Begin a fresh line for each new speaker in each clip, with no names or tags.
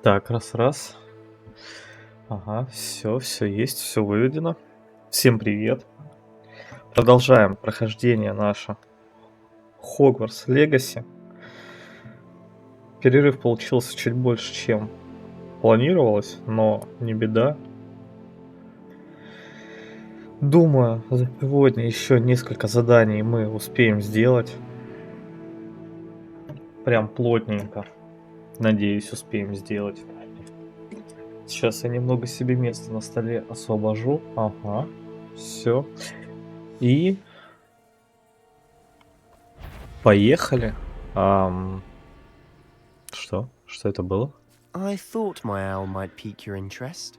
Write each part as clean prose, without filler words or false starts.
Так, раз. Ага, все есть, все выведено. Всем привет. Продолжаем прохождение наше Хогвартс Легаси. Перерыв получился чуть больше, чем планировалось, но не беда. Думаю, за сегодня еще несколько заданий мы успеем сделать. Прям плотненько. Надеюсь, успеем сделать. Сейчас я немного себе места на столе освобожу. Ага, все. И поехали. Что? Что это было?
I thought my owl might pique your interest.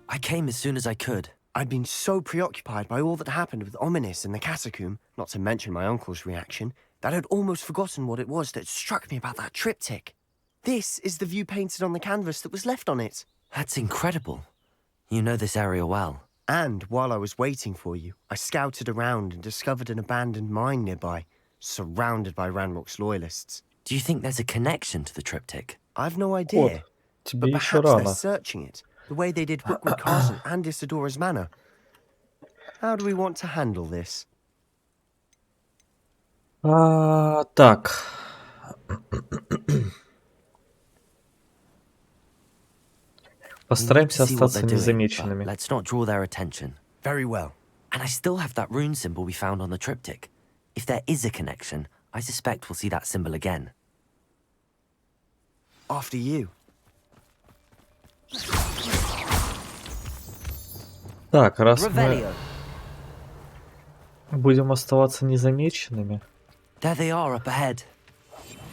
I came as soon as I could.
I'd been so preoccupied by all that happened with Ominis and the catacomb, not to mention my uncle's reaction, that I'd almost forgotten what it was that struck me about that triptych. This is the view painted on the canvas that was left on it.
That's incredible. You know this area well.
And while I was waiting for you, I scouted around and discovered an abandoned mine nearby, surrounded by Ranrock's loyalists.
Do you think there's a connection to the triptych?
I've no idea,
Вот,
but
тебе еще
perhaps they're
рано.
searching it, the way they did Rookwood Castle and Isidora's Manor. How do we want to handle this?
Так. Постараемся
We need to see what
остаться
they're doing,
незамеченными.
but let's not draw their attention.
Very well.
And I still have that rune symbol we found on the triptych. If there is a connection, I suspect we'll see that symbol again.
After you.
Так, раз мы
Revelio.
будем оставаться незамеченными.
There they are up ahead.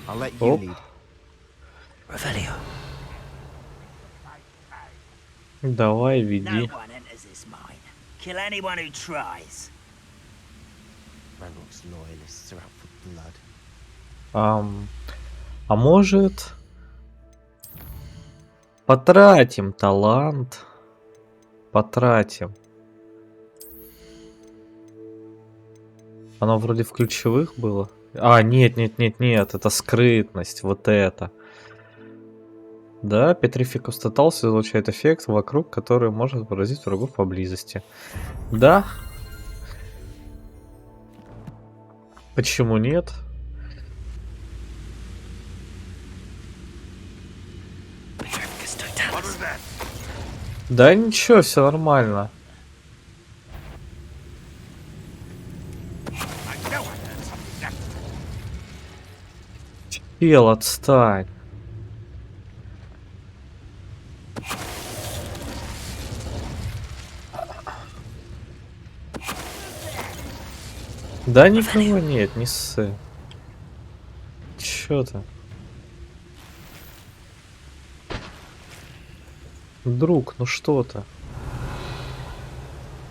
I'll let you
Оп.
lead.
Revelio.
Давай,
No
веди.
one enters this mine. Kill anyone who tries.
Ranrock's loyalists are out for blood.
А может, потратим талант? Потратим. Оно вроде в ключевых было. Нет, это скрытность, вот это. Да, Петрификус Тоталс излучает эффект вокруг, который может поразить врагов поблизости. Да. Почему нет? Да ничего, все нормально. Чел, отстань. Да никого нет, не ссы. Чё ты? Друг, ну что ты?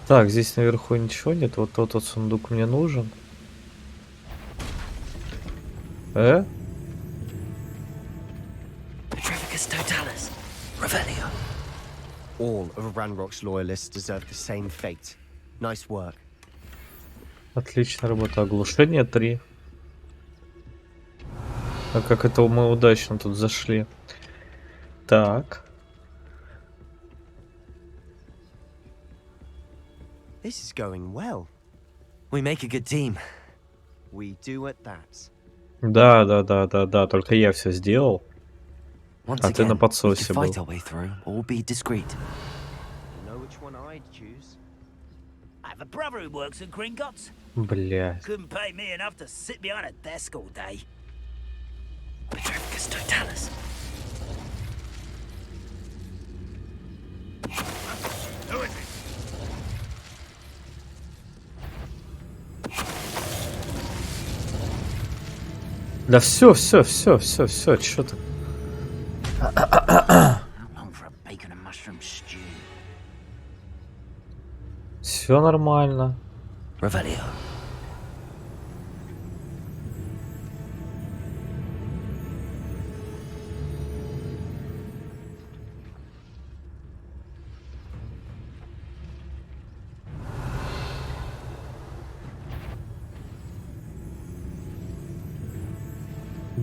Так, здесь наверху ничего нет. Вот тот вот сундук мне нужен.
Petrificus totalis. Revelio.
All of Ranrock's loyalists deserve the same fate. Nice work.
Отличная работа. Оглушение 3. А как это мы удачно тут зашли. Так.
This is going well.
We make a good team.
We do at that.
Да. Только я все сделал.
Once
А ты на
again, we
подсосе
can fight
был.
our way through or be discreet.
You know which one I'd choose?
I have a brother who works in Gringotts.
Блядь.
Couldn't pay me enough to sit behind a desk all day.
Petrificus totalis.
Who is it?
Да все, чё ты?
How long for a bacon and mushroom stew?
Все нормально.
Revelio.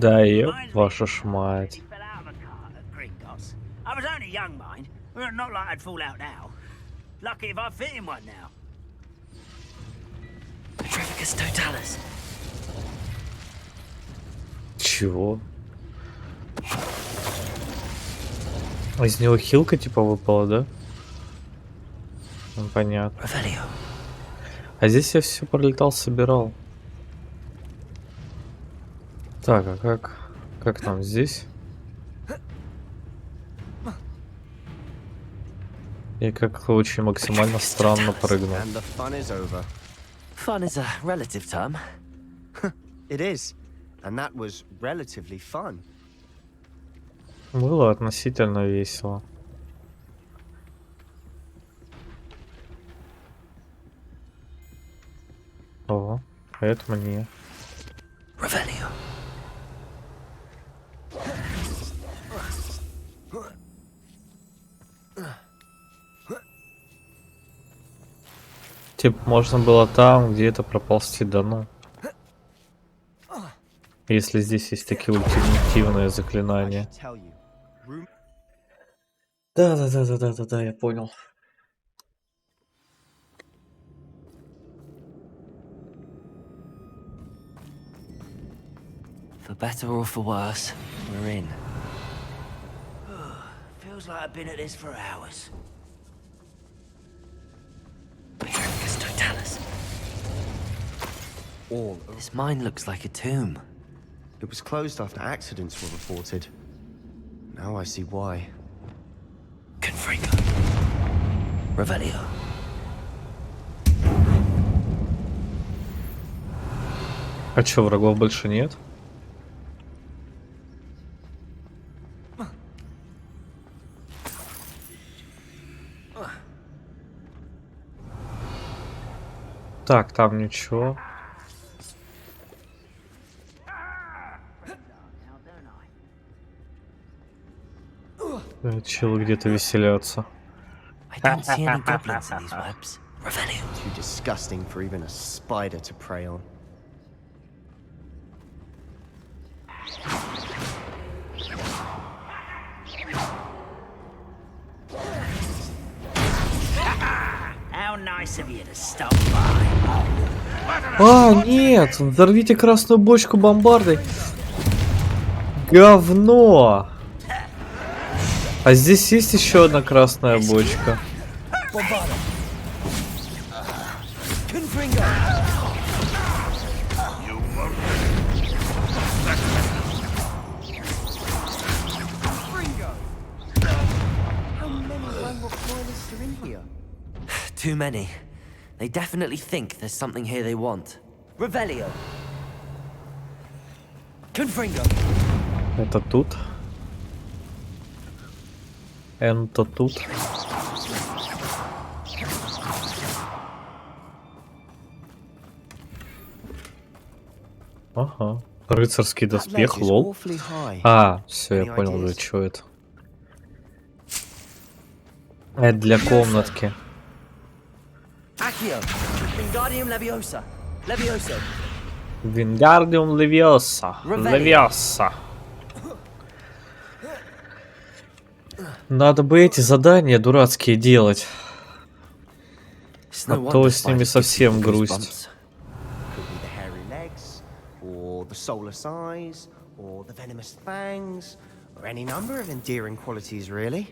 Да, еб
Reminds me
вашу ж
he
мать.
fell out of a cart at Gringotts. I was only young, mind. Well, not like I'd fall out now. Lucky if I fit in one now.
Petrificus totalis.
Чего? Из него хилка типа выпала, да? Ну, понятно.
Revelio.
А здесь я все пролетал, собирал. Так, а как нам здесь? Я как очень максимально странно прыгнул.
And the fun is over.
Fun is a relative term.
It is. And that was relatively fun.
Было относительно весело. О, а это мне.
Revelio.
Типа можно было там где-то проползти, да ну. Если здесь есть такие ультимативные
I
заклинания.
should tell you, room
Да, я понял.
For better or for worse, we're in.
Feels like I've been at this for hours.
Petrificus totalis.
all.
This mine looks like a tomb.
It was closed after accidents were reported. Now I see why.
Confringo. Revelio.
А чё, врагов больше нет? Так, там ничего. Челы где-то веселятся.
I don't see any goblins in these webs. Revelio.
Too disgusting for even a spider to prey on.
How nice of you to stop by.
А, нет! Взорвите красную бочку бомбардой. Говно! А здесь есть еще одна красная бочка.
How many Ranrock loyalists are in here?
Too many. They definitely think there's something here they want. Revelio. Confringo.
Это тут. Это тут. Ага. Рыцарский
That
доспех,
ledge is
лол.
awfully high.
А, все, я
Any
понял, для
ideas?
чего это. Это для комнатки.
Accio. Wingardium Leviosa. Levioso.
Вингардиум Левиоса. Левиоса. Надо бы эти задания дурацкие делать.
It's no
А то
wonder
с ними
spiders give
совсем
people
грусть.
goosebumps.
Could be the hairy legs, or the soulless eyes, or the venomous fangs, or any number of endearing qualities, really.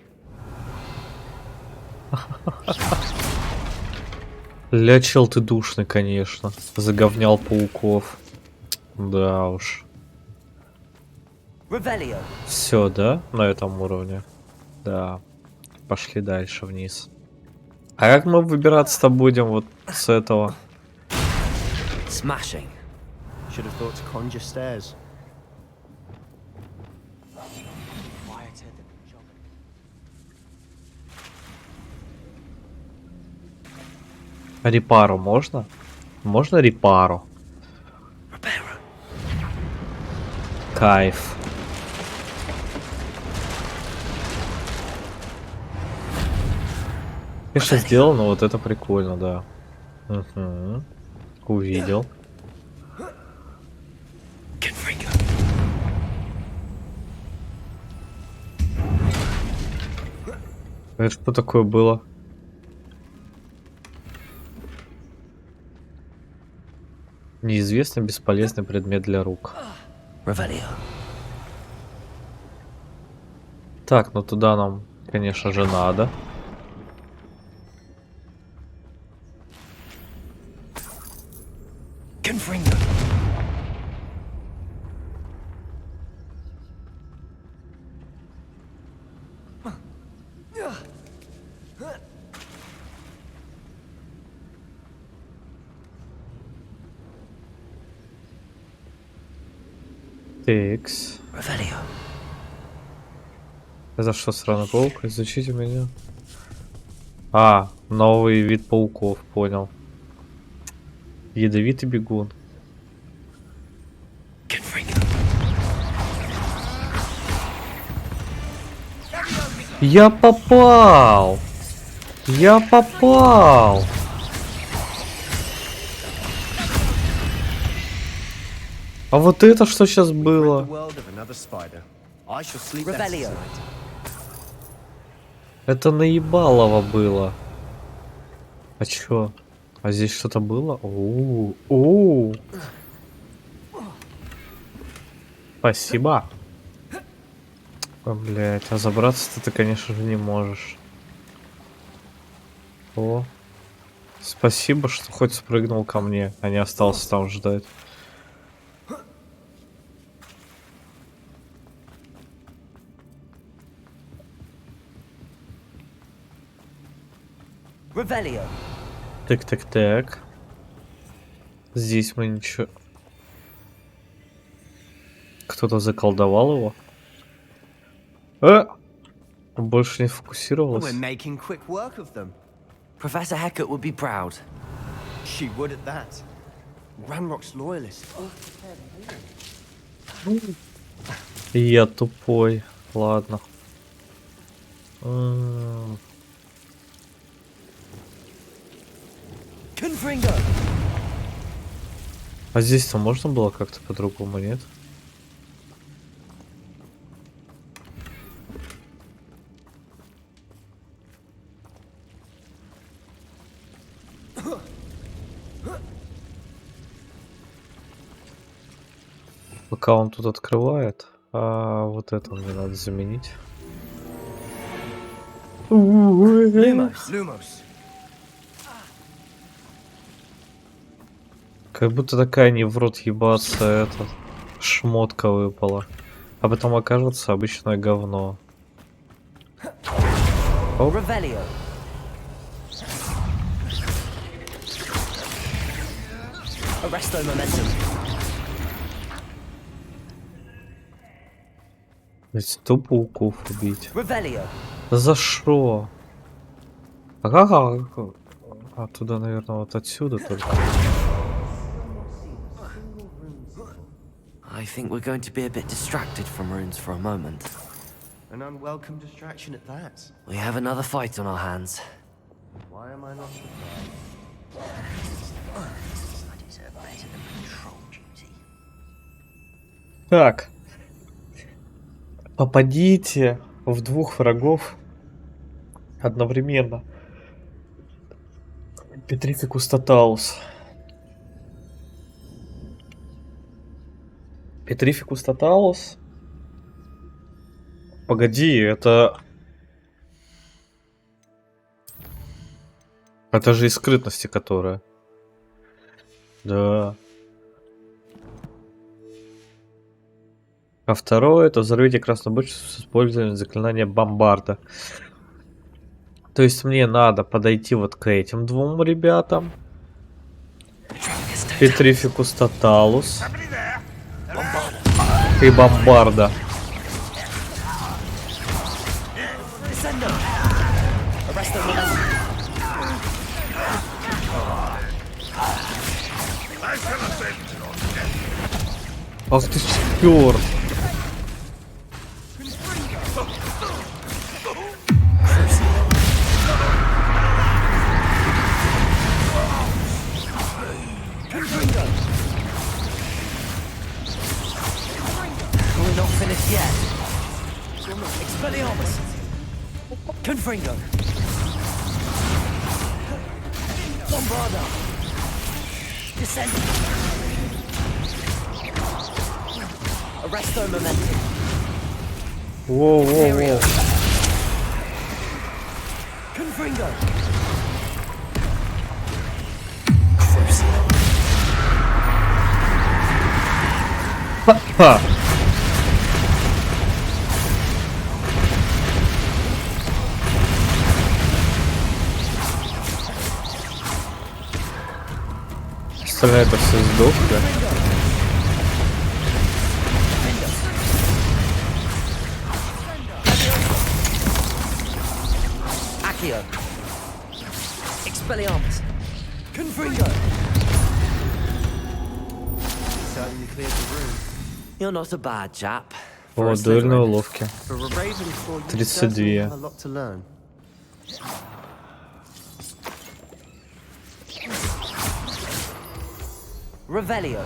Ля, чел, ты душный, конечно. Заговнял пауков. Да уж.
Revelio.
Все, да? На этом уровне. Да. Пошли дальше вниз. А как мы выбираться-то будем вот с этого?
Smashing.
Should have thought to conjure stairs.
Репару можно? Можно репару?
Reparo.
Кайф. Конечно, сделано, вот это прикольно, да. Угу. Увидел.
Confringo.
Это что такое было? Неизвестный бесполезный предмет для рук.
Revelio.
Так, ну туда нам, конечно же, надо.
Confringo.
Текс.
Revelio.
Это что, сраный паук? Изучите меня. А, новый вид пауков, понял. Ядовитый бегун.
Confringo.
Я попал! Я попал! А вот это что сейчас
The
было?
world of another spider. I shall sleep better
Revelio.
tonight.
Это наебалово было. А чё? А здесь что-то было? Оу. Спасибо. Блять, а забраться ты, конечно же, не можешь. О. Спасибо, что хоть спрыгнул ко мне, а не остался там ждать.
Revelio.
Так. Здесь мы ничего... Кто-то заколдовал его? Больше не
We're
фокусировалась.
making quick work of them.
Professor Hecat would be proud.
She would at that. Ranrock's loyalist.
Я тупой. Ладно.
Confringo.
А здесь-то можно было как-то по-другому, нет? Пока он тут открывает, а вот это мне надо заменить.
Lumos.
Как будто такая не в рот ебаться, этот шмотка выпала. А потом окажется обычное говно.
Revelio. Arresto momentum.
Ведь 100 пауков убить.
Revelio.
Да за шо? А как? Оттуда, наверное, вот отсюда только.
I think we're going to be a bit distracted from runes for a moment.
An unwelcome distraction at that.
We have another fight on our hands.
Why am I not surprised?
I deserve better than patrol duty.
Так. Попадите в двух врагов одновременно. Петрификус Тоталус. Петрификус Тоталус. Погоди, это... Это же из скрытности, которая. Да. А второе, это взорвите красную бочку с использованием заклинания бомбарда. То есть мне надо подойти вот к этим двум ребятам. Петрификус Тоталус. И бомбарда.
Descendo. Arresto momentum.
Ах ты чёрт.
We're not finished yet. Expelliarmus.
Confringo. Bombarda. Descend. Arresto momentum.
Воу-воу-воу.
Confringo.
Ха-ха. Остальные это все сдохли.
Accio. Expelliarmus. Confringo. Certainly cleared the room.
You're not a bad chap.
О, дуэльные уловки.
For a Ravenclaw, you
32.
certainly have a lot to learn.
Revelio.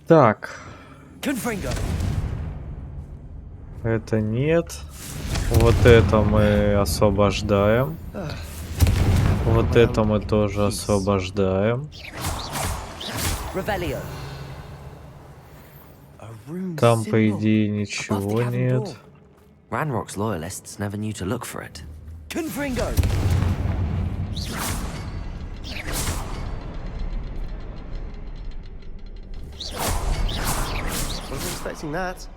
Так,
Confringo.
это нет. Вот это мы освобождаем. Вот это мы тоже освобождаем.
Revelio.
A rune
Там, по
symbol
идее,
above the
ничего
cabin
нет.
door.
Ranrock's loyalists never knew to look for it.
Confringo. Wasn't expecting that.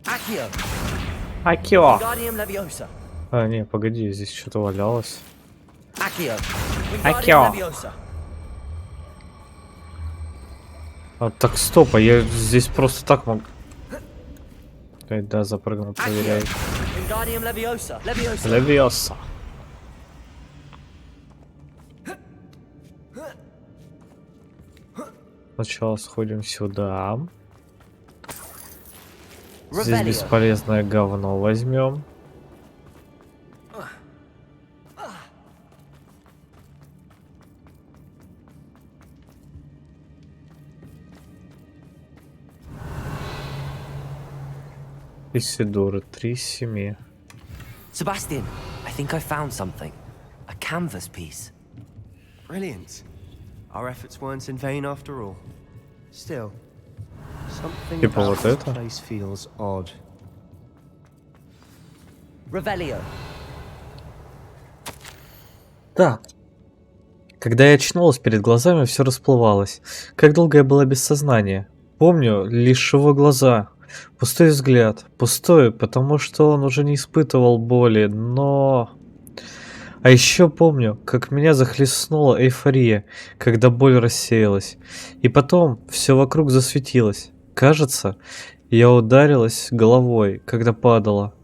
Accio.
Акио!
Wingardium Leviosa.
А, не, погоди, здесь что-то валялось.
Accio.
Accio.
Wingardium Leviosa.
А, так, стоп, а я здесь просто так могу... Да, запрыгнул, проверяй.
Wingardium Leviosa. Leviosa.
Левиоса. Сначала сходим сюда. Здесь
Revelio.
бесполезное говно возьмем. Исидора, 3 из 7.
Sebastian, I think I found something. A canvas piece.
Brilliant. Our efforts weren't in vain after all. Still, something
Типа
about
вот
this
это?
place feels odd.
Revelio.
Да. Когда я очнулась, перед глазами все расплывалось. Как долго я была без сознания. Помню лишь его глаза. Пустой взгляд. Пустой, потому что он уже не испытывал боли, но... А еще помню, как меня захлестнула эйфория, когда боль рассеялась. И потом все вокруг засветилось. Кажется, я ударилась головой, когда падала.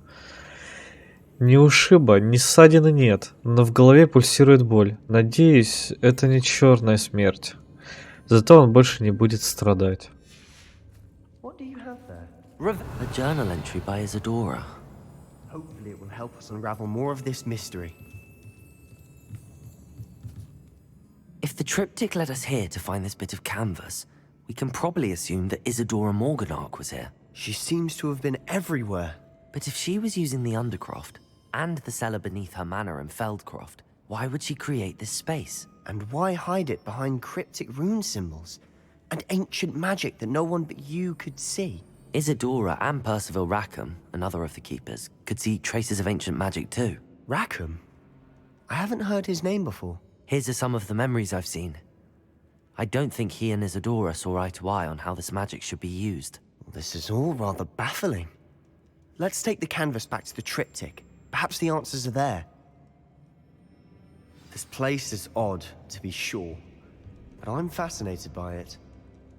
Ни ушиба, ни ссадины нет, но в голове пульсирует боль. Надеюсь, это не черная смерть. Зато он больше не будет страдать.
What do you have there?
A journal entry by Isadora.
Hopefully it will help us unravel more of this mystery.
If the triptych led us here to find this bit of canvas, we can probably assume that Isadora Morganark was here.
She seems to have been everywhere.
But if she was using the Undercroft and the cellar beneath her manor in Feldcroft, why would she create this space?
And why hide it behind cryptic rune symbols? And ancient magic that no one but you could see?
Isadora and Percival Rackham, another of the keepers, could see traces of ancient magic too.
Rackham? I haven't heard his name before.
Here's are some of the memories I've seen. I don't think he and Isadora saw eye to eye on how this magic should be used.
This is all rather baffling. Let's take the canvas back to the triptych. Perhaps the answers are there. This place is odd, to be sure, but I'm fascinated by it.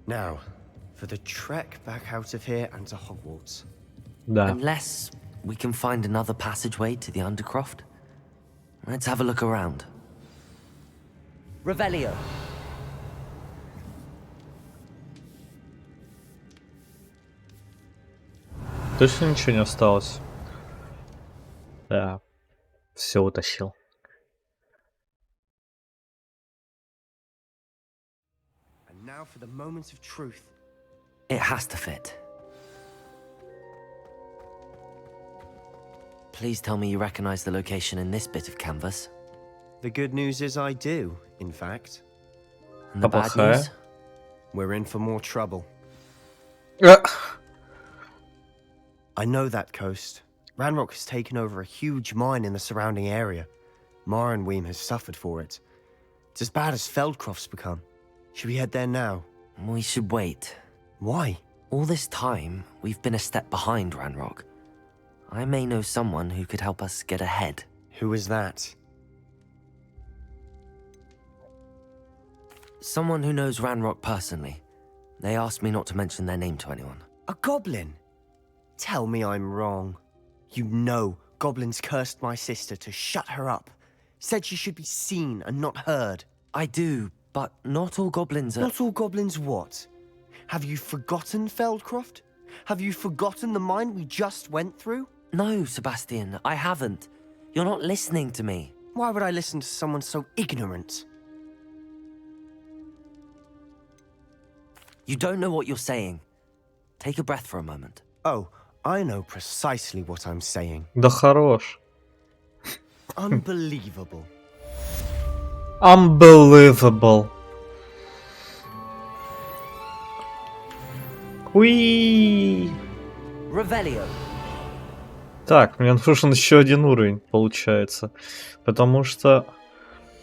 Now, for the trek back out of here and to Hogwarts.
Да.
Unless we can find another passageway to the Undercroft. Let's have a look around. Revelio.
Точно ничего не осталось? Да. Все утащил.
now for the moments of truth.
It has to fit. Please tell me you recognize the location in this bit of canvas.
The good news is I do, in fact.
And the bad
Плохая.
news?
We're in for more trouble.
Э,
I know that coast. Ranrock has taken over a huge mine in the surrounding area. Marenweem has suffered for it. It's as bad as Feldcroft's become. Should we head there now?
We should wait.
Why?
All this time, we've been a step behind Ranrock. I may know someone who could help us get ahead.
Who is that?
Someone who knows Ranrock personally. They asked me not to mention their name to anyone.
A goblin? Tell me I'm wrong. You know goblins cursed my sister to shut her up. Said she should be seen and not heard.
I do, but not all goblins are...
Not all goblins what? Have you forgotten Feldcroft? Have you forgotten the mine we just went through?
No, Sebastian, I haven't. You're not listening to me.
Why would I listen to someone so ignorant?
You don't know what you're saying. Take a breath for a moment.
Oh, I know precisely what I'm saying.
Да хорош.
Unbelievable.
Unbelievable. Уи.
Revelio.
Так, мне нужен еще один уровень, получается. Потому что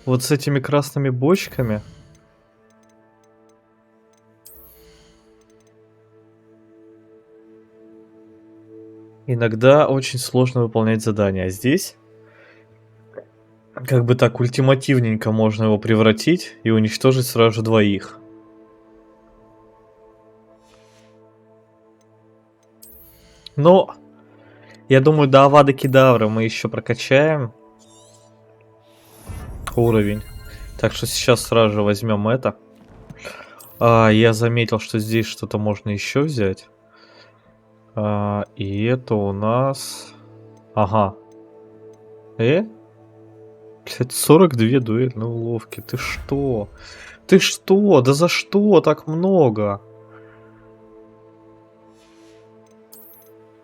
вот с этими красными бочками... Иногда очень сложно выполнять задания. А здесь... Как бы так ультимативненько можно его превратить и уничтожить сразу же двоих. Но... Я думаю, до Авада Кедавра мы еще прокачаем уровень. Так что сейчас сразу же возьмем это. Я заметил, что здесь что-то можно еще взять. И это у нас... Ага. Кстати, 42 дуэльные уловки. Ты что? Ты что? Да за что так много?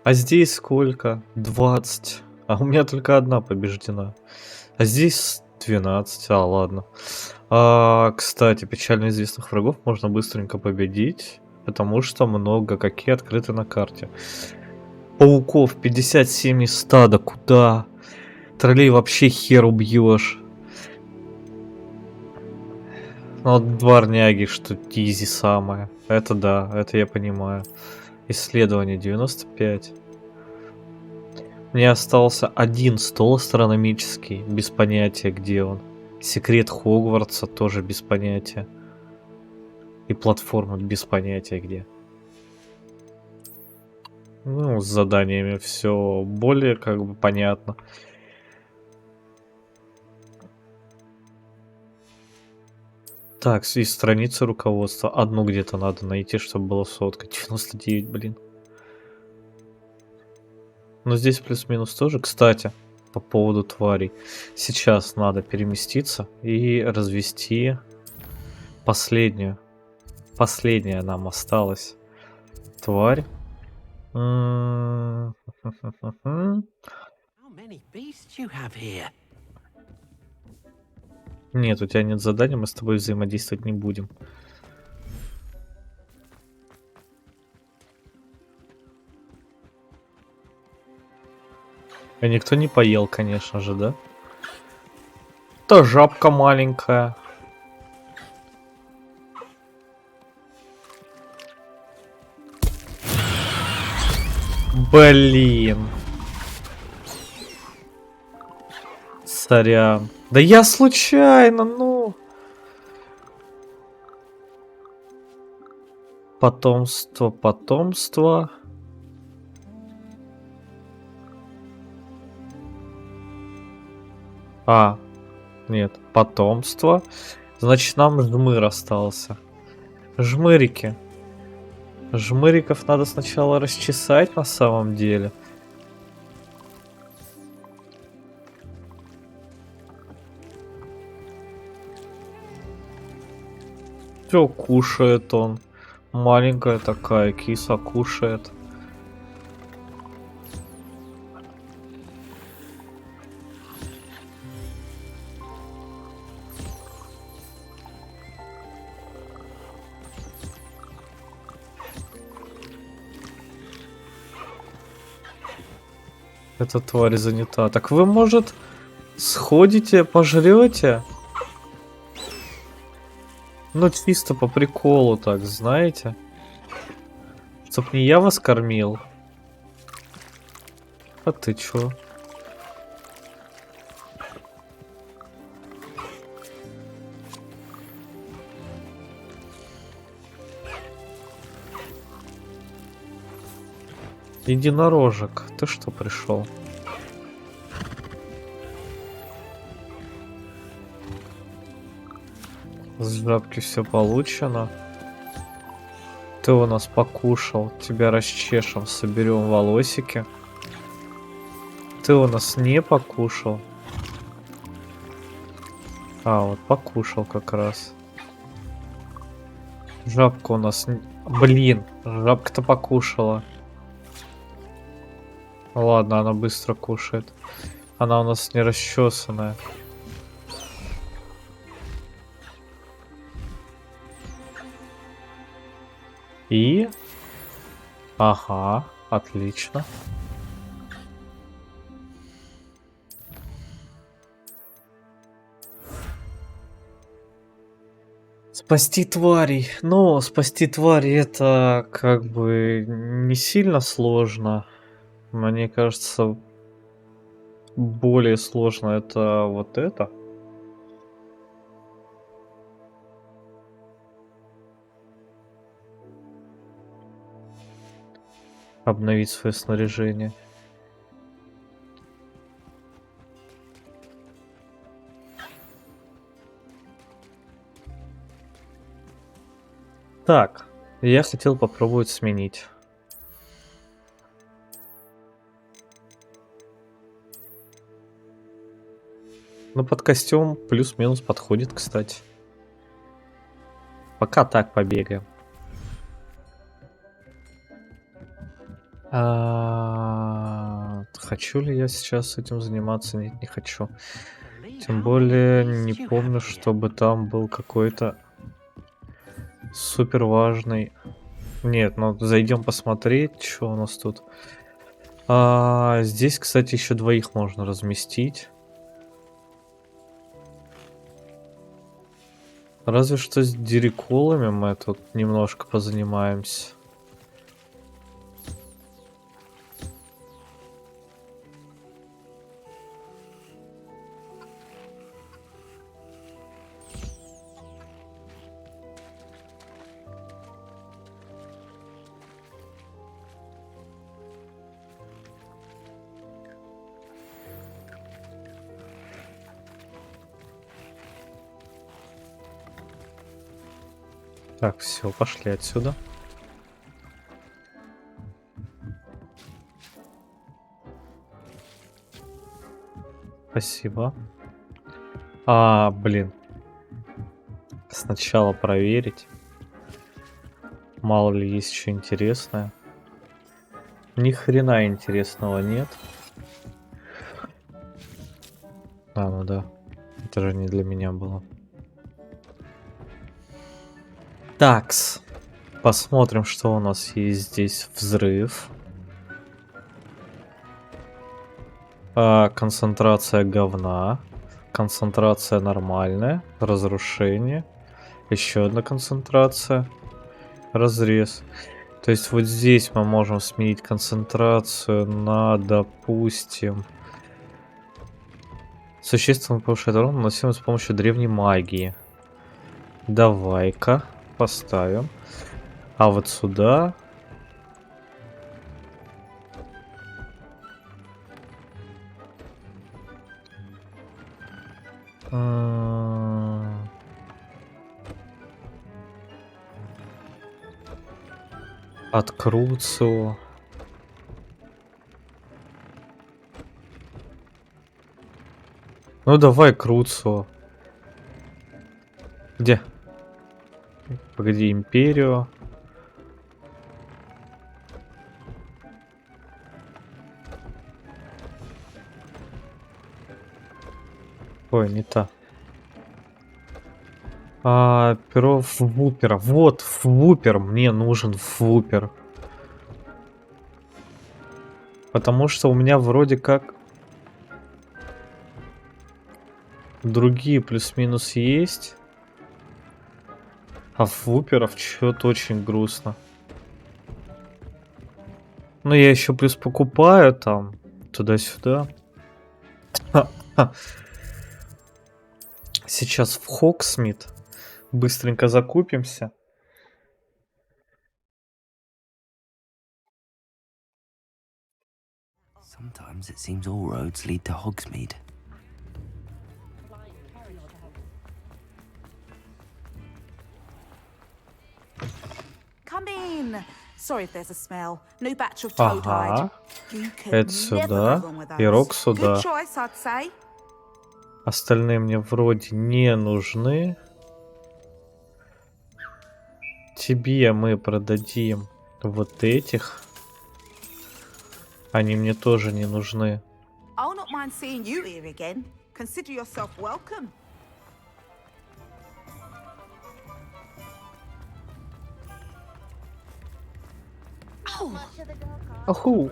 А здесь сколько? 20. А у меня только одна побеждена. А здесь 12. Ладно. Кстати, печально известных врагов можно быстренько победить. Потому что много какие открыты на карте. Пауков 57 из 100. Да куда? Троллей вообще хер убьешь. Ну вот дворняги, что изи самое. Это да, это я понимаю. Исследование 95. Мне остался один стол астрономический, без понятия где он. Секрет Хогвартса тоже без понятия. И платформа без понятия где. Ну, с заданиями все более как бы понятно. Так, и страницы руководства. Одну где-то надо найти, чтобы было сотка. 99, блин. Но здесь плюс-минус тоже. Кстати, по поводу тварей. Сейчас надо переместиться и развести последнюю. Последняя нам осталась тварь.
How many beasts you have here?
Нет, у тебя нет задания, мы с тобой взаимодействовать не будем. А никто не поел, конечно же, да? Та жабка маленькая. Блин. Сорян. Да я случайно, ну. Потомство, потомство. Нет, потомство. Значит, нам жмыр остался. Жмырики. Жмыриков надо сначала расчесать на самом деле. Все кушает он. Маленькая такая киса кушает. Эта тварь занята. Так вы, может, сходите, пожрете? Ну, чисто по приколу, так, знаете? Чтоб не я вас кормил. А ты чё? Единорожек, ты что пришел? С жабки все получено. Ты у нас покушал, тебя расчешем, соберем волосики. Ты у нас не покушал. А, вот покушал как раз. Жабка у нас... Блин, жабка-то покушала. Ладно, она быстро кушает. Она у нас не расчесанная. И... Ага, отлично. Спасти тварей. Ну, спасти твари это как бы не сильно сложно. Мне кажется, более сложно это вот это. Обновить свое снаряжение. Так, я хотел попробовать сменить. Ну, под костюм плюс-минус подходит, кстати. Пока так побегаем. Хочу ли я сейчас этим заниматься? Нет, не хочу. Тем более не помню, чтобы там был какой-то супер важный. Нет, ну зайдем посмотреть, что у нас тут. Здесь, кстати, еще двоих можно разместить. Разве что с дириколами мы тут немножко позанимаемся. Так, все, пошли отсюда. Спасибо. Блин. Сначала проверить. Мало ли есть что интересное. Ни хрена интересного нет. Ну да. Это же не для меня было. Такс. Посмотрим, что у нас есть здесь. Взрыв. Концентрация говна. Концентрация нормальная. Разрушение. Еще одна концентрация. Разрез. То есть вот здесь мы можем сменить концентрацию на, допустим, существенно повышает урон, наносимый с помощью древней магии. Давай-ка поставим. А вот сюда... От Круцио. Ну давай Круцио. Где? Погоди, империю. Ой, не та. Перо вупера. Вот, вупер. Мне нужен вупер. Потому что у меня вроде как другие плюс-минус есть. А вуперов что-то очень грустно. Ну, я еще плюс покупаю там туда-сюда. Сейчас в Хоксмит быстренько закупимся.
Sometimes it seems all roads lead to Hogsmeade.
Come in. Sorry if there's a smell. New batch of toad hide.
Ага.
You can
Это
never
сюда.
go wrong with those.
Пирог сюда.
Good choice, I'd say.
Остальные мне вроде не нужны. Тебе мы продадим вот этих. Они мне тоже не нужны.
I'll not mind seeing you here again. Consider yourself welcome.
Аху.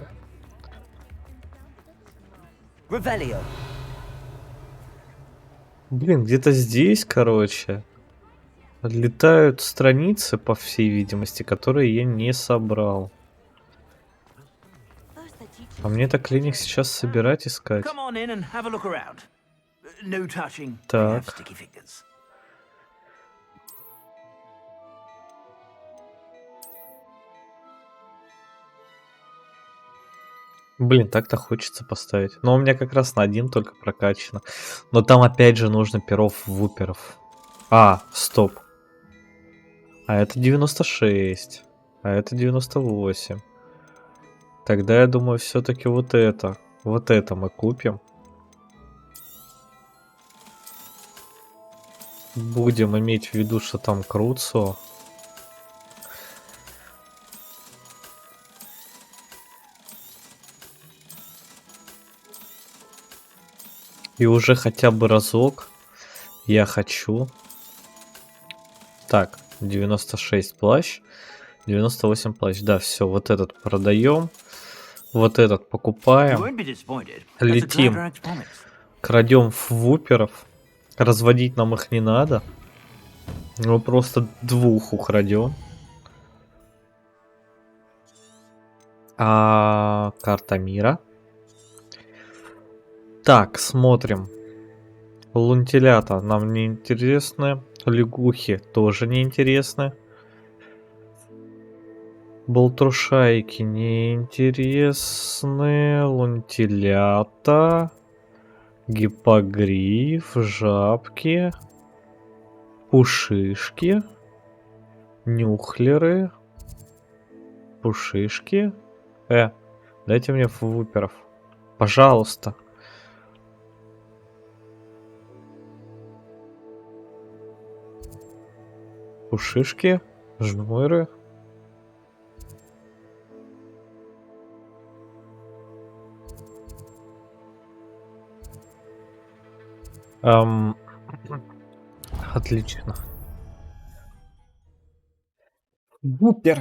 Revelio.
Блин, где-то здесь, короче, летают страницы, по всей видимости, которые я не собрал. А мне так лень их сейчас собирать, искать.
Come on in and have a look around. No touching. I
Так.
have sticky fingers.
Блин, так-то хочется поставить. Но у меня как раз на один только прокачано. Но там опять же нужно перов вуперов. Стоп. А это 96. А это 98. Тогда я думаю, все-таки вот это. Вот это мы купим. Будем иметь в виду, что там Круцо. И уже хотя бы разок я хочу. Так, 96 плащ, 98 плащ. Да, все, вот этот продаем. Вот этот
You
покупаем.
won't be disappointed.
Летим.
That's a clever economics.
Крадем вуперов. Разводить нам их не надо. Мы просто двух украдем. Карта мира. Так, смотрим. Лунтилята нам не интересны. Лягухи тоже не интересны. Болтрушайки не интересны. Лунтилята. Гиппогриф. Жабки. Пушишки. Нюхлеры. Пушишки. Дайте мне вуперов. Пожалуйста. Пушишки. Жмуры. Отлично. Вупер.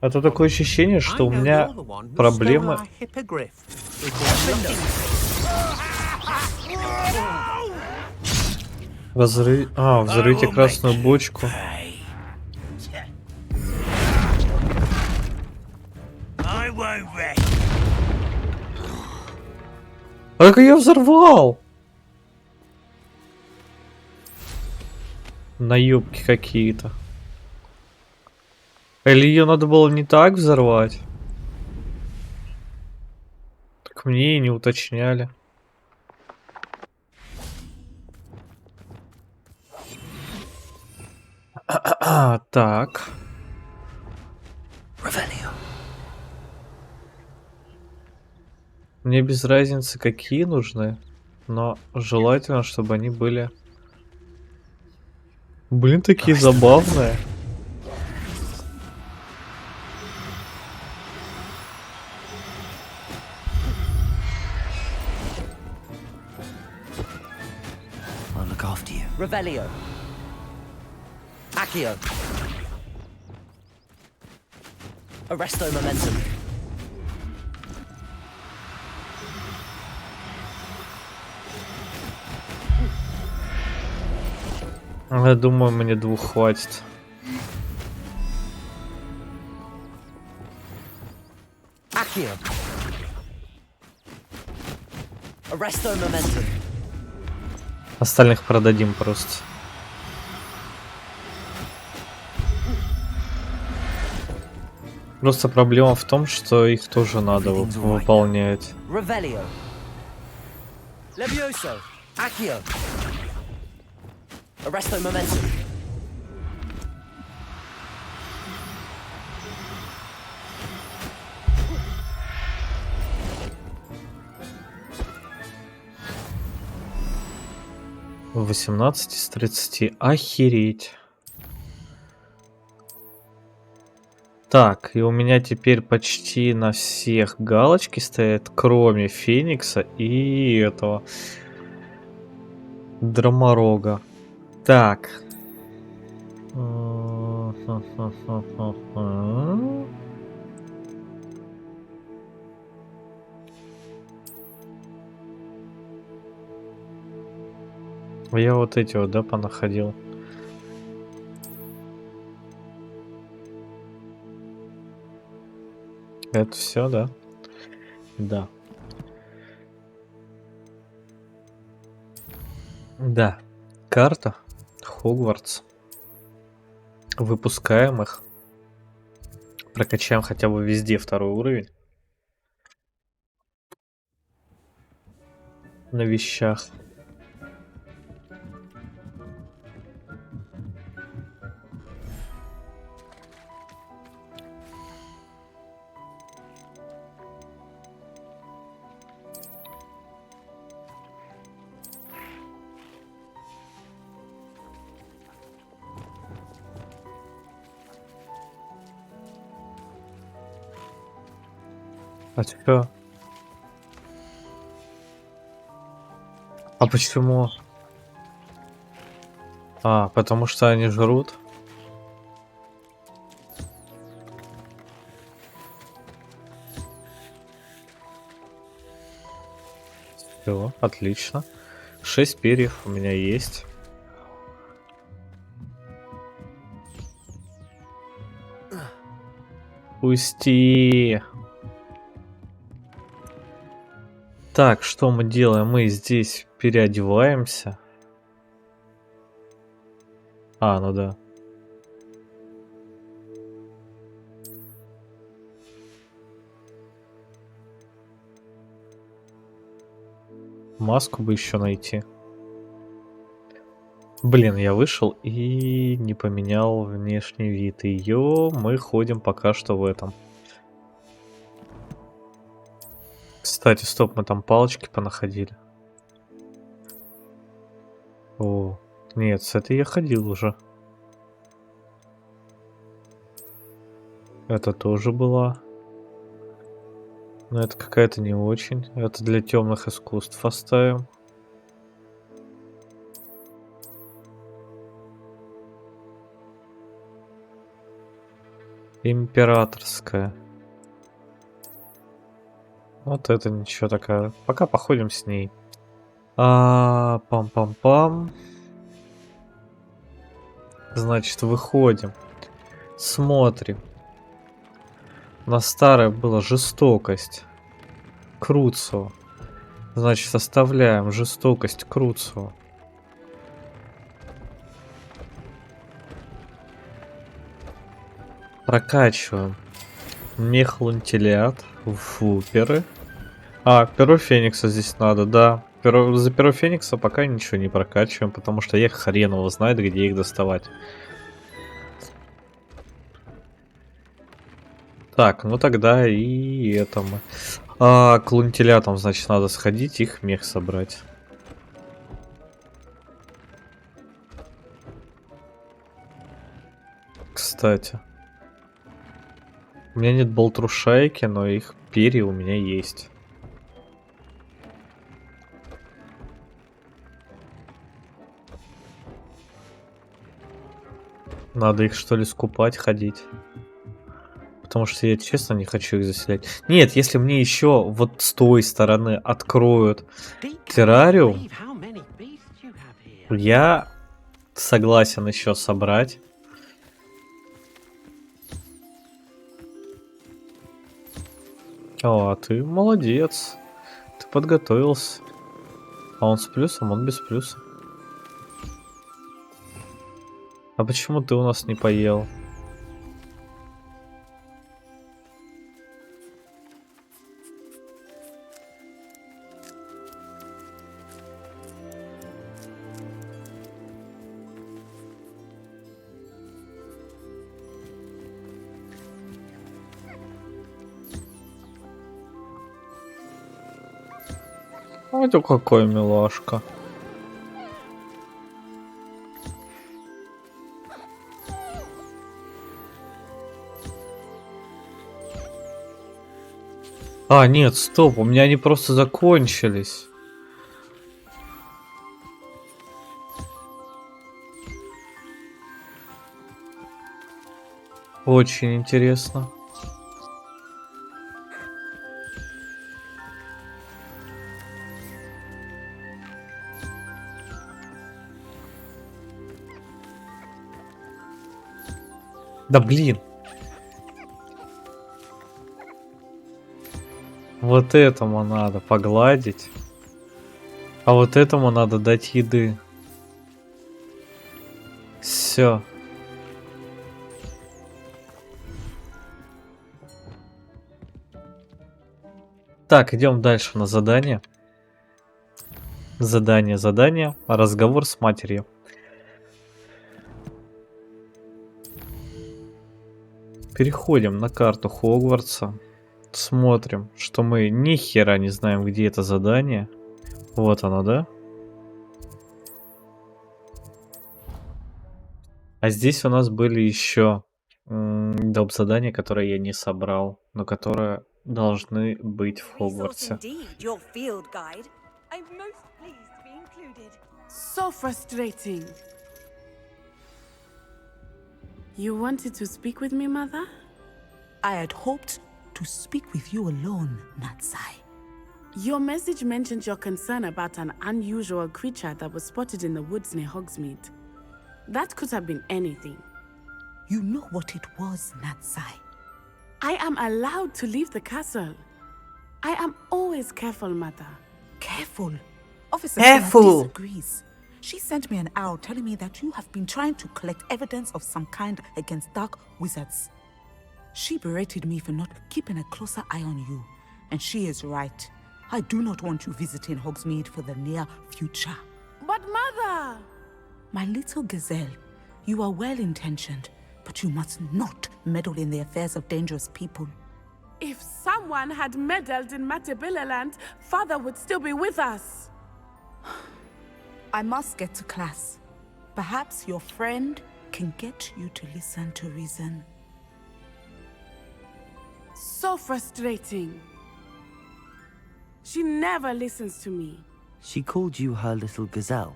Это такое ощущение, что у меня проблемы. Взрывите красную бочку.
I won't rest.
Как я взорвал? Наебки какие-то. Или ее надо было не так взорвать? Так мне и не уточняли. Так.
Revelio.
Мне без разницы, какие нужны. Но желательно, чтобы они были... Блин, такие забавные.
I'll look after you. Revelio. Accio. Arresto momentum.
Я думаю, мне 2 хватит.
Accio. Arresto momentum.
Остальных продадим просто. Просто проблема в том, что их тоже надо выполнять.
Revelio. Levioso. Accio. Arresto momentum.
В 18 из 30. Охереть. Так, и у меня теперь почти на всех галочки стоят, кроме Феникса и этого Драморога. Так. Я вот эти вот, да, понаходил. Это все, да? Да. Да. Карта. Хогвартс. Выпускаем их. Прокачаем хотя бы везде 2-й уровень. На вещах. А чё? А почему? А, потому что они жрут. Все, отлично. 6 перьев у меня есть. Пусти. Так, что мы делаем? Мы здесь переодеваемся. А, ну да. Маску бы еще найти. Блин, я вышел и не поменял внешний вид. Ее мы ходим пока что в этом. Кстати, стоп, мы там палочки понаходили. О, нет, с этой я ходил уже. Это тоже была. Но это какая-то не очень. Это для темных искусств оставим. Императорская. Вот это ничего такая. Пока походим с ней. Пам-пам-пам. Значит, выходим. Смотрим. На старое было жестокость. Круцо. Значит, составляем жестокость Круцо. Прокачиваем. Мехлунтилиат. Фуперы. А, перо Феникса здесь надо, да. За перо Феникса пока ничего не прокачиваем, потому что я хрен его знает, где их доставать. Так, ну тогда и это мы. К лунтилятам, значит, надо сходить, их мех собрать. кстати. У меня нет болтрушайки, но их перья у меня есть. Надо их, что ли, скупать, ходить. Потому что я, честно, не хочу их заселять. Нет, если мне еще вот с той стороны откроют террариум, я согласен еще собрать. О, а ты молодец. Ты подготовился. А он с плюсом, он без плюса. А почему ты у нас не поел? Ой, ты какой милашка. А, нет, стоп, у меня они просто закончились. Очень интересно. Да блин. Вот этому надо погладить. А вот этому надо дать еды. Все. Так, идем дальше на задание. Задание. Разговор с матерью. Переходим на карту Хогвартса. Смотрим, что мы ни хера не знаем, где это задание. Вот оно, да? А здесь у нас были еще доп. Задания, которые я не собрал, но которые должны быть в Хогвартсе.
indeed, your field guide. I'm most pleased to be included. So frustrating.
You wanted to speak with me, Mother?
I had hoped to speak with you alone, Natsai.
Your message mentioned your concern about an unusual creature that was spotted in the woods near Hogsmeade. That could have been anything.
You know what it was, Natsai.
I am allowed to leave the castle. I am always careful, Mother.
Careful. Officer
Careful.
Fiona disagrees. She sent me an owl telling me that you have been trying to collect evidence of some kind against dark wizards. She berated me for not keeping a closer eye on you, and she is right. I do not want you visiting Hogsmeade for the near future.
But, Mother!
My little gazelle, you are well-intentioned, but you must not meddle in the affairs of dangerous people.
If someone had meddled in Matabeleland, Father would still be with us.
I must get to class. Perhaps your friend can get you to listen to reason.
So frustrating. She never listens to me.
She called you her little gazelle.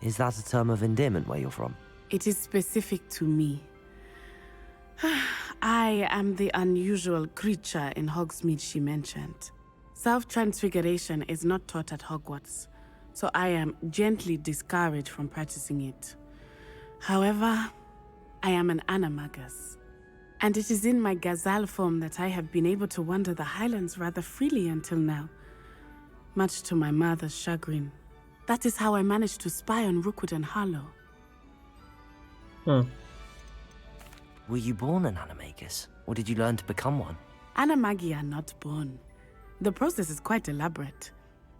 Is that a term of endearment where you're from?
It is specific to me. I am the unusual creature in Hogsmeade she mentioned. Self-transfiguration is not taught at Hogwarts, so I am gently discouraged from practicing it. However, I am an animagus, and it is in my gazelle form that I have been able to wander the Highlands rather freely until now, much to my mother's chagrin. That is how I managed to spy on Rookwood and Harlow.
Were you born an animagus, or did you learn to become one?
Animagi are not born. The process is quite elaborate.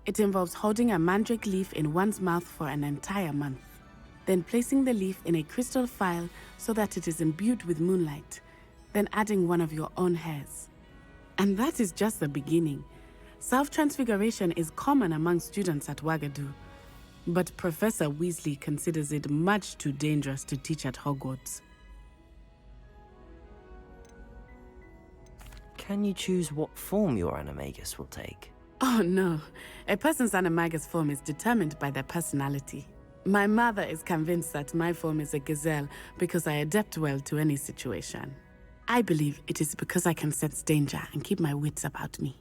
It involves holding a mandrake leaf in one's mouth for an entire month, then placing the leaf in a crystal phial so that it is imbued with moonlight, then adding one of your own hairs. And that is just the beginning. Self-transfiguration is common among students at Wagadu, but Professor Weasley considers it much too dangerous to teach at Hogwarts.
Can you choose what form your animagus will take?
Oh no, a person's animagus form is determined by their personality. My mother is convinced that my form is a gazelle because I adapt well to any situation. I believe it is because I can sense danger and keep my wits about me.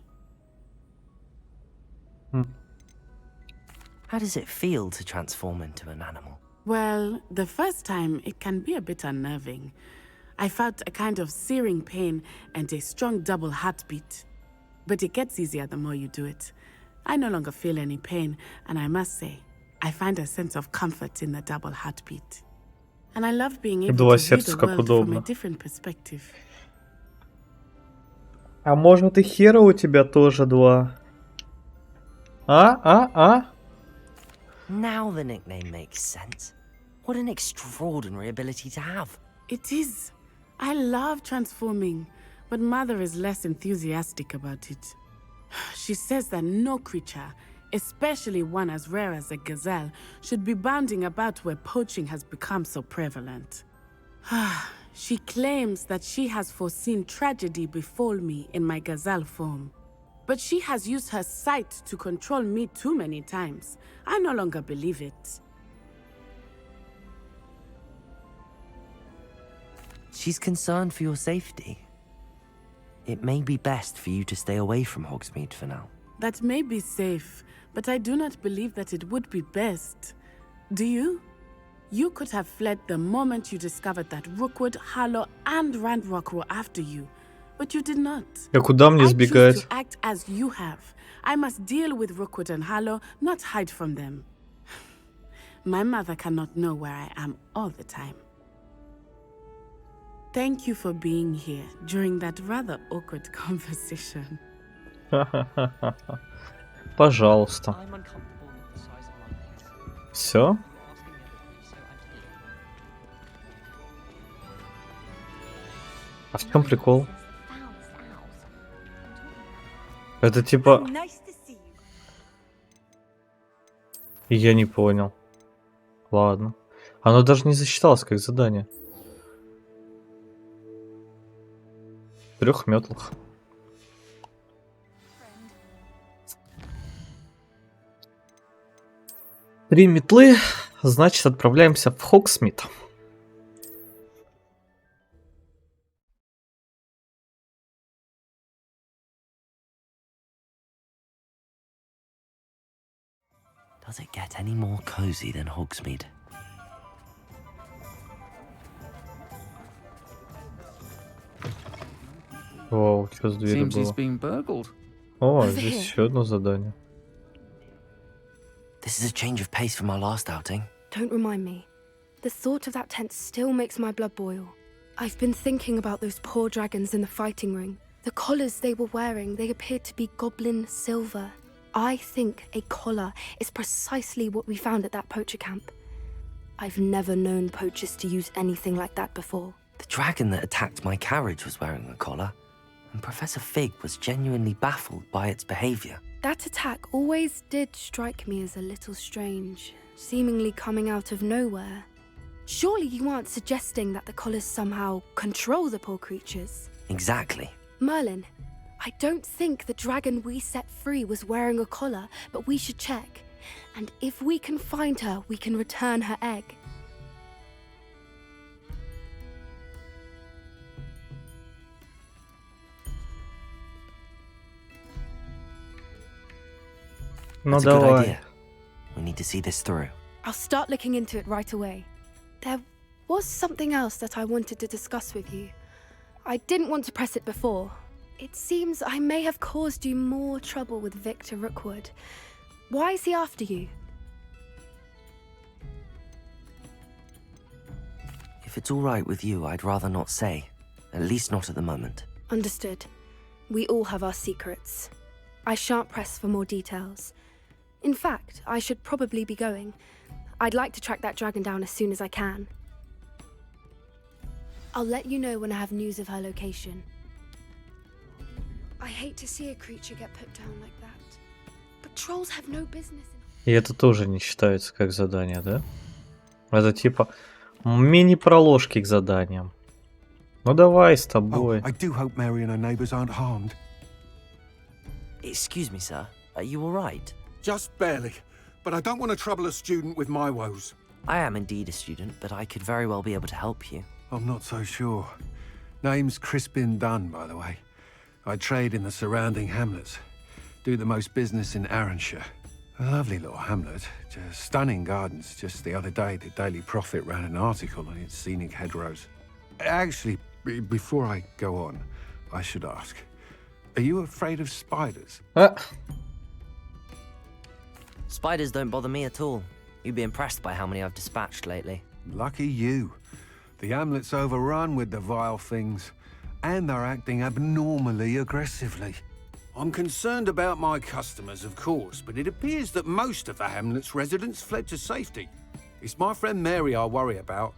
How does it feel to transform into an animal?
Well, the first time it can be a bit unnerving. I felt a kind of searing pain and a strong double heartbeat. But it gets easier the more you do it. I no longer feel any pain, and I must say, I find a sense of comfort in the double heartbeat. And I love being able
Два
to view
сердца,
the
как
world from a
удобно.
different perspective.
А может и хера у тебя тоже два? А?
Now the nickname makes sense. What an extraordinary ability to have.
It is. I love transforming, but Mother is less enthusiastic about it. She says that no creature, especially one as rare as a gazelle, should be bounding about where poaching has become so prevalent. She claims that she has foreseen tragedy befall me in my gazelle form. But she has used her sight to control me too many times. I no longer believe it.
She's concerned for your safety. It may be best for you to stay away from Hogsmeade for now.
That may be safe, but I do not believe that it would be best. Do you? You could have fled the moment you discovered that Rookwood, Harlow, and Randrock were after you. But you did not.
А куда мне
I choose
сбегать?
to act as you have. I must deal with Rookwood and Harlow, not hide from them. My mother cannot know where I am all the time. Thank you for being here during that rather awkward conversation.
Пожалуйста. Все? А в чем прикол? Это типа... Я не понял. Ладно. Оно даже не засчиталось как задание. В 3 метлах. 3 метлы, значит, отправляемся в Хогсмит.
Does it get any more cozy than Hogsmeade?
Вау, что с дверью
Seems he's
было?
been burgled.
О, здесь еще одно задание.
This is a change of pace from our last outing.
Don't remind me. The thought of that tent still makes my blood boil. I've been thinking about those poor dragons in the fighting ring. The collars they were wearing, they appeared to be goblin silver. I think a collar is precisely what we found at that poacher camp. I've never known poachers to use anything like that before.
The dragon that attacked my carriage was wearing a collar, and Professor Fig was genuinely baffled by its behavior.
That attack always did strike me as a little strange, seemingly coming out of nowhere. Surely you aren't suggesting that the collars somehow control the poor creatures?
Exactly.
Merlin, I don't think the dragon we set free was wearing a collar, but we should check. And if we can find her, we can return her egg.
Ну
That's a good
давай.
idea. We need to see this through.
I'll start looking into it right away. There was something else that I wanted to discuss with you. I didn't want to press it before. It seems I may have caused you more trouble with Victor Rookwood. Why is he after you?
If it's all right with you, I'd rather not say. At least not at the moment.
Understood. We all have our secrets. I shan't press for more details. In fact, I should probably be going. I'd like to track that dragon down as soon as I can. I'll let you know when I have news of her location. I hate to see a creature get put down like that. But trolls have no business in...
И это тоже не считается как задание, да? Это типа мини-проложки к заданиям. Ну давай с
Oh,
тобой.
I do hope Mary and her neighbours aren't harmed.
Excuse me, sir. Are you alright?
Just barely. But I don't want to trouble a student with my woes.
I am indeed a student, but I could very well be able to help you.
I'm not so sure. Name's Crispin Dunn, by the way. I trade in the surrounding hamlets. Do the most business in Arranshire. A lovely little hamlet. Just stunning gardens. Just the other day, the Daily Prophet ran an article on its scenic hedgerows. Actually, before I go on, I should ask. Are you afraid of spiders?
Spiders don't bother me at all. You'd be impressed by how many I've dispatched lately.
Lucky you. The hamlet's overrun with the vile things, and they're acting abnormally aggressively. I'm concerned about my customers, of course, but it appears that most of the hamlet's residents fled to safety. It's my friend Mary I worry about.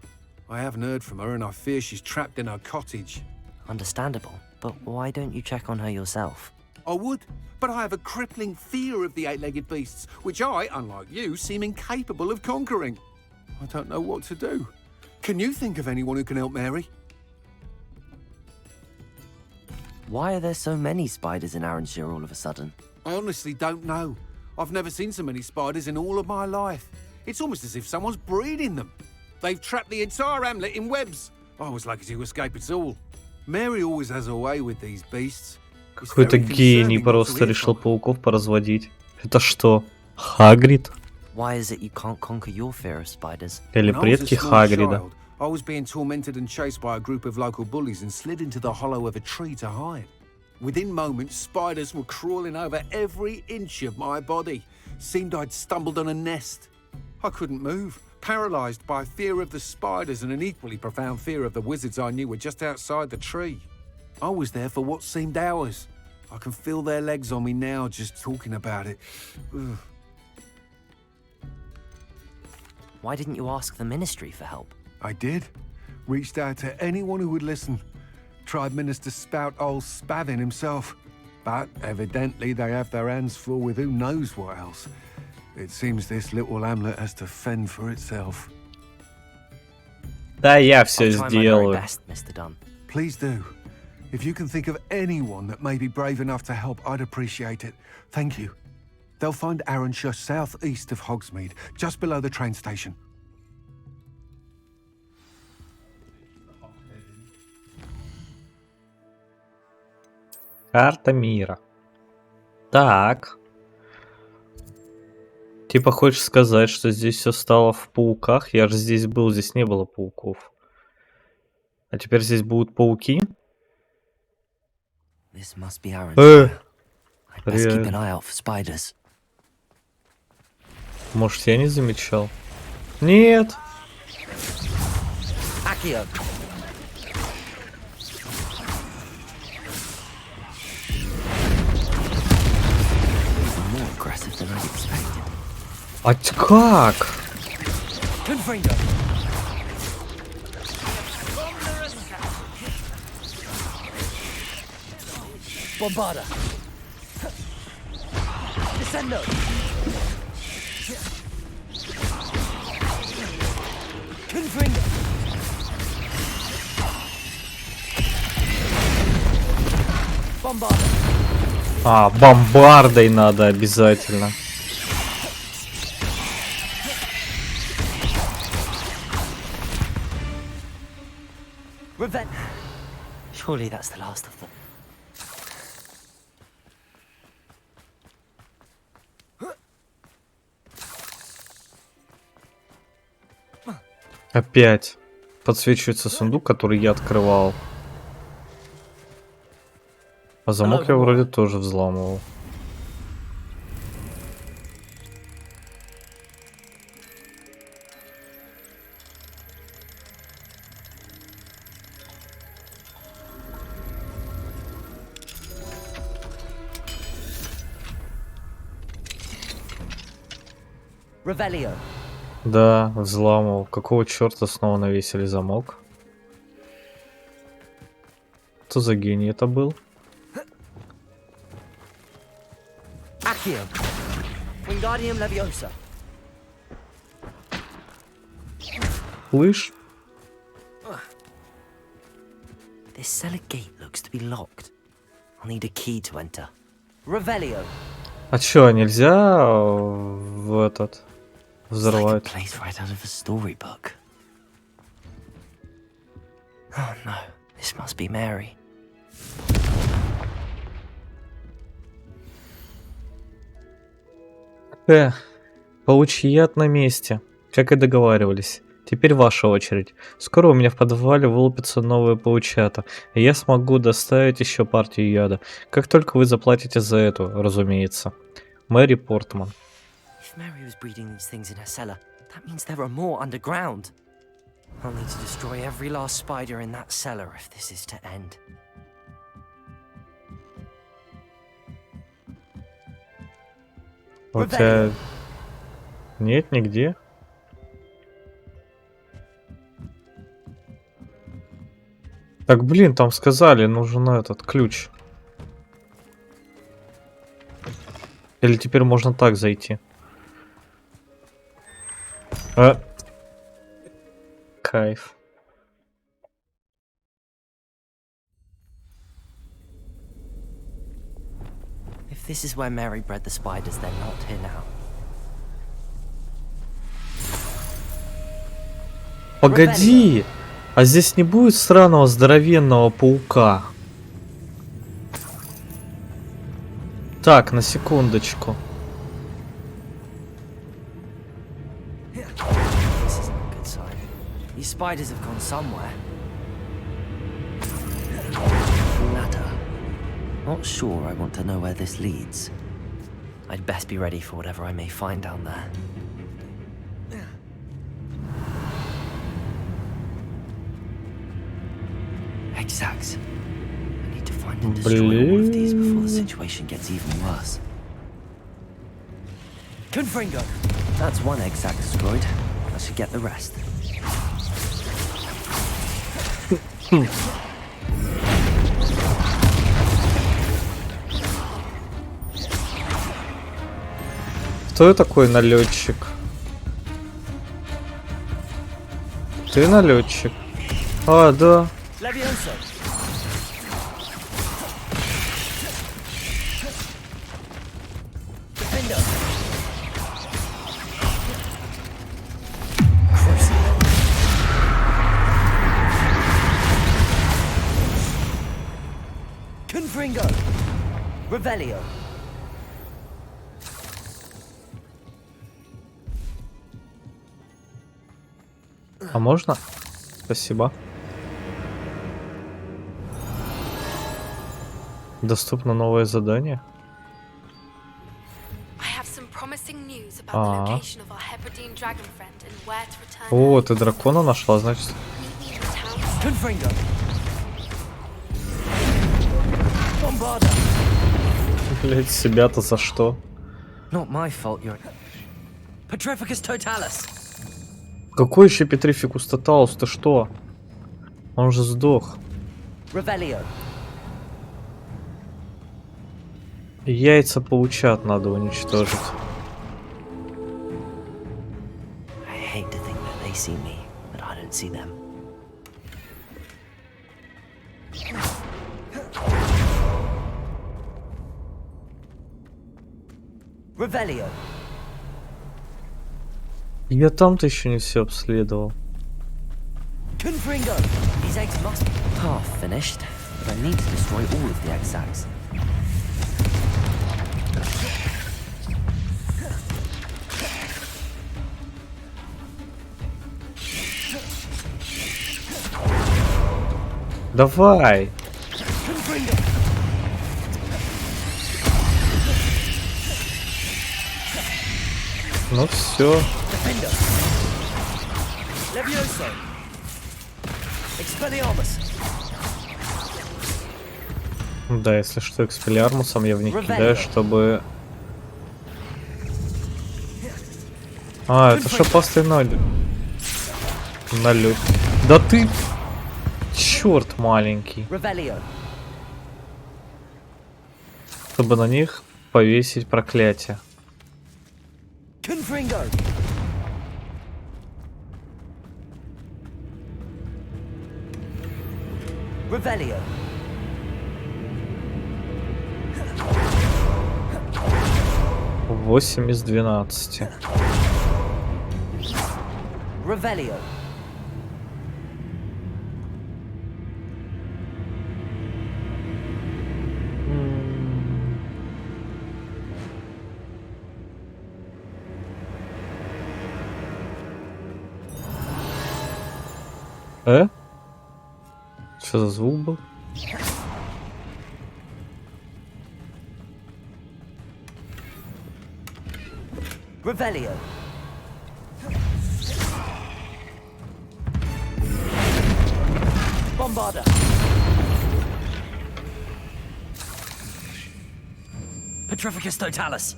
I haven't heard from her, and I fear she's trapped in her cottage.
Understandable, but why don't you check on her yourself?
I would, but I have a crippling fear of the eight-legged beasts, which I, unlike you, seem incapable of conquering. I don't know what to do. Can you think of anyone who can help Mary?
Why are there so many spiders in Arranshire all of a sudden?
I honestly don't know. I've never seen so many spiders in all of my life. It's almost as if someone's breeding them. They've trapped the entire hamlet in webs. I was lucky to escape it all. Mary always has a way with these beasts. It's
Какой-то
very
гений
concerning not to
просто
hear
решил
from her.
пауков поразводить. Это что, Хагрид?
Why is it you can't conquer your fear of spiders?
Или
When I was a
предки
small
Хагрида?
child, I was being tormented and chased by a group of local bullies and slid into the hollow of a tree to hide. Within moments, spiders were crawling over every inch of my body. Seemed I'd stumbled on a nest. I couldn't move, paralysed by fear of the spiders and an equally profound fear of the wizards I knew were just outside the tree. I was there for what seemed hours. I can feel their legs on me now just talking about it. Ugh.
Why didn't you ask the ministry for help?
I did. Reached out to anyone who would listen. Tried Minister Spout old Spavin himself. But evidently they have their hands full with who knows what else. It seems this little hamlet has to fend for itself.
Да, я все
I'll try my very
сделаю.
best, Mr. Dunn.
Please do. If you can think of anyone that may be brave enough to help, I'd appreciate it. Thank you. They'll find Arranshire southeast of Hogsmeade, just below the train station.
Карта мира. Так. Типа хочешь сказать, что здесь все стало в пауках? Я же здесь был, здесь не было пауков. А теперь здесь будут пауки?
This must be Arranshire. I'd best keep
Реально.
an eye out for spiders.
Может, я не замечал? Нет.
Accio! More aggressive than I'd expected.
А как?
Confringo! Bombarda! Descendo! Confringo! Bombarda!
А, бомбардой надо обязательно.
Revenge! Surely that's the last of them.
Опять подсвечивается сундук, который я открывал. А замок я вроде тоже взламывал.
Revelio!
Да, взламывал. Какого черта снова навесили замок? Что за гений это был?
Accio! Wingardium Leviosa!
Лыж?
This cellar gate looks to be locked. I'll need a key to enter. Revelio.
А чё, нельзя в этот
It's like a
взорвать?
place right out of a storybook. Oh no, this must be Mary.
Паучий яд на месте, как и договаривались. Теперь ваша очередь. Скоро у меня в подвале вылупятся новые паучата, и я смогу доставить еще партию яда. Как только вы заплатите за эту, разумеется. Мэри Портман.
If Mary was breeding these things in her cellar, that means there are more underground. I'll need to destroy every last spider in that cellar if this is to end.
У тебя нет нигде? Так, блин, там сказали, нужен этот ключ. Или теперь можно так зайти? Кайф.
If this is where Mary bred the spiders, they're not here now.
Погоди! А здесь не будет странного здоровенного паука? Так, на секундочку.
This isn't a good sign. These spiders have gone somewhere. Ladder. Not sure I want to know where this leads. I'd best be ready for whatever I may find down there. Exacts. I need to find and destroy all of these before the situation gets even worse. Confringo! That's one exact destroyed. I should get the rest.
Кто такой налетчик? Ты налетчик? А, да.
Levioso! Defender! Confringo! Revelio!
А можно? Спасибо. Доступно новое задание. О, ты дракона нашла, значит. Блять, себя-то за что?
Not my fault, you're... Petrificus totalis!
Какой еще Петрификус Тоталус? Ты что? Он же сдох.
Revelio.
Яйца паучат надо уничтожить.
I hate to think that they see me, but I don't see them. Revelio.
Я там-то еще не все обследовал.
Confringo. These eggs must be half finished, but I need to destroy all of the egg sacs.
Давай! Ну все.
Levioso. Expelliarmus.
Да, если что, экспеллиармусом я в них кидаю, чтобы... А, это шипастый налет. Да ты... Черт маленький.
Revelio.
Чтобы на них повесить проклятие.
Confringo. Revelio.
8 из 12.
Revelio.
Что за звук был?
Revelio. Bombarda. Petrificus totalis.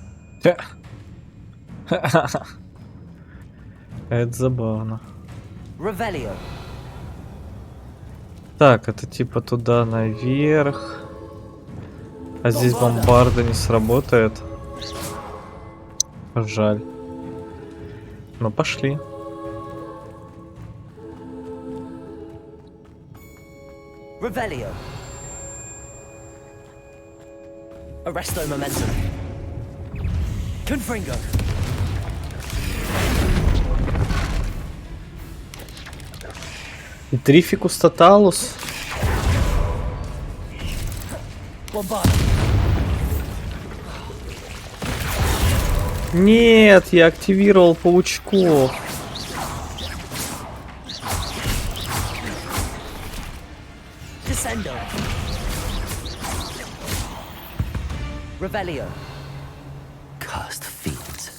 Это забавно.
Revelio.
Так, это типа туда наверх. А здесь бомбарда не сработает. Жаль. Ну, пошли.
Revelio. Arresto momentum. Confringo.
И Трификус Тоталус.
Bombarda.
Нет, я активировал паучков.
Descendo. Revelio. Cursed fiends.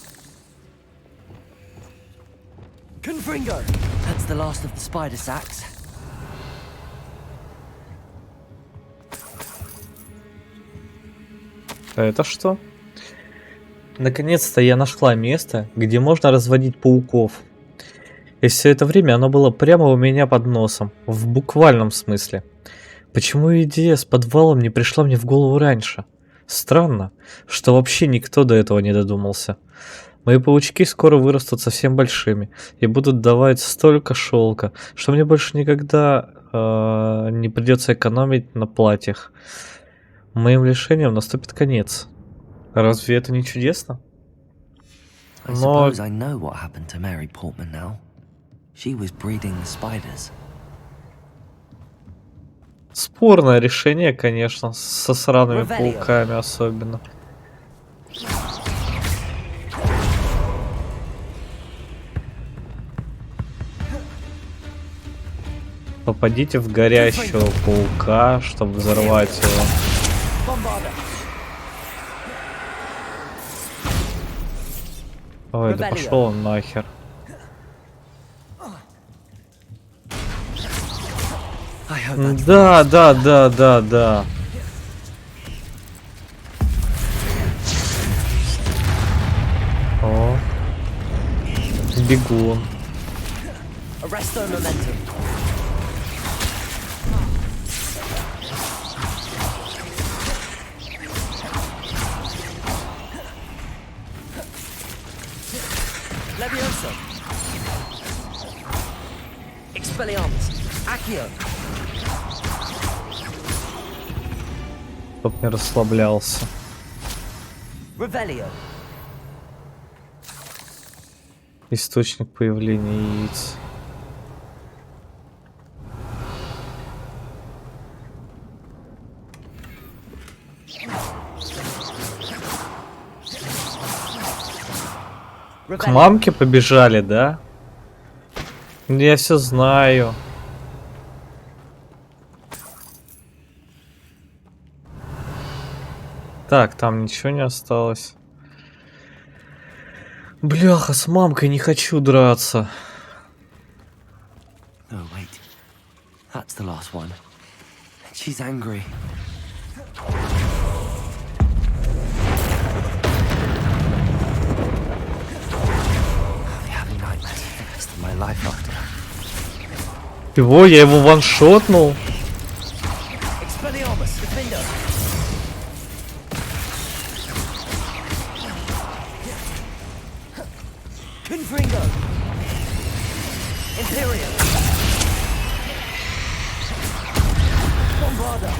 Confringo. That's the last of the spider sacks.
А это что? Наконец-то я нашла место, где можно разводить пауков. И все это время оно было прямо у меня под носом, в буквальном смысле. Почему идея с подвалом не пришла мне в голову раньше? Странно, что вообще никто до этого не додумался. Мои паучки скоро вырастут совсем большими и будут давать столько шелка, что мне больше никогда не придется экономить на платьях. Моим лишением наступит конец. Разве это не чудесно?
I suppose I know what happened to Mary Portman now. She was breeding the spiders.
Спорное решение, конечно, со сраными
Revelio.
пауками особенно. Попадите в горящего паука, чтобы взорвать его.
Bombarda.
Ой, да
Revelio.
пошел он нахер.
I hope that's
Да. О. Бегун.
Arresto momentum. Levioso. Expelliarmus. Accio.
Чтоб не расслаблялся.
Revelio.
Источник появления яиц. К мамке побежали, да? Я все знаю. Так, там ничего не осталось. Бляха, с мамкой не хочу драться.
Oh, wait. That's the last one. She's angry. I'll be having nightmares for the rest of my life after.
Его, я его ваншотнул.
Expelliarmus. Defender. Confringo. Imperium. Bombarda!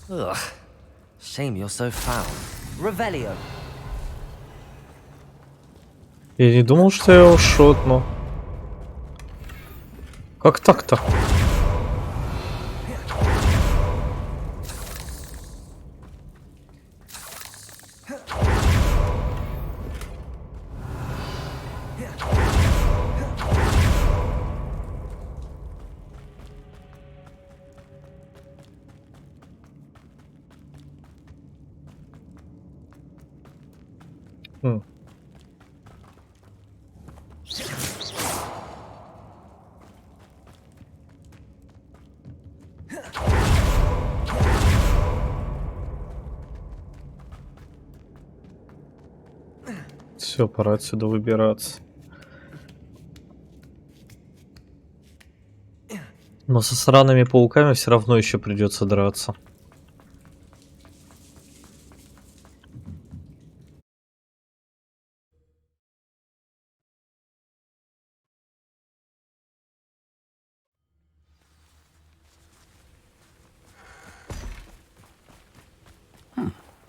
Ugh. Shame you're so foul. Revelio.
Я не думал, что я его шотну. Как так-то? Все, пора отсюда выбираться. Но со сраными пауками все равно еще придется драться.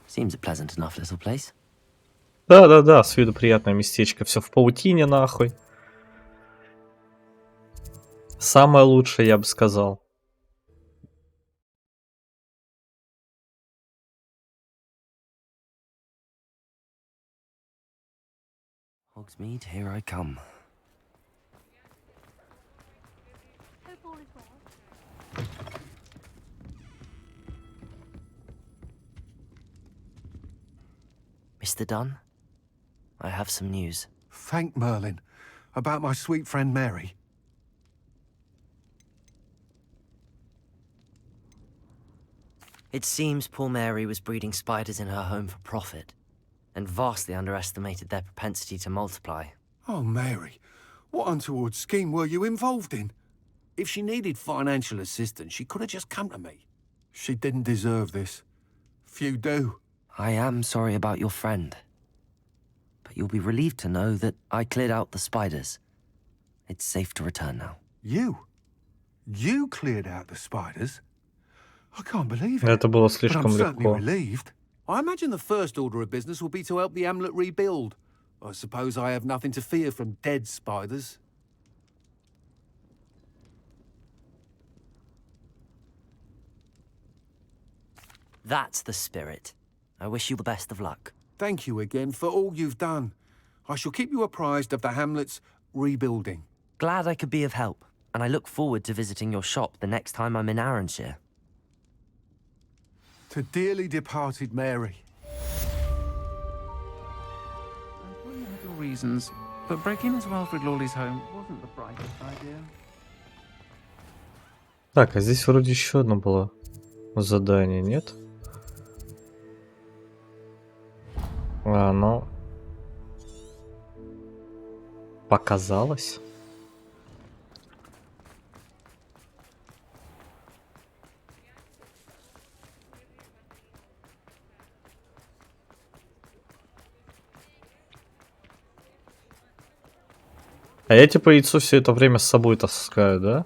Seems a pleasant enough little place.
Да-да-да, с виду приятное местечко. Все в паутине, нахуй. Самое лучшее, я бы сказал.
Hogsmeade, here I come. Mr. Dunn, I have some news.
Thank Merlin. About my sweet friend Mary.
It seems poor Mary was breeding spiders in her home for profit, and vastly underestimated their propensity to multiply.
Oh, Mary. What untoward scheme were you involved in? If she needed financial assistance, she could have just come to me. She didn't deserve this. Few do.
I am sorry about your friend, but you'll be relieved to know that I cleared out the spiders. It's safe to return now.
You? You cleared out the spiders? I can't believe it.
Это было
But I'm
слишком
certainly
легко.
relieved. I imagine the first order of business will be to help the amulet rebuild. I suppose I have nothing to fear from dead spiders.
That's the spirit. I wish you the best of luck.
Thank you again for all you've done. I shall keep you apprised of the hamlet's rebuilding.
Glad I could be of help, and I look forward to visiting your shop the next time I'm in Arranshire.
To dearly departed Mary.
Little reasons, but breaking into Alfred Lawley's home wasn't the brightest idea.
Так, а здесь вроде еще одно было задание, нет? Оно показалось. А я типа яйцо все это время с собой таскаю, да?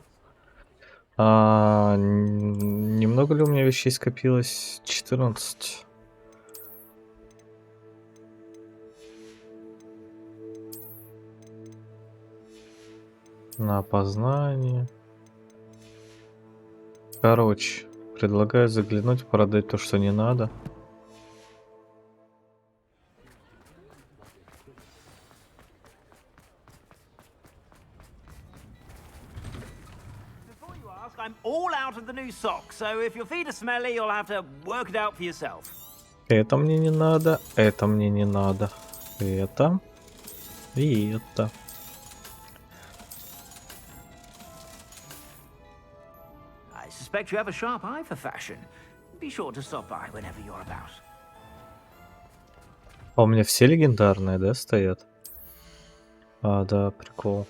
Немного ли у меня вещей скопилось? 14. На опознание. Короче, предлагаю заглянуть, продать то, что не надо.
Before you ask, I'm all out of the new socks, so if your feet are smelly, you'll have to work it out for yourself.
Это мне не надо, это мне не надо. Это и это.
I suspect you have a sharp eye for fashion. Be sure to stop by whenever you're about.
А у меня все легендарные, да, стоят? А, да, прикол.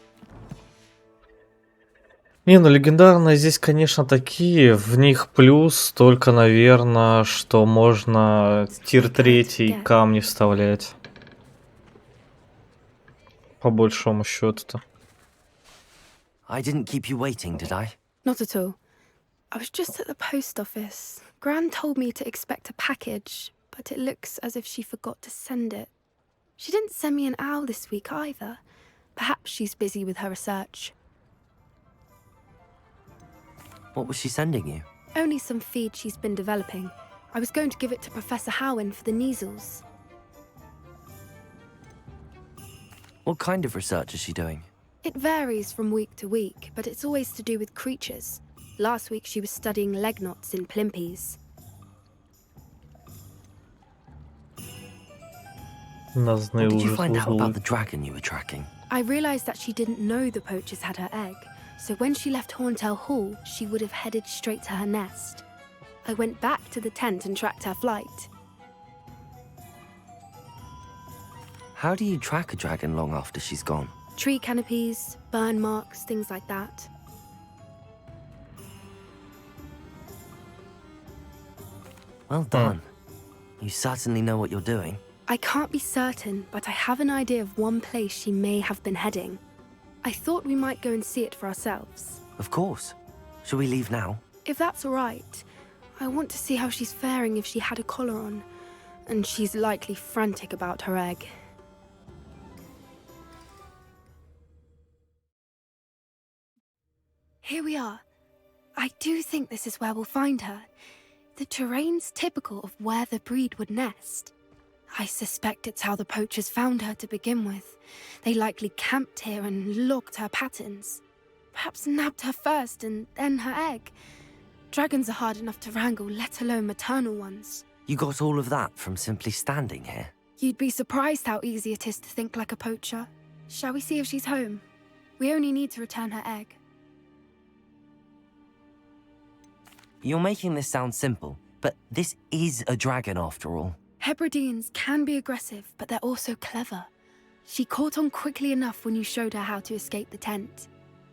Не, ну легендарные здесь, конечно, такие. В них плюс только, наверное, что можно тир 3 камни вставлять. По большому счету-то.
I didn't keep you waiting, did I?
Not at all. I was just at the post office. Gran told me to expect a package, but it looks as if she forgot to send it. She didn't send me an owl this week either. Perhaps she's busy with her research.
What was she sending you?
Only some feed she's been developing. I was going to give it to Professor Howen for the measles.
What kind of research is she doing?
It varies from week to week, but it's always to do with creatures. Last week she was studying leg knots in plimpies.
What did you find out about the dragon you were tracking?
I realized that she didn't know the poachers had her egg, so when she left Horntail Hall, she would have headed straight to her nest. I went back to the tent and tracked her flight.
How do you track a dragon long after she's gone?
Tree canopies, burn marks, things like that.
Well done. You certainly know what you're doing.
I can't be certain, but I have an idea of one place she may have been heading. I thought we might go and see it for ourselves.
Of course. Shall we leave now?
If that's all right, I want to see how she's faring if she had a collar on. And she's likely frantic about her egg. Here we are. I do think this is where we'll find her. The terrain's typical of where the breed would nest. I suspect it's how the poachers found her to begin with. They likely camped here and logged her patterns. Perhaps nabbed her first and then her egg. Dragons are hard enough to wrangle, let alone maternal ones.
You got all of that from simply standing here?
You'd be surprised how easy it is to think like a poacher. Shall we see if she's home? We only need to return her egg.
You're making this sound simple, but this is a dragon after all.
Hebrideans can be aggressive, but they're also clever. She caught on quickly enough when you showed her how to escape the tent.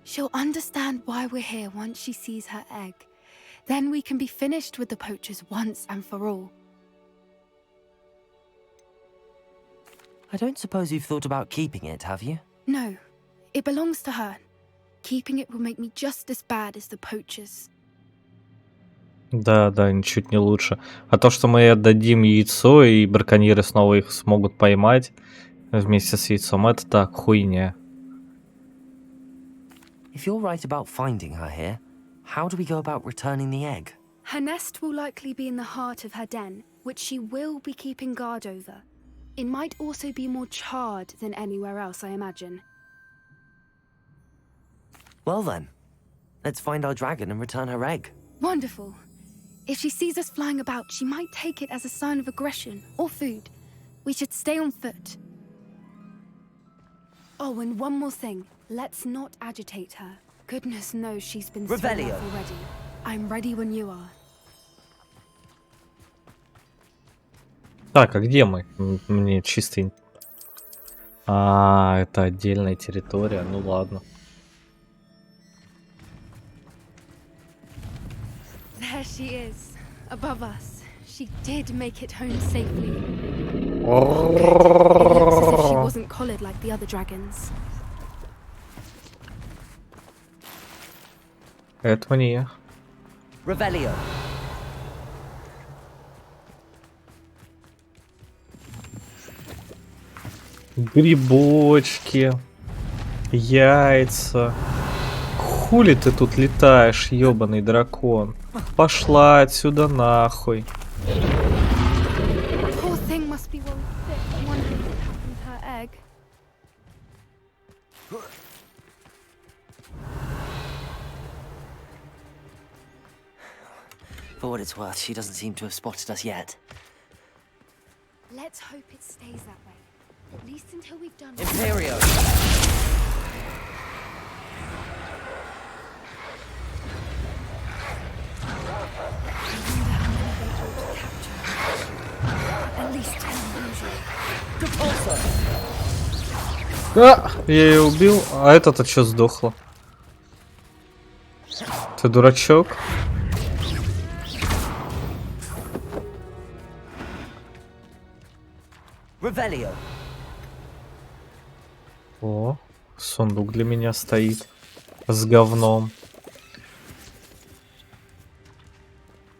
She'll understand why we're here once she sees her egg. Then we can be finished with the poachers once and for all.
I don't suppose you've thought about keeping it, have you?
No, it belongs to her. Keeping it will make me just as bad as the poachers.
Да, да, ничуть не лучше. А то, что мы отдадим яйцо, и браконьеры снова их смогут поймать вместе с яйцом, это так, хуйня.
If you're right about finding her here, how do we go about returning the egg?
Her nest will likely be in the heart of her den, which she will be keeping guard over. It might also be more charred than anywhere else, I imagine.
Well then, let's find our dragon and return her egg.
Wonderful. If she sees us flying about, she might take it as a sign of aggression or food. We should stay on foot. Oh, and one more thing. Let's not agitate her. Goodness knows she's been through enough
Revelio.
already. I'm ready when you are.
Так, а где мы? Мне чисто... А, это отдельная территория, ну ладно.
There she is, above us. She did make it home safely. It looks as if she wasn't collared like the other dragons.
Это мне.
Revelio.
Грибочки. Яйца. Хули ты тут летаешь, ёбаный дракон? Пошла отсюда нахуй.
Poor thing must be well sick, wondering what happened to her egg.
For what it's worth, she doesn't seem to have spotted us yet.
Let's hope it stays that way. At least until we've done...
Imperio!
At least 10 usually.
А, я ее убил, а это-то что сдохло? Ты дурачок?
Revelio.
О, сундук для меня стоит. С говном.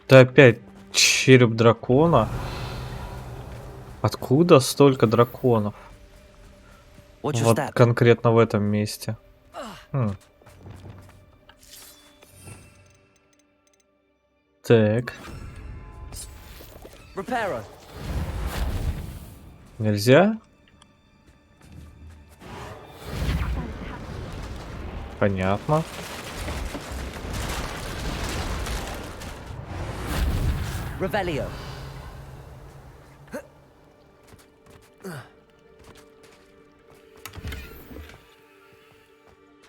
Да опять череп дракона. Откуда столько драконов?
What's your
Вот
step?
конкретно в этом месте. Так.
Reparo.
Нельзя? Понятно.
Revelio.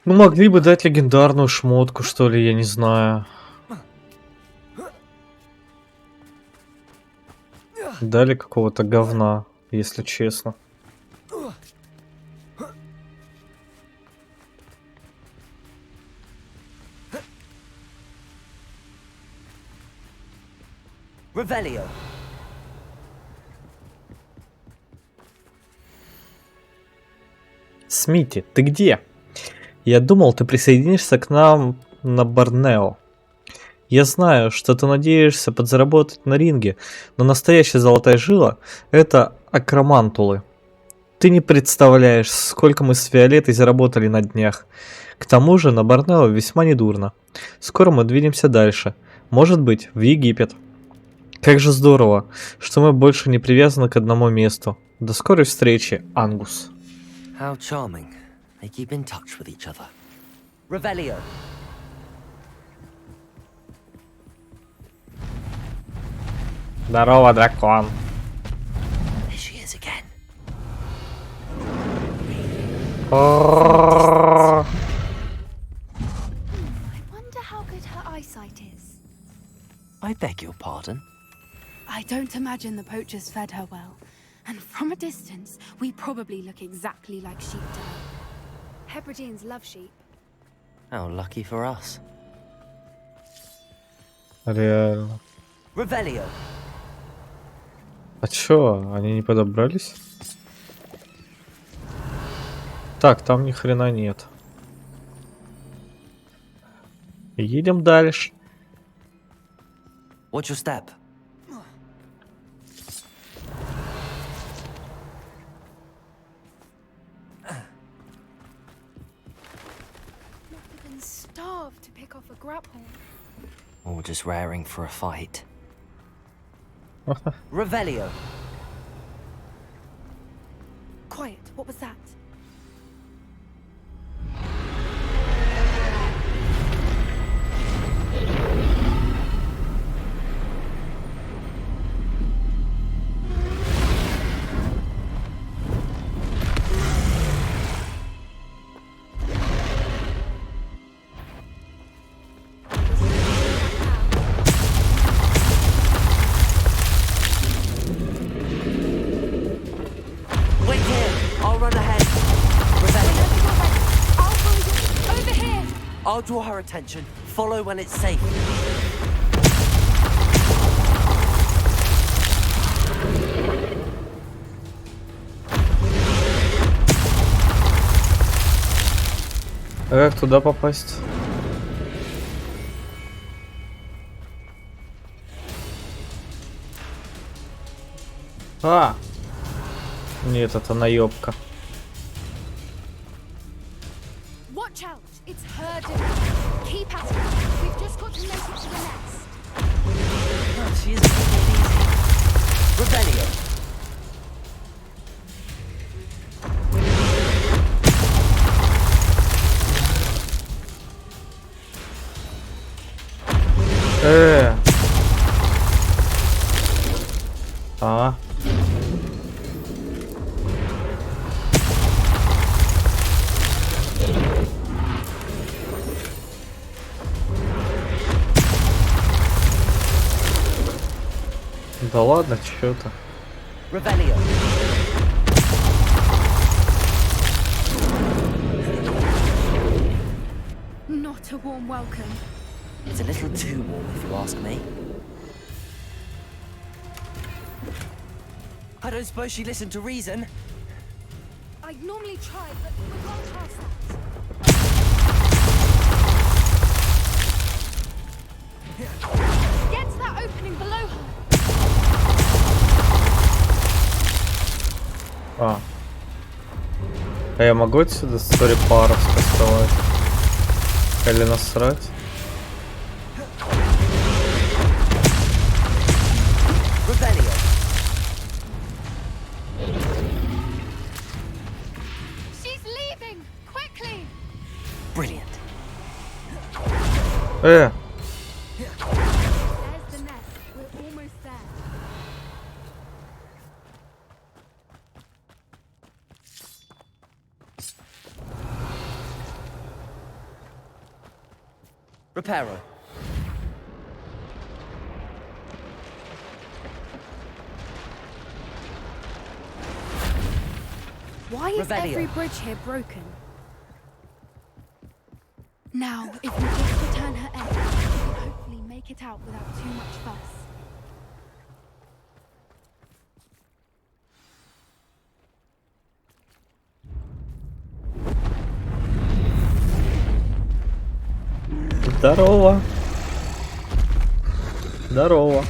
Ну, могли бы дать легендарную шмотку, что ли, я не знаю. Дали какого-то говна, если честно.
Revelio.
Смити, ты где? Я думал, ты присоединишься к нам на Борнео. Я знаю, что ты надеешься подзаработать на ринге, но настоящая золотая жила – это акромантулы. Ты не представляешь, сколько мы с Виолеттой заработали на днях. К тому же на Борнео весьма недурно. Скоро мы двинемся дальше. Может быть, в Египет. Как же здорово, что мы больше не привязаны к одному месту. До скорой встречи, Ангус.
How charming. They keep in touch with each other. Revelio.
Здорово, дракон.
There she is again.
I wonder how good her eyesight is.
I beg your pardon.
I don't imagine the poachers fed her well. And from a distance, we probably look exactly like sheep to her. Hebrideans love sheep.
How lucky for us.
Реально.
Revelio.
А чё, они не подобрались? Так, там ни хрена нет. Едем дальше.
What's your step?
Must have been starved to pick off a grapple.
Or just raring for a fight. Revelio.
Quiet, what was that?
Wait here. I'll run ahead. Revelio.
I'll find it. Over here!
I'll draw her attention. Follow when it's safe.
А как туда попасть? А! Нет, это наебка.
Watch out! It's her dinner. Keep at it. We've just got to make it to the nest.
Oh, she isn't making it easy. Revelio.
А. Да ладно, чё-то.
Revelio.
Not a warm welcome.
It's a little too warm, if you ask me. I don't suppose she listened to reason.
I'd normally try, but we're well past that. Get to that opening below her.
А я могу отсюда сторипаров скастовать? Или насрать?
Rebellion.
She's leaving! Quickly!
Brilliant.
There's the nest. We're almost there.
Reparo.
Why is
Rebellion.
every bridge here broken? Now, if we just return her egg, we can hopefully make it out without too much fuss.
Здорово. Здорово.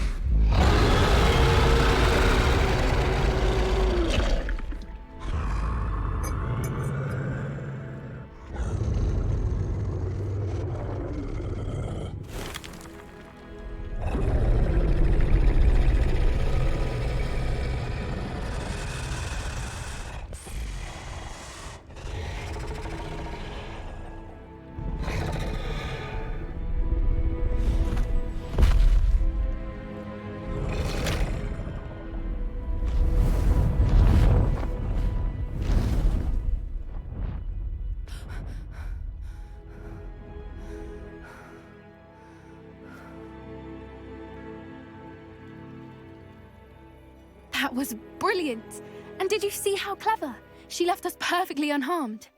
That was brilliant! And did you see how clever? She left us perfectly unharmed.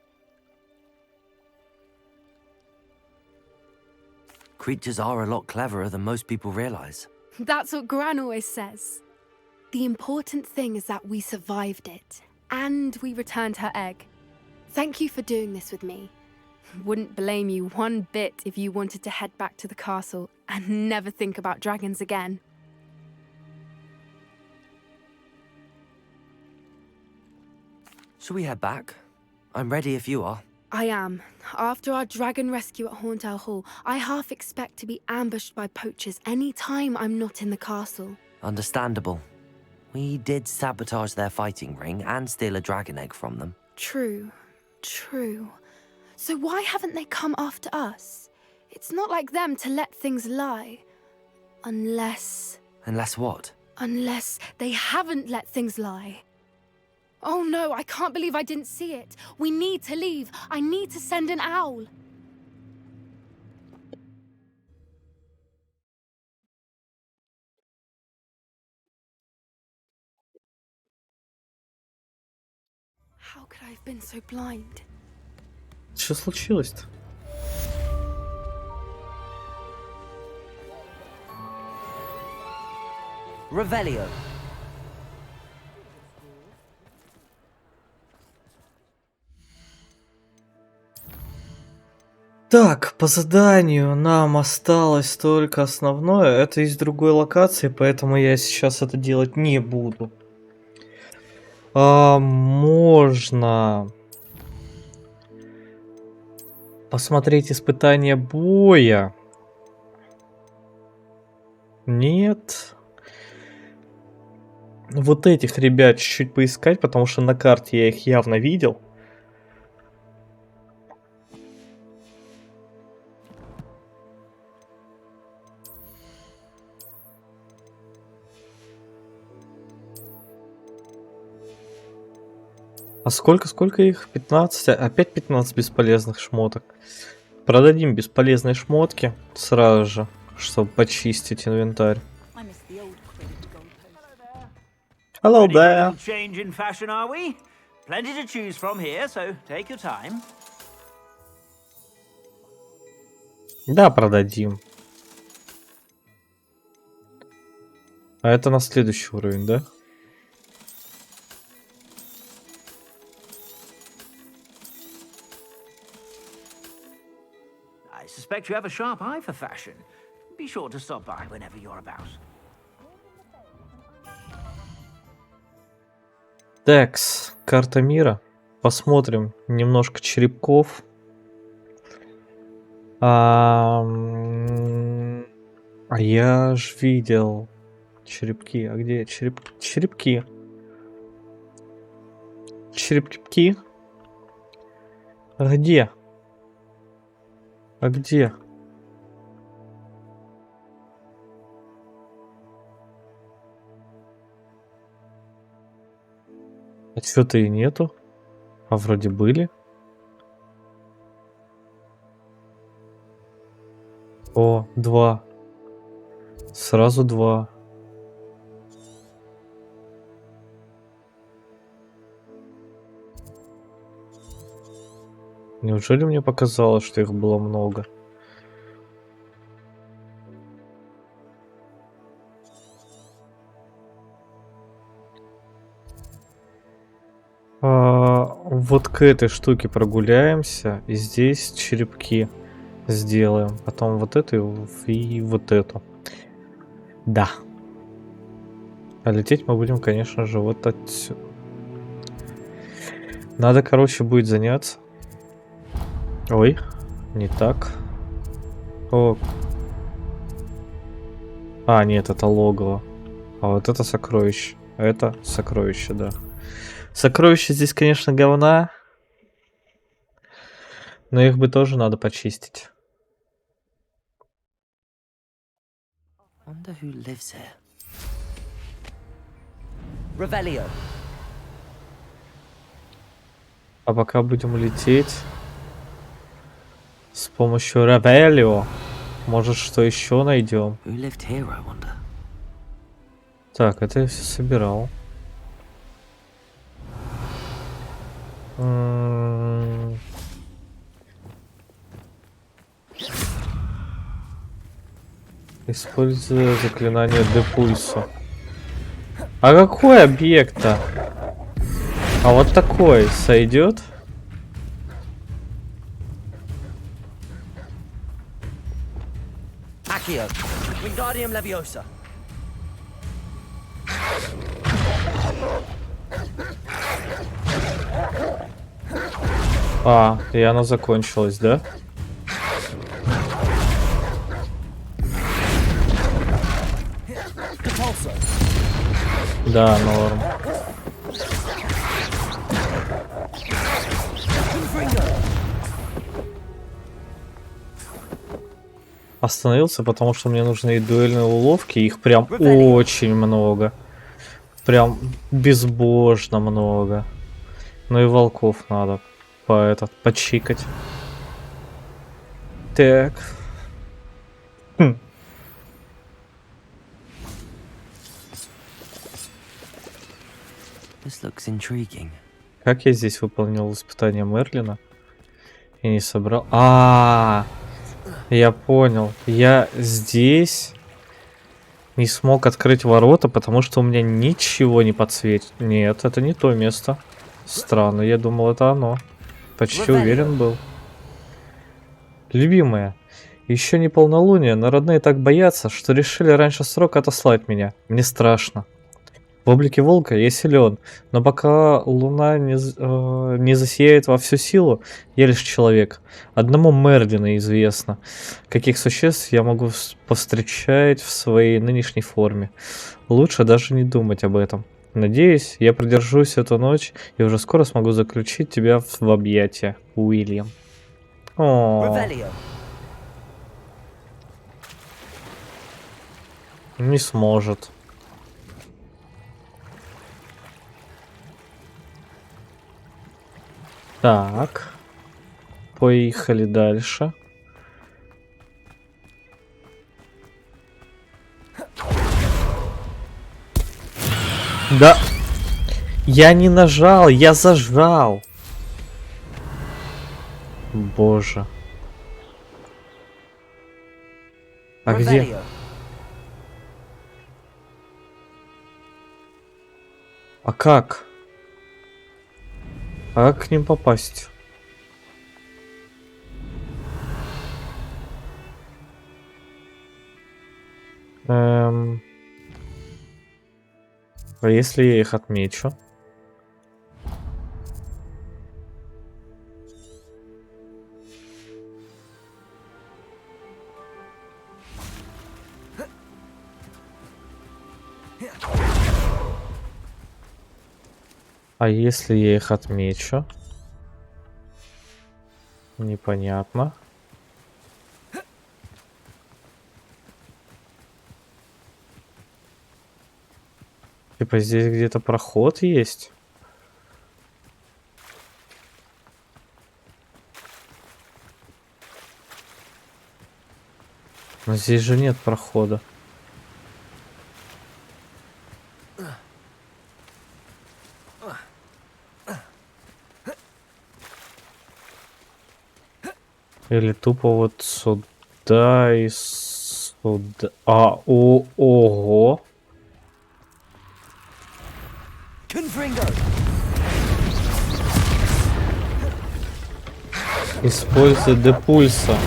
Creatures are a lot cleverer than most people realize.
That's what Gran always says. The important thing is that we survived it, and we returned her egg. Thank you for doing this with me. Wouldn't blame you one bit if you wanted to head back to the castle and never think about dragons again.
Shall we head back? I'm ready if you are.
I am. After our dragon rescue at Horntail Hall, I half expect to be ambushed by poachers any time I'm not in the castle.
Understandable. We did sabotage their fighting ring and steal a dragon egg from them.
True. True. So why haven't they come after us? It's not like them to let things lie. Unless
what?
Unless they haven't let things lie. Oh no, I can't believe I didn't see it. We need to leave. I need to send an owl. How could I have been so blind?
Что случилось-то?
Revelio.
Так, по заданию нам осталось только основное. Это из другой локации, поэтому я сейчас это делать не буду. Можно посмотреть испытание боя. Нет. Вот этих ребят чуть-чуть поискать, потому что на карте я их явно видел. А сколько их? 15? Опять 15 бесполезных шмоток. Продадим бесполезные шмотки сразу же, чтобы почистить инвентарь. Hello
Ready for a
there.
little change in fashion, are we? Plenty to choose from here, so take your time.
Да, продадим. А это на следующий уровень, да?
I suspect you have a sharp eye for fashion. Be sure to stop by whenever you're about.
Такс, карта мира. Посмотрим немножко черепков. А я ж видел черепки. А где черепки? Черепки? А где? А где? А что-то и нету. А вроде были. О, 2. Сразу 2. Неужели мне показалось, что их было много? Вот к этой штуке прогуляемся. И здесь черепки сделаем. Потом вот эту и вот эту. Да. А лететь мы будем, конечно же, вот отсюда. Надо, короче, будет заняться. Ой, не так. О. А, нет, это логово. А вот это сокровище. Это сокровище, да. Сокровища здесь, конечно, говна. Но их бы тоже надо почистить.
Wonder who lives here. Revelio.
А пока будем лететь с помощью Ревелио, может, что еще найдем.
Who lived here, I wonder?
Так, это я все собирал. Используя заклинание Депульсу. А какой объект-то? А вот такой сойдет?
Accio. Wingardium Leviosa.
А, и она закончилась, да? Да, норм. Остановился, потому что мне нужны и дуэльные уловки. Их прям очень много. Прям безбожно много. Ну и волков надо почикать. Так.
This looks intriguing.
Как я здесь выполнил испытание Мерлина и не собрал? Я понял. Я здесь не смог открыть ворота, потому что у меня ничего не подсветит. Нет, это не то место. Странно, я думал, это оно. Почти уверен был. Любимая, еще не полнолуние, но родные так боятся, что решили раньше срока отослать меня. Мне страшно. В облике волка я силен, но пока луна не засияет во всю силу, я лишь человек. Одному Мерлину известно, каких существ я могу повстречать в своей нынешней форме. Лучше даже не думать об этом. Надеюсь, я продержусь эту ночь и уже скоро смогу заключить тебя в объятия, Уильям. Не сможет. Так. Поехали дальше. Да. Я не нажал, я зажал. Боже. А где? А как? А как к ним попасть? А если я их отмечу? А если я их отмечу? Непонятно. Типа здесь где-то проход есть? Но здесь же нет прохода. Или тупо вот сюда и сюда. Ого. Используй депульса.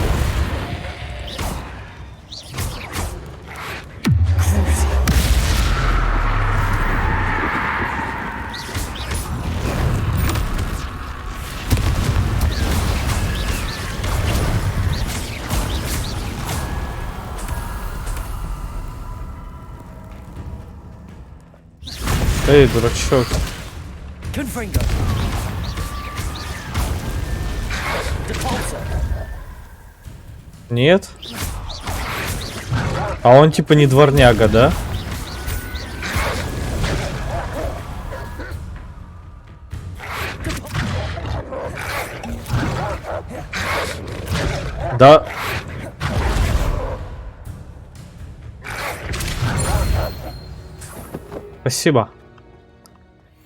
Эй, дурачок. Нет? А он типа не дворняга, да? Да. Спасибо.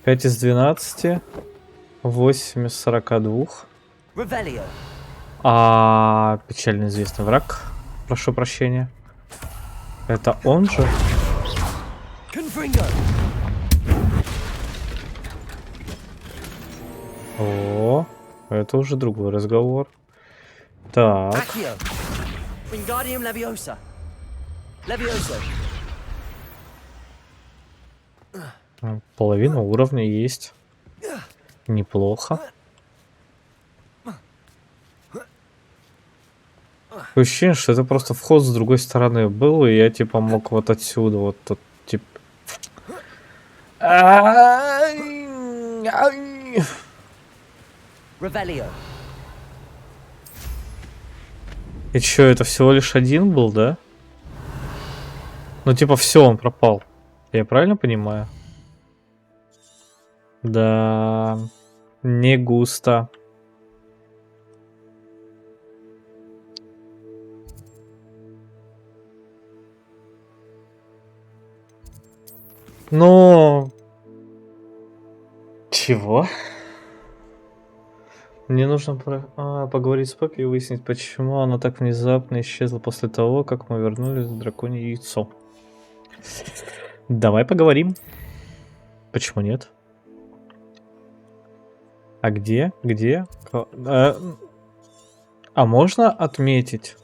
5 из 12. 8 из 42. Печально известный враг. Прошу прощения. Это он же? О, это уже другой разговор. Так. Половина уровня есть. Неплохо. Такое ощущение, что это просто вход с другой стороны был, и я типа мог вот отсюда, вот тут, типа... И чё, это всего лишь один был, да? Ну типа все, он пропал. Я правильно понимаю? Да, не густо. Но... Чего? Мне нужно поговорить с Поппи и выяснить, почему она так внезапно исчезла после того, как мы вернулись в драконье яйцо. Давай поговорим. Почему нет? А где? Где? А можно отметить?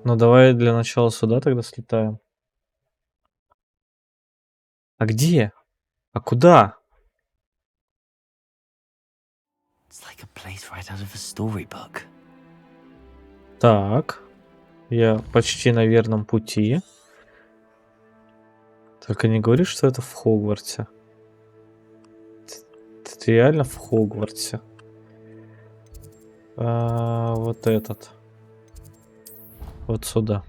Ну давай для начала сюда тогда слетаем. А где? А куда? Так. Я почти на верном пути. Только не говори, что это в Хогвартсе. Это реально в Хогвартсе. Вот этот. Вот сюда.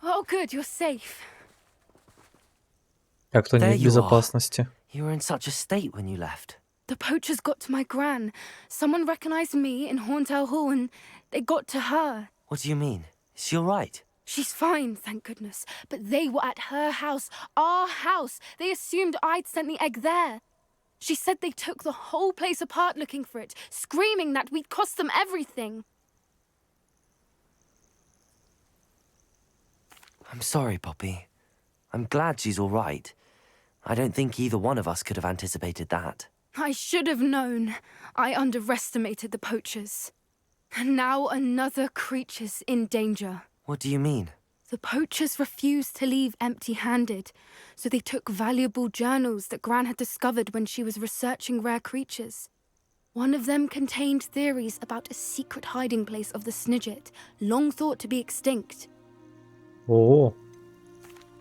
Oh, good, you're safe.
А кто
There
не в
you
безопасности?
You were in such a state when you left.
The poachers got to my gran. Someone recognized me in Horntail Hall and they got to her.
What do you mean? Is she all right?
She's fine, thank goodness. But they were at her house, our house. They assumed I'd sent the egg there. She said they took the whole place apart looking for it, screaming that we'd cost them everything.
I'm sorry, Poppy. I'm glad she's all right. I don't think either one of us could have anticipated that.
I should have known. I underestimated the poachers. And now another creature's in danger.
What do you mean?
The poachers refused to leave empty-handed, so they took valuable journals that Gran had discovered when she was researching rare creatures. One of them contained theories about a secret hiding place of the Snidget, long thought to be extinct.
Oh.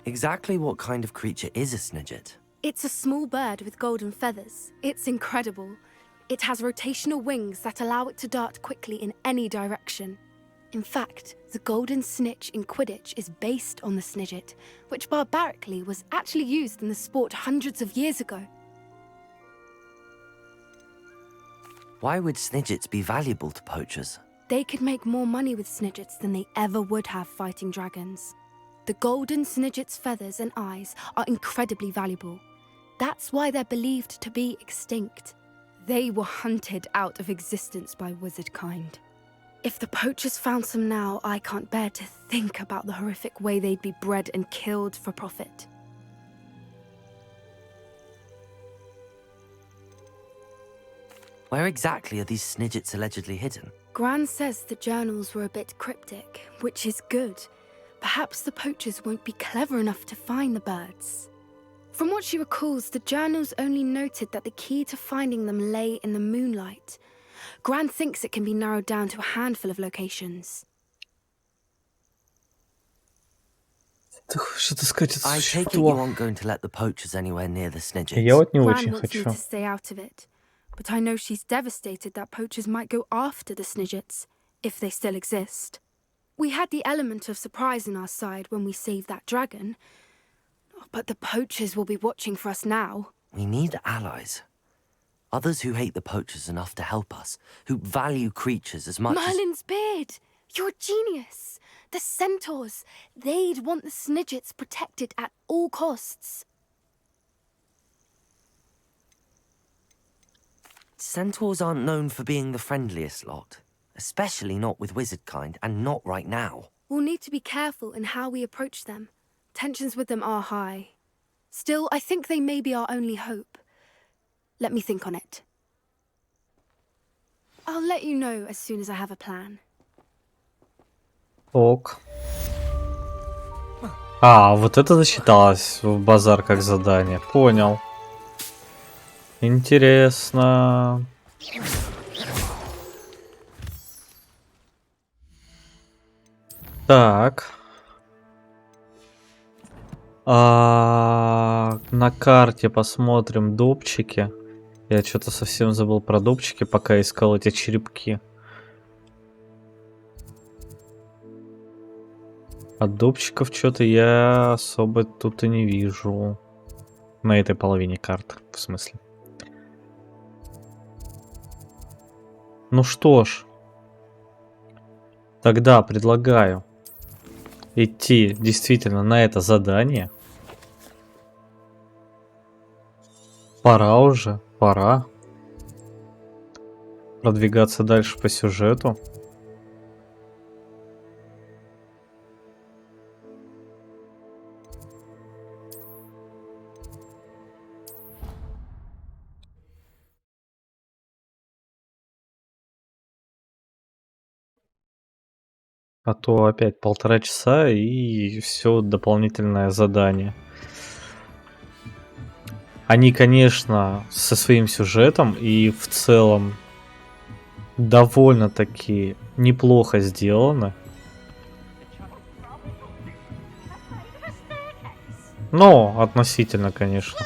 Exactly what kind of creature is a Snidget?
It's a small bird with golden feathers. It's incredible. It has rotational wings that allow it to dart quickly in any direction. In fact, the golden snitch in Quidditch is based on the Snidget, which barbarically was actually used in the sport hundreds of years ago.
Why would Snidgets be valuable to poachers?
They could make more money with Snidgets than they ever would have fighting dragons. The golden Snidget's feathers and eyes are incredibly valuable. That's why they're believed to be extinct. They were hunted out of existence by wizard kind. If the poachers found some now, I can't bear to think about the horrific way they'd be bred and killed for profit.
Where exactly are these Snidgets allegedly hidden?
Gran says the journals were a bit cryptic, which is good. Perhaps the poachers won't be clever enough to find the birds. From what she recalls, the journals only noted that the key to finding them lay in the moonlight. Gran thinks it can be narrowed down to a handful of locations.
I take it you aren't going to let the poachers anywhere near the Snidgets.
Я вот не
Gran
очень
wants me
хочу.
to stay out of it, but I know she's devastated that poachers might go after the Snidgets, if they still exist. We had the element of surprise on our side when we saved that dragon, but the poachers will be watching for us now.
We need allies. Others who hate the poachers enough to help us, who value creatures as much
Merlin's beard! You're a genius! The centaurs! They'd want the Snidgets protected at all costs.
Centaurs aren't known for being the friendliest lot, especially not with wizard kind, and not right now.
We'll need to be careful in how we approach them. Tensions with them are high. Still, I think they may be our only hope. Let me think on it. I'll let you know as soon as I have a plan.
Ок. А, вот это засчиталось в базар как задание. Понял. Интересно. Так. На карте посмотрим допчики. Я что-то совсем забыл про допчики, пока искал эти черепки. А допчиков что-то я особо тут и не вижу. На этой половине карты, в смысле. Ну что ж. Тогда предлагаю идти действительно на это задание. Пора уже, пора продвигаться дальше по сюжету. А то опять 1,5 часа и все дополнительное задание. Они, конечно, со своим сюжетом и в целом довольно-таки неплохо сделаны. Но относительно, конечно.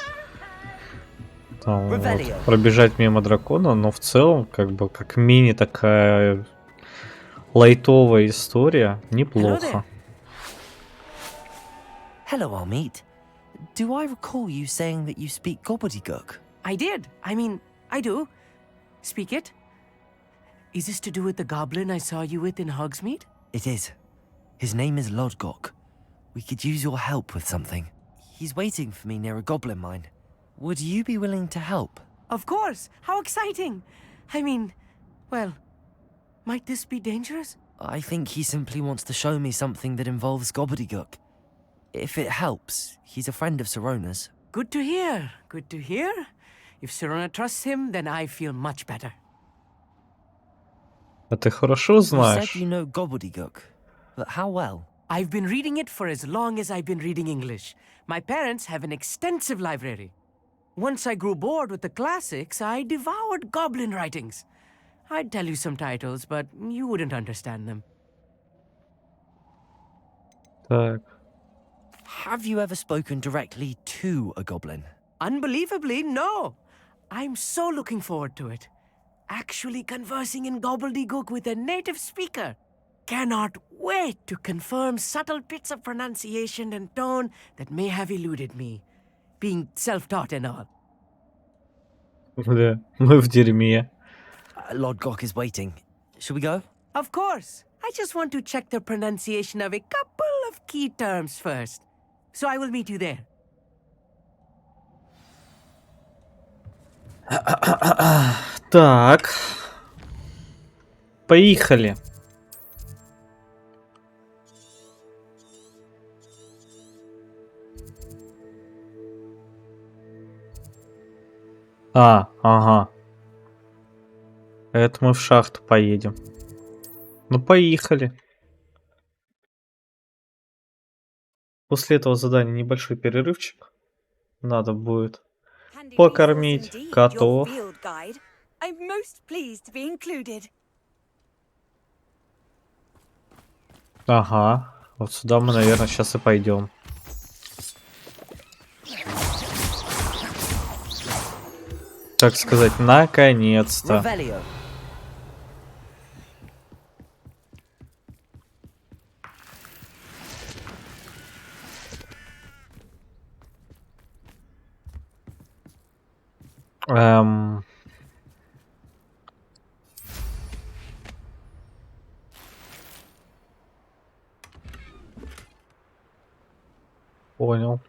Там, вот, пробежать мимо дракона, но в целом, как бы, как мини такая лайтовая история, неплохо.
Hello, Amit. Do I recall you saying that you speak gobbledygook?
I did. I mean, I do. Speak it. Is this to do with the goblin I saw you with in Hogsmeade?
It is. His name is Lodgok. We could use your help with something. He's waiting for me near a goblin mine. Would you be willing to help?
Of course. How exciting. I mean, well, might this be dangerous?
I think he simply wants to show me something that involves gobbledygook. If it helps, he's a friend of Sirona's.
Good to hear. Good to hear. If Sirona trusts him, then I feel much better.
А ты хорошо
You
знаешь?
said you know gobbledygook, but how well?
I've been reading it for as long as I've been reading English. My parents have an extensive library. Once I grew bored with the classics, I devoured goblin writings. I'd tell you some titles, but you wouldn't understand them.
Так.
Have you ever spoken directly to a goblin?
Unbelievably, no. I'm so looking forward to it. Actually conversing in gobbledygook with a native speaker. Cannot wait to confirm subtle bits of pronunciation and tone that may have eluded me, being self-taught and all.
Бля, мы в дерьме.
Lodgok is waiting. Should we go?
Of course. I just want to check the pronunciation of a couple of key terms first. So I will meet you there.
Так. Поехали. Ага. Это мы в шахту поедем. Ну, поехали. После этого задания небольшой перерывчик. Надо будет покормить котов. Ага. Вот сюда мы, наверное, сейчас и пойдем. Так сказать, наконец-то.
Revelio.
Понял.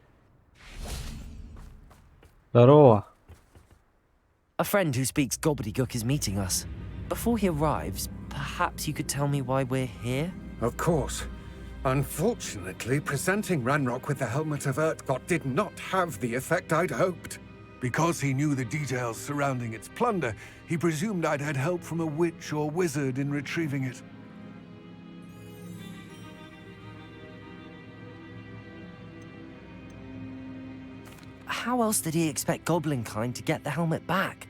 Здорово.
A friend who speaks gobbledygook is meeting us. Before he arrives, perhaps you could tell me why we're here?
Of course. Unfortunately, presenting Ranrock with the Helmet of Urtkot did not have the effect I'd hoped. Because he knew the details surrounding its plunder, he presumed I'd had help from a witch or wizard in retrieving it.
How else did he expect Goblinkind to get the helmet back?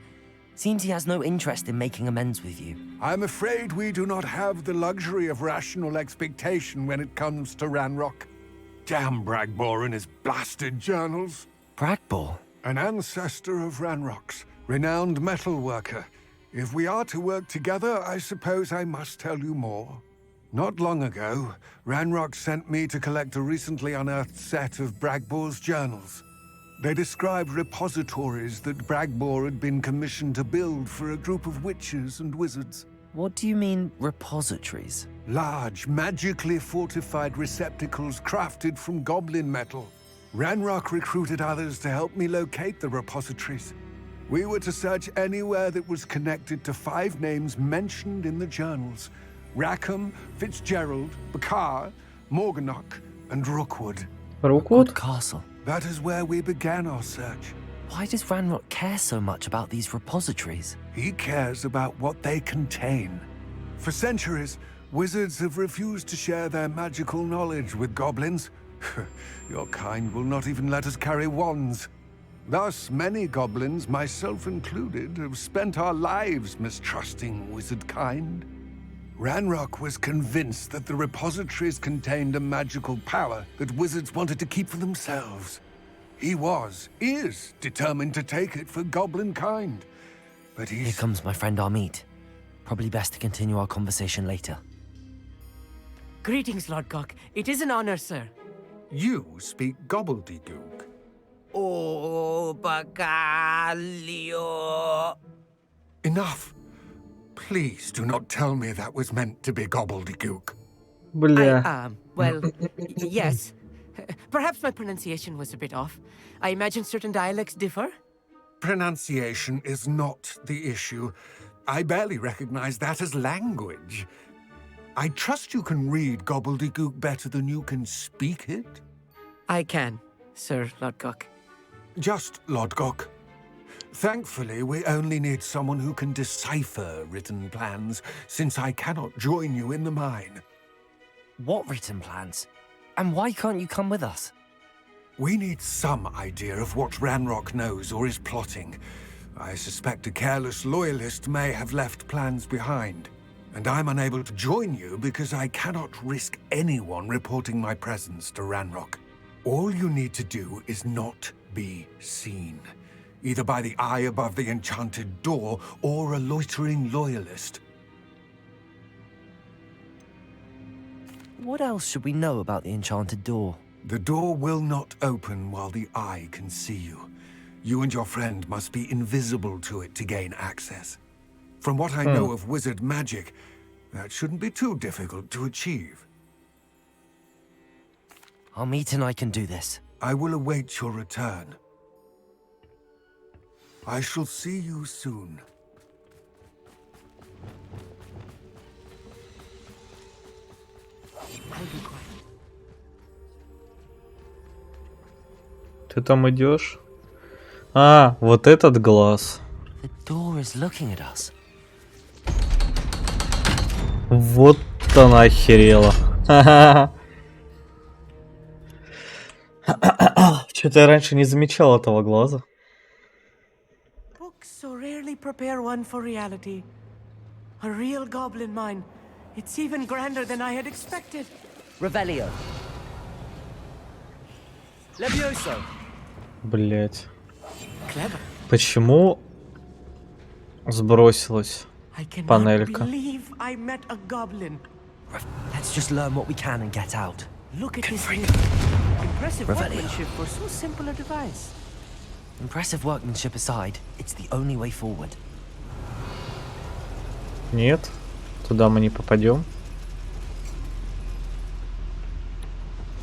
Seems he has no interest in making amends with you.
I'm afraid we do not have the luxury of rational expectation when it comes to Ranrock. Damn Bragbor and his blasted journals.
Bragbor?
An ancestor of Ranrock's, renowned metal worker. If we are to work together, I suppose I must tell you more. Not long ago, Ranrock sent me to collect a recently unearthed set of Bragbor's journals. They described repositories that Bragbor had been commissioned to build for a group of witches and wizards.
What do you mean, repositories?
Large, magically fortified receptacles crafted from goblin metal. Ranrock recruited others to help me locate the repositories. We were to search anywhere that was connected to 5 names mentioned in the journals. Rackham, Fitzgerald, Bakar, Morganach, and Rookwood.
Rookwood
Castle.
That is where we began our search.
Why does Ranrock care so much about these repositories?
He cares about what they contain. For centuries, wizards have refused to share their magical knowledge with goblins. Your kind will not even let us carry wands. Thus, many goblins, myself included, have spent our lives mistrusting wizard kind. Ranrock was convinced that the repositories contained a magical power that wizards wanted to keep for themselves. He is determined to take it for goblin kind. But
Here
he's...
comes my friend Amit. Probably best to continue our conversation later.
Greetings, Lodgok. It is an honor, sir.
You speak gobbledygook.
Oh, Bacalio.
Enough. Please do not tell me that was meant to be gobbledygook.
Бля.
Well, yes. Perhaps my pronunciation was a bit off. I imagine certain dialects differ.
Pronunciation is not the issue. I barely recognize that as language. I trust you can read gobbledygook better than you can speak it?
I can, Sir Lodgok.
Just Lodgok. Thankfully, we only need someone who can decipher written plans, since I cannot join you in the mine.
What written plans? And why can't you come with us?
We need some idea of what Ranrock knows or is plotting. I suspect a careless loyalist may have left plans behind. And I'm unable to join you because I cannot risk anyone reporting my presence to Ranrock. All you need to do is not be seen. Either by the eye above the enchanted door or a loitering loyalist.
What else should we know about the enchanted door?
The door will not open while the eye can see you. You and your friend must be invisible to it to gain access. From what I know of wizard magic, that shouldn't be too difficult to achieve.
Amit and I can do this.
I will await your return. I shall see you soon.
Ты там идешь? А, вот этот глаз.
The door is looking at us.
Вот она охерела. Что-то я раньше не замечал этого глаза.
Books so rarely prepare one for reality. A real goblin mine. It's even grander than I had expected.
Revelio. Levioso.
Блять.
Clever.
Почему сбросилась
I cannot
панелька?
believe I met a goblin.
Let's just learn what we can and get out.
Look at this thing. Impressive
Revelio.
workmanship for so simple a device.
Impressive workmanship aside, it's the only way forward.
Нет, туда мы не попадем.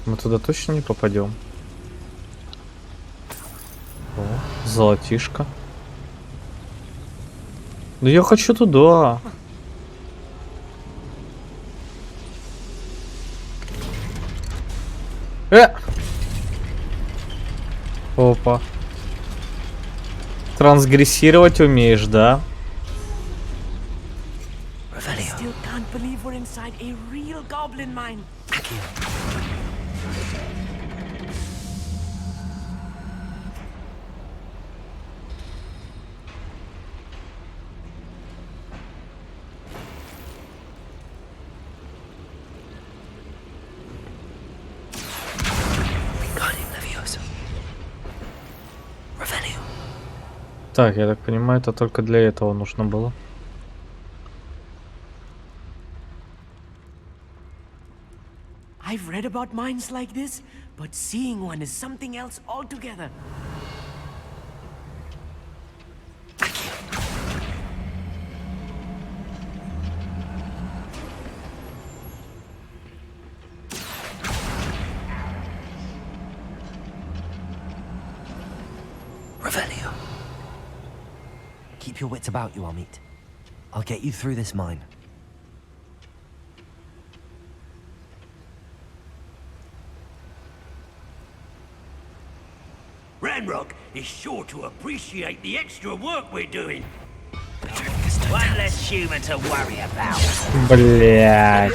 Мы туда точно не попадем. О, золотишко. Да я хочу туда. Опа. Трансгрессировать умеешь, да?
I still can't believe we're inside a real goblin mine.
Так, я так понимаю, это только для этого нужно было.
I've read about mines like this, but seeing one is something else altogether.
Revelio. Keep your wits about you, Amit. I'll get you through this mine.
Ranrock is sure to appreciate the extra work we're doing. One less human to worry about.
Блять.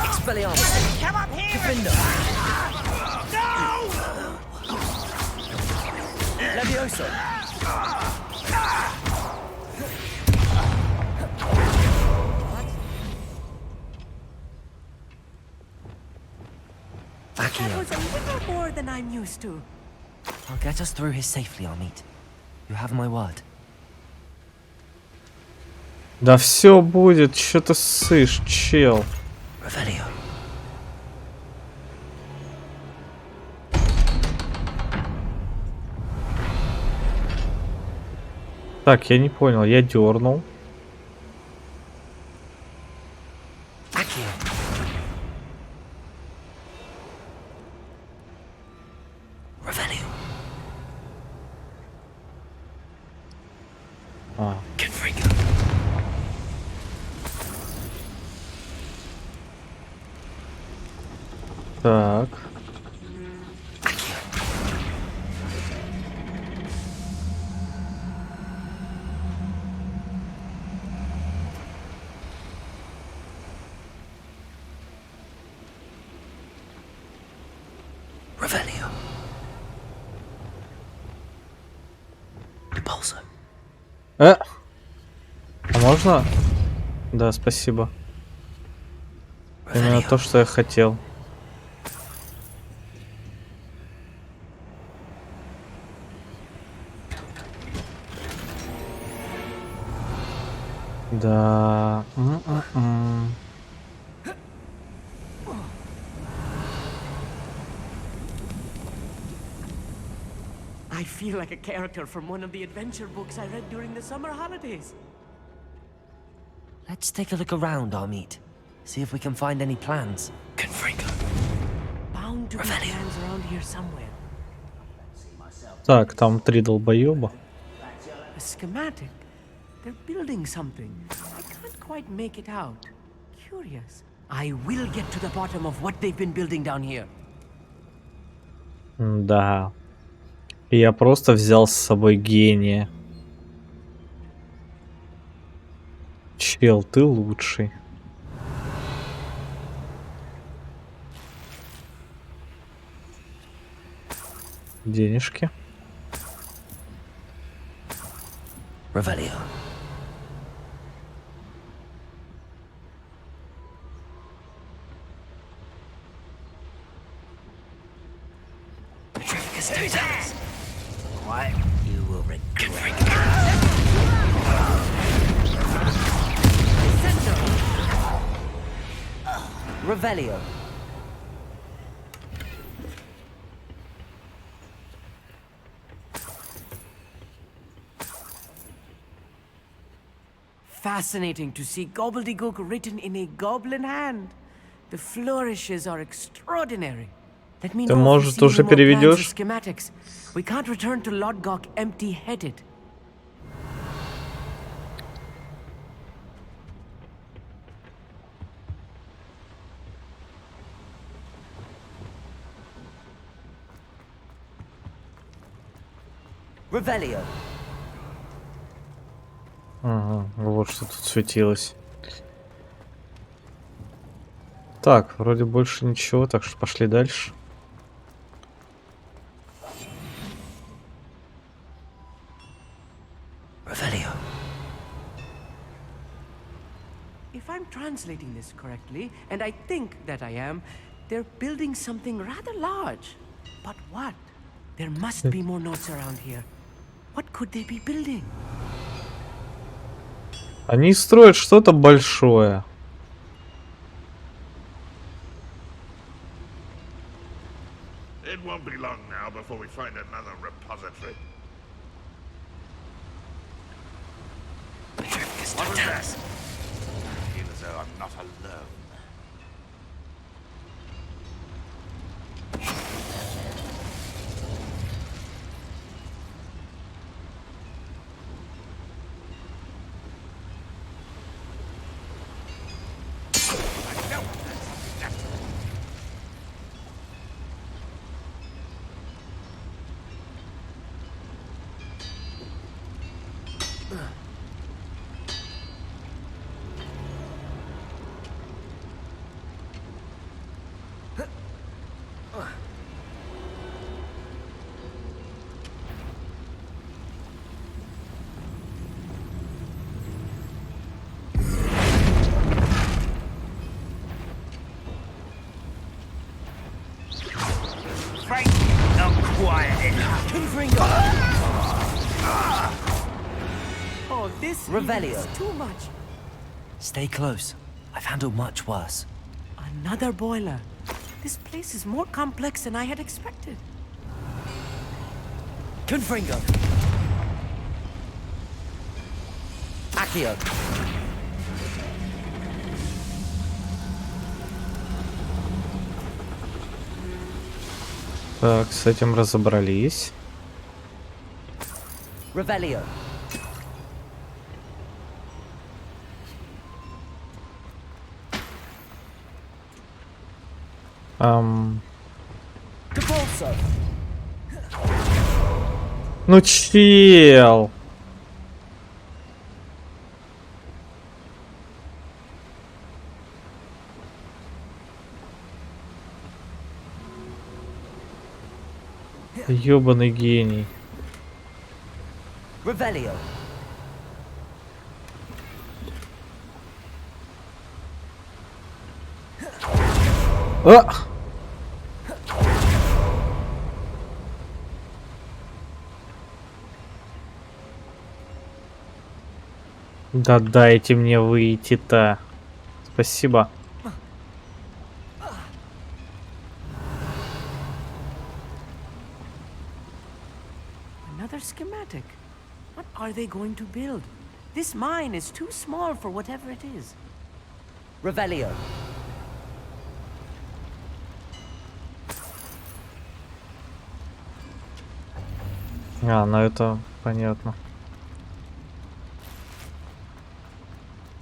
Expelliarmus.
Come up here! No!
Levioso.
That was a little more than I'm used to.
I'll get us through here safely, Amit. You have my word.
Да все будет, что ты ссышь, чел.
Revelio.
Так, я не понял, я дернул. Так.
Revelio. Repulso.
А можно? Да, спасибо. Именно то, что я хотел. Да.
I feel like a character from one of the adventure books I read during the summer holidays.
Let's take a look around, Armeet. See if we can find any plans.
Bound to be plans around here somewhere.
Так, там 3 долбоеба.
A schematic. They're building something. I can't quite make it out. Curious. I will get to the bottom of what they've been building down here.
Да. И я просто взял с собой гения. Чел, ты лучший. Денежки.
Revelio. Quiet. You will regret. Revelio.
Fascinating to see gobbledygook written in a goblin hand. The flourishes are extraordinary. Let me
Ты,
know if you
может,
see
уже
any more plans or
переведешь?
schematics. We can't return to Lodgok empty-headed.
Revelio.
Ага, вот что тут светилось. Так, вроде больше ничего, так что пошли дальше.
Revelio.
If I'm translating this correctly, and I think that I am, they're building something rather large. But what? There must be more notes around here. What could they be building?
Они строят что-то большое.
It won't be long now before we find another repository. What was that? I feel as though I'm not alone.
Oh, this
Revelio.
is too much.
Stay close. I've handled much worse.
Another boiler. This place is more complex than I had expected.
Confringo. Accio.
Так, с этим разобрались.
Revelio.
Ну, чел. Ёбаный гений.
Revelio.
А! Да дайте мне выйти-то. Спасибо.
Another schematic. What are they going to build? This mine is too small for whatever it is.
Revelio.
А, ну это понятно.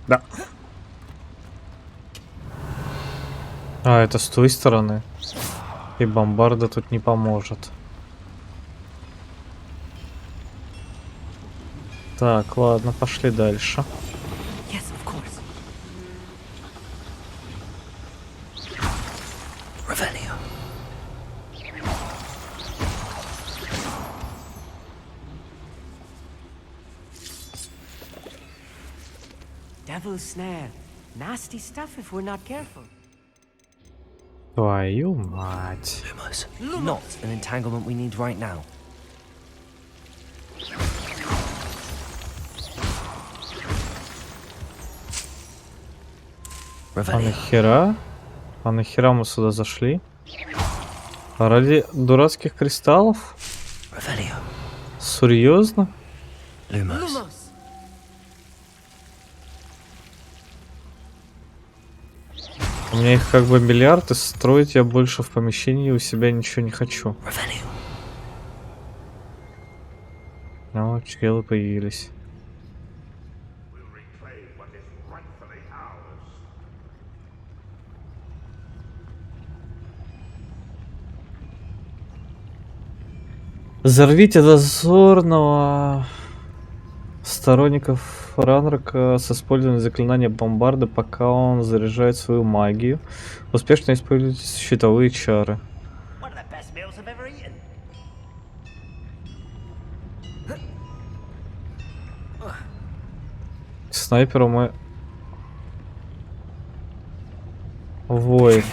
Да. А, это с той стороны. И бомбарда тут не поможет. Так, ладно, пошли дальше.
Yes, of course.
Revelio.
Devil's snare. Nasty stuff if we're not careful.
Твою мать.
Lumos. Not an entanglement we need right now.
А нахера? А нахера мы сюда зашли? А ради дурацких кристаллов?
Revelio.
Серьезно?
Lumos.
У меня их как бы миллиард, и строить я больше в помещении у себя ничего не хочу. О, челы появились. Взорвите дозорного сторонников Ранрока с использованием заклинания бомбарды, пока он заряжает свою магию. Успешно используйте щитовые чары. Снайперу мы... Вой.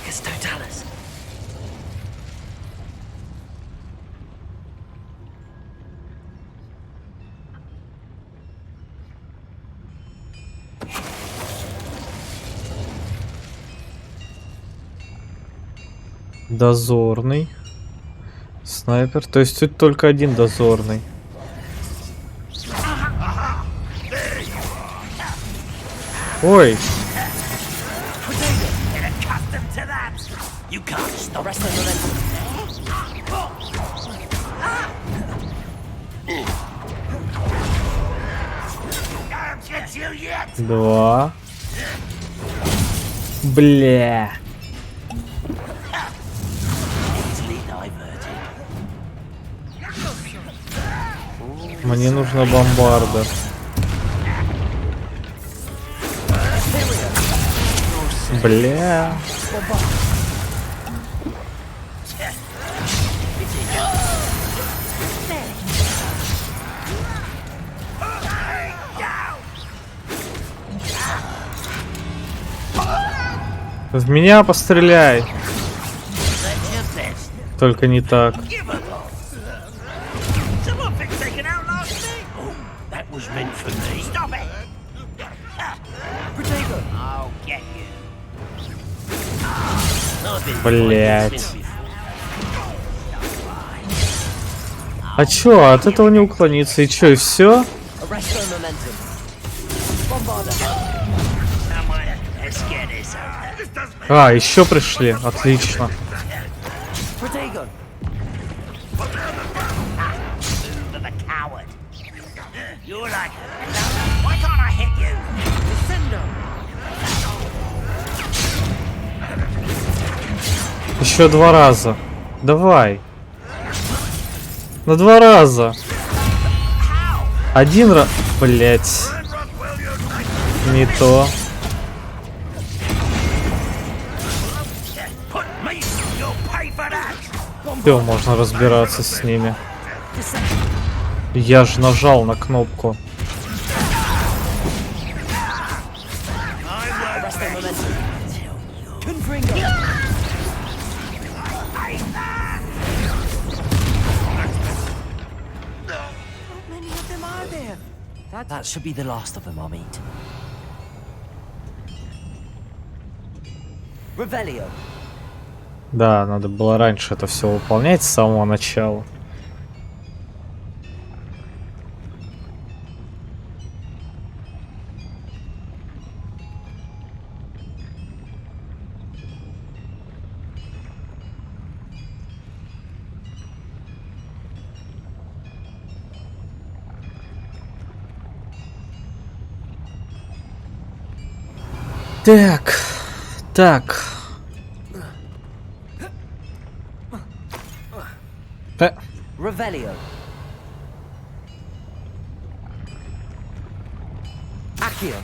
Дозорный. Снайпер. То есть тут только один дозорный. Ой. Два. Бля. Мне нужна бомбарда. Бля. В меня постреляй. Только не так. Блять. А чё, от этого не уклониться? И чё, и все? А, еще пришли. Отлично. Еще 2 раза. Давай. На 2 раза. 1 раз. Блять. Не то. Все, можно разбираться с ними. Я же нажал на кнопку.
That should be the last of them I'll meet. Revelio.
Да, надо было раньше это все выполнять с самого начала. Так.
Revelio. Accio.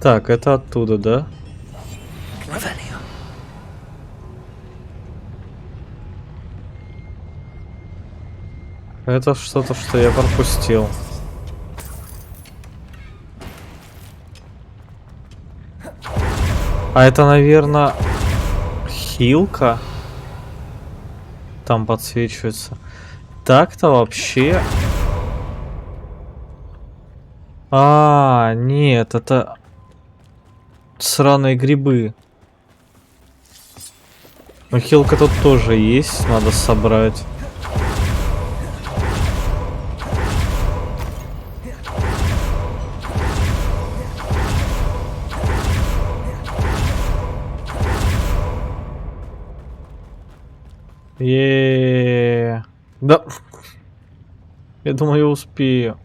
Так, это оттуда, да?
Revelio.
Это что-то, что я пропустил. А это, наверное, хилка. Там подсвечивается. Так-то вообще... нет, это... сраные грибы. Но хилка тут тоже есть, надо собрать. Да. Я думаю, я успею.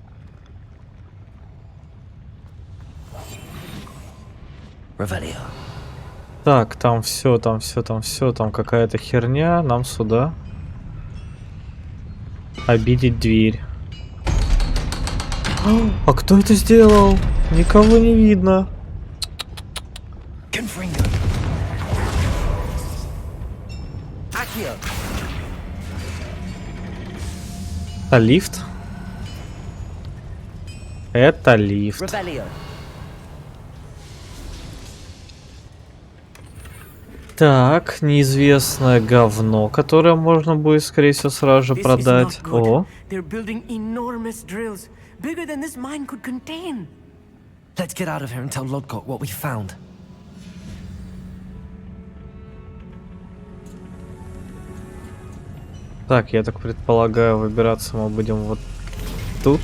Revelio.
Так, там все, там какая-то херня. Нам сюда. Обидеть дверь. А кто это сделал? Никого не видно. Это лифт? Это лифт.
Revelio.
Так, неизвестное говно, которое можно будет, скорее всего, сразу же продать. О.
They're building enormous drills, bigger than this mine could contain.
Let's get out of here and tell Lodgott what we found.
Так, я так предполагаю, выбираться мы будем вот тут.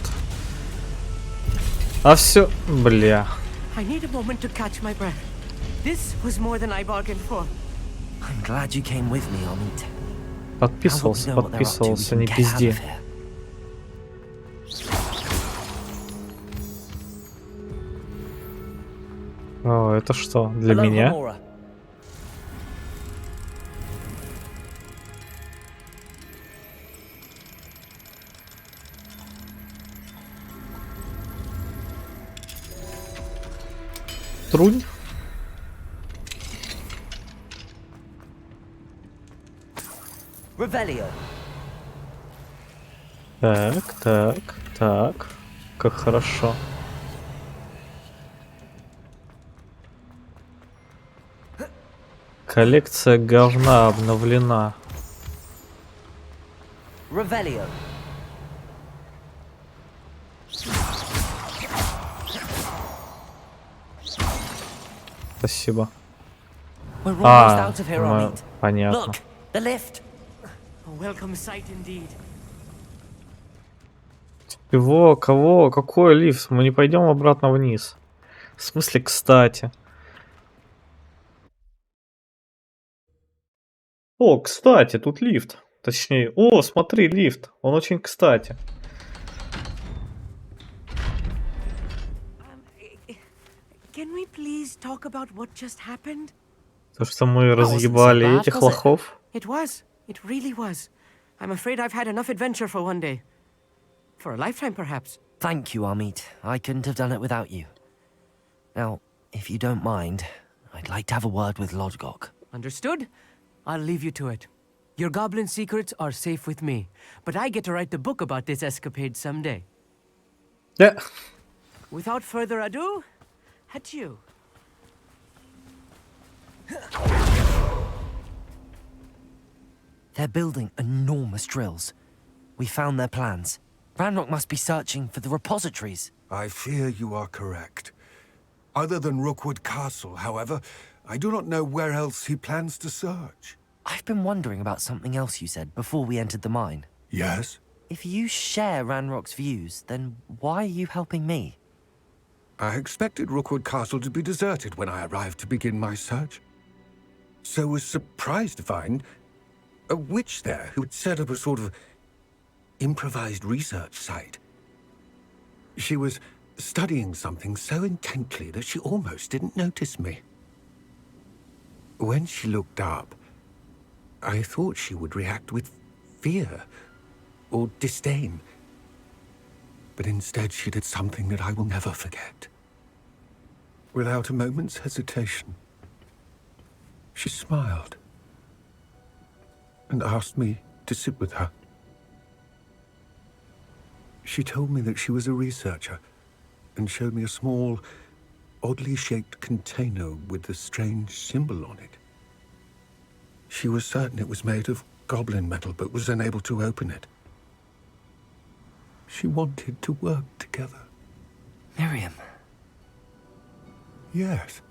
А все, бля.
I need a moment to catch my breath. This was more than I bargained for.
I'm glad you came with me, Amit.
Подписывался, не пизди. О, это что, для меня? Трунь?
Revelio.
Так. Как хорошо. Коллекция говна обновлена.
Revelio.
Спасибо.
We're almost out of here,
ну,
Amit.
понятно.
Look, the lift.
A welcome sight indeed.
Его, кого? Какой лифт? Мы не пойдем обратно вниз. В смысле, кстати. О, кстати, тут лифт. Точнее, о, смотри, лифт. Он очень кстати.
Can we please talk about what just happened?
То, что мы
wasn't so
разъебали
bad,
этих
was it?
лохов.
It was. It really was. I'm afraid I've had enough adventure for one day. For a lifetime, perhaps.
Thank you, Amit. I couldn't have done it without you. Now, if you don't mind, I'd like to have a word with Lodgok.
Understood? I'll leave you to it. Your goblin secrets are safe with me, but I get to write the book about this escapade someday.
Yeah.
Without further ado, adieu.
They're building enormous drills. We found their plans. Ranrock must be searching for the repositories.
I fear you are correct. Other than Rookwood Castle, however, I do not know where else he plans to search.
I've been wondering about something else you said before we entered the mine.
Yes?
If you share Ranrock's views, then why are you helping me?
I expected Rookwood Castle to be deserted when I arrived to begin my search. So was surprised to find a witch there who had set up a sort of improvised research site. She was studying something so intently that she almost didn't notice me. When she looked up, I thought she would react with fear or disdain. But instead she did something that I will never forget. Without a moment's hesitation, she smiled and asked me to sit with her. She told me that she was a researcher and showed me a small, oddly shaped container with a strange symbol on it. She was certain it was made of goblin metal, but was unable to open it. She wanted to work together.
Miriam.
Yes.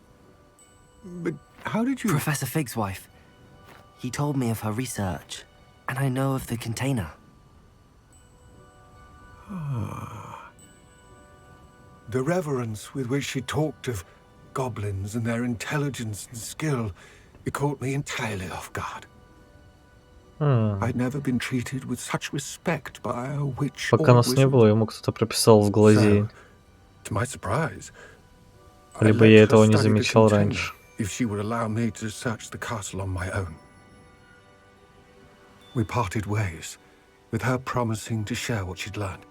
But how did you...
Professor Fig's wife. He told me of her research, and I know of the container.
Ah. The reverence with which she talked of goblins and their intelligence and skill, it caught me entirely off guard. I'd never been treated with such respect by a witch or
Пока нас не
wizard.
было, ему кто-то прописал в глазей.
To my surprise,
Либо я этого не замечал раньше.
If she would allow me to search the castle on my own. We parted ways, with her promising to share what she'd learned.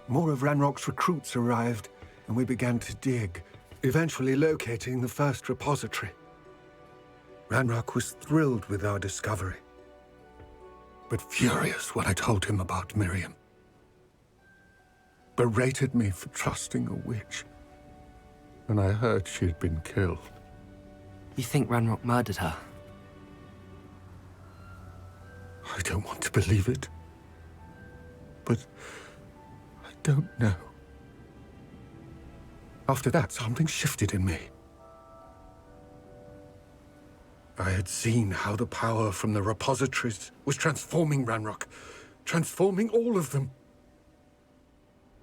More of Ranrock's recruits arrived, and we began to dig, eventually locating the first repository. Ranrock was thrilled with our discovery, but furious when I told him about Miriam. Berated me for trusting a witch, and I heard she had been killed.
You think Ranrock murdered her?
I don't want to believe it, but I don't know. After that, something shifted in me. I had seen how the power from the repositories was transforming Ranrock, transforming all of them.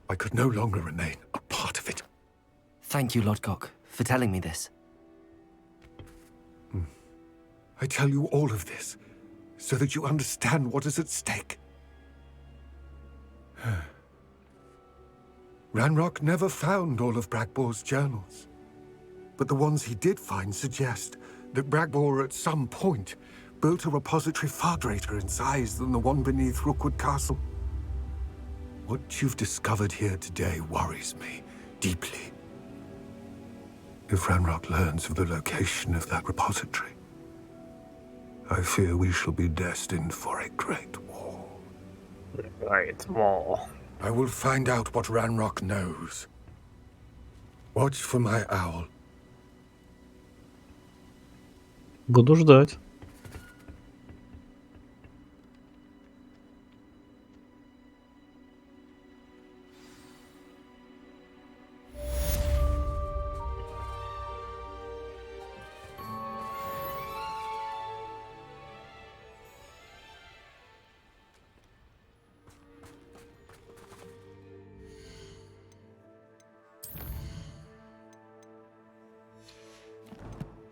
I could no longer remain a part of it.
Thank you, Lodgok, for telling me this.
I tell you all of this so that you understand what is at stake. Ranrock never found all of Bragbor's journals, but the ones he did find suggest that Bragbor at some point built a repository far greater in size than the one beneath Rookwood Castle. What you've discovered here today worries me deeply. If Ranrock learns of the location of that repository, I fear we shall be destined for a great war.
Great war.
I will find out what Ranrock knows. Watch for my owl.
Буду ждать.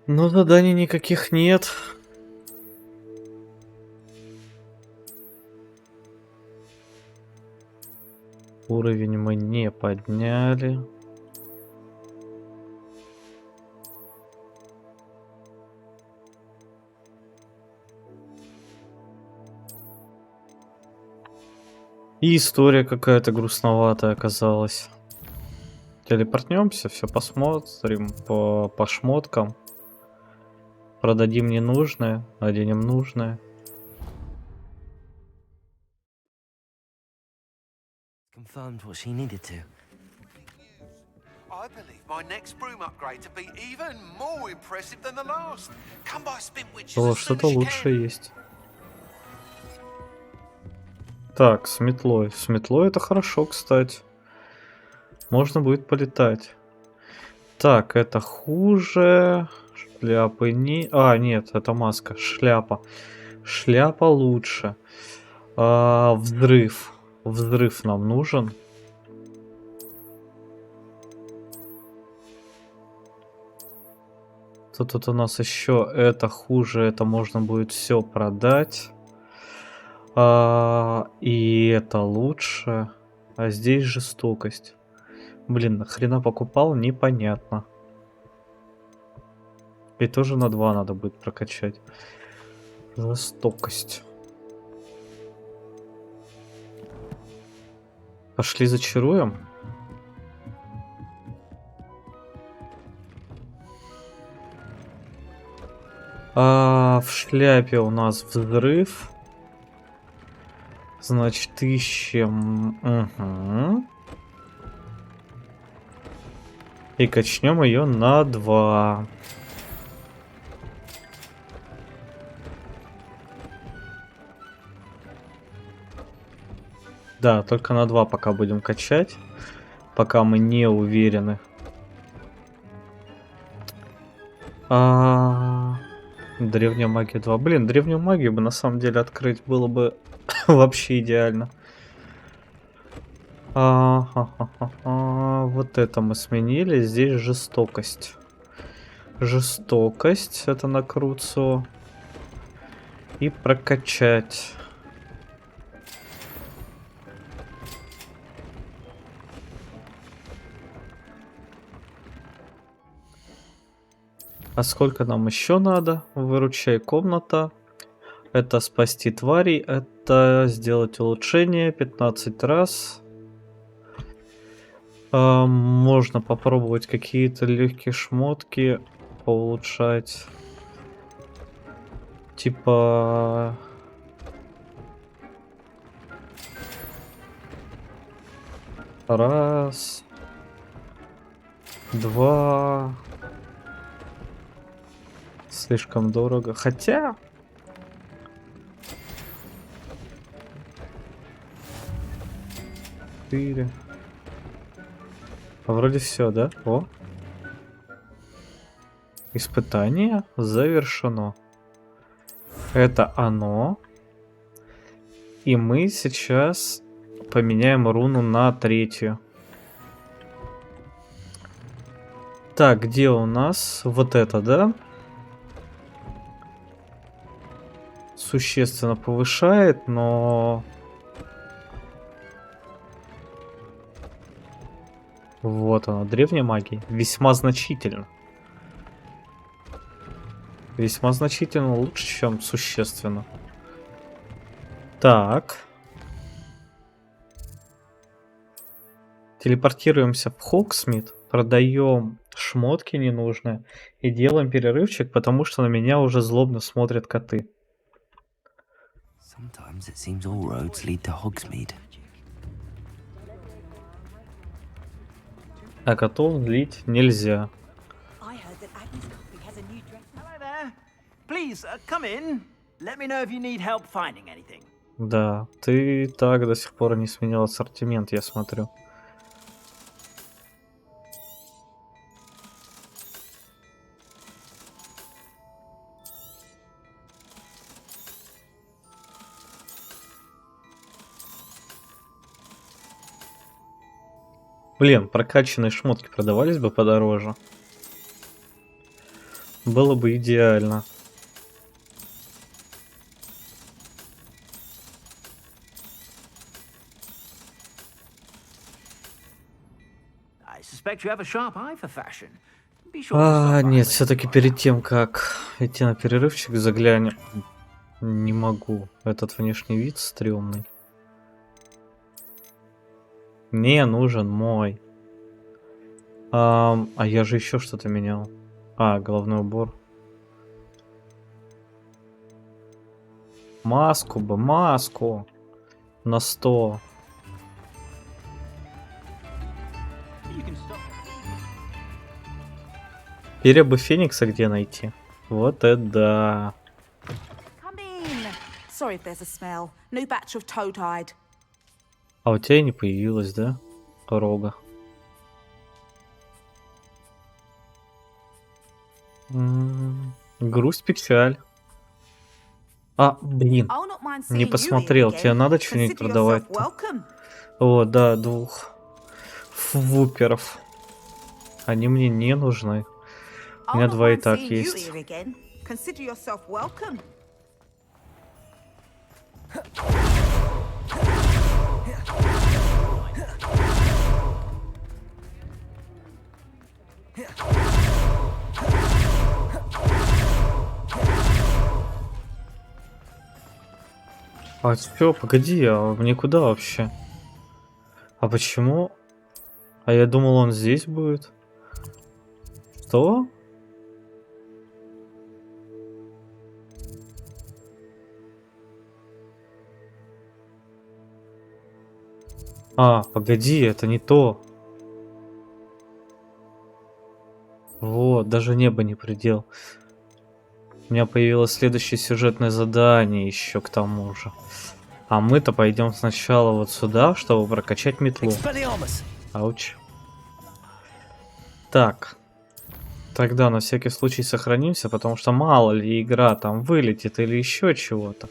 Ну, заданий никаких нет. Уровень мы не подняли. И история какая-то грустноватая оказалась. Телепортнемся, все посмотрим по шмоткам. Продадим ненужное, наденем нужное.
Confirmed what she needed to.
I believe my next broom upgrade to be even more impressive than the last. Come by Spintwitches
О,
as soon
что-то
as you
лучше
can.
есть. Так, с метлой. С метлой это хорошо, кстати. Можно будет полетать. Так, это хуже. Шляпы не... А, нет, это маска. Шляпа. Шляпа лучше. Взрыв. Взрыв нам нужен. Тут у нас еще это хуже. Это можно будет все продать. И это лучше. А здесь жестокость. Блин, нахрена покупал, непонятно. И тоже на 2 надо будет прокачать. Жестокость. Пошли зачаруем. В шляпе у нас взрыв. Значит, ищем. Угу. И качнем ее на 2. Да, только на 2 пока будем качать. Пока мы не уверены. Древняя магия 2. Блин, древнюю магию бы на самом деле открыть было бы вообще идеально. Вот это мы сменили. Здесь жестокость. Жестокость. Это на Круцу. И прокачать. А сколько нам еще надо? Выручай комната. Это спасти тварей. Это сделать улучшение 15 раз. Можно попробовать какие-то легкие шмотки поулучшать. Типа... Раз. 2. Слишком дорого. Хотя... 4. Вроде все, да? О. Испытание завершено. Это оно. И мы сейчас поменяем руну на 3. Так, где у нас? Вот это, да? Существенно повышает, но... Вот она, древняя магия. Весьма значительно. Весьма значительно лучше, чем существенно. Так. Телепортируемся в Хоксмит. Продаем шмотки ненужные. И делаем перерывчик, потому что на меня уже злобно смотрят коты.
Sometimes it seems all roads lead to Hogsmeade.
А котов злить нельзя.
Hello there. Please, come in. Let me know if you need help finding anything.
Да, ты так до сих пор не сменил ассортимент, я смотрю. Блин, прокачанные шмотки продавались бы подороже. Было бы идеально.
I suspect you have a sharp eye for fashion. Be sure to stop by
Нет,
when
все-таки
you're
перед тем, как идти на перерывчик, заглянем. Не могу. Этот внешний вид стрёмный. Мне нужен мой. А я же еще что-то менял. Головной убор. Маску бы, маску. На 100. Перья бы Феникса где найти? Вот это да.
Come in. Sorry if there's a smell. New batch of toe-tied.
А у тебя и не появилась, да? Рога. Грусть, печаль. Блин.
I'll not mind
Не
seeing you
посмотрел.
here
Тебе
again.
надо что-нибудь
Consider yourself
продавать-то?
welcome.
О, да, 2 вуперов. Они мне не нужны. У меня
I'll not
2 и
mind
так
seeing you
есть.
here again. Consider yourself welcome.
Всё, погоди, мне куда вообще? Почему? Я думал, он здесь будет. Что? Погоди, это не то. Вот, даже небо не предел. У меня появилось следующее сюжетное задание еще к тому же. Мы-то пойдем сначала вот сюда, чтобы прокачать метлу. Ауч. Так. Тогда на всякий случай сохранимся, потому что мало ли игра там вылетит или еще чего-то.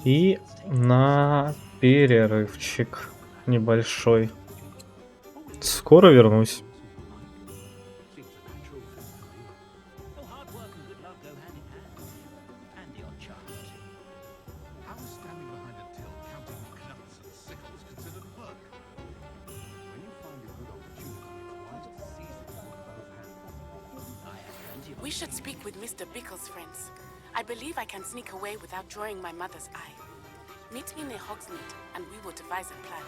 И на перерывчик небольшой. Скоро вернусь.
We should speak with Mr. Bickle's friends. I believe I can sneak away without drawing my mother's eye. Meet me near Hogsmeade, and we will devise a plan.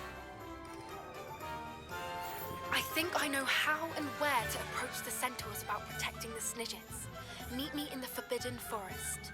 I think I know how and where to approach the centaurs about protecting the Snidgets. Meet me in the Forbidden Forest.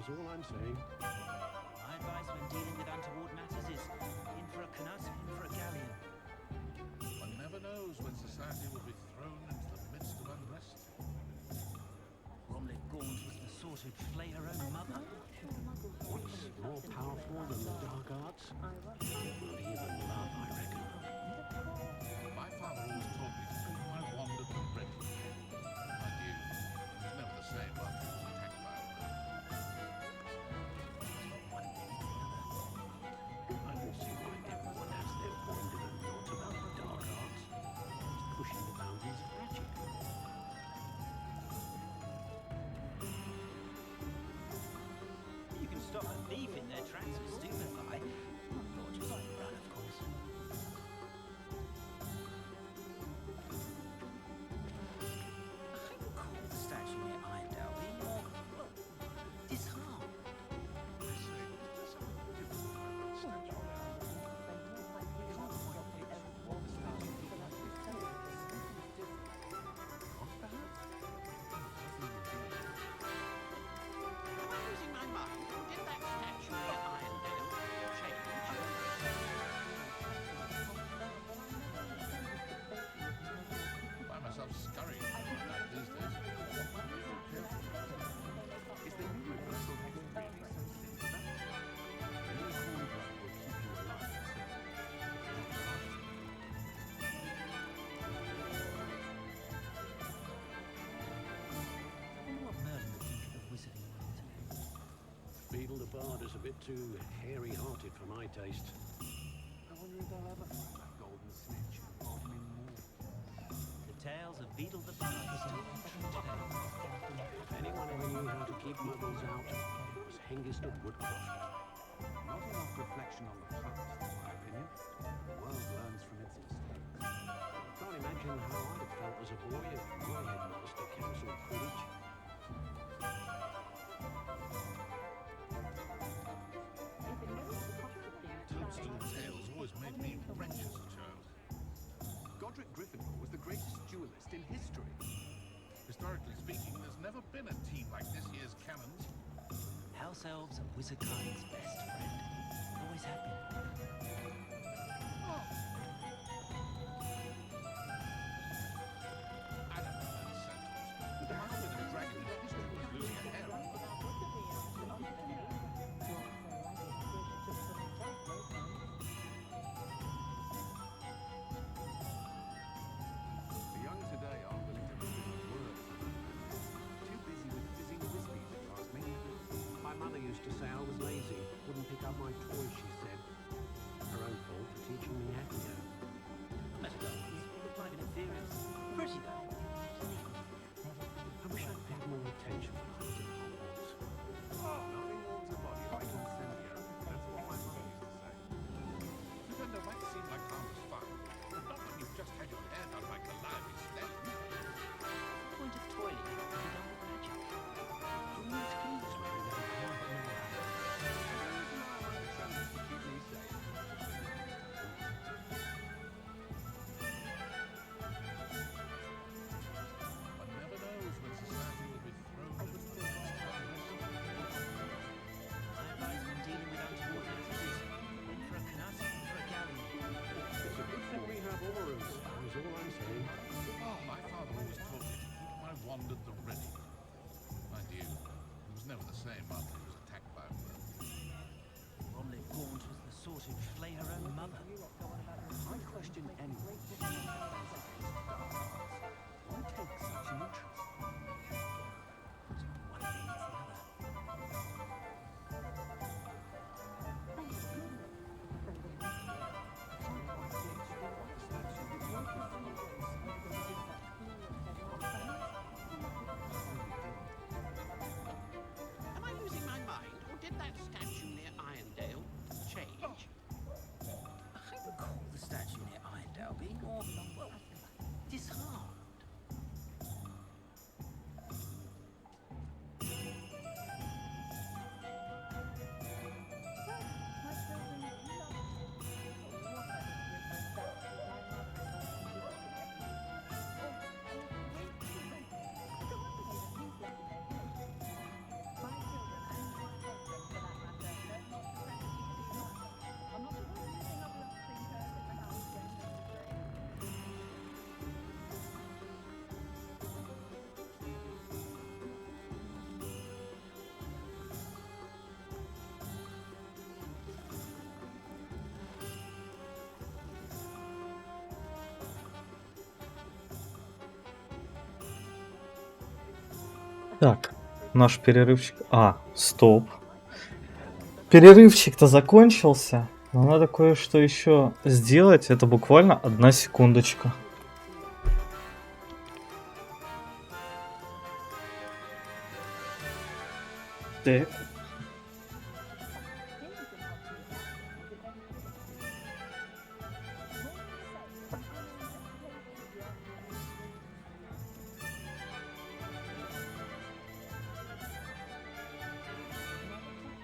All I'm saying.
My advice when dealing with untoward matters is in for a canut, in for a galleon.
One never knows when society will be thrown into the midst of unrest.
Bromley Gaunt was the sort who'd flay her own mother.
What's more powerful than the dark arts? Believe in love, I reckon.
My father always taught me to take my wand at the bread. Mind you, it's never the same after it was attacked by a bird.
I can see why everyone has their wandering thoughts about the dark arts. It's pushing the boundaries of magic.
You can stop a thief in their tracks and stupefy. Or just run, of course.
bard is a bit too hairy-hearted for my taste. I wonder if they'll ever find that golden snitch and rob me more.
The tales of Beetle the Bard is told in true tales.
If anyone ever knew how to keep muggles out, it was Hengist of Woodcroft.
Not enough reflection on the past, in my opinion. The world learns from its mistakes.
I can't imagine how I'd have felt as a boy if my headmaster cancelled Quidditch.
Tombstone tales always made me wretched as a child.
Godric Gryffindor was the greatest duelist in history.
Historically speaking, there's never been a team like this year's cannons.
House elves are wizardkind's best friend. Always have been.
I don't know that sentence. There must have been a dragon in history was losing a harem.
The young today aren't willing to listen to words. Too busy with fizzing whiskey, if you ask me.
My mother used to say I was lazy, wouldn't pick up my toys, she said. Her own fault for teaching me acting.
Better go. Look like an inferior. Pretty though.
I wish I'd paid more attention when I was at Hogwarts.
Nothing warms a body like incendio. That's what my mother used to say.
Even though that seemed like harmless fun, but not when you've just had your hair done by Calliope Stone.
Point of toilet. You don't magic.
Who needs keys when they never help me out?
One never knows when society will be thrown into the last
I advise when dealing with untoward entities. One for a canasta, one for a galley.
It's a good thing we have Oros, is all I'm saying.
My father always taught me to keep my wand at the ready. Mind you, he was never the same after he was attacked by a worm.
Romley Gaunt was the sort who'd flay her own mother.
I question anyone who defends against dark arts. Why take such an interest?
One thing is the other.
Am I losing my mind, or did that statue near Irondale change?
I recall the statue near Irondale being more, well, disarmed.
Так, наш перерывчик... стоп. Перерывчик-то закончился. Но надо кое-что еще сделать. Это буквально 1 секундочка. Так.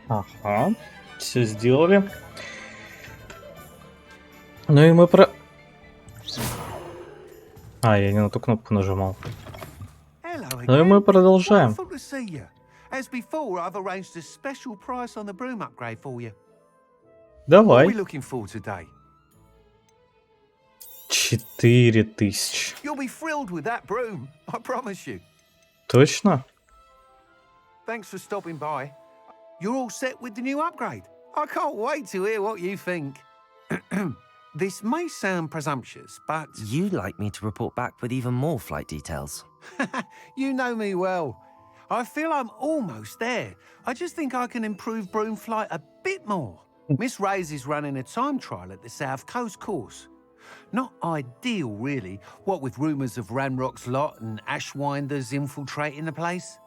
Ага, все сделали. Ну и мы я не на ту кнопку нажимал. Ну и мы продолжаем.
Wonderful to see you. As before, I've arranged a special price on the broom upgrade for you. What are
Давай.
we looking for today?
4000.
You'll be thrilled with that broom, I promise you.
Точно?
Thanks for stopping by. You're all set with the new upgrade. I can't wait to hear what you think. This may sound presumptuous, but...
You'd like me to report back with even more flight details.
You know me well. I feel I'm almost there. I just think I can improve broom flight a bit more. Miss Ray's is running a time trial at the South Coast course. Not ideal, really, what with rumours of Ranrock's lot and Ashwinders infiltrating the place.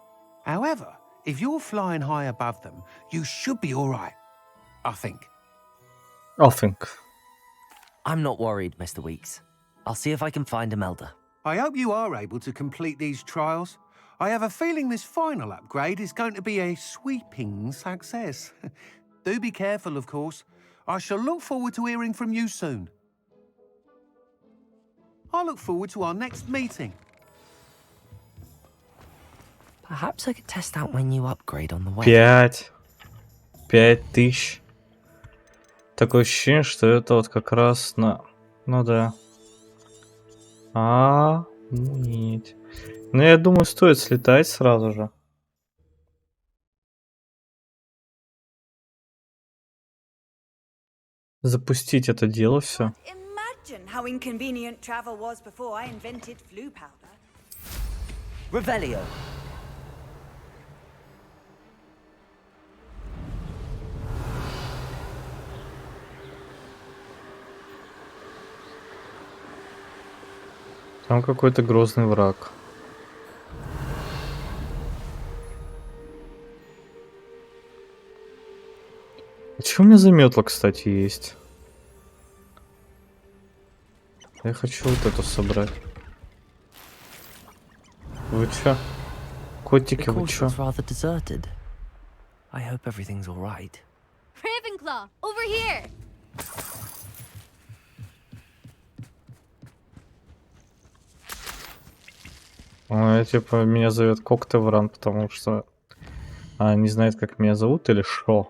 However, if you're flying high above them, you should be all right, I think.
I think.
I'm not worried, Mr. Weeks. I'll see if I can find Imelda.
I hope you are able to complete these trials. I have a feeling this final upgrade is going to be a sweeping success. Do be careful, of course. I shall look forward to hearing from you soon. I look forward to our next meeting.
Perhaps I could test out my new upgrade on the way.
5000. Такое ощущение, что это вот как раз на... Ну да. Нет. Ну, я думаю, стоит слетать сразу же. Запустить это дело все.
Imagine how inconvenient travel was before I invented flu powder.
Revelio.
Там какой-то грозный враг. А чё у меня за метла, кстати, есть? Я хочу вот эту собрать. Вы чё? Котики, вы чё?
Rather deserted. I hope everything's all right.
Ravenclaw, over here!
Ой, типа, меня зовет Коктевран, потому что... не знает, как меня зовут, или шо?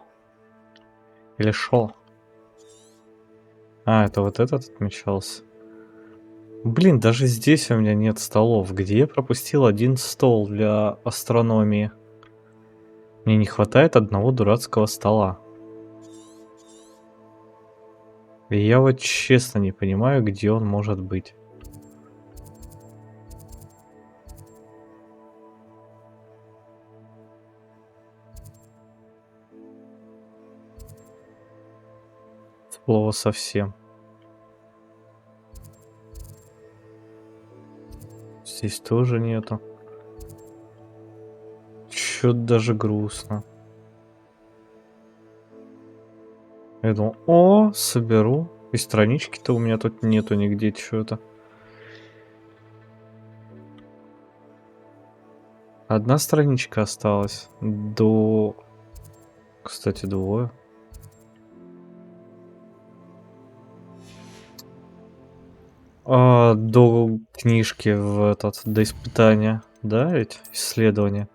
Или шо? Это вот этот отмечался. Блин, даже здесь у меня нет столов. Где я пропустил один стол для астрономии? Мне не хватает одного дурацкого стола. И я вот честно не понимаю, где он может быть. Слово совсем. Здесь тоже нету. Чё-то даже грустно. Я думал, соберу. И странички-то у меня тут нету нигде чего-то. Одна страничка осталась. Кстати, двое. До книжки до испытания, да, ведь исследования.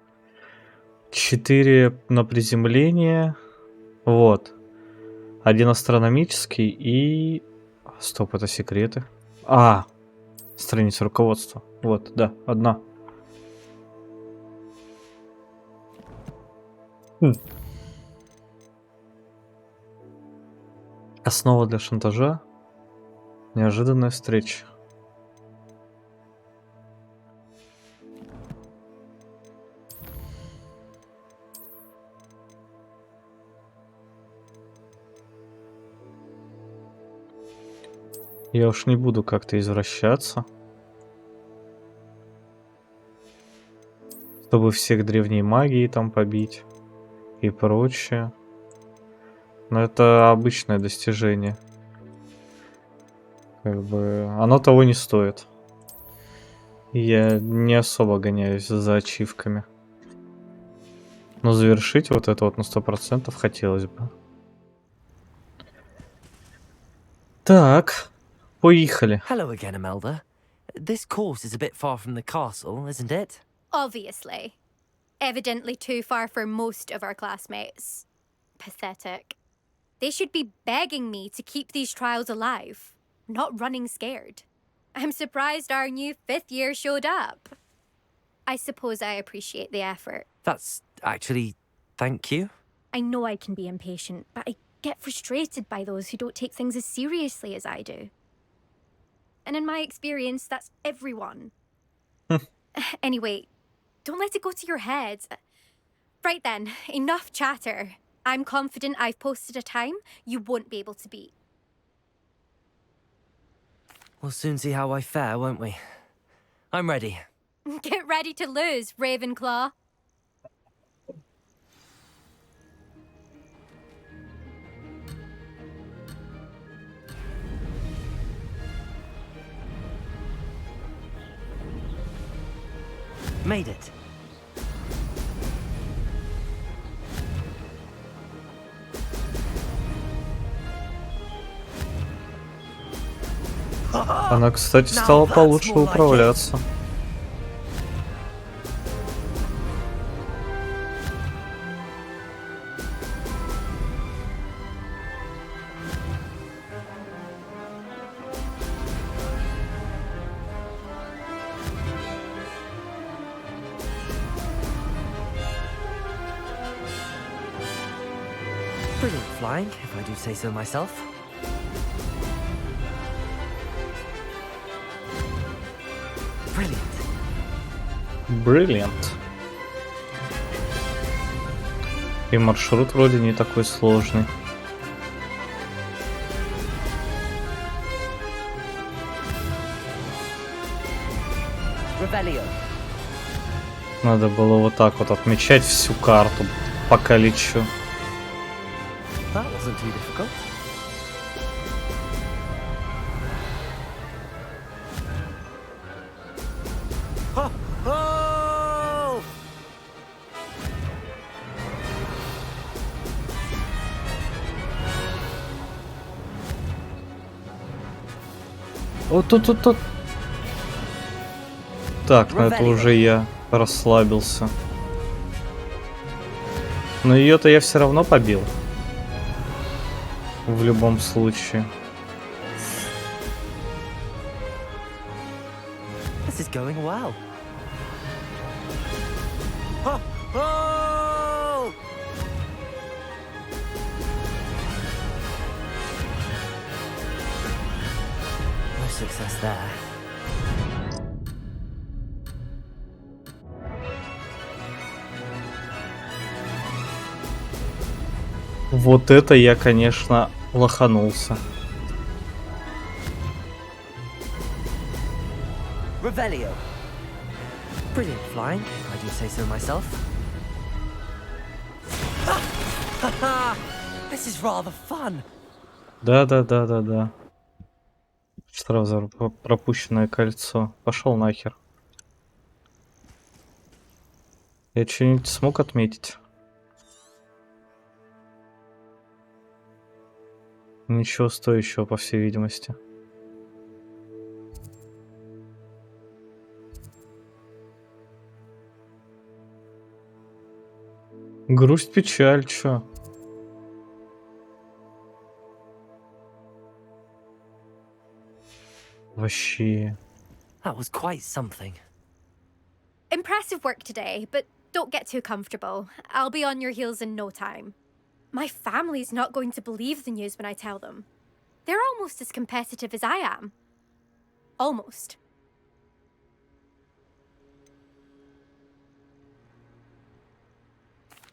4 на приземление. Вот. 1 астрономический и... Стоп, это секреты. Страница руководства. Вот, да, одна. Основа для шантажа. Неожиданная встреча. Я уж не буду как-то извращаться, чтобы всех древней магии там побить и прочее. Но это обычное достижение. Как бы оно того не стоит. Я не особо гоняюсь за ачивками. Но завершить вот это вот на 100% хотелось бы. Так, поехали.
Hello again, Imelda. This course is a bit far from the castle, isn't it?
Obviously. Evidently too far for most of our classmates. Pathetic. They should be begging me to keep these trials alive. Not running scared. I'm surprised our new 5th year showed up. I suppose I appreciate the effort.
That's actually... thank you.
I know I can be impatient, but I get frustrated by those who don't take things as seriously as I do. And in my experience, that's everyone. Anyway,
Don't let it go to your head. Right then, enough chatter. I'm confident I've posted a time you won't be able to beat.
We'll soon see how I fare, won't we? I'm ready.
Get ready to lose, Ravenclaw.
Made it.
Она, кстати, стала получше управляться.
Brilliant flying, if I do say so myself. Brilliant.
Brilliant. И маршрут вроде не такой сложный.
Revelio.
Надо было вот так вот отмечать всю карту, пока лечу.
That wasn't too difficult. Oh!
Вот тут. Так, ну это уже я расслабился. Но ее-то я все равно побил. В любом случае.
This is going well. Oh! Oh! No success there.
Вот это я, конечно, лоханулся.
Revelio. Brilliant flying, if I do say so myself. This is rather fun.
Да. Сразу пропущенное кольцо. Пошел нахер. Я что-нибудь смог отметить? Ничего стоящего, по всей видимости. Грусть, печаль, чё? Вообще.
That was quite something.
Impressive work today, but don't get too comfortable. I'll be on your heels in no time. My family's not going to believe the news when I tell them. They're almost as competitive as I am. Almost.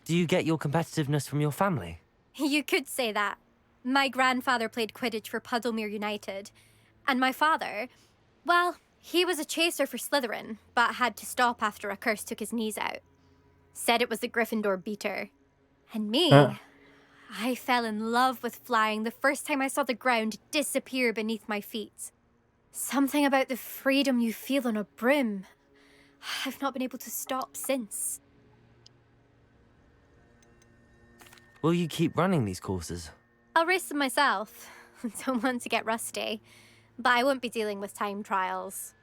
Do you get your competitiveness from your family?
You could say that. My grandfather played Quidditch for Puddlemere United. And my father, well, he was a chaser for Slytherin, but had to stop after a curse took his knees out. Said it was the Gryffindor beater. And me, I fell in love with flying the first time I saw the ground disappear beneath my feet. Something about the freedom you feel on a broom. I've not been able to stop since.
Will you keep running these courses?
I'll race them myself. Don't want to get rusty. But I won't be dealing with time trials.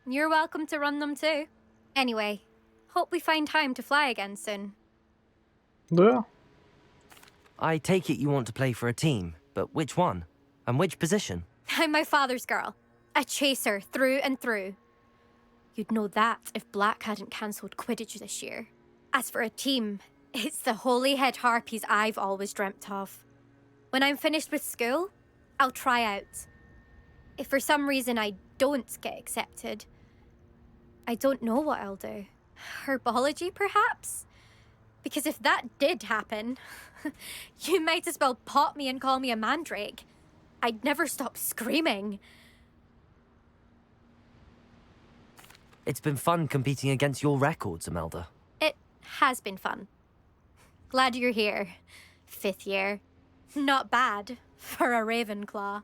You're welcome to run them too. Anyway, hope we find time to fly again soon.
Да.
I take it you want to play for a team, but which one? And which position?
I'm my father's girl. A chaser through and through. You'd know that if Black hadn't cancelled Quidditch this year. As for a team, it's the Holyhead Harpies I've always dreamt of. When I'm finished with school, I'll try out. If for some reason I don't get accepted, I don't know what I'll do. Herbology, perhaps? Because if that did happen, you might as well pot me and call me a mandrake. I'd never stop screaming.
It's been fun competing against your records, Imelda.
It has been fun. Glad you're here. 5th year. Not bad for a Ravenclaw.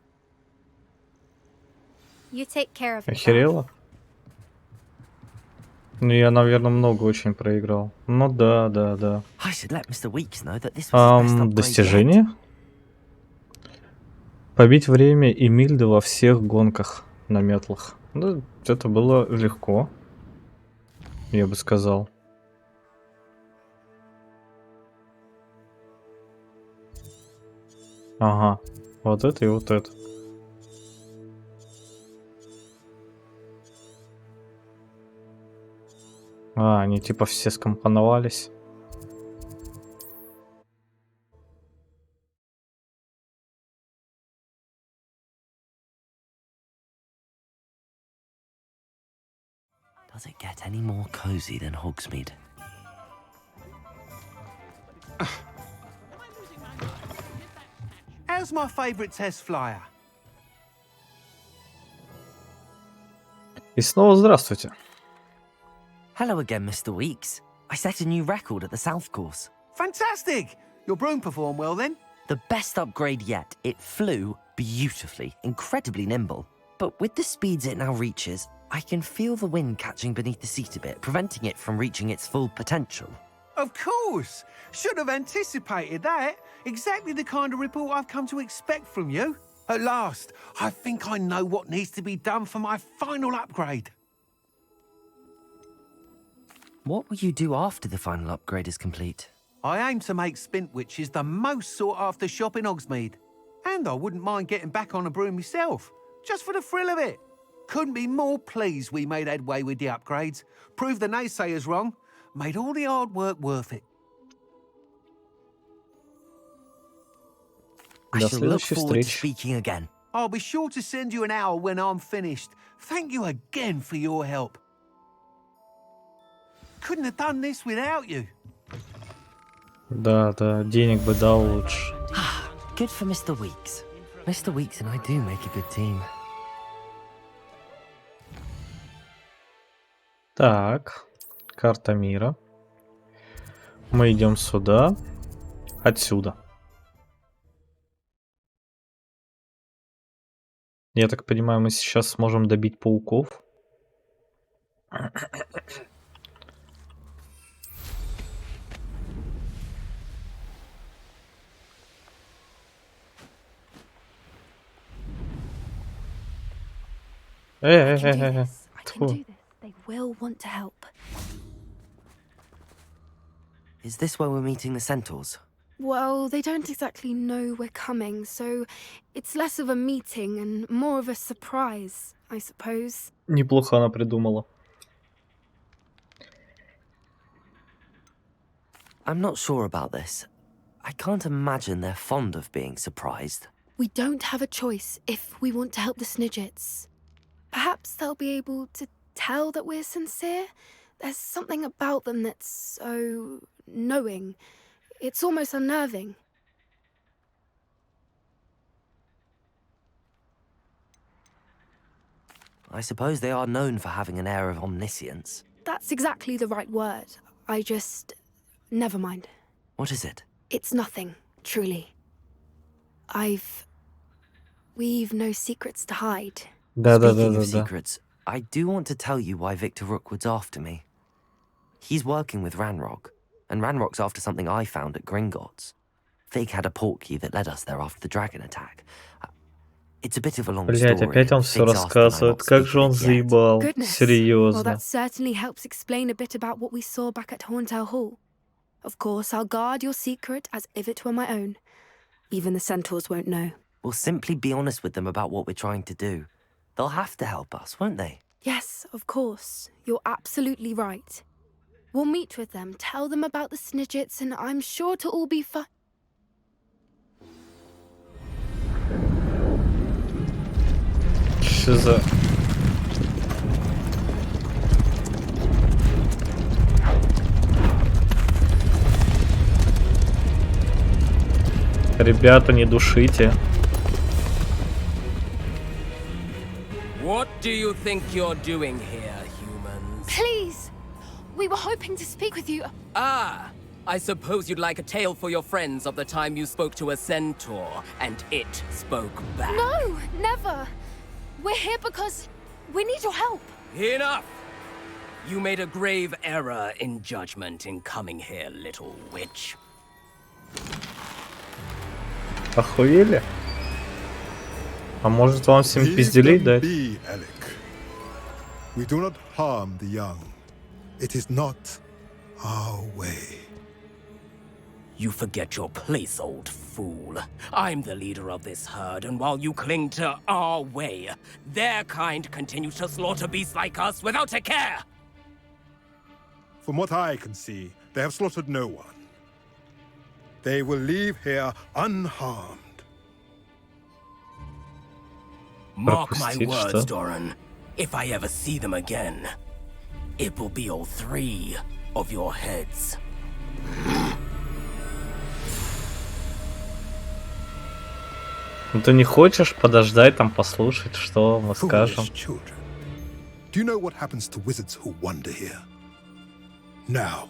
You take care of yourself.
Охерела? Ну, я, наверное, много очень проиграл. Ну да, да, да.
I should let Mr. Weeks know that this was his best upgrade
Достижение? Побить время Эмильды во всех гонках на метлах. Ну, это было легко, я бы сказал. Ага, вот это и вот это. А, они типа все скомпоновались.
Does it get any more cozy than Hogsmeade?
How's my favourite test flyer?
И снова здравствуйте.
Hello again, Mr. Weeks. I set a new record at the South Course.
Fantastic! Your broom performed well then?
The best upgrade yet. It flew beautifully, incredibly nimble. But with the speeds it now reaches, I can feel the wind catching beneath the seat a bit, preventing it from reaching its full potential.
Of course! Should have anticipated that. Exactly the kind of report I've come to expect from you. At last, I think I know what needs to be done for my final upgrade.
What will you do after the final upgrade is complete?
I aim to make Spintwitches the most sought-after shop in Hogsmeade. And I wouldn't mind getting back on a broom myself, just for the thrill of it. Couldn't be more pleased we made headway with the upgrades, proved the naysayers wrong, made all the hard work worth it.
I
До
shall look
следующей
forward to
встречи.
speaking again.
I'll be sure to send you an hour when I'm finished. Thank you again for your help. Couldn't have done this without you.
Да, да, денег бы дал лучше.
Good for Mr. Weeks. Mr. Weeks and I do make a good team.
Так, карта мира. Мы идем сюда, отсюда. Я так понимаю, мы сейчас сможем добить пауков.
I can do this. They will want to help.
Is this where we're meeting the centaurs?
Well, they don't exactly know we're coming, so it's less of a meeting and more of a surprise, I suppose.
Неплохо она придумала.
I'm not sure about this. I can't imagine they're fond of being surprised.
We don't have a choice if we want to help the Snidgets. Perhaps they'll be able to tell that we're sincere. There's something about them that's so knowing. It's almost unnerving.
I suppose they are known for having an air of omniscience.
That's exactly the right word. I just... Never mind.
What is it?
It's nothing, truly. We've no secrets to hide.
Speaking of secrets, I do want to tell you why Victor Rookwood's after me. He's working with Ranrock, and Ranrock's after something I found at Gringotts. Fig had a portkey that led us there after the dragon attack. It's a bit of a long
Блять,
story.
опять он все
Fig's asked and I'm
рассказывает.
not
Как же
speaking
он
it yet.
заебал.
Goodness. Well,
Серьезно.
that certainly helps explain a bit about what we saw back at Horntail Hall. Of course, I'll guard your secret as if it were my own. Even the centaurs won't know.
We'll simply be honest with them about what we're trying to do. They'll have to help us, won't they?
Yes, of course. You're absolutely right. We'll meet with them, tell them about the Snidgets, and I'm sure to all be fine.
Что за... Ребята, не душите.
What do you think you're doing here, humans?
Please! We were hoping to speak with you.
Ah! I suppose you'd like a tale for your friends of the time you spoke to a centaur, and it spoke back.
No, never. We're here because we need your help.
Enough! You made a grave error in judgment in coming here, little witch.
Охуели? А может вам всем пизделей дать?
Be, Alec. We do not harm the young. It is not our way.
You forget your place, old fool. I'm the leader of this herd, and while you cling to our way, their kind continues to slaughter beasts like us without a care!
From what I can see, they have slaughtered no one. They will leave here unharmed.
Mark my
Пропустить,
words,
что?
Doran. If I ever see them again, it will be all 3 of your heads.
Ну ты не хочешь подождать там послушать, что мы скажем?
Foolish children. Do you know what happens to wizards who wander here? Now,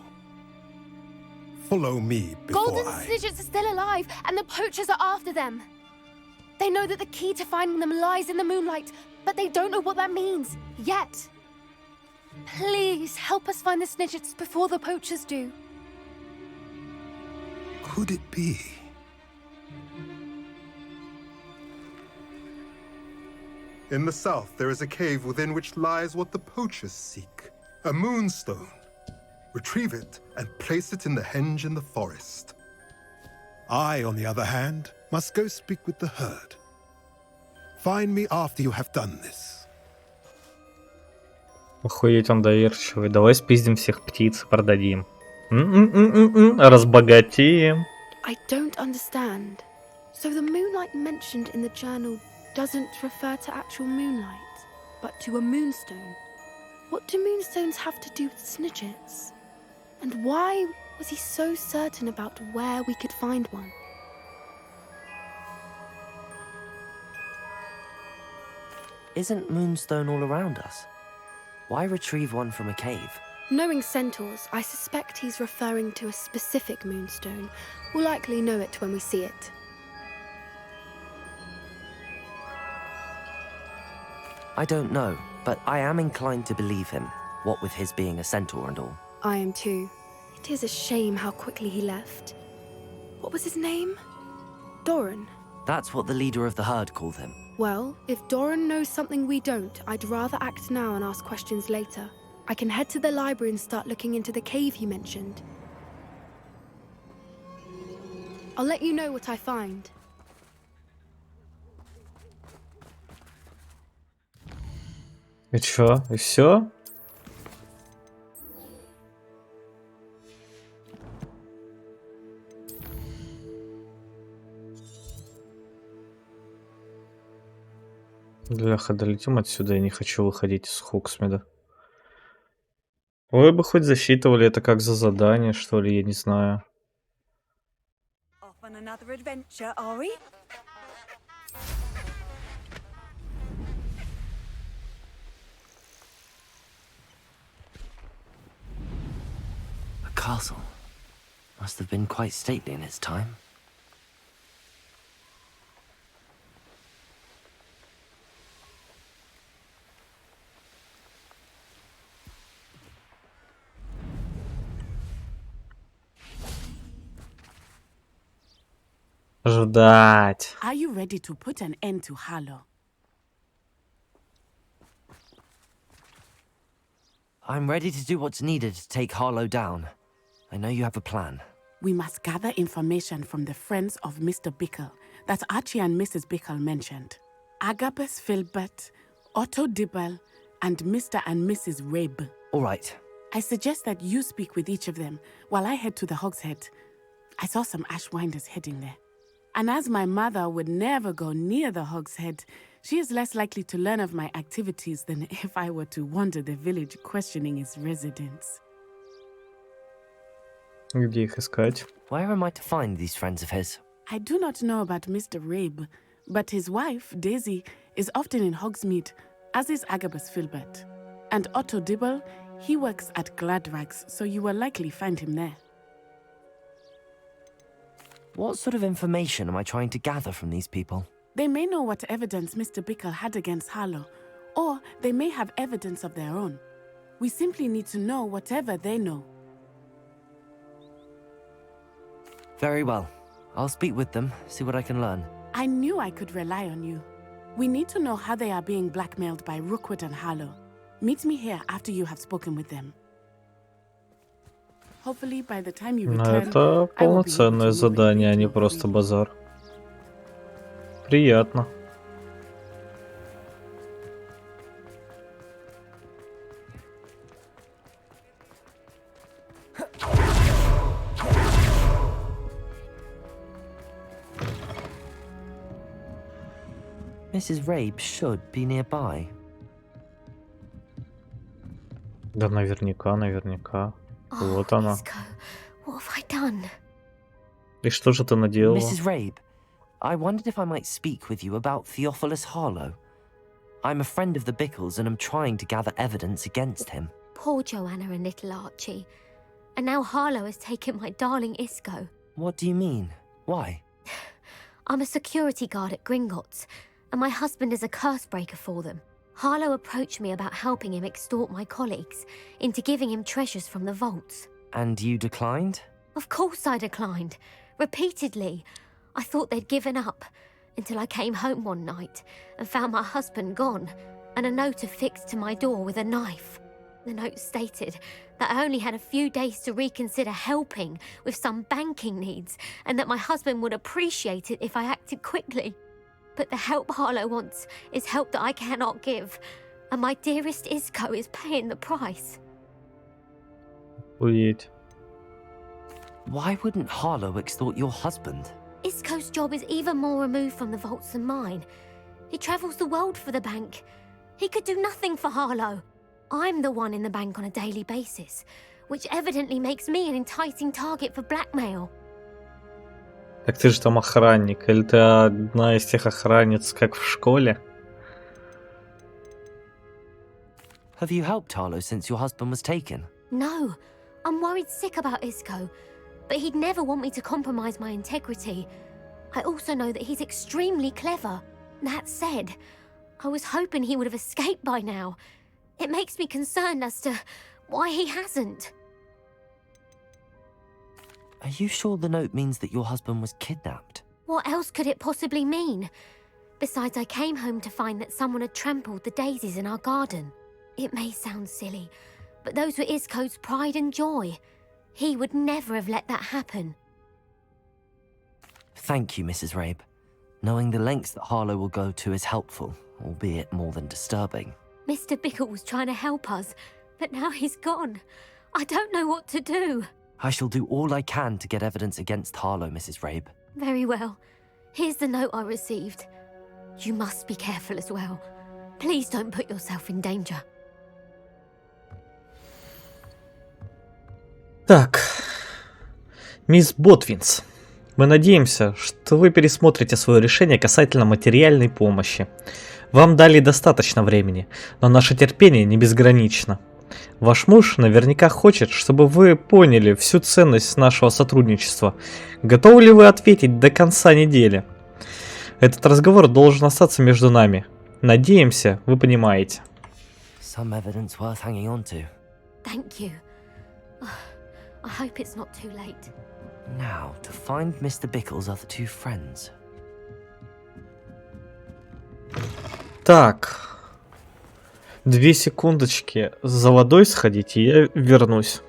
follow me before
Golden
I...
Snidgets are still alive, and the poachers are after them. They know that the key to finding them lies in the moonlight, but they don't know what that means, yet. Please, help us find the Snidgets before the poachers do.
Could it be? In the south, there is a cave within which lies what the poachers seek. A moonstone. Retrieve it and place it in the henge in the forest. I, on the other hand, must go speak with the herd. Find me after you have done this.
Охуеть, он доверчивый. Давай спиздим всех птиц и продадим. Разбогатеем.
I don't understand. So the moonlight mentioned in the journal doesn't refer to actual moonlight, but to a moonstone. What do moonstones have to do with Snidgets? And why was he so certain about where we could find one?
Isn't Moonstone all around us? Why retrieve one from a cave?
Knowing centaurs, I suspect he's referring to a specific moonstone. We'll likely know it when we see it.
I don't know, but I am inclined to believe him, what with his being a centaur and all.
I am too. It is a shame how quickly he left. What was his name? Doran.
That's what the leader of the herd called him.
Well, if Doran knows something we don't, I'd rather act now and ask questions later. I can head to the library and start looking into the cave he mentioned. I'll let you know what I find.
И чё? И все? Бляха, долетим отсюда, я не хочу выходить из Хоксмида. Вы бы хоть засчитывали это как за задание, что ли, я не знаю.
Off on another adventure, are we?
A castle. Must have been quite stately in its time.
Ждать.
Are you ready to put an end to Harlow?
I'm ready to do what's needed to take Harlow down. I know you have a plan.
We must gather information from the friends of Mr. Bickle that Archie and Mrs. Bickle mentioned. Agabus Filbert, Otto Dibble, and Mr. and Mrs. Rabe.
All right.
I suggest that you speak with each of them while I head to the Hogshead. I saw some Ashwinders heading there. And as my mother would never go near the Hogshead, she is less likely to learn of my activities than if I were to wander the village questioning its residents.
Где их искать?
Where am I to find these friends of his?
I do not know about Mr. Rabe, but his wife, Daisy, is often in Hogsmeade, as is Agabus Filbert. And Otto Dibble, he works at Gladrags, so you will likely find him there.
What sort of information am I trying to gather from these people?
They may know what evidence Mr. Bickle had against Harlow, or they may have evidence of their own. We simply need to know whatever they know.
Very well. I'll speak with them, see what I can learn.
I knew I could rely on you. We need to know how they are being blackmailed by Rookwood and Harlow. Meet me here after you have spoken with them. Hopefully by the time you return,
Это
I will be able to
полноценное
move
задание, а
everything
не
for
просто
free.
базар. Приятно.
Mrs. Rabe should be nearby.
Да наверняка, наверняка. Вот она.
Isco, what have I done?
И что же ты наделала?
Mrs. Rabe, I wondered if I might speak with you about Theophilus Harlow. I'm a friend of the Bickles and am trying to gather evidence against him.
Poor Joanna and little Archie. And now Harlow has taken my darling Isco.
What do you mean? Why?
I'm a security guard at Gringotts, and my husband is a curse breaker for them. Harlow approached me about helping him extort my colleagues into giving him treasures from the vaults.
And you declined?
Of course I declined. Repeatedly. I thought they'd given up, until I came home one night and found my husband gone, and a note affixed to my door with a knife. The note stated that I only had a few days to reconsider helping with some banking needs, and that my husband would appreciate it if I acted quickly. But the help Harlow wants is help that I cannot give, and my dearest Isco is paying the price.
Охуеть.
Why wouldn't Harlow extort your husband?
Isco's job is even more removed from the vaults than mine. He travels the world for the bank. He could do nothing for Harlow. I'm the one in the bank on a daily basis, which evidently makes me an enticing target for blackmail.
Так ты же там охранник, или ты одна из тех охранниц, как в школе?
Have you helped Harlow since your husband was taken?
No, I'm worried sick about Isco, but he'd never want me to compromise my integrity. I also know that he's extremely clever. That said, I was hoping he would have escaped by now. It makes me concerned as to why he hasn't.
Are you sure the note means that your husband was kidnapped?
What else could it possibly mean? Besides, I came home to find that someone had trampled the daisies in our garden. It may sound silly, but those were Isco's pride and joy. He would never have let that happen.
Thank you, Mrs. Rabe. Knowing the lengths that Harlow will go to is helpful, albeit more than disturbing.
Mr. Bickle was trying to help us, but now he's gone. I don't know what to do.
I shall do all I can to get evidence against Harlow, Mrs. Rabe.
Very well. Here's the note I received. You must be careful as well. Please don't put yourself in danger.
Так, мисс Ботвинс, мы надеемся, что вы пересмотрите свое решение касательно материальной помощи. Вам дали достаточно времени, но наше терпение не безгранично. Ваш муж наверняка хочет, чтобы вы поняли всю ценность нашего сотрудничества. Готовы ли вы ответить до конца недели? Этот разговор должен остаться между нами. Надеемся, вы понимаете.
Some evidence worth hanging on to.
Thank you. I hope it's not too late.
Now, to find Mr. Bickle's other two friends.
Так. 2 секундочки. За водой сходить, и я вернусь.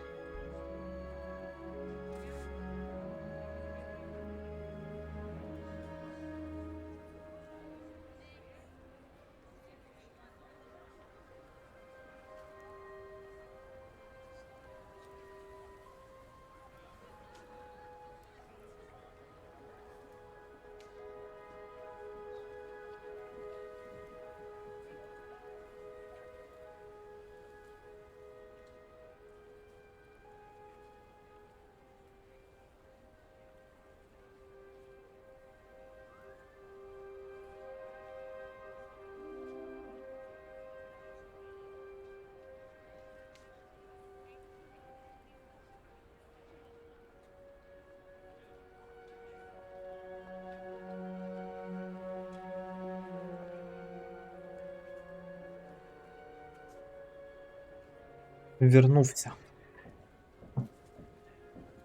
Вернувся.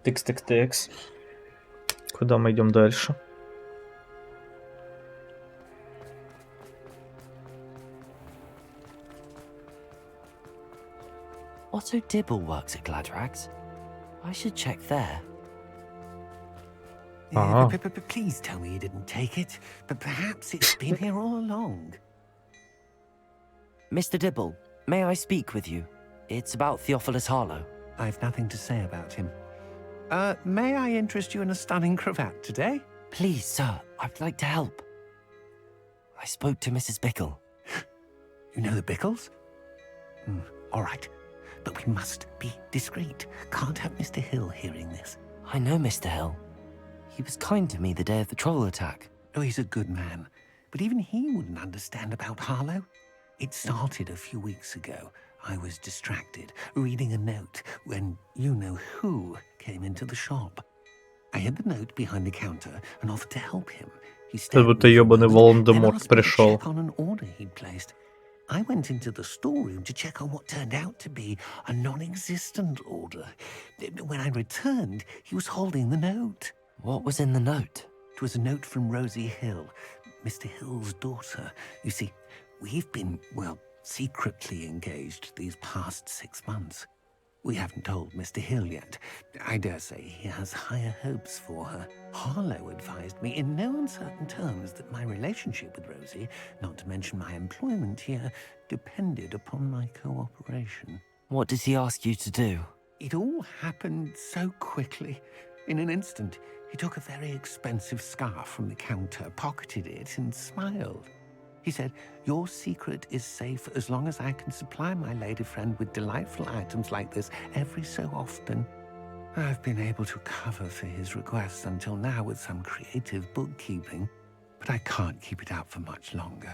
Текс. Куда мы идем дальше?
Otto Dibble works at Gladrags. I should check there.
Please tell me you didn't take it. But perhaps it's been here all along.
Mr. Dibble, may I speak with you? It's about Theophilus Harlow.
I've nothing to say about him. May I interest you in a stunning cravat today?
Please, sir, I'd like to help. I spoke to Mrs. Bickle.
You know the Bickles? All right. But we must be discreet. Can't have Mr. Hill hearing this.
I know Mr. Hill. He was kind to me the day of the troll attack.
Oh, he's a good man. But even he wouldn't understand about Harlow. It started a few weeks ago. I was distracted, reading a note, when you-know-who came into the shop. I hid the note behind the counter and offered to help him. He
Как будто ёбаный Волан-де-Морт пришел.
on an order he'd placed. I went into the storeroom to check on what turned out to be a non-existent order. When I returned, he was holding the note.
What was in the note?
It was a note from Rosie Hill, Mr. Hill's daughter. You see, we've been, well, secretly engaged these past 6 months. We haven't told Mr. Hill yet. I dare say he has higher hopes for her. Harlow advised me in no uncertain terms that my relationship with Rosie, not to mention my employment here, depended upon my cooperation.
What did he ask you to do?
It all happened so quickly. In an instant, he took a very expensive scarf from the counter, pocketed it, and smiled. He said, "Your secret is safe as long as I can supply my lady friend with delightful items like this every so often." I've been able to cover for his requests until now with some creative bookkeeping, but I can't keep it up for much longer.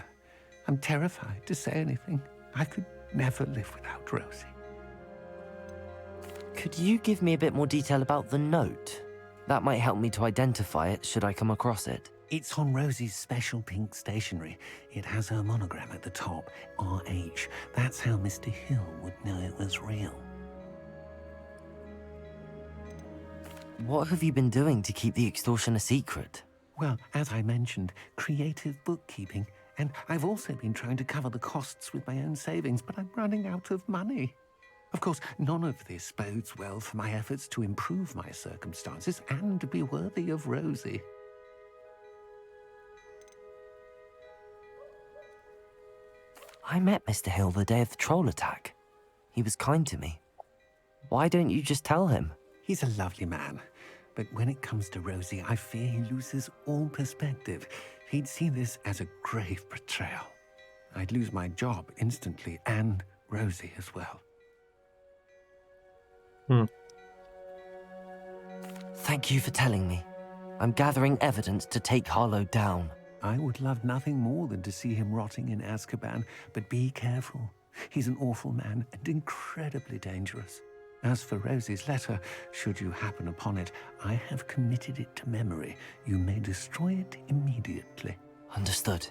I'm terrified to say anything. I could never live without Rosie.
Could you give me a bit more detail about the note? That might help me to identify it should I come across it.
It's on Rosie's special pink stationery. It has her monogram at the top, RH. That's how Mr. Hill would know it was real.
What have you been doing to keep the extortion a secret?
Well, as I mentioned, creative bookkeeping. And I've also been trying to cover the costs with my own savings, but I'm running out of money. Of course, none of this bodes well for my efforts to improve my circumstances and to be worthy of Rosie.
I met Mr. Hill the day of the troll attack. He was kind to me. Why don't you just tell him?
He's a lovely man. But when it comes to Rosie, I fear he loses all perspective. He'd see this as a grave betrayal. I'd lose my job instantly, and Rosie as well.
Thank you for telling me. I'm gathering evidence to take Harlow down.
I would love nothing more than to see him rotting in Azkaban, but be careful. He's an awful man and incredibly dangerous. As for Rosie's letter, should you happen upon it, I have committed it to memory. You may destroy it immediately.
Understood.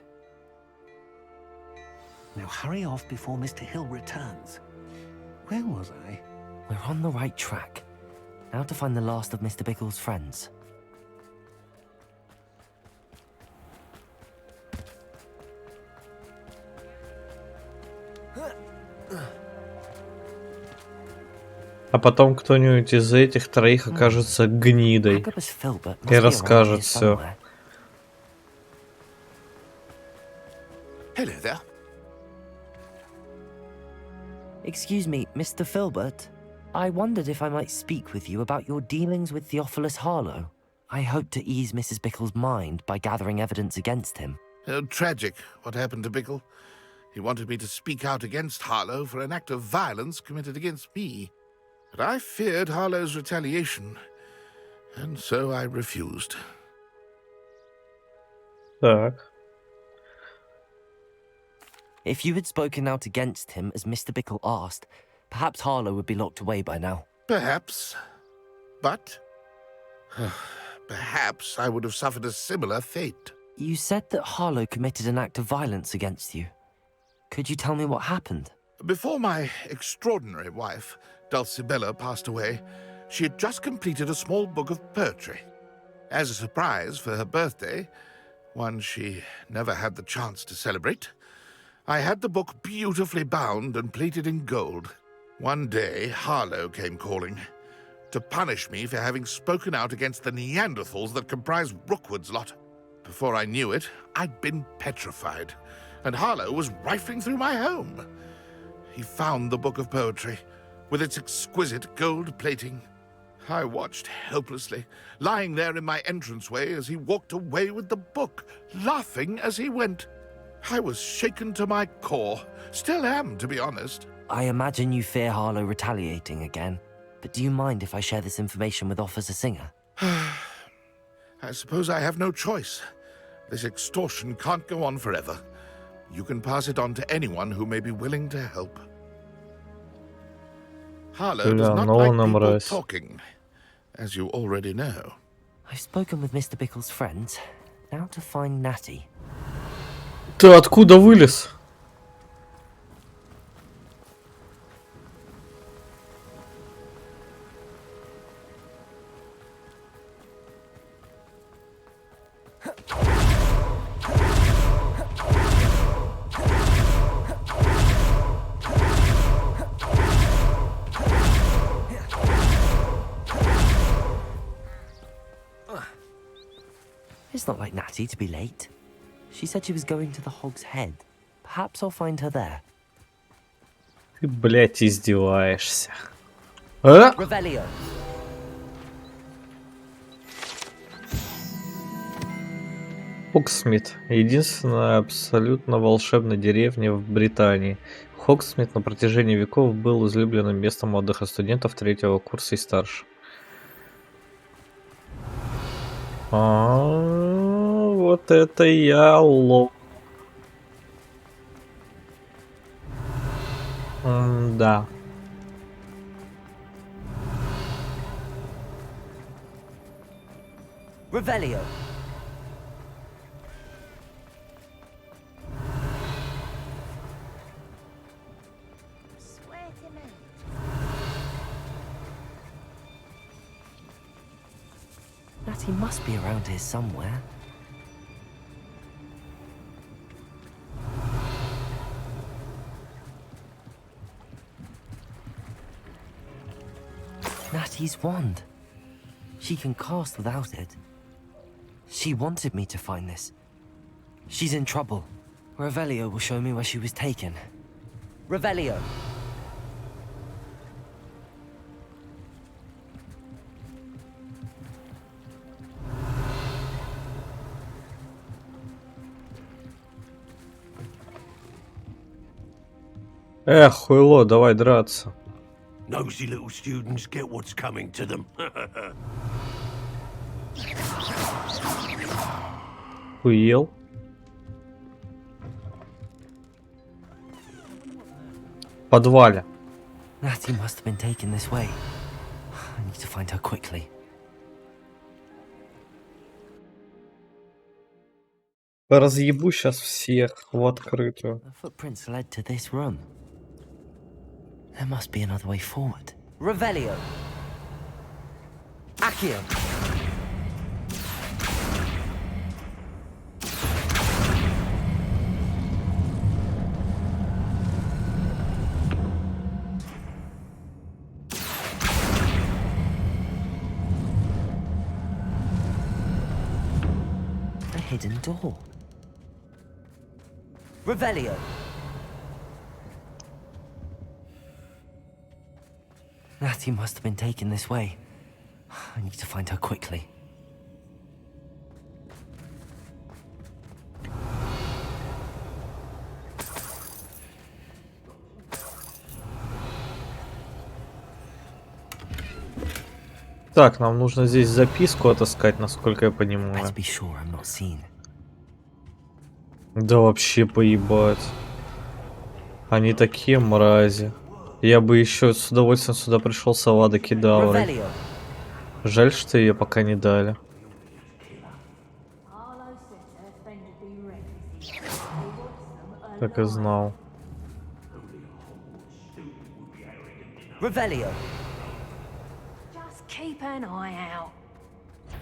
Now hurry off before Mr. Hill returns. Where was I?
We're on the right track. Now to find the last of Mr. Bickle's friends.
А потом кто-нибудь из этих троих окажется гнидой и расскажет все.
Hello there.
Excuse me, Mr. Filbert. I wondered if I might speak with you about your dealings with Theophilus Harlow. I hope to ease Mrs. Bickle's mind by gathering evidence against him.
Tragic, what happened to Bickle. He wanted me to speak out against Harlow for an act of violence committed against me. But I feared Harlow's retaliation, and so I refused.
Так.
If you had spoken out against him as Mr. Bickle asked, perhaps Harlow would be locked away by now.
Perhaps. But perhaps I would have suffered a similar fate.
You said that Harlow committed an act of violence against you. Could you tell me what happened?
Before my extraordinary wife, Dulcibella, passed away, she had just completed a small book of poetry. As a surprise for her birthday, one she never had the chance to celebrate, I had the book beautifully bound and plated in gold. One day, Harlow came calling to punish me for having spoken out against the Neanderthals that comprise Rookwood's lot. Before I knew it, I'd been petrified, and Harlow was rifling through my home. He found the book of poetry, with its exquisite gold plating. I watched helplessly, lying there in my entranceway as he walked away with the book, laughing as he went. I was shaken to my core. Still am, to be honest.
I imagine you fear Harlow retaliating again, but do you mind if I share this information with Officer Singer?
I suppose I have no choice. This extortion can't go on forever. You can pass it on to anyone who may be willing to help. Harlow does not like people talking, as you already know.
I've spoken with Mr. Bickle's friends. Now to find Natty.
Ты откуда вылез?
It's not like Natty to be late. She said she was going to the Hog's Head. Perhaps I'll find her there.
Ты, блядь, издеваешься. А?
Revelio.
Хогсмит. Единственная абсолютно волшебная деревня в Британии. Хогсмит на протяжении веков был излюбленным местом отдыха студентов третьего курса и старше. Вот это я лох. Да.
Revelio. Natty must be around here somewhere. Natty's wand. She can cast without it. She wanted me to find this. She's in trouble. Revelio will show me where she was taken. Revelio.
Эх, хуйло, давай драться.
Nosy little students get what's coming to them.
Хуел. В подвале.
Natty must have been taken this way. I need to find her quickly.
Разъебу сейчас всех в открытую.
The footprints led to this room. There must be another way forward. Revelio. Accio. A hidden door. Revelio. Natty must have been taken this way. I need to find her quickly.
Так, нам нужно здесь записку отыскать, насколько я понимаю.
Let's be sure I'm not seen.
Да вообще поебать. Они такие мрази. Я бы еще с удовольствием сюда пришел с Авада Кедаврой. Жаль, что ее пока не дали. Так и знал.
Revelio.
Just keep an eye out.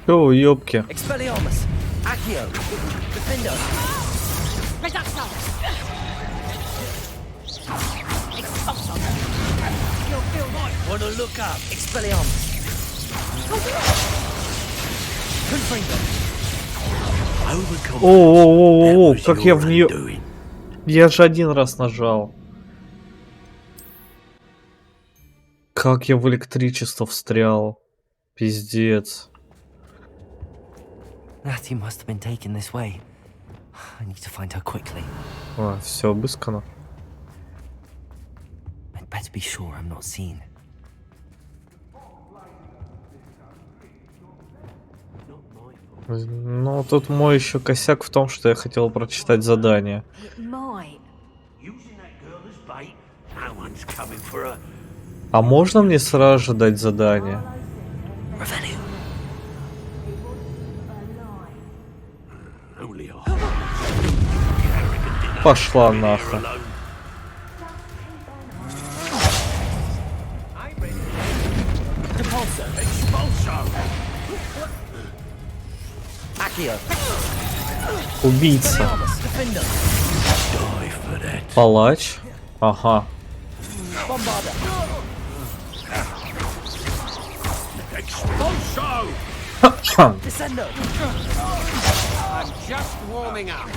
О, ёбки.
Expelliarmus. Accio. Defendo.
Reduxo. Expulso. You'll feel right.
Wanna look up?
Expelliarmus. Confringo.
О, как я в нее... Я же один раз нажал. Как я в электричество встрял. Пиздец.
Natty must have been taken this way. I need to find her quickly.
А, все обыскано.
I'd better be sure I'm not seen.
Ну, тут мой еще косяк в том, что я хотел прочитать задание. А можно мне сразу же дать задание? Пошла нахуй. Убийца. Палач. Ага.
Descendo. I'm just warming up.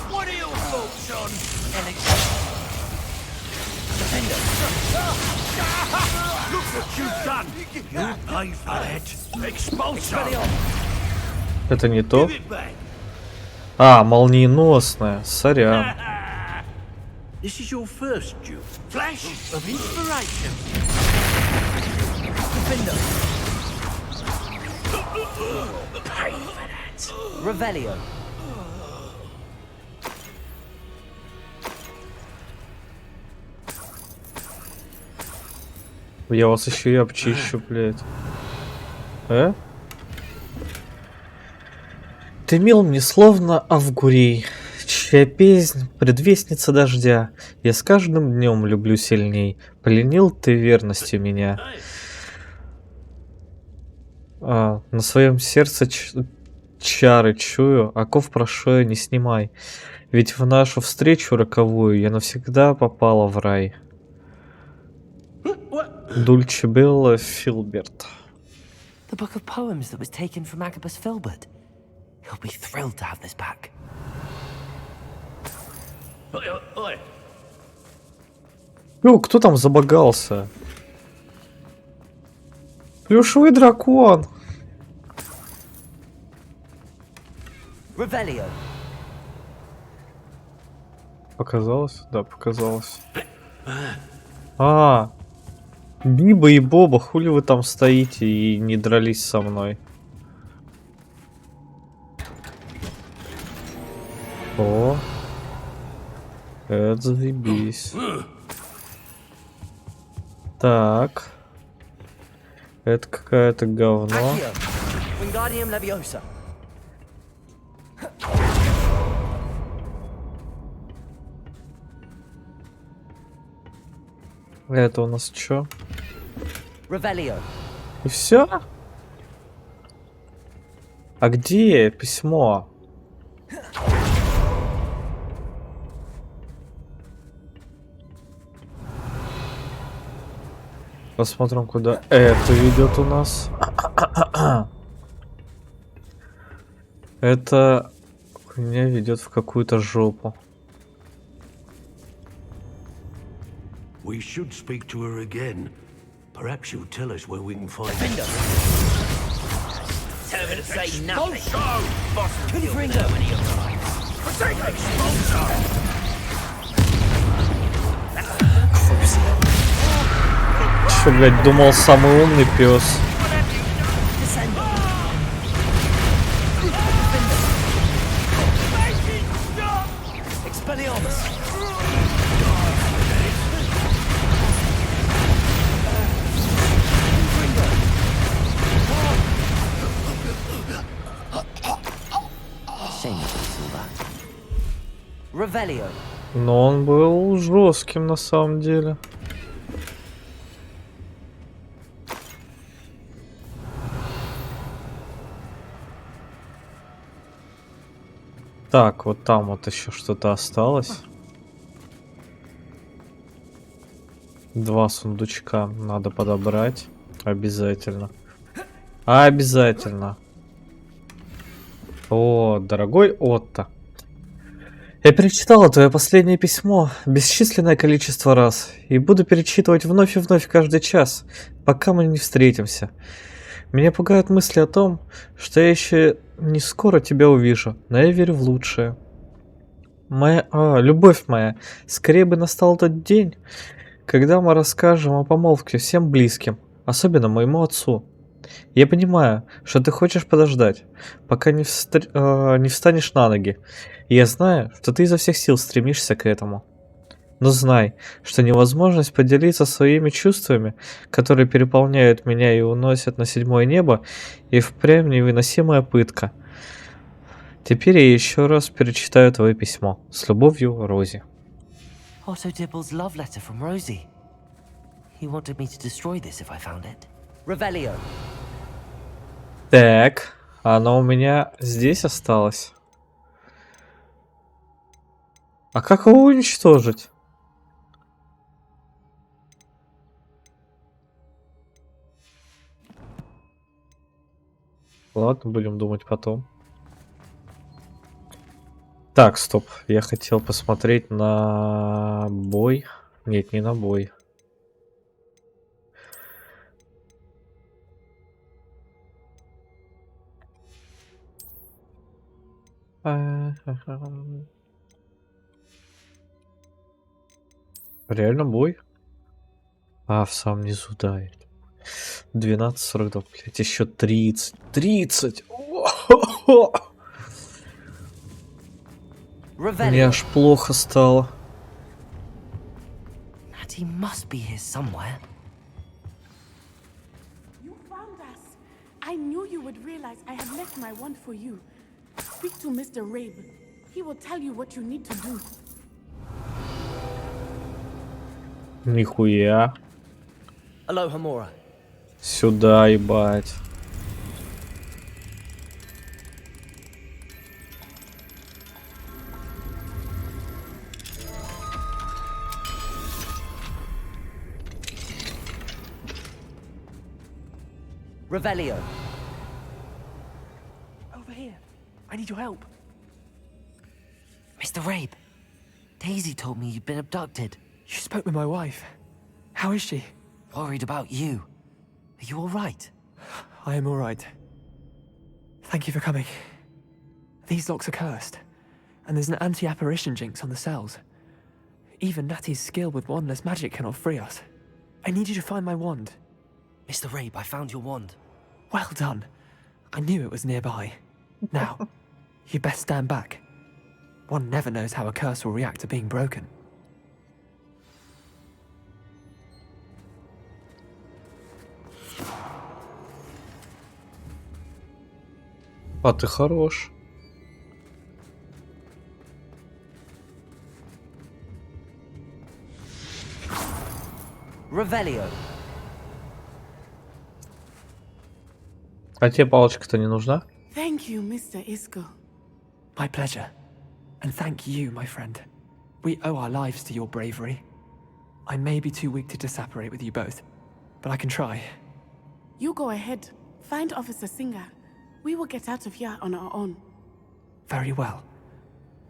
What are your thoughts on
Defender. Look what you've done. You pay for that. Expulso.
Это не то? А, молниеносная. Сорян.
This is your first duel. Flash of inspiration.
Defender.
Pay for that.
Revelio.
Я вас еще и обчищу, блядь. Ты мил мне словно Авгурей, чья песнь предвестница дождя. Я с каждым днем люблю сильней. Пленил ты верностью меня. На своем сердце чары чую, оков прошу я не снимай. Ведь в нашу встречу роковую я навсегда попала в рай. Дульче Белла Филберт.
The book of poems that was taken from Agabus Filbert. He'll be thrilled to have this back.
Кто там забагался? Плюшевый дракон.
Revelio.
Показалось? Да, показалось. Биба и Боба, хули вы там стоите и не дрались со мной? О, это заебись. Так. Это какая-то говно. Это у нас что? И все? А где письмо? Посмотрим, куда это ведет у нас. Это меня ведет в какую-то жопу.
We should speak to her again. Perhaps she'll tell us where we can find
her.
Tell her to say nothing.
Boss Confringo when he arrives.
Protect Expulso.
Что, блядь, думал самый умный пес?
Revelio.
Но он был жестким на самом деле. Так, вот там вот еще что-то осталось. 2 сундучка надо подобрать. Обязательно. Обязательно. О, дорогой Отто. Я перечитала твое последнее письмо бесчисленное количество раз и буду перечитывать вновь и вновь каждый час, пока мы не встретимся. Меня пугают мысли о том, что я еще не скоро тебя увижу, но я верю в лучшее. Любовь моя, скорее бы настал тот день, когда мы расскажем о помолвке всем близким, особенно моему отцу. Я понимаю, что ты хочешь подождать, пока не встанешь на ноги. И я знаю, что ты изо всех сил стремишься к этому. Но знай, что невозможность поделиться своими чувствами, которые переполняют меня и уносят на 7-е небо, и впрямь невыносимая пытка. Теперь я еще раз перечитаю твое письмо. С любовью, Рози.
Otto Dibble's love letter from Rosie. He wanted me to destroy this if I found it. Revelio.
Так, оно у меня здесь осталось. А как его уничтожить? Ладно, будем думать потом. Так, стоп. Я хотел посмотреть на бой. Нет, не на бой. Реально бой? А, в самом низу, да. 12:42, блять, еще 30. 30! Мне аж плохо стало.
Natty must be here somewhere.
You found us. I knew you would realize I had left my wand for you. Speak to Mr. Rabe. He will tell you what you need to do.
Нихуя.
Aloha Mora.
Сюда, ебать.
Revelio.
Over here. I need your help.
Mr. Rabe, Daisy told me you'd been abducted.
You spoke with my wife. How is she?
Worried about you. Are you all right?
I am all right. Thank you for coming. These locks are cursed, and there's an anti-apparition jinx on the cells. Even Natty's skill with wandless magic cannot free us. I need you to find my wand.
Mr. Rabe, I found your wand.
Well done. I knew it was nearby. Now, you best stand back. One never knows how a curse will react to being broken.
А ты хорош.
Revelio.
А тебе палочка-то не нужна?
Thank you, Mr. Isco.
My pleasure. And thank you, my friend. We owe our lives to your bravery. I may be too weak to disapparate with you both, but I can try.
You go ahead. Find Officer Singer. We will get out of here on our own.
Very well.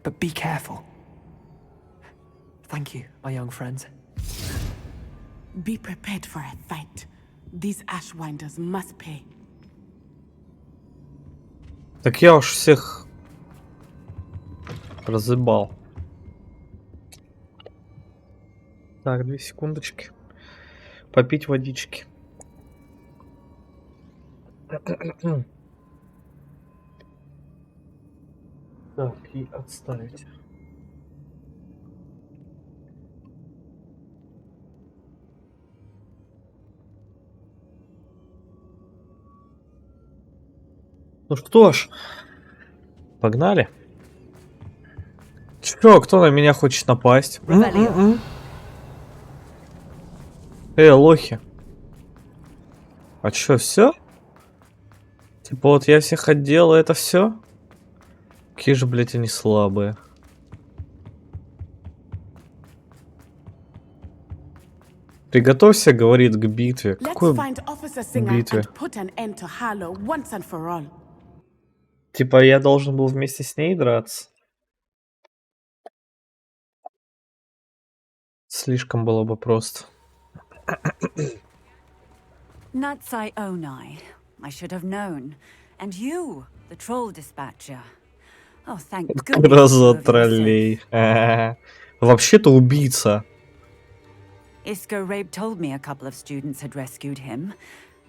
But be careful. Thank you, my young friends.
Be prepared for a fight. These Ashwinders must pay.
Так я уж всех разыбал. Так, 2 секундочки. Попить водички. Так, и отставить. Ну что ж, погнали. Чё, кто на меня хочет напасть? Лохи. А чё, все? Типа вот я всех отделал, это все? Какие же, блядь, они слабые. Приготовься, говорит, к битве.
Let's
Какой
find Officer Singer
битве?
and put an end to Harlow once and for all.
Типа я должен был вместе с ней драться? Слишком было бы просто.
Natsai Onai. I should have known. And you, the troll dispatcher. Oh, thank goodness.
Гроза троллей. Вообще-то убийца.
Isco Rabe told me a couple of students had rescued him.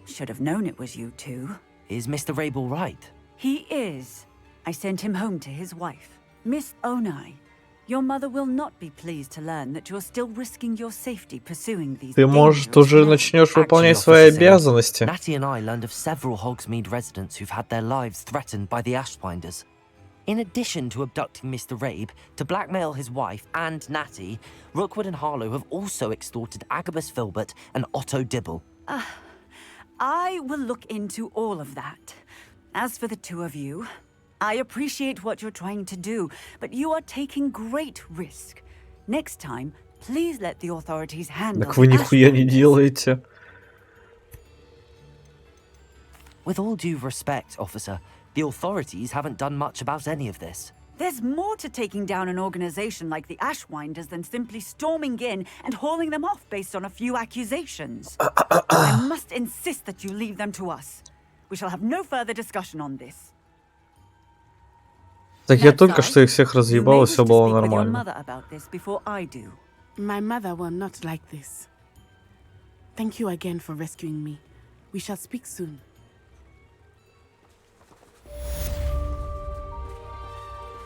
Should have known it was you two.
Is Mr. Rabe all right?
He is. I sent him home to his wife. Miss Onai, your mother will not be pleased to learn that you're still risking your safety pursuing these.
Ты, может, уже начнешь выполнять свои обязанности?
Natty and I learned of several Hogsmeade residents who've had their lives threatened by the Ashwinders. In addition to abducting Mr. Rabe to blackmail his wife and Natty, Rookwood and Harlow have also extorted Agabus Filbert and Otto Dibble.
I will look into all of that. As for the two of you, I appreciate what you're trying to do, but you are taking great risk. Next time, please let the authorities handle.
Так вы нихуя не делаете.
With all due respect, officer, the authorities haven't done much about any of this.
There's more to taking down an organization like the Ashwinders than simply storming in and hauling them off based on a few accusations. I must insist that you leave them to us. We shall have no further discussion on this.
Так я только что их всех разъебал, и все было нормально.
My mother will not like this. Thank you again for rescuing me. We shall speak soon.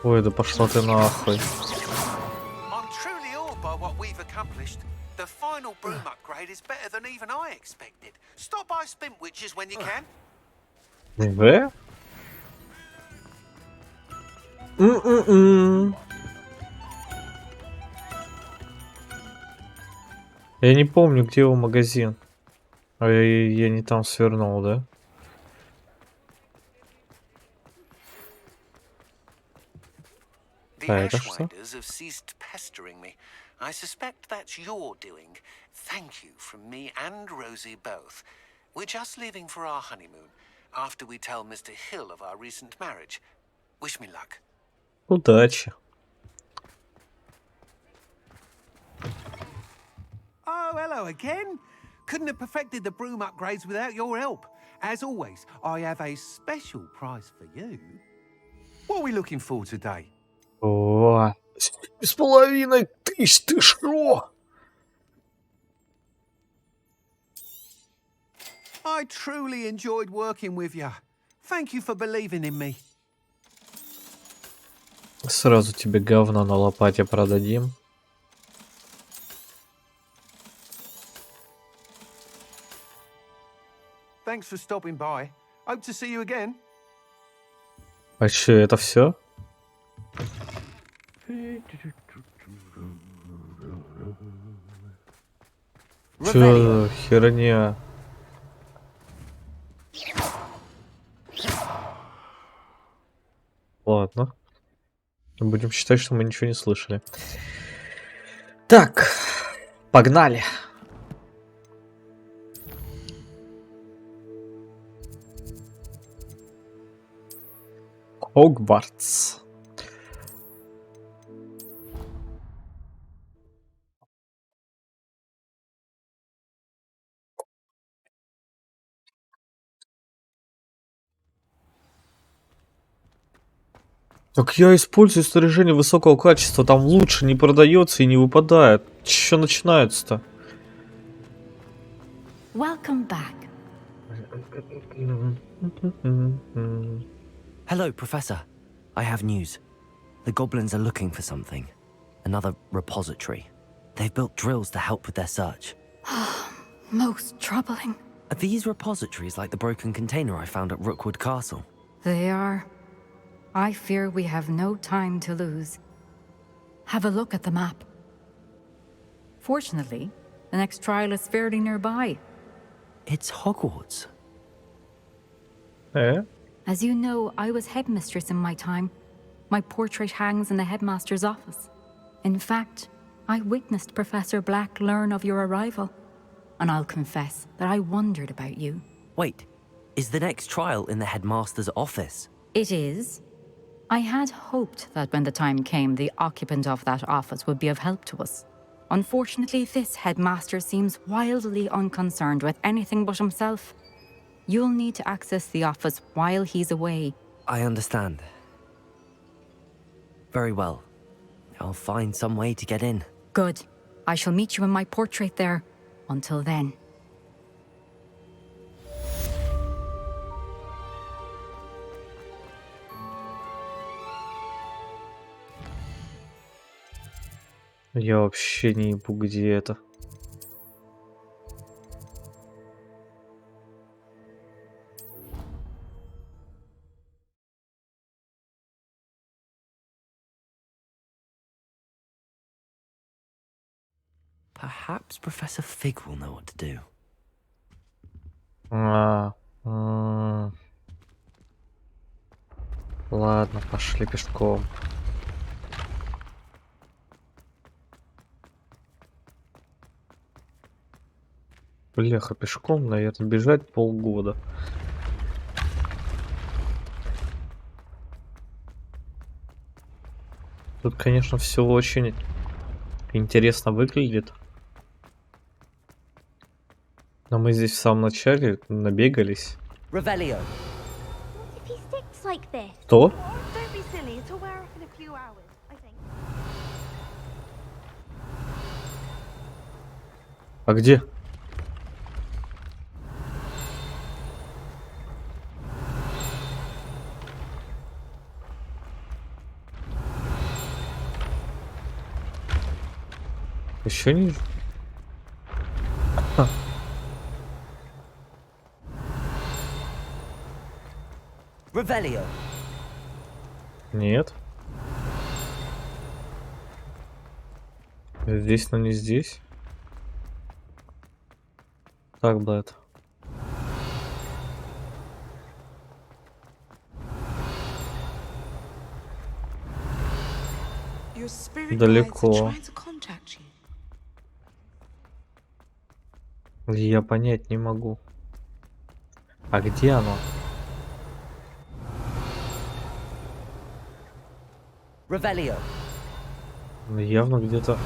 Ой, да пошла ты нахуй.
I'm truly awed by what we've accomplished. The final broom upgrade is better than even I expected. Stop by Spintwitches when you can.
В? Я не помню, где его магазин. А я не там свернул, да?
The Ashwinders have ceased pestering me. I suspect that's your doing. Thank you from me and Rosie both. We're just leaving for our honeymoon after we tell Mr. Hill of our recent marriage. Wish me luck.
Удачи.
Oh, hello again. Couldn't have perfected the broom upgrades without your help. As always, I have a special prize for you. What are we looking for today?
О, 7,5 тысяч, ты шо?
I truly enjoyed working with you. Thank you for believing in me.
Сразу тебе говно на лопате продадим.
Thanks for stopping by. Hope to see you again.
А чё, это все? Чё, херня? Ладно. Будем считать, что мы ничего не слышали. Так, погнали. Хогвартс. Так я использую снаряжение высокого качества, там лучше не продается и не выпадает. Чё начинается-то?
Welcome back.
Hello, Professor. I have news. The goblins are looking for something. Another repository. They've built drills to help with their search.
Most troubling.
Are these repositories like the broken container I found at Rookwood Castle?
They are. I fear we have no time to lose. Have a look at the map. Fortunately, the next trial is fairly nearby.
It's Hogwarts.
As you know, I was headmistress in my time. My portrait hangs in the headmaster's office. In fact, I witnessed Professor Black learn of your arrival. And I'll confess that I wondered about you.
Wait, is the next trial in the headmaster's office?
It is. I had hoped that when the time came, the occupant of that office would be of help to us. Unfortunately, this headmaster seems wildly unconcerned with anything but himself. You'll need to access the office while he's away.
I understand. Very well. I'll find some way to get in.
Good. I shall meet you in my portrait there. Until then.
Я вообще не ебу, где это.
Perhaps Professor Fig will know what to do.
Ладно, пошли пешком. Бляха, пешком, наверное, бежать полгода. Тут, конечно, все очень интересно выглядит. Но мы здесь в самом начале набегались.
Revelio.
Что? А где? Еще ниже?
Revelio.
Нет. Здесь, но не здесь. Так, Блэд. Далеко. Я понять не могу. А где оно?
Revelio.
Явно где-то.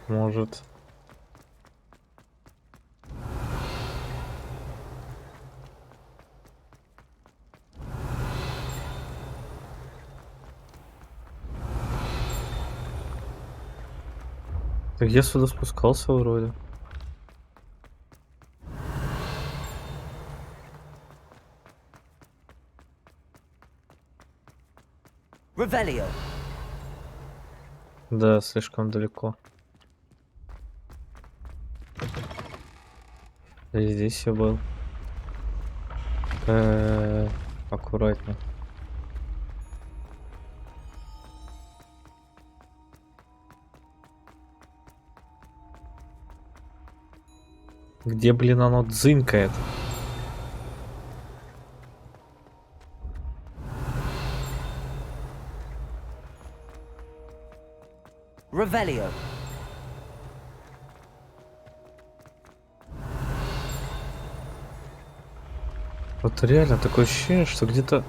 Может. Так я сюда спускался вроде.
Revelio.
Да, слишком далеко. Да и здесь я был. Аккуратнее. Где, блин, оно дзынькает?
Revelio.
Вот реально такое ощущение, что где-то...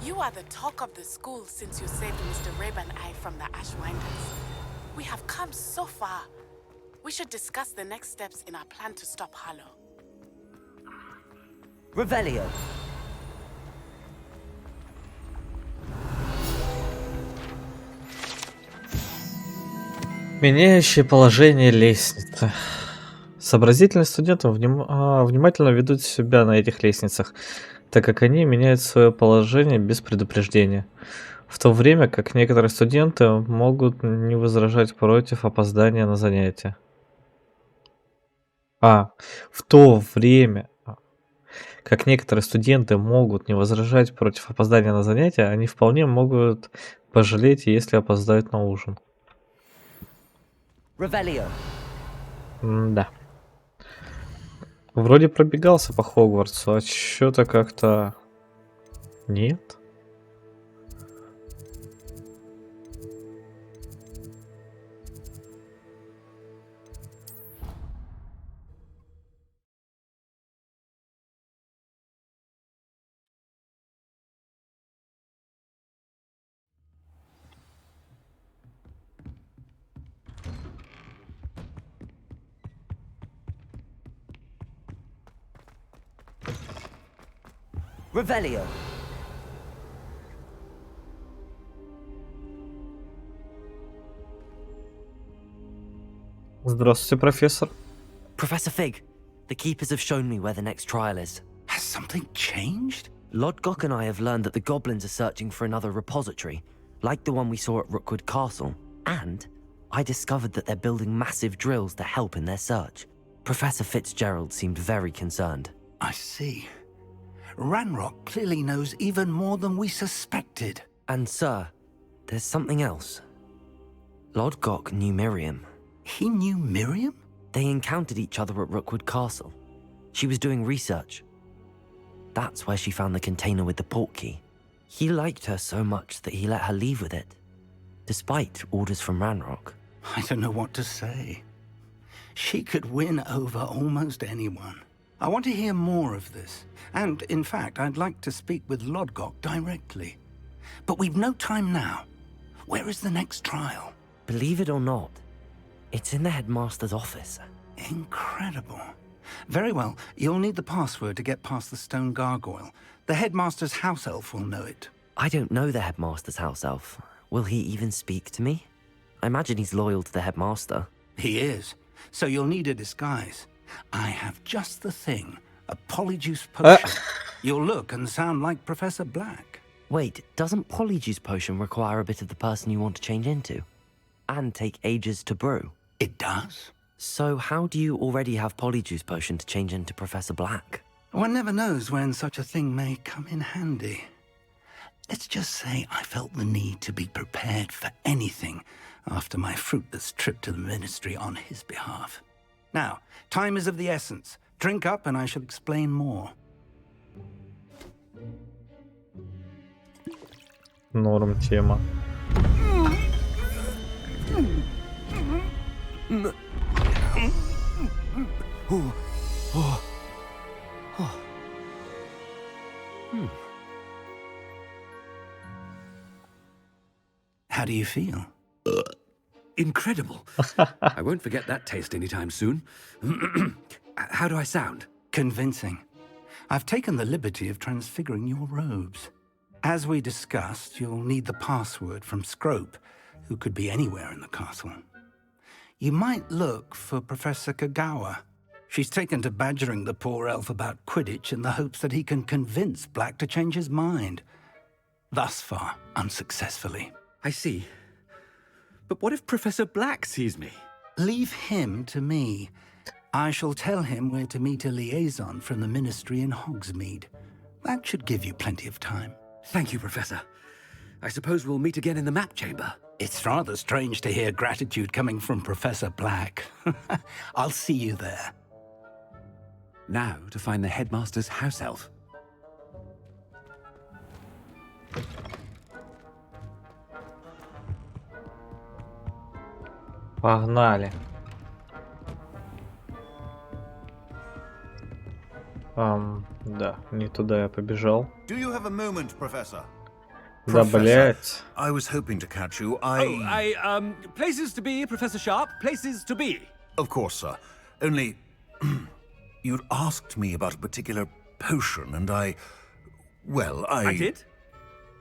You are the talk of the school since you saved Mr. Rib and I from the Ashwinders. We have come so far. We should discuss the next steps in our plan to stop Harlow.
Revelio.
Меняющее положение лестницы. Сообразительные студенты внимательно ведут себя на этих лестницах, так как они меняют свое положение без предупреждения. В то время как некоторые студенты могут не возражать против опоздания на занятия. В то время, как некоторые студенты могут не возражать против опоздания на занятия, они вполне могут пожалеть, если опоздают на ужин.
Revelio.
Да. Вроде пробегался по Хогвартсу, а чё-то как-то... Нет?
Revelio.
Здравствуйте, профессор.
Professor Fig, the keepers have shown me where the next trial is.
Has something changed?
Lodgok and I have learned that the goblins are searching for another repository, like the one we saw at Rookwood Castle. And I discovered that they're building massive drills to help in their search. Professor Fitzgerald seemed very concerned.
I see. Ranrock clearly knows even more than we suspected.
And sir, there's something else. Lodgok knew Miriam.
He knew Miriam?
They encountered each other at Rookwood Castle. She was doing research. That's where she found the container with the portkey. He liked her so much that he let her leave with it, despite orders from Ranrock.
I don't know what to say. She could win over almost anyone. I want to hear more of this. And, in fact, I'd like to speak with Lodgok directly. But we've no time now. Where is the next trial?
Believe it or not, it's in the headmaster's office.
Incredible. Very well, you'll need the password to get past the stone gargoyle. The headmaster's house elf will know it.
I don't know the headmaster's house elf. Will he even speak to me? I imagine he's loyal to the headmaster.
He is. So you'll need a disguise. I have just the thing. A polyjuice potion. You'll look and sound like Professor Black.
Wait, doesn't polyjuice potion require a bit of the person you want to change into? And take ages to brew?
It does.
So how do you already have polyjuice potion to change into Professor Black?
One never knows when such a thing may come in handy. Let's just say I felt the need to be prepared for anything after my fruitless trip to the ministry on his behalf. Now, time is of the essence. Drink up and I shall explain more.
Норм тема.
How do you feel?
Incredible. I won't forget that taste anytime soon. How do I sound?
Convincing. I've taken the liberty of transfiguring your robes. As we discussed, you'll need the password from Scrope, who could be anywhere in the castle. You might look for Professor Kagawa. She's taken to badgering the poor elf about Quidditch in the hopes that he can convince Black to change his mind. Thus far, unsuccessfully.
I see. But what if Professor Black sees me?
Leave him to me. I shall tell him where to meet a liaison from the ministry in Hogsmeade. That should give you plenty of time.
Thank you, Professor. I suppose we'll meet again in the map chamber.
It's rather strange to hear gratitude coming from Professor Black. I'll see you there.
Now to find the headmaster's house elf.
Погнали. Да, не туда я побежал.
Do you have a moment, Professor?
Да, блять.
I was hoping to catch you.
Places to be, Professor Sharp. Places to be.
Of course, sir. Only, you'd asked me about a particular potion, and well,
I did?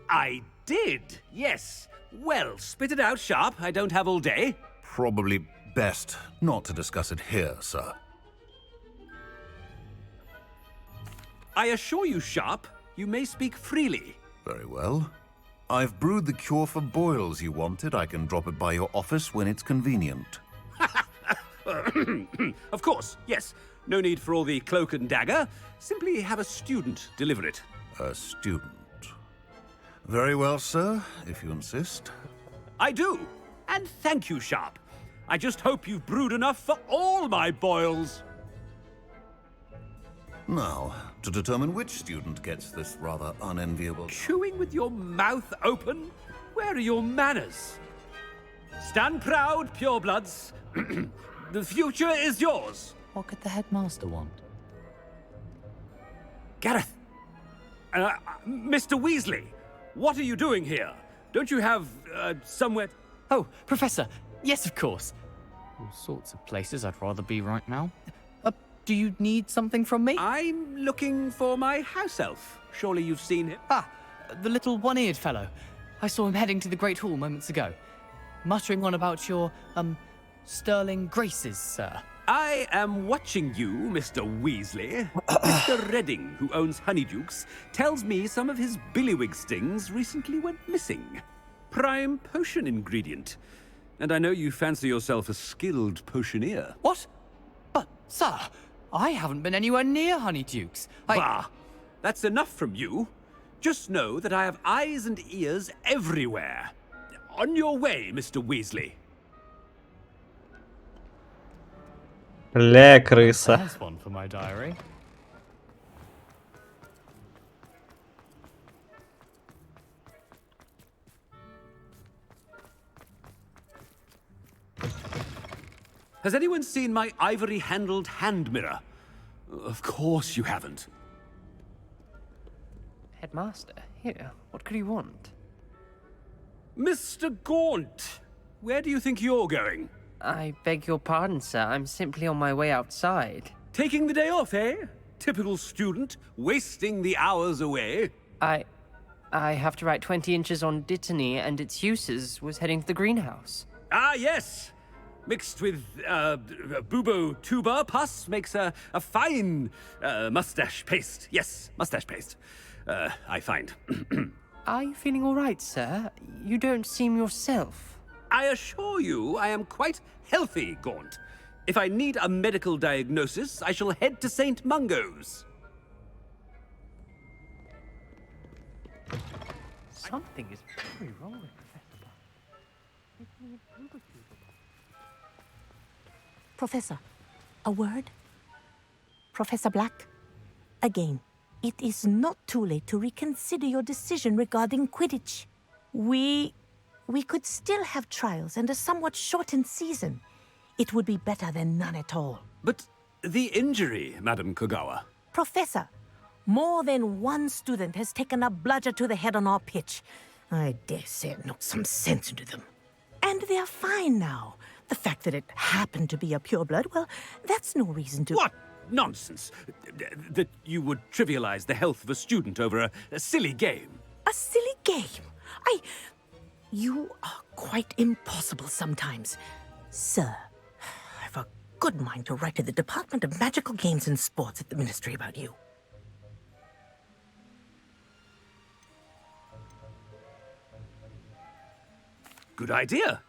I did, yes. Well, spit it out, Sharp. I don't have all day.
Probably best not to discuss it here, sir.
I assure you, Sharp, you may speak freely.
Very well. I've brewed the cure for boils you wanted. I can drop it by your office when it's convenient.
Of course, yes. No need for all the cloak and dagger. Simply have a student deliver it.
A student. Very well, sir, if you insist.
I do. And thank you, Sharp. I just hope you've brewed enough for all my boils.
Now, to determine which student gets this rather unenviable...
Chewing with your mouth open? Where are your manners? Stand proud, purebloods. The future is yours.
What could the headmaster want?
Gareth. Mr. Weasley, what are you doing here? Don't you have, somewhere...
Oh, Professor. Yes, of course. All sorts of places I'd rather be right now. Do you need something from me?
I'm looking for my house elf. Surely you've seen him.
Ah, the little one-eared fellow. I saw him heading to the Great Hall moments ago. Muttering on about your, sterling graces, sir.
I am watching you, Mr. Weasley. Mr. Redding, who owns Honeydukes, tells me some of his billywig stings recently went missing. Prime potion ingredient. And I know you fancy yourself a skilled potioneer.
What? But, sir, I haven't been anywhere near Honeydukes.
Bah! That's enough from you. Just know that I have eyes and ears everywhere. On your way, Mr. Weasley.
Бля, крыса.
That's one for my diary.
Has anyone seen my ivory-handled hand mirror? Of course you haven't.
Headmaster, here, what could he want?
Mr. Gaunt, where do you think you're going?
I beg your pardon, sir. I'm simply on my way outside.
Taking the day off, eh? Typical student, wasting the hours away.
I have to write 20 inches on Dittany and its uses. Was heading to the greenhouse.
Ah, yes. Mixed with bubo tuber pus makes a fine mustache paste. Yes, mustache paste. I find.
Are you feeling all right, sir? You don't seem yourself.
I assure you I am quite healthy, Gaunt. If I need a medical diagnosis, I shall head to St. Mungo's.
Something is very wrong with
Professor, a word? Professor Black? Again, it is not too late to reconsider your decision regarding Quidditch. We could still have trials and a somewhat shortened season. It would be better than none at all.
But the injury, Madam Kogawa.
Professor, more than one student has taken a bludger to the head on our pitch. I dare say it knocked some sense into them. And they're fine now. The fact that it happened to be a pureblood, well, that's no reason to...
What nonsense! That you would trivialize the health of a student over a silly game.
A silly game? You are quite impossible sometimes. Sir, I've a good mind to write to the Department of Magical Games and Sports at the Ministry about you.
Good idea.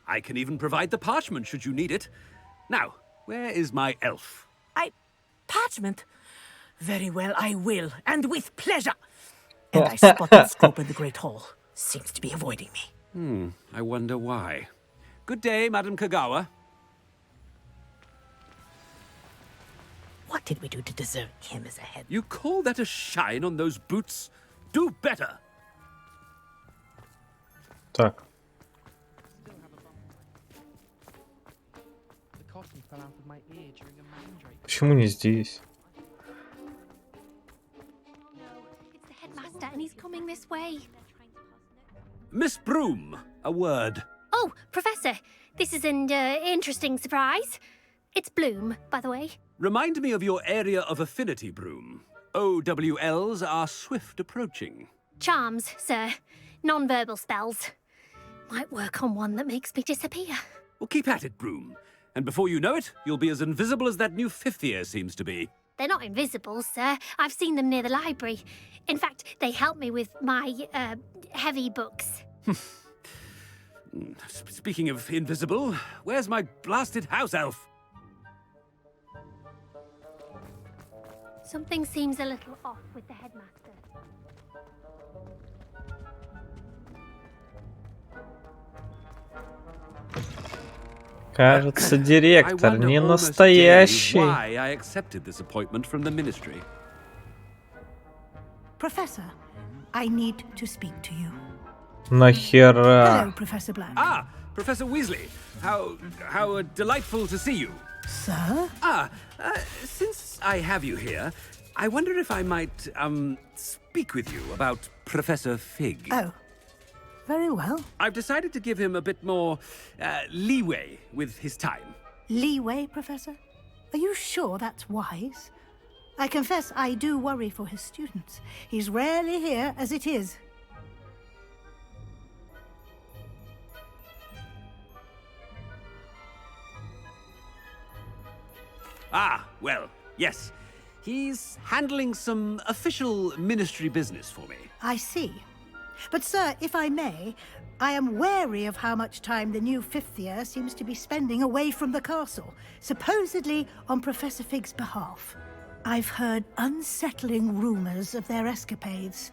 I can even provide the parchment should you need it. Now, where is my elf?
Parchment? Very well, I will, and with pleasure. And I spotted Scrope in the Great Hall. Seems to be avoiding me.
I wonder why. Good day, Madam Kogawa.
What did we do to deserve him as a head?
You call that a shine on those boots? Do better.
Так. Почему не здесь?
It's the headmaster and he's coming this way.
Miss Broom, a word.
Oh, Professor, this is an interesting surprise. It's Bloom, by the way.
Remind me of your area of affinity, Broom. OWLs are swift approaching.
Charms, sir. Non-verbal spells. Might work on one that makes me disappear.
Well, keep at it, Broom. And before you know it, you'll be as invisible as that new fifth year seems to be.
They're not invisible, sir. I've seen them near the library. In fact, they help me with my, heavy books.
Speaking of invisible, where's my blasted house elf?
Something seems a little off with the headmaster.
Кажется, директор
I
не
wonder almost daily
настоящий.
why I accepted this appointment from the ministry.
Professor, I need to speak to you.
Нахера?
Hello, Professor Black.
Ah, Professor Weasley. How delightful to see you.
Sir?
Since I have you here, I wonder if I might, speak with you about Professor Fig.
Oh, very well.
I've decided to give him a bit more, leeway with his time.
Leeway, Professor? Are you sure that's wise? I confess I do worry for his students. He's rarely here as it is.
Ah, well, yes. He's handling some official ministry business for me.
I see. But, sir, if I may, I am wary of how much time the new fifth year seems to be spending away from the castle, supposedly on Professor Fig's behalf. I've heard unsettling rumors of their escapades.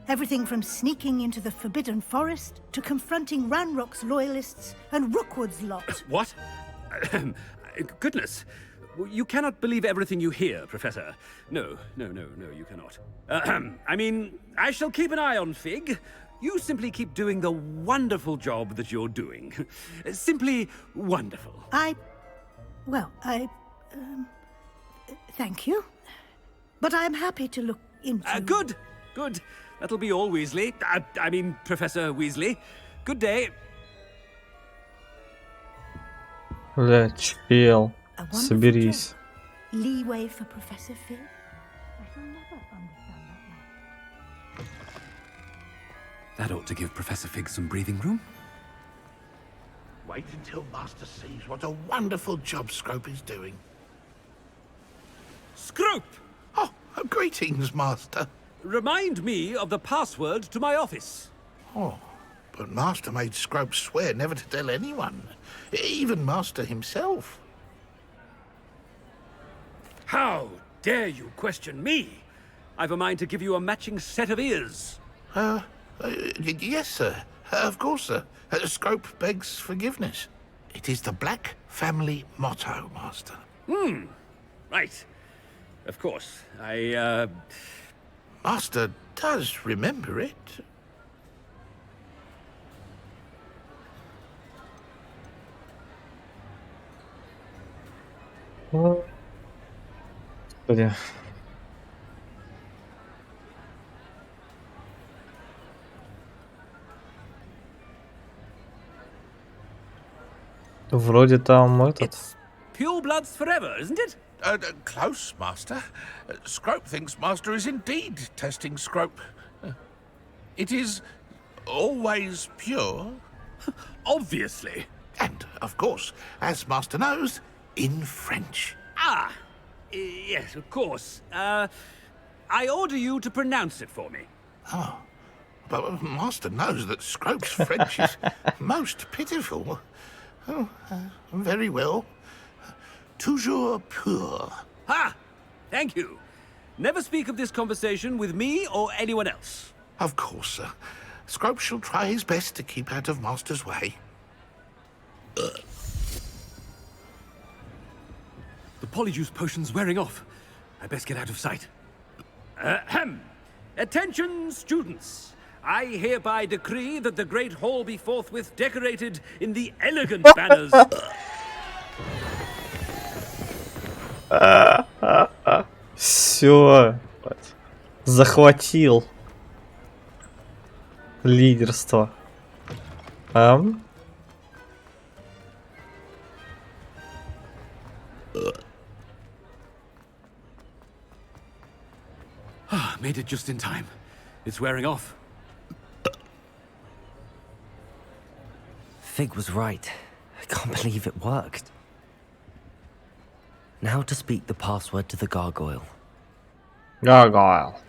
Everything from sneaking into the Forbidden Forest to confronting Ranrock's loyalists and Rookwood's lot.
What? Goodness. You cannot believe everything you hear, Professor. No, you cannot. I mean, I shall keep an eye on Fig. You simply keep doing the wonderful job that you're doing. Simply wonderful.
Thank you. But I'm happy to look into...
Good. That'll be all, Weasley. I mean, Professor Weasley. Good day.
Бля, чел. Соберись.
Leeway for Professor Fig? I shall never understand that.
That ought to give Professor Fig some breathing room.
Wait until Master sees what a wonderful job Scrope is doing.
Scrope!
Oh, greetings, Master.
Remind me of the password to my office.
Oh, but Master made Scrope swear never to tell anyone, even Master himself.
How dare you question me? I've a mind to give you a matching set of ears.
Yes, sir. Of course, sir. Scrope begs forgiveness. It is the Black family motto, Master.
Right. Of course.
Master does remember it.
Господи. Вроде там этот.
Pure bloods forever, isn't it?
Close, Master. Scrope thinks Master is indeed testing Scrope. It is always pure.
Obviously.
And, of course, as Master knows, in French.
Yes, of course. I order you to pronounce it for me.
Oh, but Master knows that Scrope's French is most pitiful. Oh, very well. Toujours pur.
Thank you. Never speak of this conversation with me or anyone else.
Of course, sir. Scrope shall try his best to keep out of Master's way.
The polyjuice potion's wearing off. I best get out of sight. Ahem. Attention, students. I hereby decree that the Great Hall be forthwith decorated in the elegant banners.
Все. Захватил лидерство.
Made it just in time. It's wearing off.
Fig was right. I can't believe it worked. Now to speak the password to the gargoyle.
Gargoyle.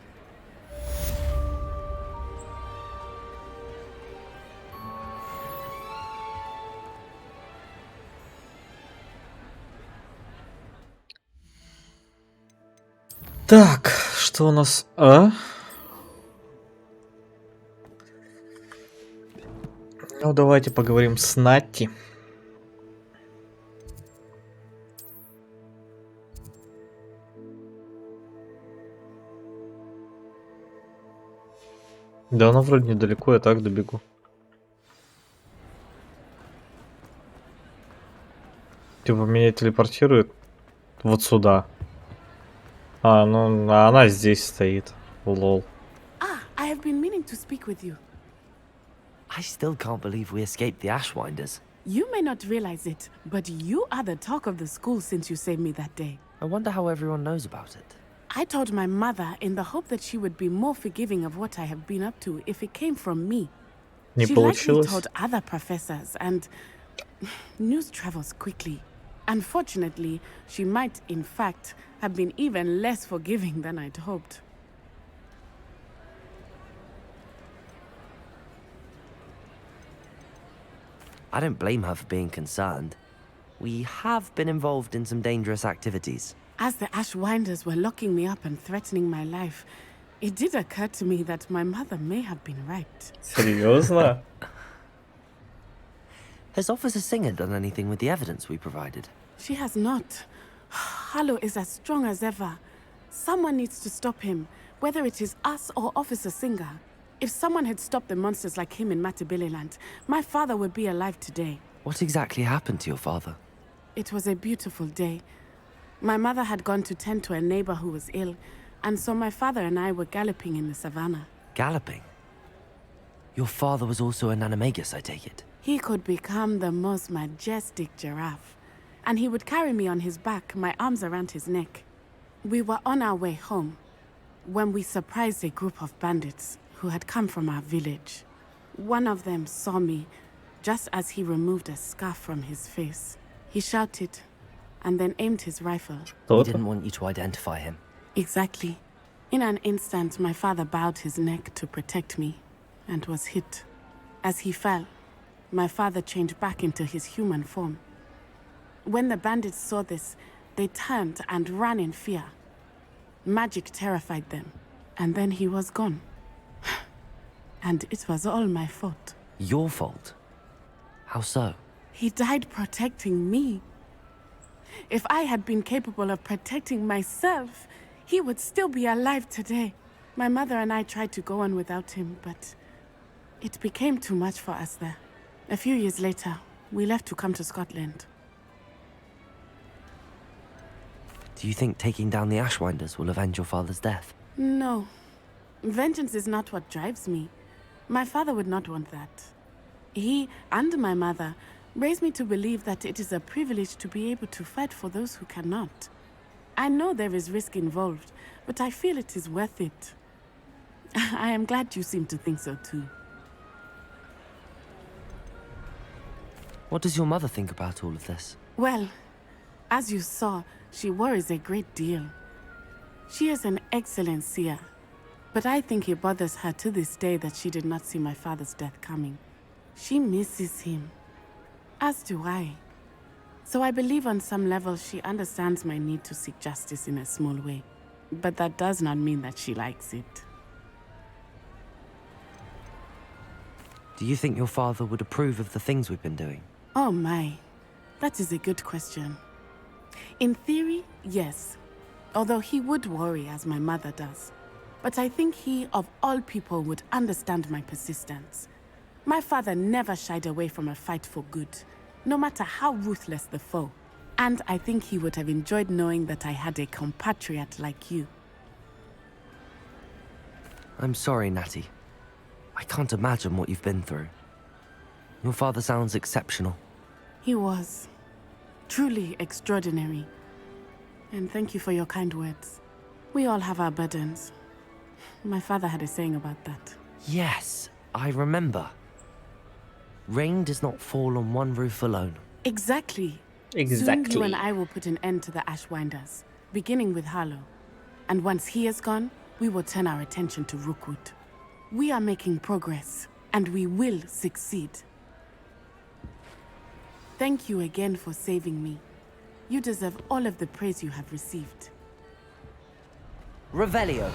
Так, что у нас? А? Ну, давайте поговорим с Натти. Да, она вроде недалеко, я так добегу. Типа меня телепортирует вот сюда. А, ну, а она здесь стоит. Лол.
Ah, I have been meaning to speak with you.
I still can't believe we escaped the Ashwinders.
You may not realize it, but you are the talk of the school since you saved me that day.
I wonder how everyone knows about it.
I told my mother in the hope that she would be more forgiving of what I have been up to if it came from me.
Не
She likely
получилось.
told other professors, and news travels quickly. Unfortunately, she might, in fact, have been even less forgiving than I'd hoped.
I don't blame her for being concerned. We have been involved in some dangerous activities.
As the Ashwinders were locking me up and threatening my life, it did occur to me that my mother may have been right.
Серьезно?
Has Officer Singer done anything with the evidence we provided?
She has not. Harlow is as strong as ever. Someone needs to stop him, whether it is us or Officer Singer. If someone had stopped the monsters like him in Matabeleland, my father would be alive today.
What exactly happened to your father?
It was a beautiful day. My mother had gone to tend to a neighbor who was ill, and so my father and I were galloping in the savannah.
Galloping? Your father was also an animagus, I take it?
He could become the most majestic giraffe, and he would carry me on his back, my arms around his neck. We were on our way home when we surprised a group of bandits who had come from our village. One of them saw me just as he removed a scarf from his face. He shouted and then aimed his rifle.
He didn't want you to identify him.
Exactly. In an instant, my father bowed his neck to protect me and was hit. As he fell, my father changed back into his human form. When the bandits saw this, they turned and ran in fear. Magic terrified them, and then he was gone. And it was all my fault.
Your fault? How so?
He died protecting me. If I had been capable of protecting myself, he would still be alive today. My mother and I tried to go on without him, but it became too much for us there. A few years later, we left to come to Scotland.
Do you think taking down the Ashwinders will avenge your father's death?
No. Vengeance is not what drives me. My father would not want that. He and my mother raised me to believe that it is a privilege to be able to fight for those who cannot. I know there is risk involved, but I feel it is worth it. I am glad you seem to think so too.
What does your mother think about all of this?
Well, as you saw, she worries a great deal. She is an excellent seer, but I think it bothers her to this day that she did not see my father's death coming. She misses him, as do I. So I believe on some level she understands my need to seek justice in a small way. But that does not mean that she likes it.
Do you think your father would approve of the things we've been doing?
Oh my, that is a good question. In theory, yes. Although he would worry as my mother does. But I think he, of all people, would understand my persistence. My father never shied away from a fight for good, no matter how ruthless the foe. And I think he would have enjoyed knowing that I had a compatriot like you.
I'm sorry, Natty. I can't imagine what you've been through. Your father sounds exceptional.
He was. Truly extraordinary. And thank you for your kind words. We all have our burdens. My father had a saying about that.
Yes, I remember. Rain does not fall on one roof alone.
Exactly.
Exactly.
Soon you and I will put an end to the Ashwinders, beginning with Harlow. And once he is gone, we will turn our attention to Rookwood. We are making progress, and we will succeed. Thank you again for saving me. You deserve all of the praise you have received.
Revelio.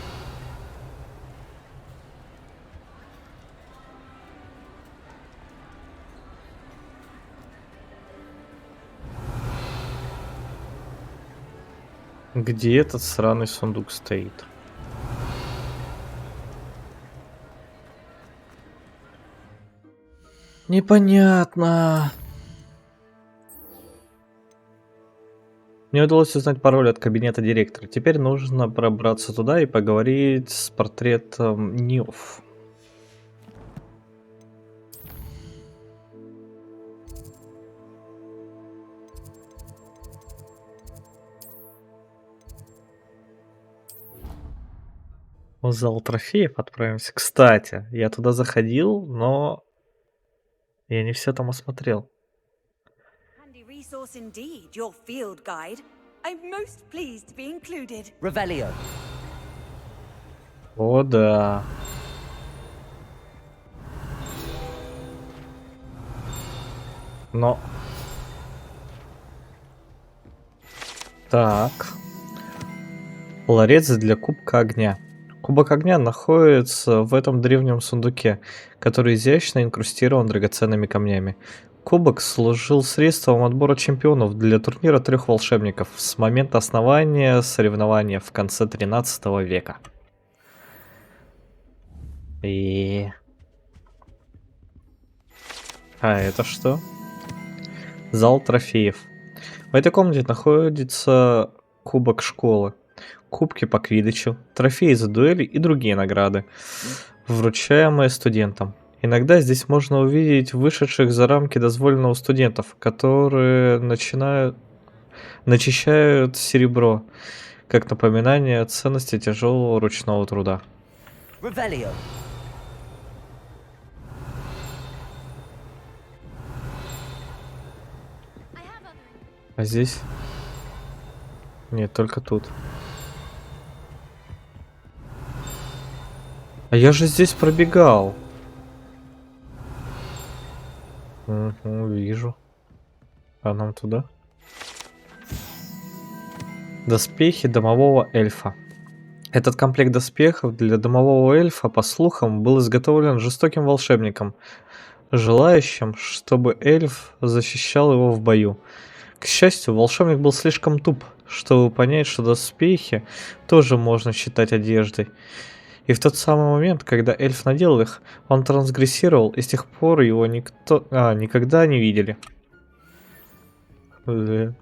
Где этот сраный сундук стоит? Непонятно. Мне удалось узнать пароль от кабинета директора. Теперь нужно пробраться туда и поговорить с портретом Ньюф. В зал трофеев отправимся. Кстати, я туда заходил, но я не все там осмотрел.
Handy resource indeed, your field guide. I'm most pleased to be included.
Revelio.
О, да. Но... Так. Ларец для кубка огня. Кубок огня находится в этом древнем сундуке, который изящно инкрустирован драгоценными камнями. Кубок служил средством отбора чемпионов для турнира 3 волшебников с момента основания соревнования в конце 13 века. И... А это что? Зал трофеев. В этой комнате находится кубок школы, кубки по квиддичу, трофеи за дуэли и другие награды, вручаемые студентам. Иногда здесь можно увидеть вышедших за рамки дозволенного студентов, которые начищают серебро, как напоминание о ценности тяжелого ручного труда.
Revelio.
А здесь? Нет, только тут. А я же здесь пробегал. Угу, вижу. А нам туда? Доспехи домового эльфа. Этот комплект доспехов для домового эльфа, по слухам, был изготовлен жестоким волшебником, желающим, чтобы эльф защищал его в бою. К счастью, волшебник был слишком туп, чтобы понять, что доспехи тоже можно считать одеждой. И в тот самый момент, когда эльф надел их, он трансгрессировал, и с тех пор его никогда не видели. Гений.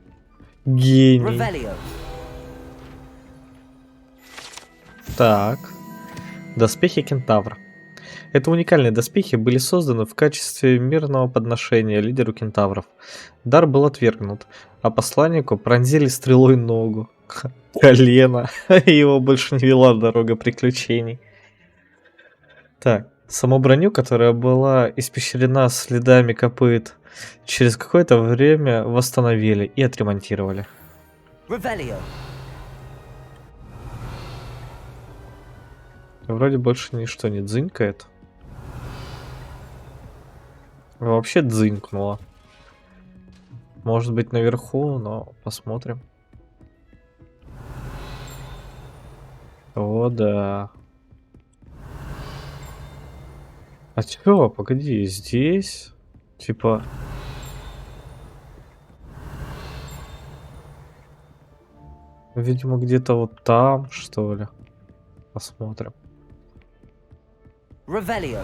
Revelio.
Так. Доспехи кентавра. Это уникальные доспехи были созданы в качестве мирного подношения лидеру кентавров. Дар был отвергнут, а посланнику пронзили стрелой ногу, колено, и его больше не вела дорога приключений. Так, саму броню, которая была испещрена следами копыт, через какое-то время восстановили и отремонтировали.
Revelio.
Вроде больше ничто не дзынькает. Вообще дзынькнуло. Может быть наверху, но посмотрим. О, да. А чё, погоди, здесь? Типа... Видимо, где-то вот там, что ли. Посмотрим.
Revelio.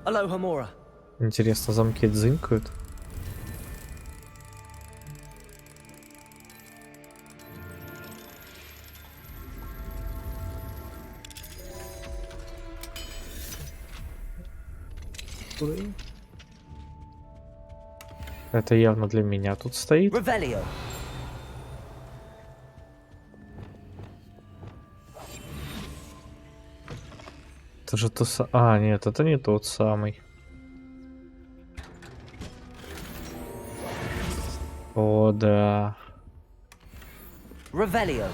Aloha Mora.
Интересно, замки дзынькают? Это явно для меня тут стоит.
Revelio.
Это же то А, нет, это не тот самый. О, да.
Revelio.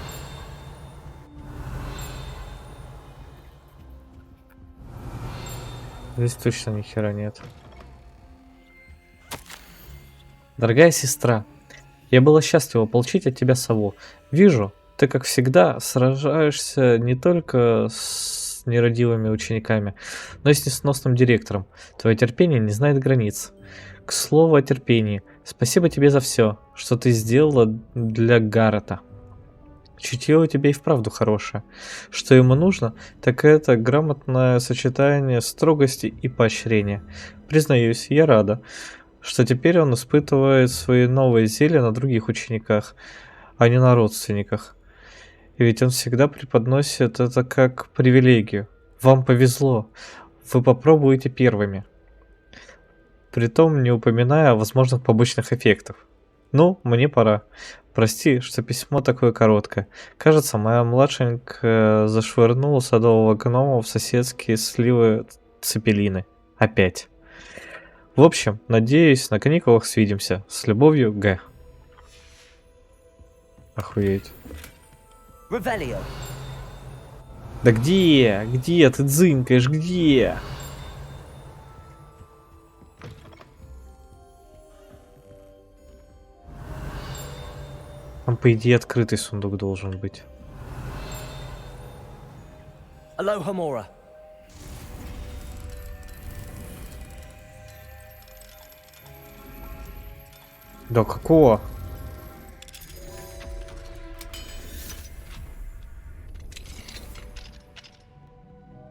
Здесь точно ни хера нет. Дорогая сестра, я была счастлива получить от тебя сову. Вижу, ты, как всегда, сражаешься не только с нерадивыми учениками, но и с несносным директором. Твое терпение не знает границ. К слову о терпении, спасибо тебе за все, что ты сделала для Гаррета. Чутье у тебя и вправду хорошее. Что ему нужно, так это грамотное сочетание строгости и поощрения. Признаюсь, я рада, что теперь он испытывает свои новые зелья на других учениках, а не на родственниках. И ведь он всегда преподносит это как привилегию. Вам повезло, вы попробуете первыми. Притом не упоминая о возможных побочных эффектах. Ну, мне пора. Прости, что письмо такое короткое. Кажется, моя младшенькая зашвырнула садового гнома в соседские сливы цепелины. Опять. В общем, надеюсь, на каникулах свидимся. С любовью, Г. Охуеть.
Revelio.
Да где? Где ты дзынкаешь? Где? Там, по идее, открытый сундук должен быть.
Alohomora.
Да какого?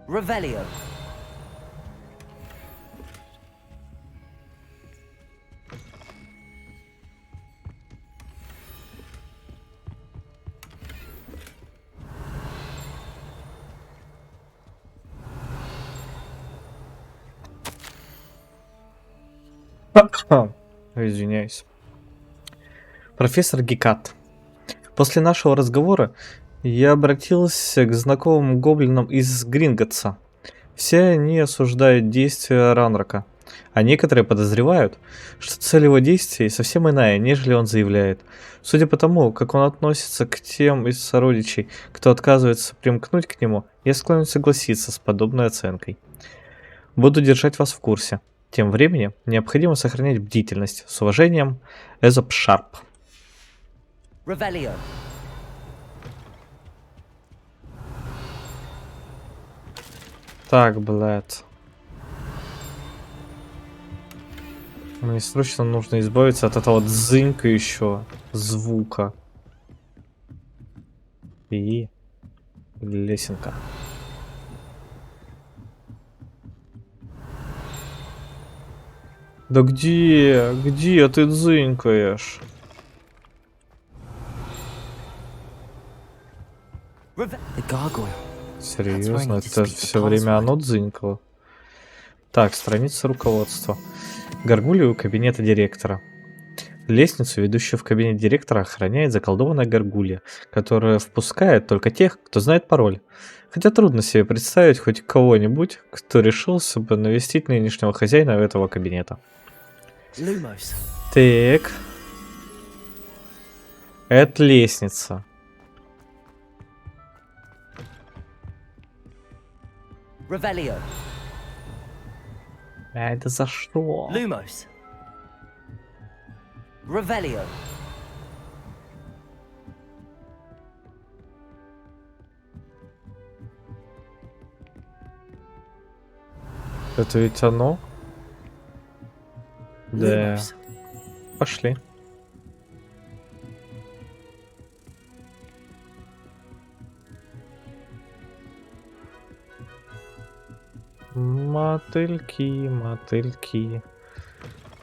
Revelio.
Извиняюсь. Профессор Гекат. После нашего разговора я обратился к знакомым гоблинам из Гринготса. Все они осуждают действия Ранрока, а некоторые подозревают, что цель его действий совсем иная, нежели он заявляет. Судя по тому, как он относится к тем из сородичей, кто отказывается примкнуть к нему, я склонен согласиться с подобной оценкой. Буду держать вас в курсе. Тем временем необходимо сохранять бдительность. С уважением, Эзоп Шарп.
Revelio.
Так, блядь. Мне срочно нужно избавиться от этого дзынькающего звука. И лесенка. Да где? Где ты дзынькаешь? Серьезно, это все время оно дзынькало. Так, страница руководства. Горгулья у кабинета директора. Лестницу, ведущую в кабинет директора, охраняет заколдованная горгулья, которая впускает только тех, кто знает пароль. Хотя трудно себе представить хоть кого-нибудь, кто решился бы навестить нынешнего хозяина этого кабинета.
Lumos.
Так. Это лестница.
Revelio.
А это за что?
Lumos. Revelio.
Это ведь оно? Да.
Lumos.
Пошли. Мотыльки, мотыльки,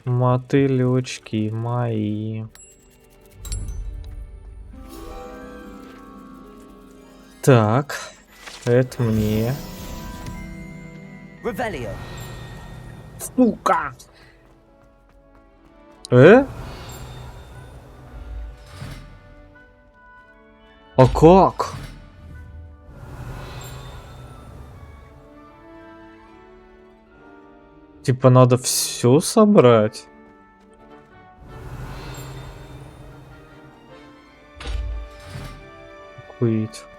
мотылечки мои. Так, это мне.
Revelio.
Сука! А как? Типа надо все собрать? Охуеть. —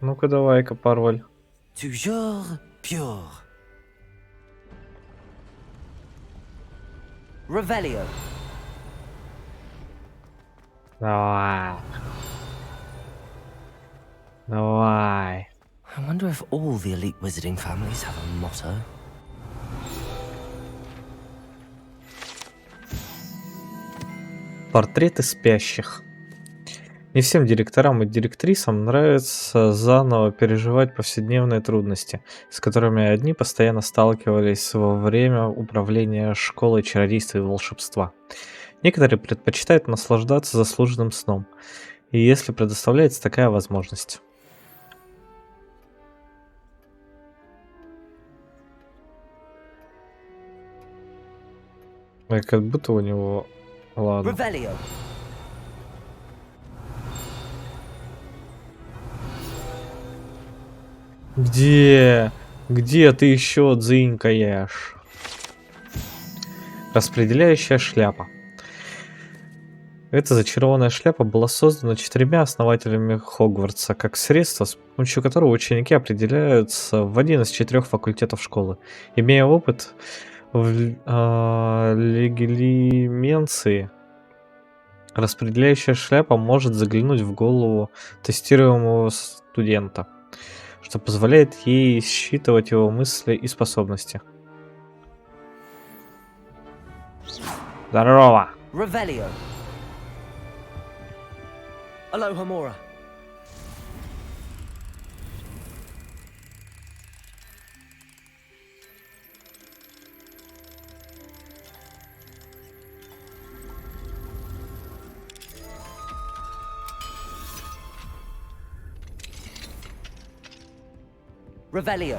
Ну-ка давай-ка пароль.
Toujours pure. Revelio.
Давай. Давай.
I wonder if all the elite wizarding families have a motto.
Портреты спящих. Не всем директорам и директрисам нравится заново переживать повседневные трудности, с которыми одни постоянно сталкивались во время управления школой чародейства и волшебства. Некоторые предпочитают наслаждаться заслуженным сном, и если предоставляется такая возможность. Как будто у него... Ладно.
Revelio.
Где? Где ты еще дзынькаешь? Распределяющая шляпа. Эта зачарованная шляпа была создана 4 основателями Хогвартса как средство, с помощью которого ученики определяются в один из 4 факультетов школы. Имея опыт в леглименции, распределяющая шляпа может заглянуть в голову тестируемого студента, что позволяет ей считывать его мысли и способности. Здорово!
Revelio. Alohomora. Revelio.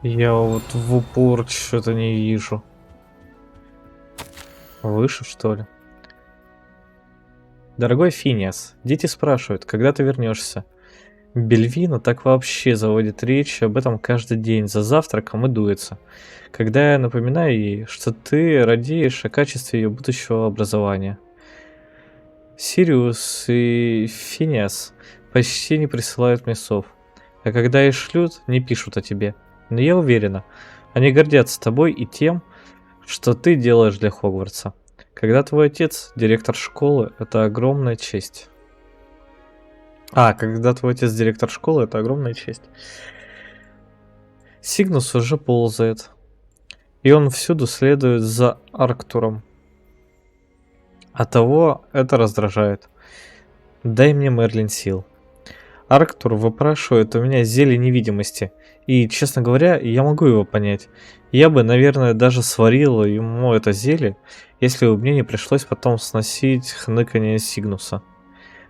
Я вот в упор что-то не вижу. Выше, что ли? Дорогой Финиас, дети спрашивают, когда ты вернешься. Бельвина так вообще заводит речь об этом каждый день за завтраком и дуется, когда я напоминаю ей, что ты радеешь о качестве ее будущего образования. Сириус и Финиас почти не присылают мне сов, а когда и шлют, не пишут о тебе. Но я уверена, они гордятся тобой и тем, что ты делаешь для Хогвартса. Когда твой отец директор школы, это огромная честь. Когда твой отец директор школы, это огромная честь. Сигнус уже ползает, и он всюду следует за Арктуром. Оттого это раздражает. Дай мне Мерлин сил. Арктур выпрашивает у меня зелье невидимости, и, честно говоря, я могу его понять. Я бы, наверное, даже сварила ему это зелье, если бы мне не пришлось потом сносить хныканье Сигнуса.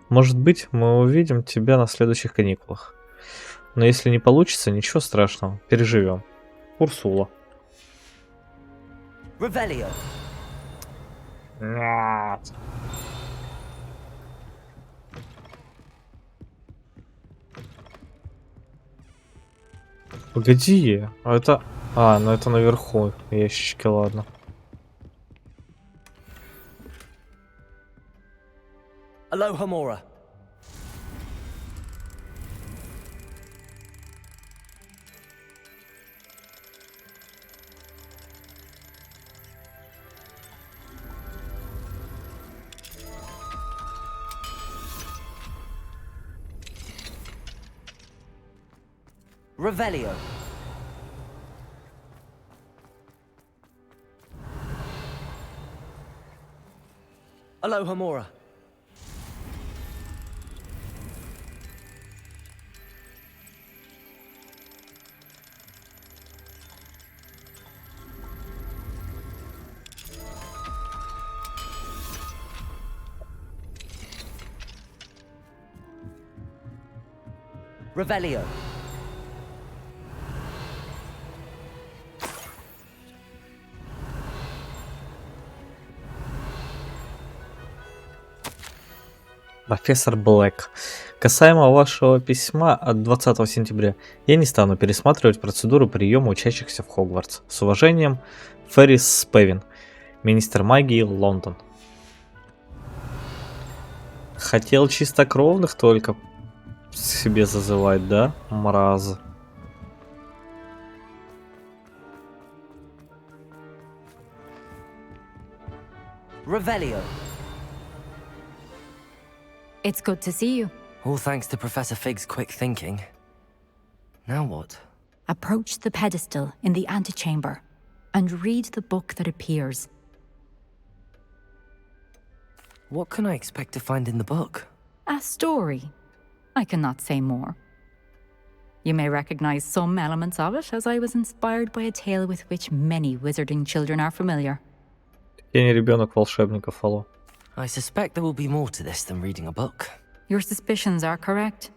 Может быть, мы увидим тебя на следующих каникулах. Но если не получится, ничего страшного, переживем. Урсула.
Revelio.
Нет. Погоди, а это... ну это наверху ящички, ладно.
Alohomora. Revelio. Alohomora. Revelio.
Профессор Блэк. Касаемо вашего письма от 20 сентября, я не стану пересматривать процедуру приема учащихся в Хогвартс. С уважением, Феррис Спевин, министр магии, Лондон. Хотел чистокровных только себе зазывать, да, мразь?
Revelio.
It's good to see you.
All thanks to Professor Fig's quick thinking. Now what?
Approach the pedestal in the antechamber and read the book that appears.
What can I expect to find in the book?
A story. I cannot say more. You may recognize some elements of it, as I was inspired by a tale with which many wizarding children are familiar.
Я не ребенок волшебников, алло.
I suspect there will be more to this than reading a book.
Your suspicions are correct.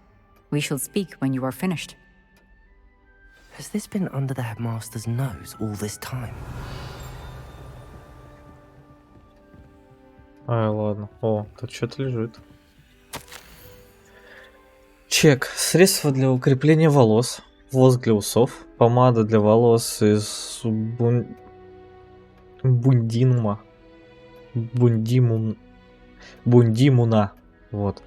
We shall speak when you are finished.
Has this been under the headmaster's nose all this time?
Ай, ладно. О, тут что-то лежит. Чек. Средства для укрепления волос. Воск для усов. Помада для волос из бундимуна. Бундимуна. Вот.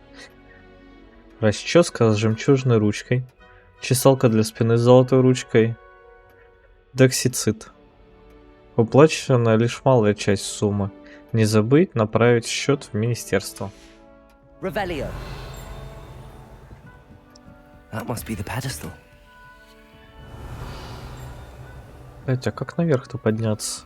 Расческа с жемчужной ручкой. Чесалка для спины с золотой ручкой. Доксицит. Уплачена лишь малая часть суммы. Не забыть направить счет в министерство.
Revelio. That must be the pedestal.
Блять, а как наверх-то подняться?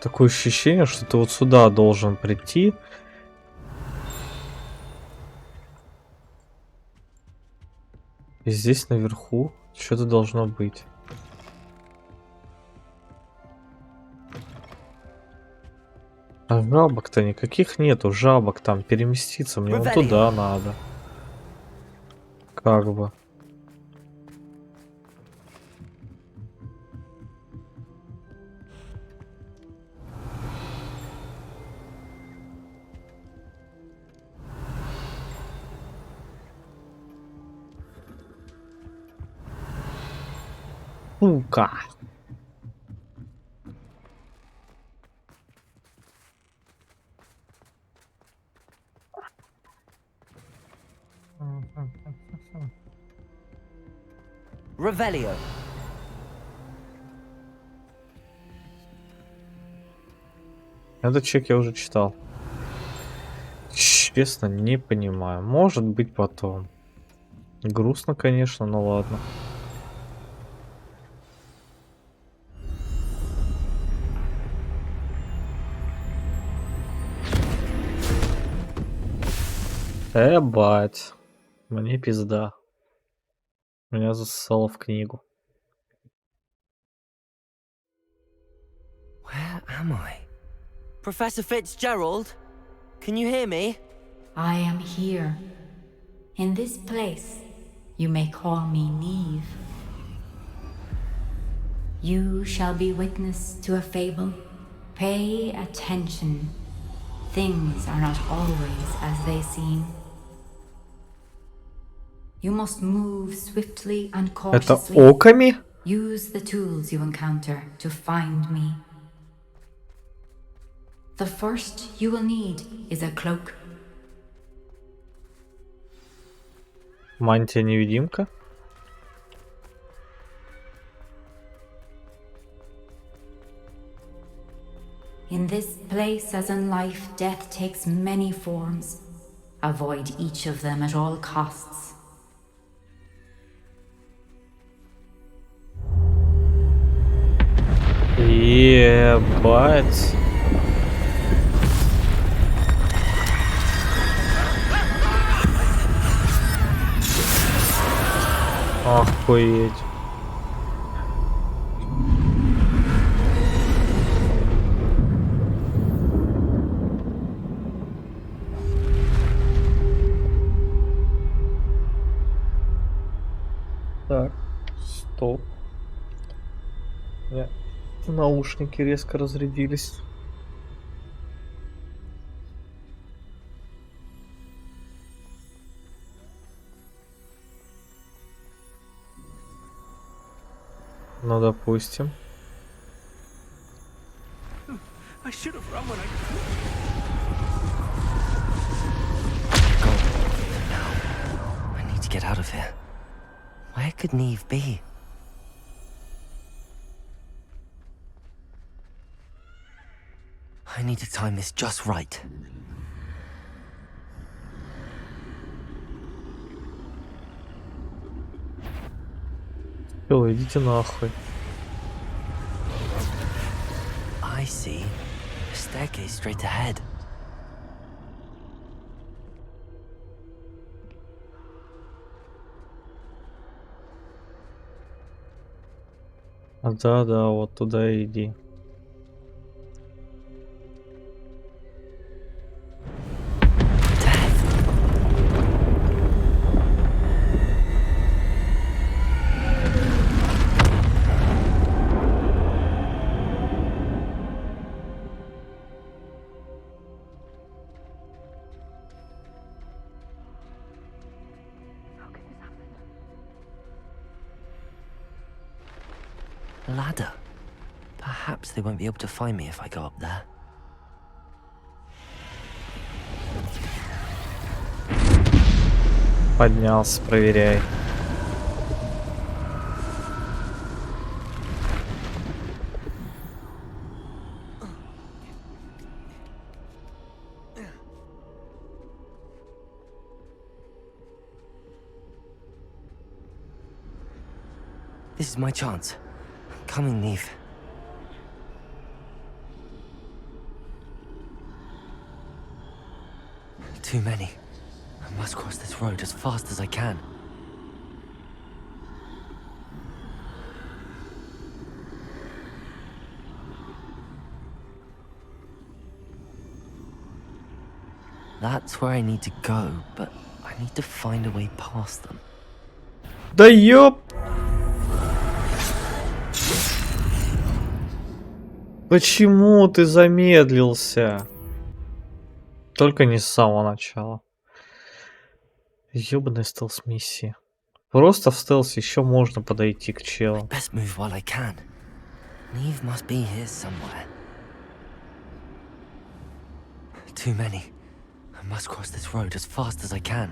Такое ощущение, что ты вот сюда должен прийти. И здесь наверху что-то должно быть. А жабок-то никаких нету. Жабок там переместиться. Мне вот туда надо. Как бы. Сука.
Revelio.
Этот чек я уже читал. Честно, не понимаю. Может быть потом. Грустно, конечно, но ладно. Бать. Мне пизда. Меня засосало в книгу.
Where am I? Professor Fitzgerald? Can you hear me?
I am here. In this place, you may call me Neve. You shall be witness to a fable. Pay attention. Things are not always as they seem. You must move swiftly and
Это
cautiously.
оками?
Use the tools you encounter to find me. The first you will need is a cloak.
Мантия-невидимка?
In this place, as in life, death takes many forms. Avoid each of them at all costs.
Ебать. Охуеть. Так, Стоп. Нет. Наушники резко разрядились. Ну, допустим.
I should have run when I...
I need to get out of here. Where could Neve be? I need to time this just right.
Ё, идите нахуй.
I see. A staircase straight ahead.
Да, вот туда и иди.
A ladder. Perhaps they won't be able to find me if I go up there.
Поднялся, проверяй.
This is my chance. Coming, Neve. Too many. I must cross this road as fast as I can. That's where I need to go, but I need to find a way past them.
Да ёп! Почему ты замедлился? Только не с самого начала. Ёбаная стелс-миссия. Просто в стелсе еще можно подойти к челу.
Best move while I can. Neve must be here somewhere. Too many. I must cross this road as fast as I can.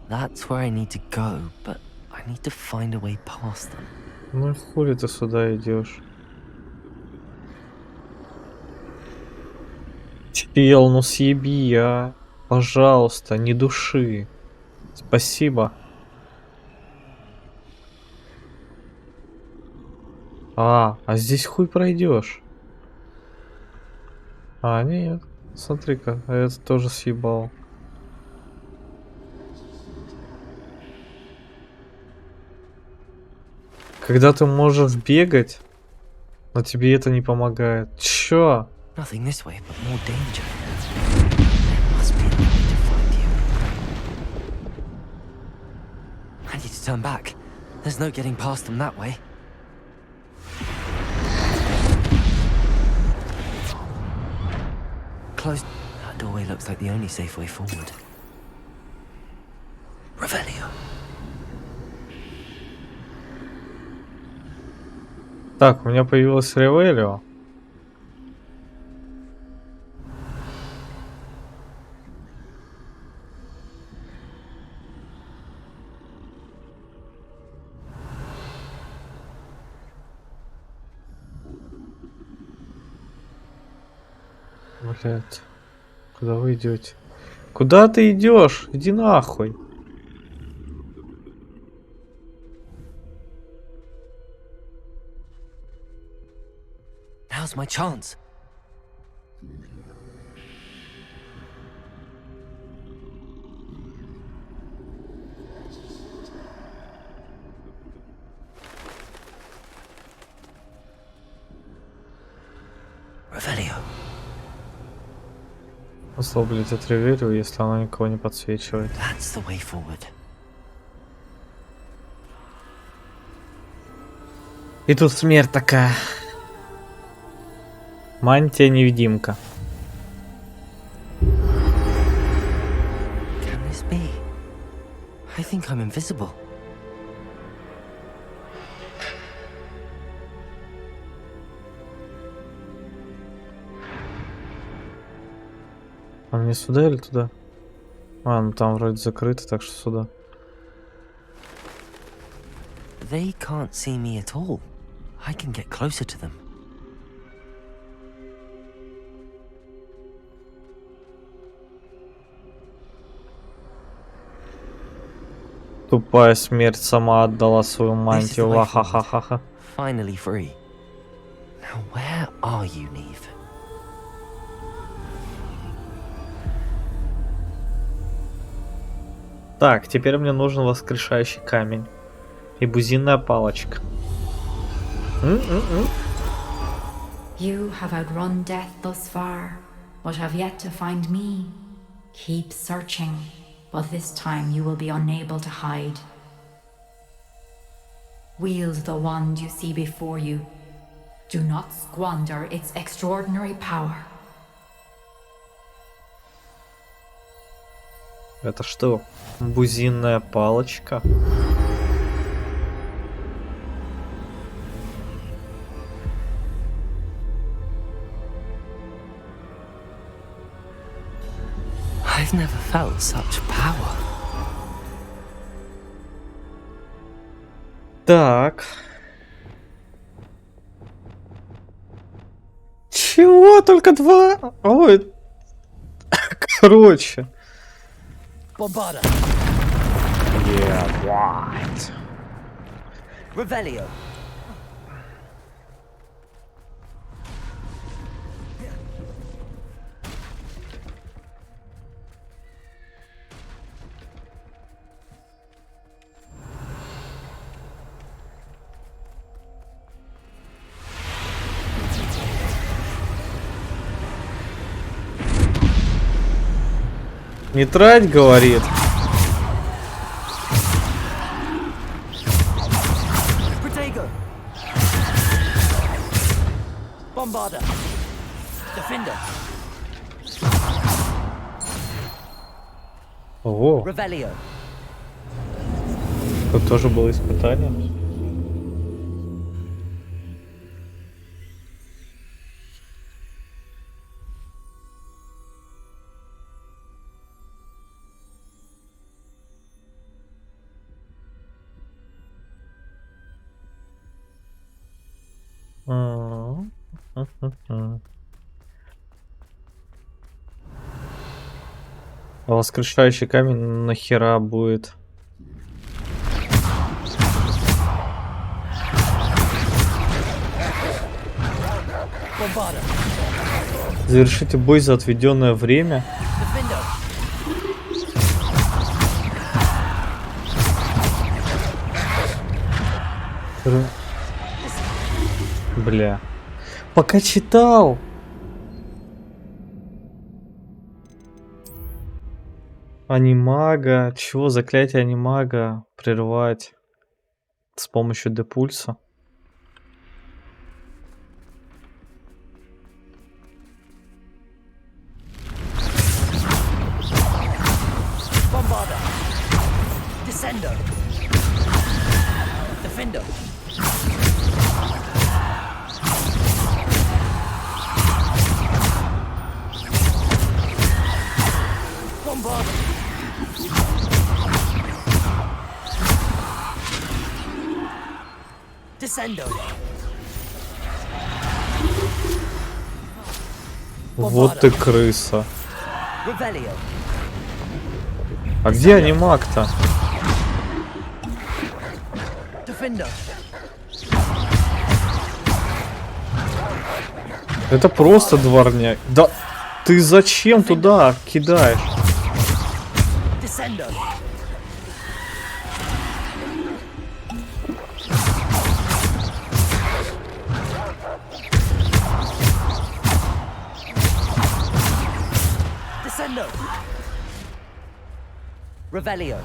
That's where I need to go, but I need to find a way past them.
Ну и хули ты сюда идешь? Чел, ну съеби, а. Пожалуйста, не души. Спасибо. А здесь хуй пройдешь. А, нет. Смотри-ка, это тоже съебал. Когда ты можешь бегать, но тебе это не помогает. Чё?
Nothing this way, but more danger. There must be a way to find you. I need to turn back. There's no getting past them that way. Closed. That doorway looks like the only safe way forward. Revelio.
Так, у меня появилось Ревелио. Блять, куда вы идете? Куда ты идешь? Иди нахуй.
Now's my chance. Revelio.
Ослаблить атревелию, если она никого не подсвечивает.
That's the way forward.
И тут смерть такая. Мантия-невидимка.
Can this be? I think I'm invisible.
А мне сюда или туда? А, ну там вроде закрыто, так что сюда.
They can't see me at all. I can get closer to them.
Тупая смерть сама отдала свою мантию. Ха-ха-ха-ха.
Finally free. Now where are you, Neve?
Так, теперь мне нужен воскрешающий камень. И бузинная палочка.
You have outrun death thus far, but have yet to find me. Keep searching, but this time you will be unable to hide. Wield the wand you see before you. Do not squander its extraordinary power.
Это что? Бузинная палочка?
I've never felt such power.
Так. Чего? Только два? Ой. Короче.
Bombarda.
Yeah, what?
Revelio.
Не трать, говорит.
Protego. Bombarda. Defender.
Ого.
Revelio.
Тут тоже было испытание. А воскрешающий камень нахера будет?
Bombarda.
Завершите бой за отведенное время. Бля. Пока читал. Анимага. Чего? Заклятие анимага прервать с помощью депульса.
Bombarda. Descender. Defender. Bombarda. Descender.
Вот ты крыса.
Revelio.
А где анимак-то?
Defender.
Это просто дворняк. Да ты зачем туда кидаешь?
Descender.
Descendo. Revelio.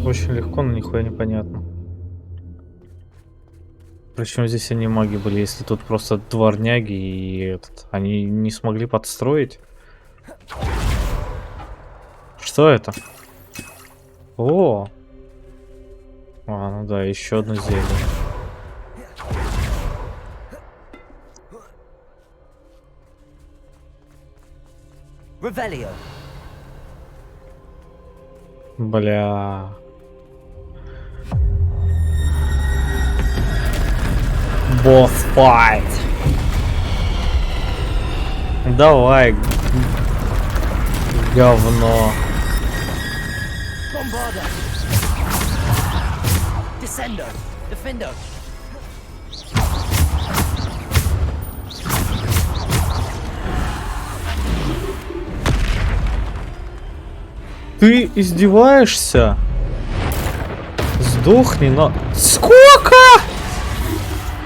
Очень легко, но нихуя непонятно. Причем здесь они маги были, если тут просто дворняги и этот. Они не смогли подстроить. Что это? О! А, ну да, еще одно зелье.
Revelio.
Бля. Босс файт. Давай. Говно.
Bombarda. Descendo. Defendo.
Ты издеваешься? Сдохни на... Сколько?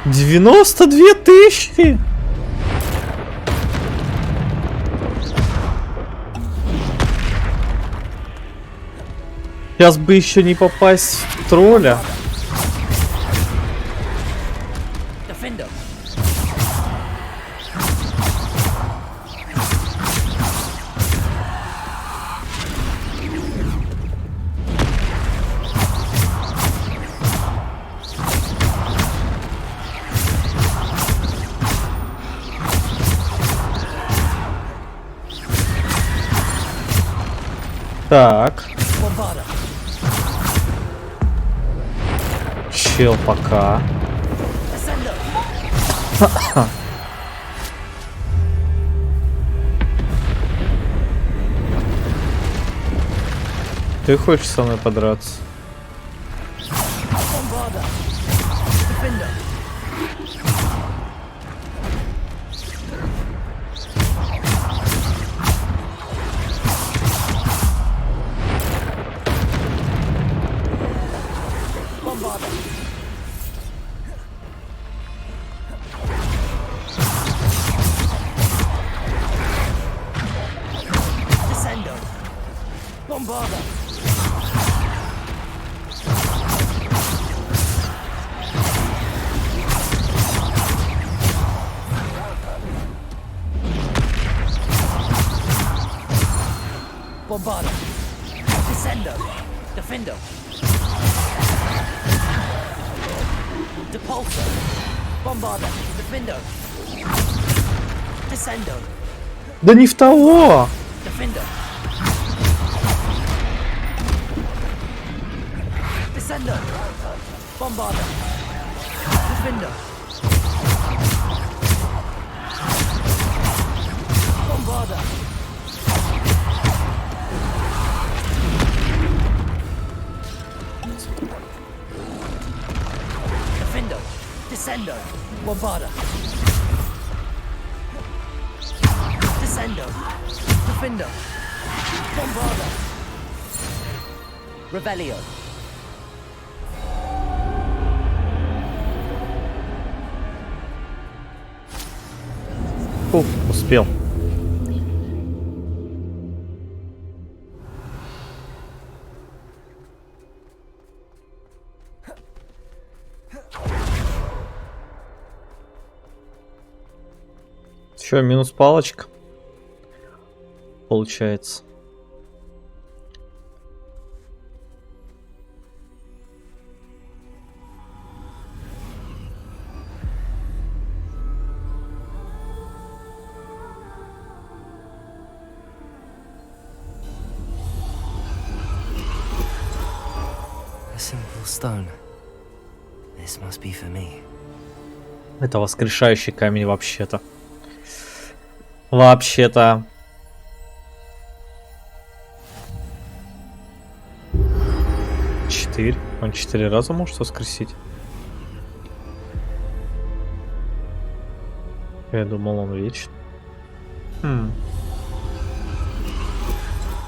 92 тысячи? Сейчас бы еще не попасть в тролля.
Defendo.
Так.
Bombarda.
Чел пока.
Descendo.
Ты хочешь со мной подраться?
Bombarda. Defendo. Bombarda. Descendo. Bombarda. Bombarda. Descendo. Defendo. Depulso. Bombarda. Defendo. Descendo.
Да не в того!
Defendo. Descendo. Bombarda. Defendo. Bombarda. Defendo. Descendo. Bombarda. Descendo. Defendo. Bombarda. Revelio.
Фу, успел. Еще минус палочка. Получается.
A simple stone. This must be for me.
Это воскрешающий камень вообще-то. Вообще-то. Он 4 раза может воскресить? Я думал, он вечный.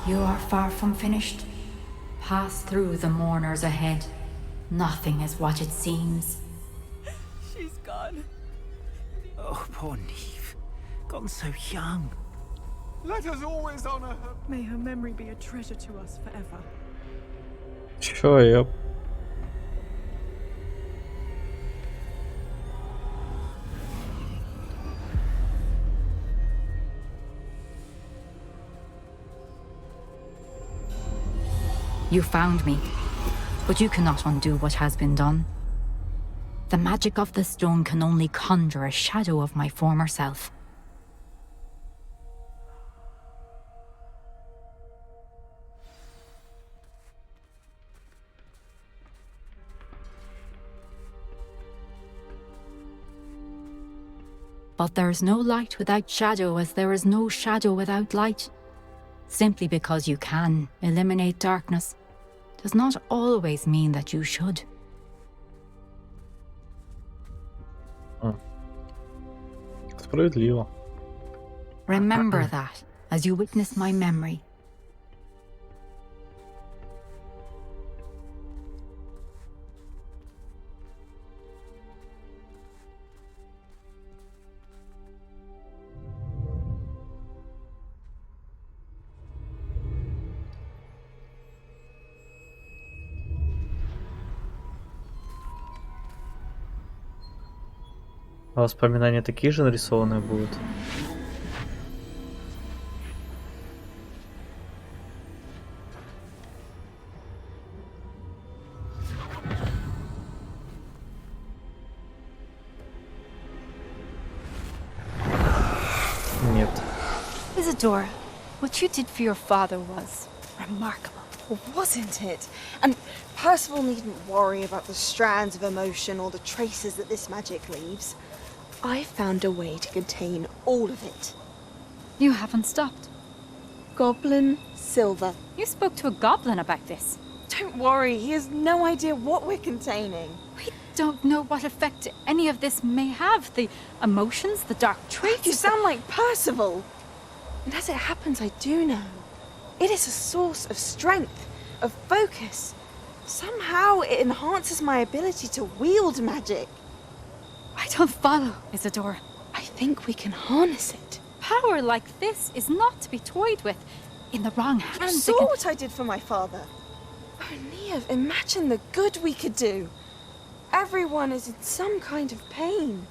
You are far from finished. Pass through the mourners ahead. Nothing is what it seems.
She's gone. Oh, poor Neve.
Gone so young.
Let us always honor her.
May her memory be a treasure to us forever.
Sure, yep.
You found me, but you cannot undo what has been done. The magic of the stone can only conjure a shadow of my former self. But there is no light without shadow, as there is no shadow without light. Simply because you can eliminate darkness does not always mean that you should.
Справедливо.
Remember that as you witness my memory.
А воспоминания такие же нарисованные будут? Нет.
Isadora, what you did for your father was remarkable, wasn't it? And Percival needn't worry about the strands of emotion or the traces that this magic leaves. I found a way to contain all of it.
You haven't stopped.
Goblin Silver.
You spoke to a goblin about this.
Don't worry, he has no idea what we're containing.
We don't know what effect any of this may have. The emotions, the dark traits.
You sound like Percival. And as it happens, I do know. It is a source of strength, of focus. Somehow it enhances my ability to wield magic.
I don't follow, Isadora.
I think we can harness it.
Power like this is not to be toyed with. In the wrong hands.
You saw what I did for my father. Oh, Neve, imagine the good we could do. Everyone is in some kind of pain.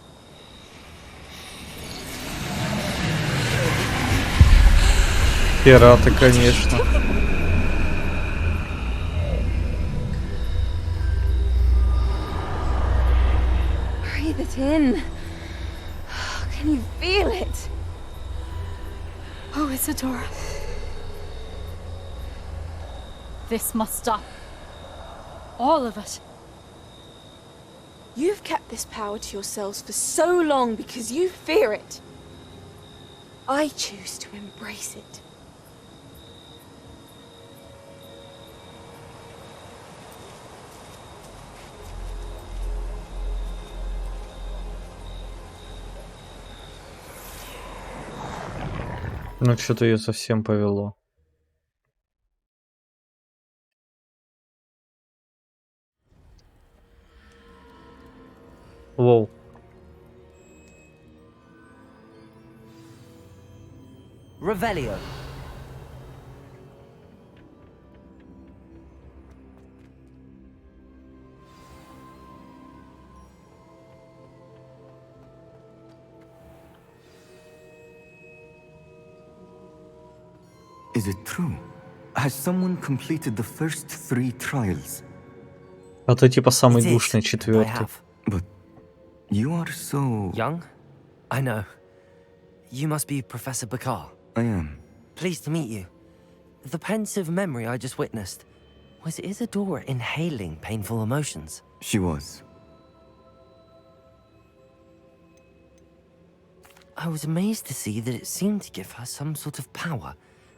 Пираты, конечно.
Breathe it in. Can you feel it?
Oh, Isadora. This must stop. All of it.
You've kept this power to yourselves for so long because you fear it. I choose to embrace it.
Ну, что-то ее совсем повело. Воу.
Revelio.
Is it true? Has someone completed the first 3 trials?
А то типа самый душный 4-й.
But you are so...
Young? I know. You must be Professor Bakar.
I am.
Pleased to meet you. The pensive memory I just witnessed, was Isadora inhaling painful emotions?
She was.
I was amazed to see that it seemed to give her some sort of power,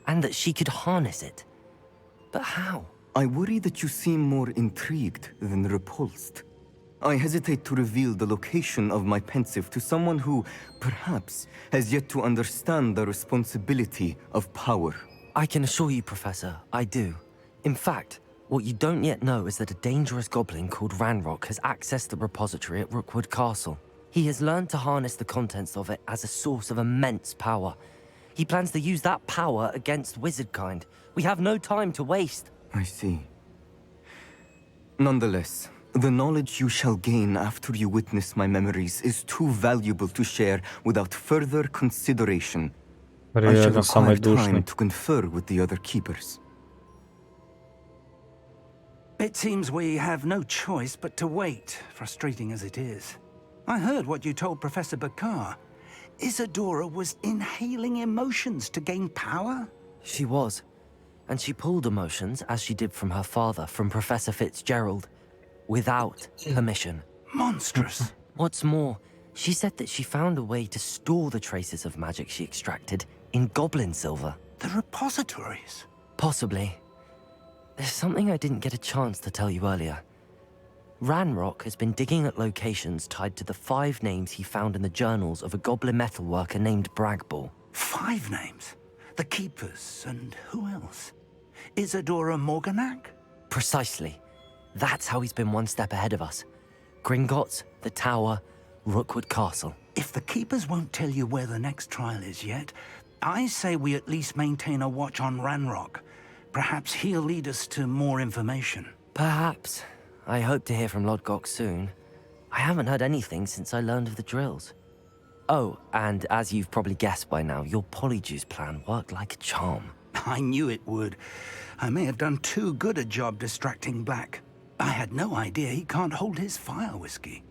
and that she could harness it. But how?
I worry that you seem more intrigued than repulsed. I hesitate to reveal the location of my pensive to someone who, perhaps, has yet to understand the responsibility of power.
I can assure you, Professor, I do. In fact, what you don't yet know is that a dangerous goblin called Ranrock has accessed the repository at Rookwood Castle. He has learned to harness the contents of it as a source of immense power. He plans to use that power against wizardkind. We have no time to waste.
I see. Nonetheless, the knowledge you shall gain after you witness my memories is too valuable to share without further consideration. I shall
Реально самый
require time
душный.
to confer with the other keepers.
It seems we have no choice but to wait, frustrating as it is. I heard what you told Professor Bakar. Isadora was inhaling emotions to gain power?
She was. And she pulled emotions, as she did from her father, from Professor Fitzgerald, without permission.
Monstrous.
What's more, she said that she found a way to store the traces of magic she extracted in goblin silver.
The repositories?
Possibly. There's something I didn't get a chance to tell you earlier. Ranrock has been digging at locations tied to the 5 names he found in the journals of a goblin metalworker named Bragball.
5 names? The Keepers, and who else? Isadora Morganac?
Precisely. That's how he's been one step ahead of us. Gringotts, the Tower, Rookwood Castle.
If the Keepers won't tell you where the next trial is yet, I say we at least maintain a watch on Ranrock. Perhaps he'll lead us to more information.
Perhaps. I hope to hear from Lodgok soon. I haven't heard anything since I learned of the drills. Oh, and as you've probably guessed by now, your Polyjuice plan worked like a charm.
I knew it would. I may have done too good a job distracting Black. I had no idea he can't hold his fire whiskey.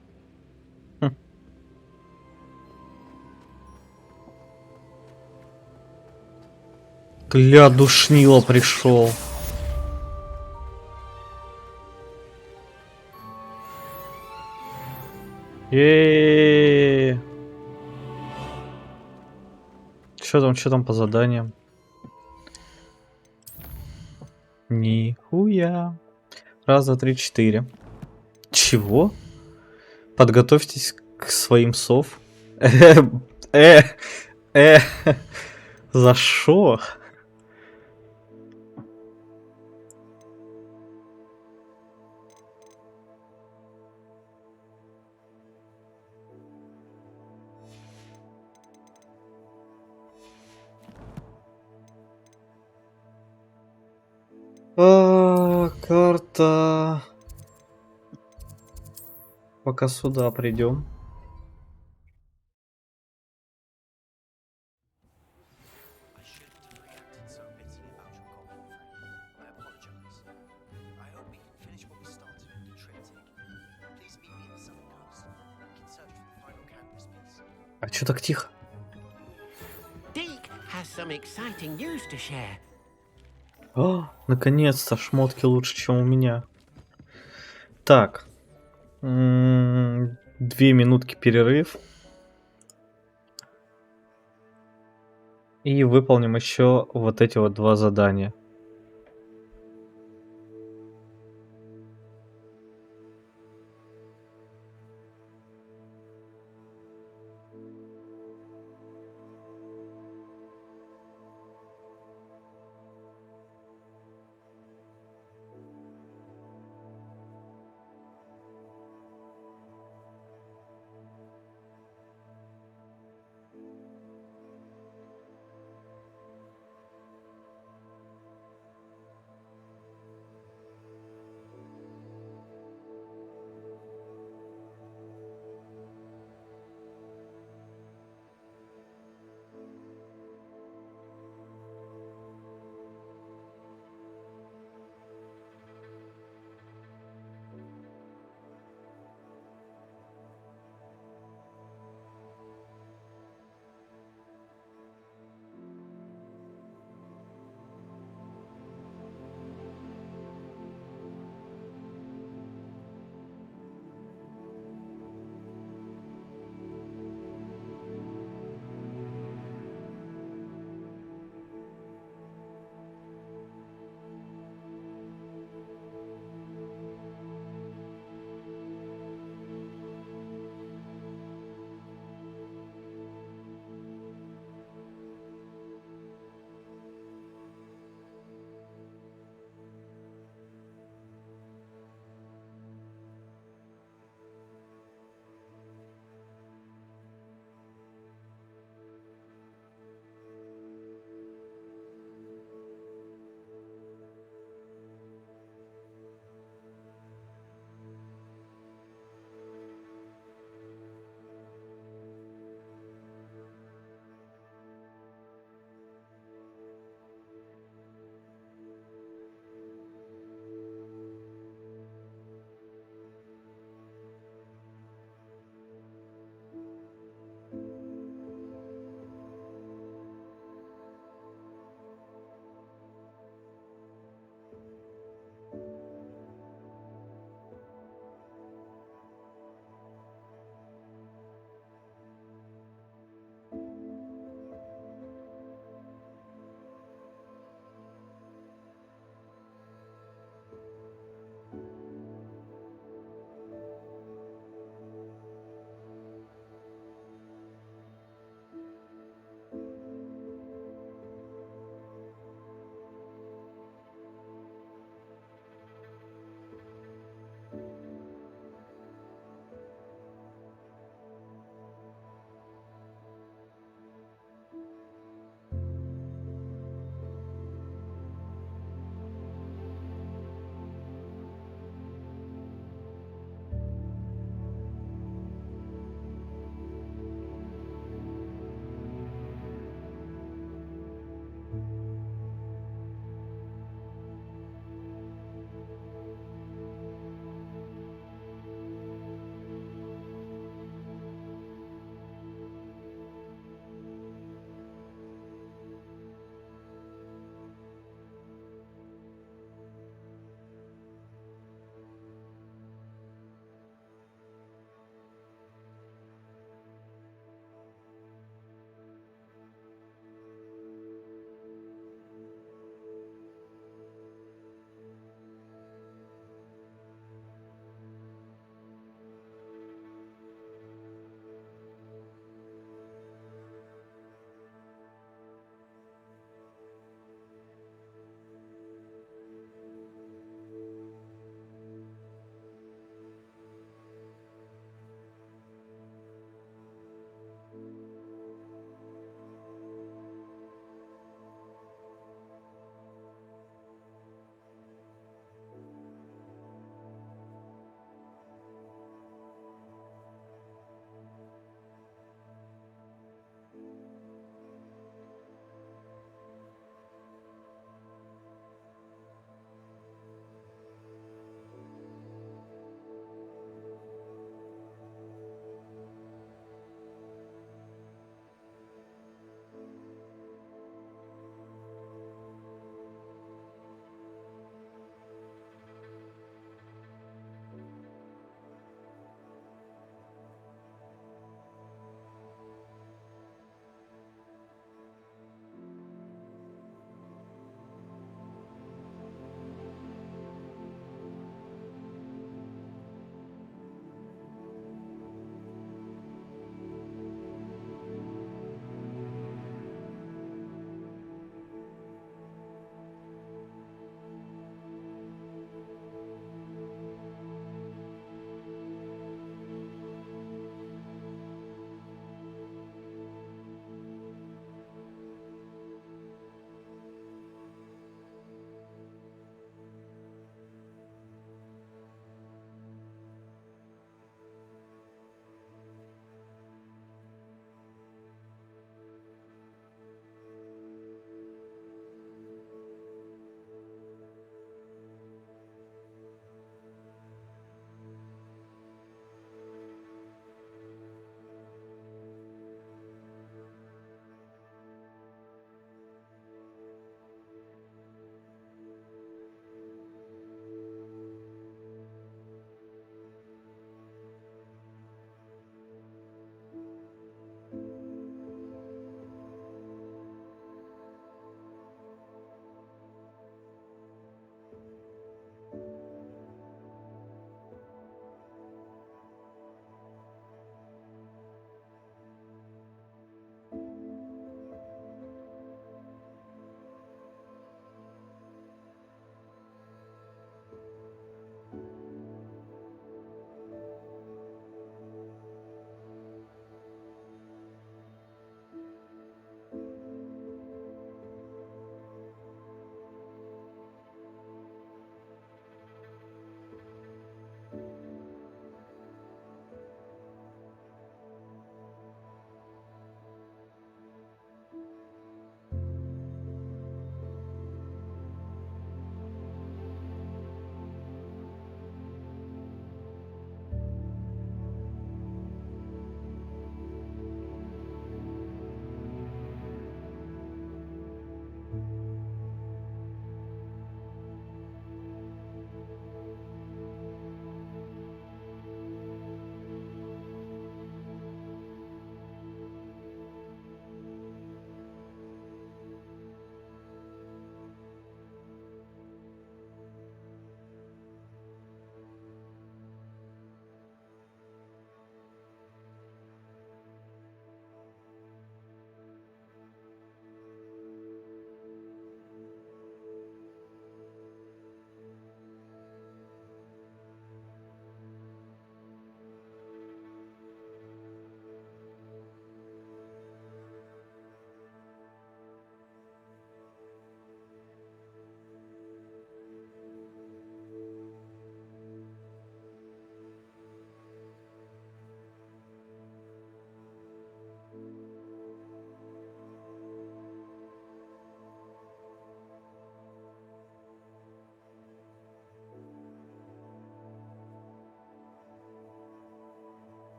Гля, душнило пришел. Что там по заданиям? Нихуя. Раз, два, три, 4. Чего? Подготовьтесь к своим сов. За шо? Карта. Пока сюда придем. А чё так тихо? Наконец-то шмотки лучше, чем у меня. Так. 2 минутки перерыв. И выполним еще вот эти вот 2 задания.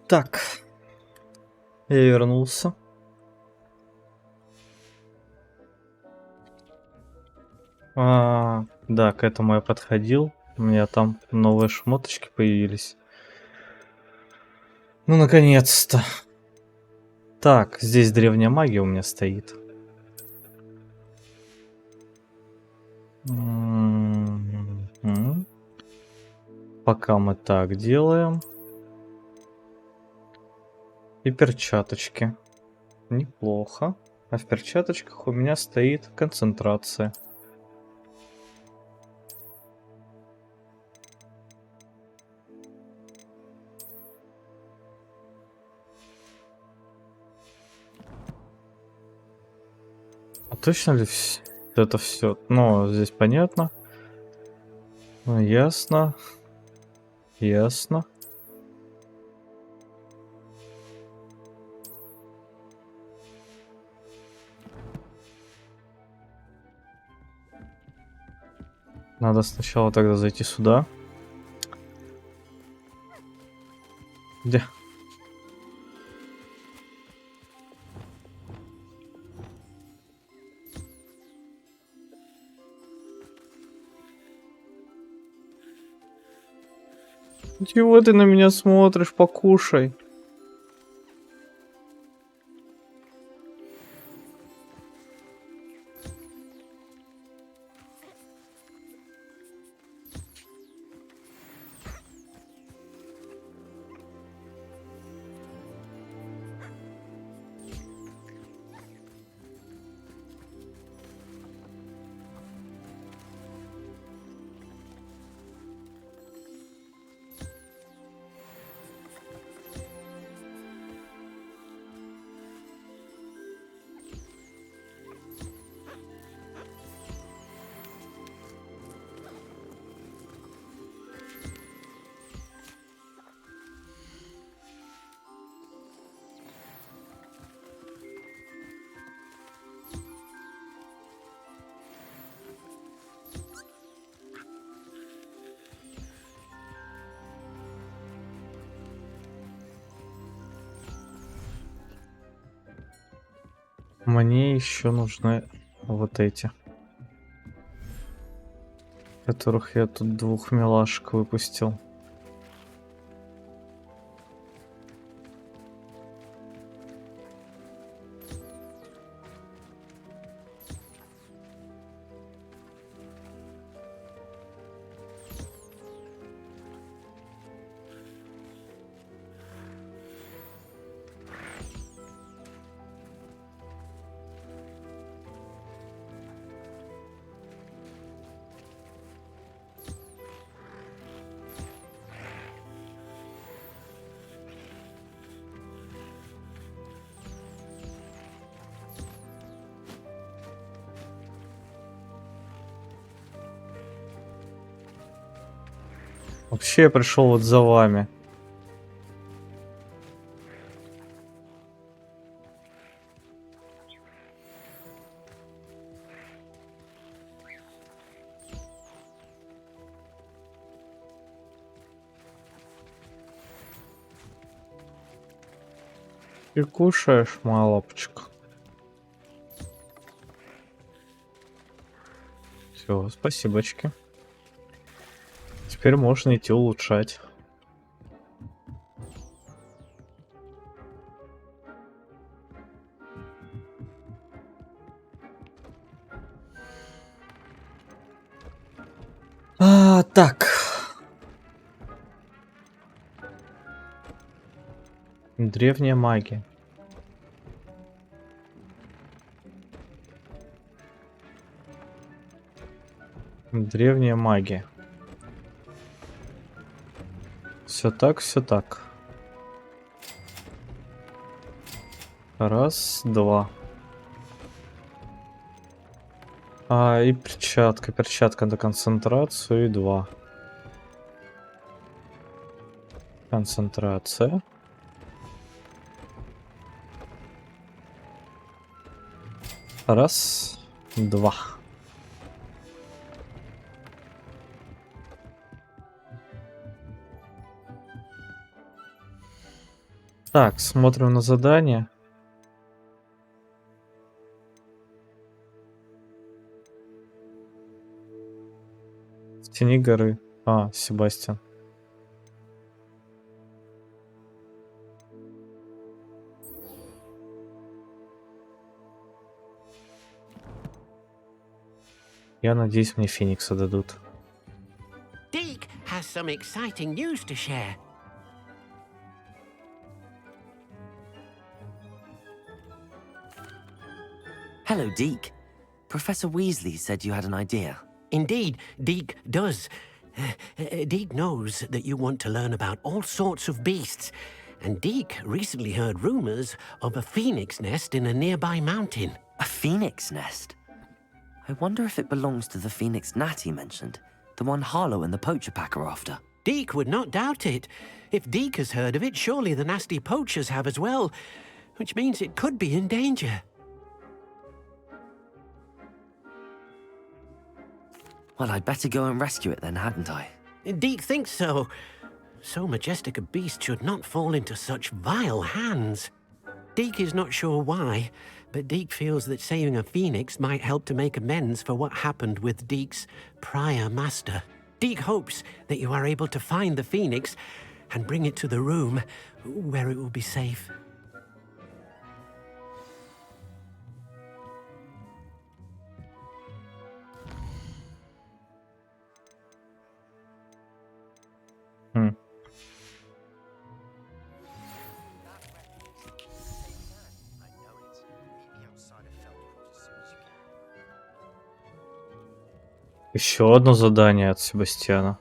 Так, я вернулся. Да, к этому я подходил. У меня там новые шмоточки появились. Ну, наконец-то. Так, здесь древняя магия у меня стоит. Мгм. Пока мы так делаем. И перчаточки. Неплохо. А в перчаточках у меня стоит концентрация. А точно ли это все? Ну, здесь понятно. Ну, ясно. Ясно. Надо сначала тогда зайти сюда. Где? Чего ты на меня смотришь? Покушай. Мне еще нужны вот эти, которых я тут двух милашек выпустил. Вообще я пришел вот за вами. Ты кушаешь, моя лапочка? Все, спасибочки. Теперь можно идти улучшать. Так. Древняя магия. Древняя магия. Все так, все так. Раз, два. И перчатка. Перчатка на концентрацию и 2. Концентрация. Раз, два. Так, смотрим на задание. В тени горы. А, Себастьян. Я надеюсь, мне Феникса дадут.
Deke has some exciting news to share.
Hello, Deke. Professor Weasley said you had an idea.
Indeed, Deke does. Deke knows that you want to learn about all sorts of beasts, and Deke recently heard rumors of a phoenix nest in a nearby mountain.
A phoenix nest? I wonder if it belongs to the phoenix gnat he mentioned, the one Harlow and the poacher pack are after.
Deke would not doubt it. If Deke has heard of it, surely the nasty poachers have as well, which means it could be in danger.
Well, I'd better go and rescue it then, hadn't I?
Deke thinks so. So majestic a beast should not fall into such vile hands. Deke is not sure why, but Deke feels that saving a phoenix might help to make amends for what happened with Deke's prior master. Deke hopes that you are able to find the phoenix and bring it to the room where it will be safe.
Еще одно задание от Себастьяна.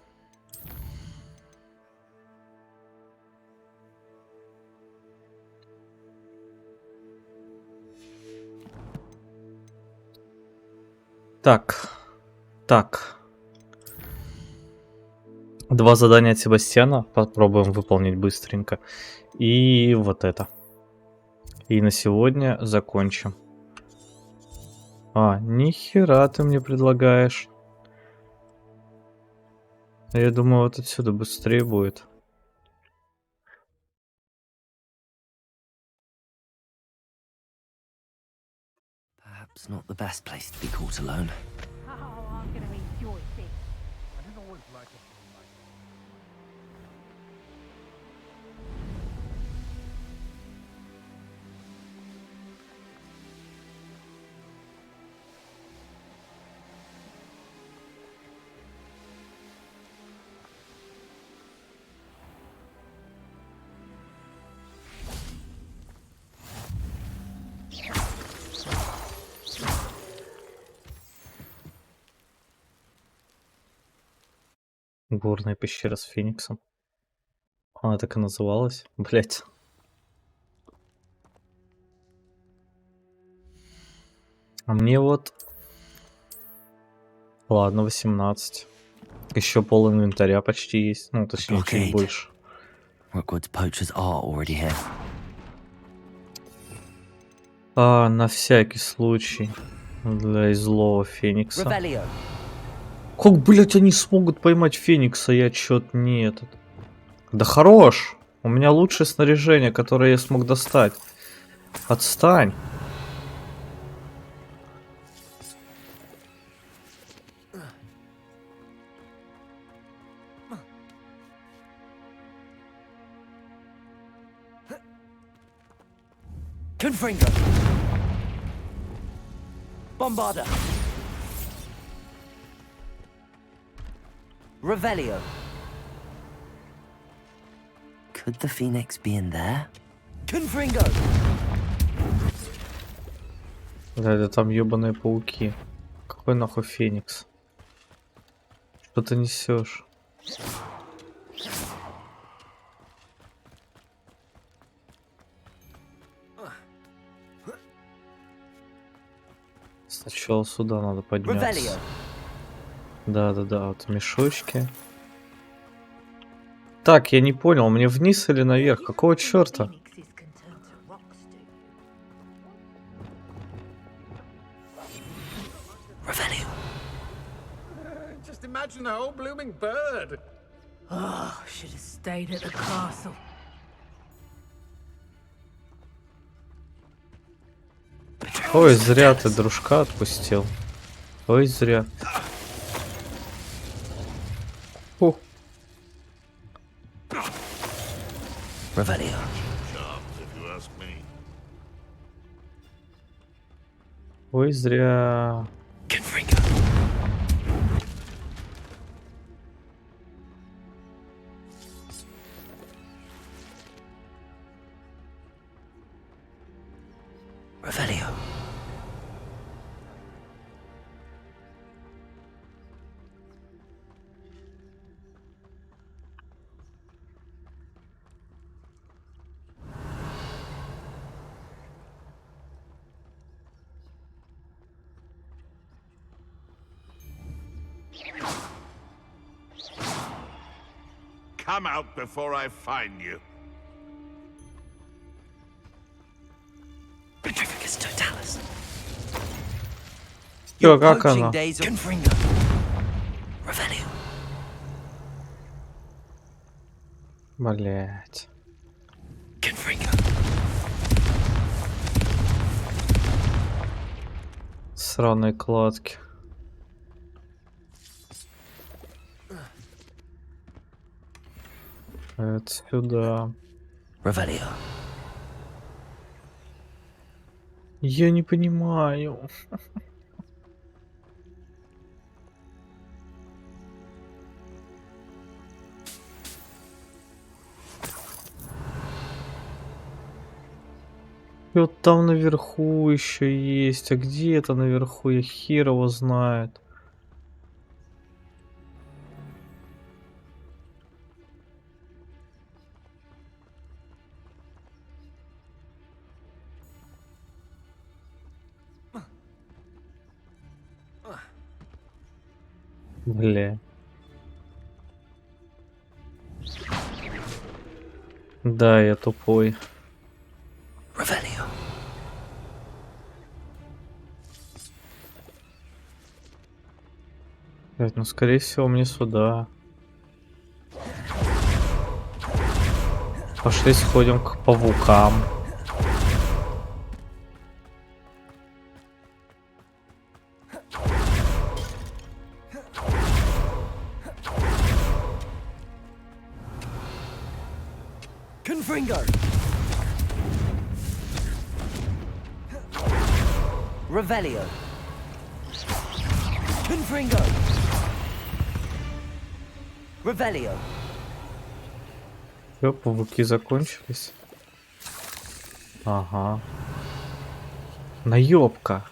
Так. Два задания от Себастьяна. Попробуем выполнить быстренько. И вот это. И на сегодня закончим. А, нихера ты мне предлагаешь. Я думаю, вот отсюда быстрее будет.
Perhaps not the best place to be caught alone.
Горная пещера с Фениксом. Она так и называлась. Блять. А мне вот... Ладно, 18. Еще пол инвентаря почти есть. Ну, точнее, чуть больше.
Rookwood's poachers are already here.
А, на всякий случай. Для злого Феникса.
Revelio.
Как, блять, они смогут поймать Феникса? Я чё-то не этот. Да хорош! У меня лучшее снаряжение, которое я смог достать. Отстань.
Confringo. Bombarda.
Revelio. Could the phoenix be in there?
Confringo.
Да, это там ёбаные пауки. Какой нахуй Феникс? Что ты несешь? Сначала сюда надо подняться. Да, вот мешочки. Так, я не понял, мне вниз или наверх? Какого черта?
Just imagine a whole blooming bird.
Oh, should have stayed at the castle.
Ой, зря ты дружка отпустил. Ой, зря. О.
Revelio.
Ой, зря.
Revelio.
Come out before I find you.
Petrificus totalis.
Чё, как
Poaching
оно?
days of Confringo. Revelio.
Блять.
Confringo.
Сраные кладки. Это сюда.
Revelio.
Я не понимаю. И вот там наверху еще есть. А где это наверху? Я хер его знает. Бля. Да, я тупой.
Revelio.
Блядь, ну скорее всего мне сюда. Пошли сходим к павукам.
Confringo. Revelio. Confringo. Revelio.
Всё, павуки закончились. Ага. Наёбка.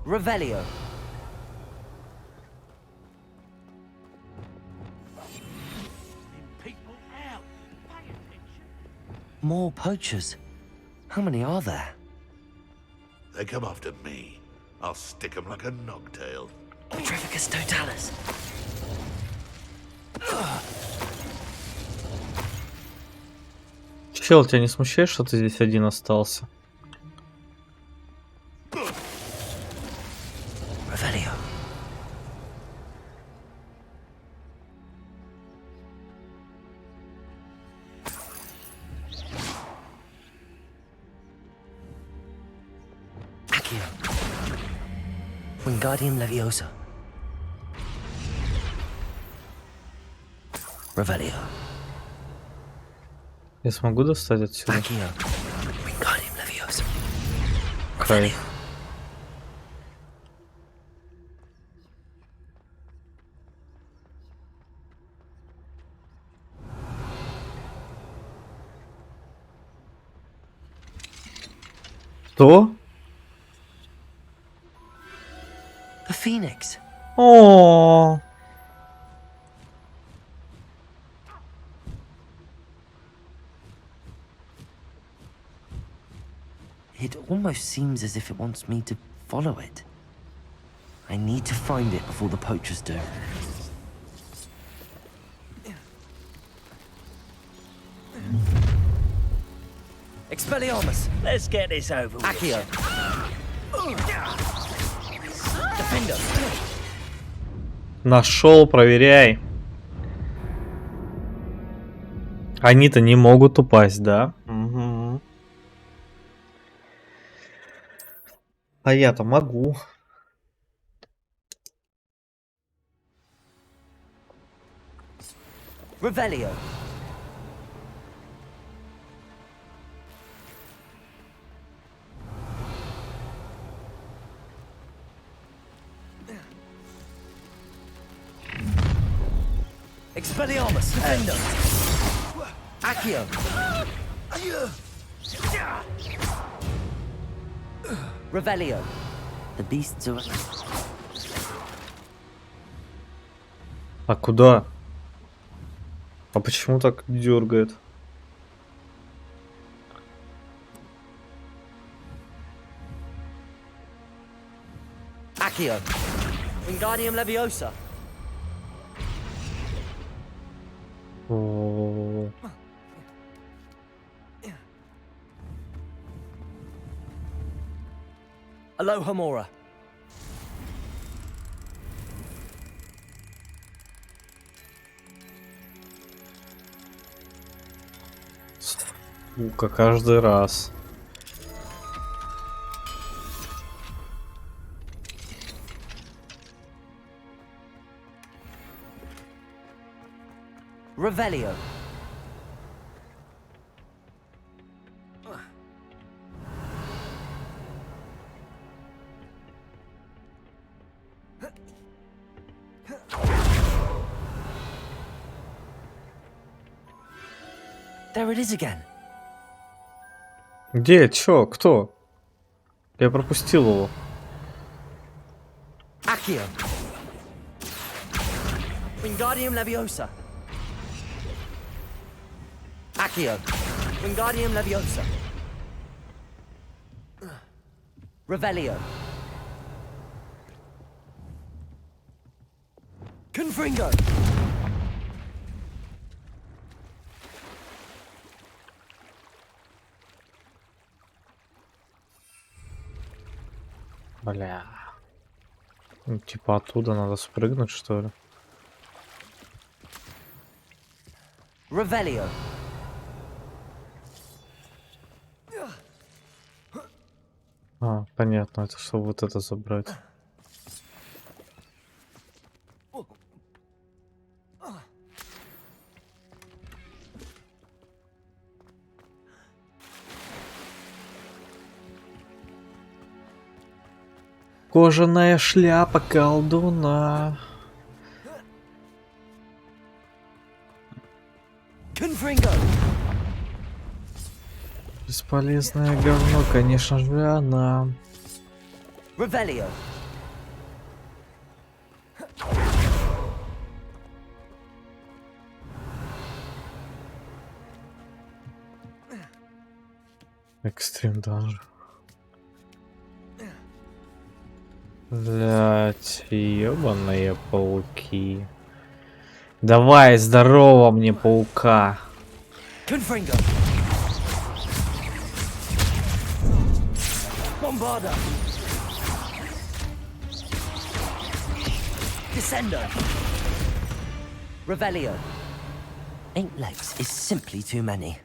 Revelio. More poachers. How many are there?
They come after me. I'll stick them like a nogtail.
Petrificus totalis.
Чел, тебя не смущает, что ты здесь один остался?
Revelio. Accio. Wingardium Leviosa. Revelio.
Я смогу достать отсюда?
Accio. Wingardium Leviosa.
Кайф. Что?
The Phoenix.
О.
It almost seems as if it wants me to follow it. I need to find it before the poachers do.
Expelliarmus!
Let's get this over with.
Accio! Defender!
Нашел, проверяй. Они-то не могут упасть, да? Угу. А я-то могу.
Revelio! Expelliarmus! Defender! Accio! Revelio!
The beasts are...
А куда? А почему так дергает?
Accio! Wingardium Leviosa!
О,
Alohomora!
сука, каждый раз.
Revelio! There it is again.
Где? Чё? Кто? Я пропустил его.
Accio! Wingardium Leviosa! Accio! Wingardium Leviosa! Revelio! Confringo!
Бля. Ну, типа оттуда надо спрыгнуть, что ли?
Revelio!
А, понятно, это чтобы вот это забрать. Кожаная шляпа колдуна.
Confringo!
Бесполезное говно, конечно же, она.
Revelio!
Экстрим данжер. Блять, ёбаные пауки. Давай, здорово мне, паука.
Confringo! Bombarda! Descendo! Revelio!
8 legs is simply too many.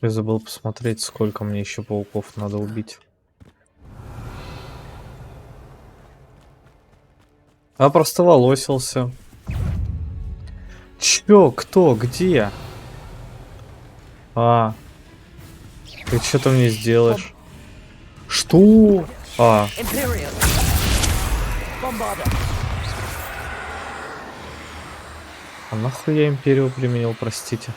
Я забыл посмотреть, сколько мне еще пауков надо убить. А просто волосился. Чё? Кто? Где? А. Ты что-то мне сделаешь? Что? А. А нахуй я империю применил, простите?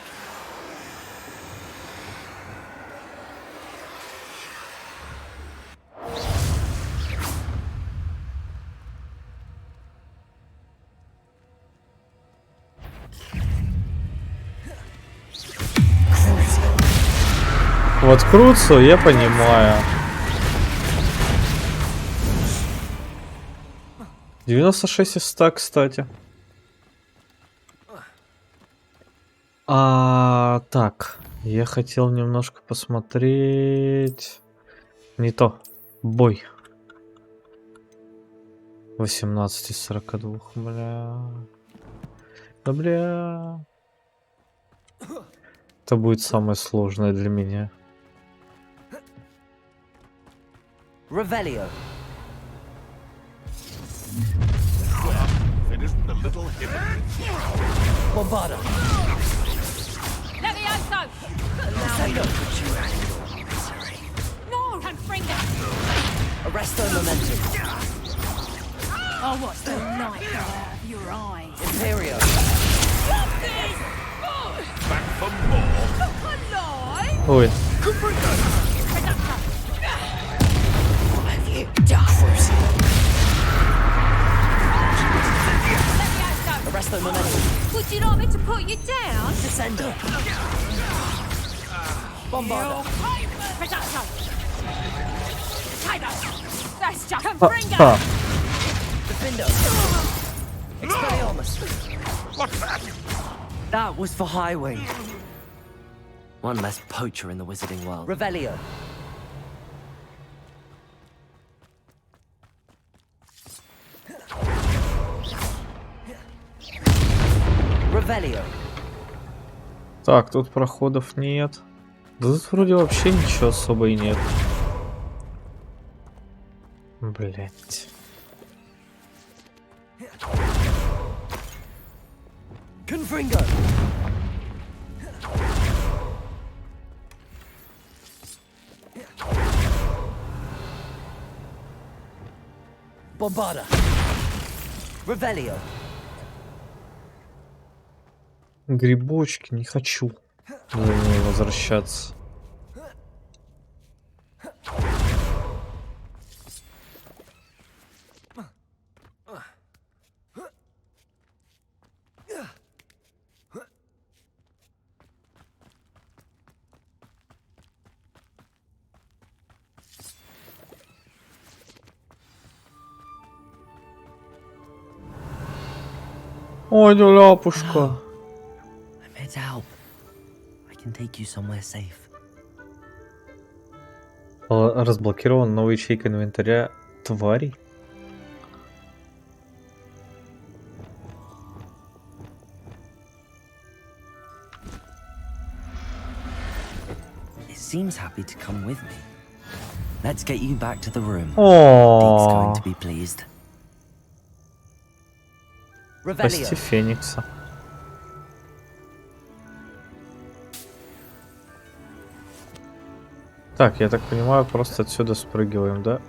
Вот Круцу я понимаю. 96 из 100, кстати. Так, я хотел немножко посмотреть. Не то. Бой. 18 из 42, бля. Да бля. Это будет самое сложное для меня.
Revelio. Bombarda.
Levioso! No! Confringo!
Arresto momentum.
Oh, what's the nightmare of your eyes?
Imperio.
Back for more.
Look alive!
Ой.
What have you done?
Arresto momentum.
Would you like me to put you down?
Descendo. Bombarda.
Reducto! Potato! That's just
Ha,
Confringo!
ha.
Defendo. Expelliarmus.
What's that?
That was for Highwing. One less poacher in the wizarding world. Revelio. Revelio.
Так, тут проходов нет. Да тут вроде вообще ничего особо и нет. Блять.
Confringo. Bombarda. Revelio.
Грибочки, не хочу за ней возвращаться. Ой, да ляпушка.
I'm here to help. I can take you somewhere safe.
Разблокирован новая ячейка инвентаря тварей.
It seems happy to come with me. Let's get you back to the room.
О,
Deek's going to be pleased.
спасти
Revelio.
Феникса. Так, я так понимаю, просто отсюда спрыгиваем, да?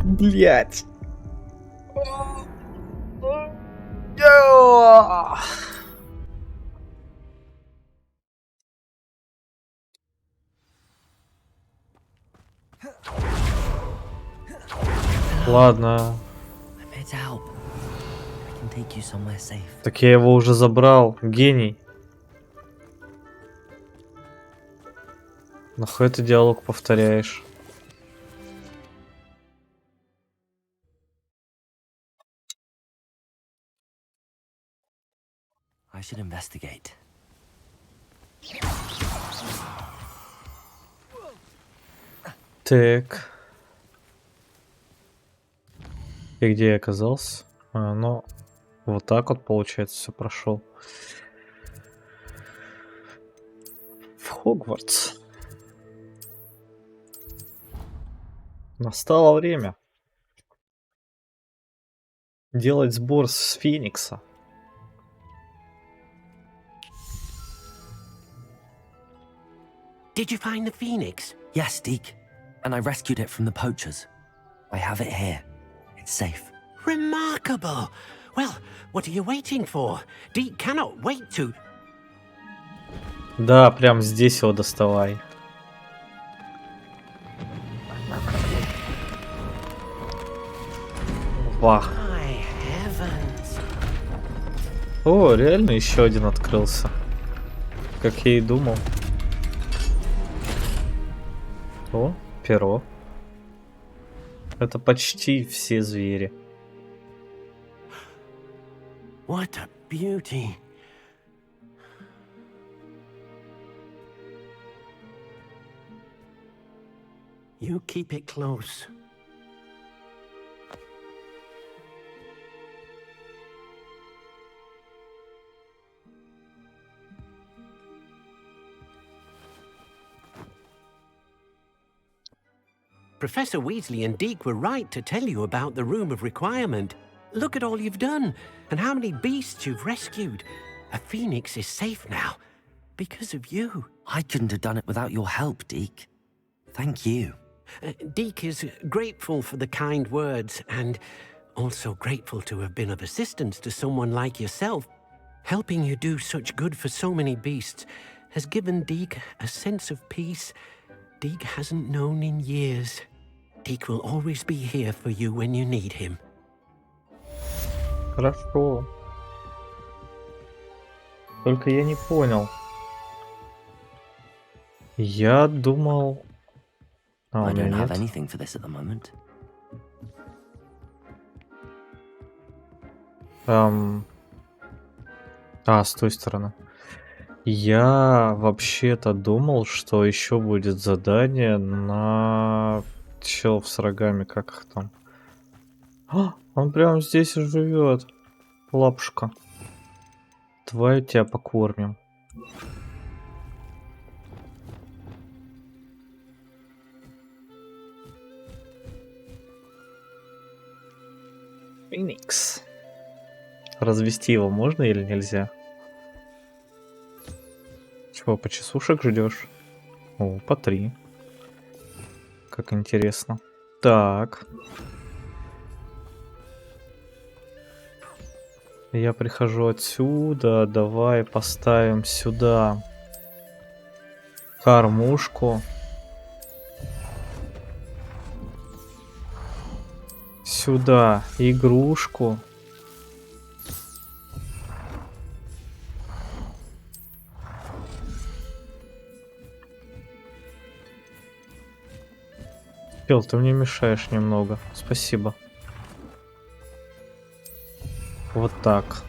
Блять. Ладно.
I'm here to help. I can take you somewhere safe.
Так я его уже забрал. Гений. Нахуй ты диалог повторяешь?
I should investigate.
Так. И где я оказался? Ну, вот так вот, получается, все прошел. В Хогвартс. Настало время делать сбор с Феникса.
Did you find the phoenix?
Yes, Deke. And I rescued it from the poachers. I have it here. It's safe.
Remarkable. Well, what are you waiting for? Deke cannot wait to...
Да, прям здесь его доставай. Вах.
My heavens.
О, реально еще один открылся. Как я и думал. О, перо. Это почти все звери.
What a beauty. You keep it close. Professor Weasley and Deke were right to tell you about the Room of Requirement. Look at all you've done, and how many beasts you've rescued. A phoenix is safe now, because of you.
I couldn't have done it without your help, Deke. Thank you.
Deke is grateful for the kind words, and also grateful to have been of assistance to someone like yourself. Helping you do such good for so many beasts has given Deke a sense of peace Deke hasn't known in years. Deke will always be here for you when you need him.
Хорошо. Только я не понял. Я думал... А, у
I
меня
don't have
нет.
anything for this at the moment.
С той стороны. Я вообще-то думал, что еще будет задание на челов с рогами, как их там. Он прямо здесь и живет. Лапушка. Давай тебя покормим. Феникс. Развести его можно или нельзя? Чего, почесушек ждешь? О, по 3. Как интересно. Так. Я прихожу отсюда. Давай поставим сюда кормушку. Сюда игрушку. Пел, ты мне мешаешь немного. Спасибо. Вот так.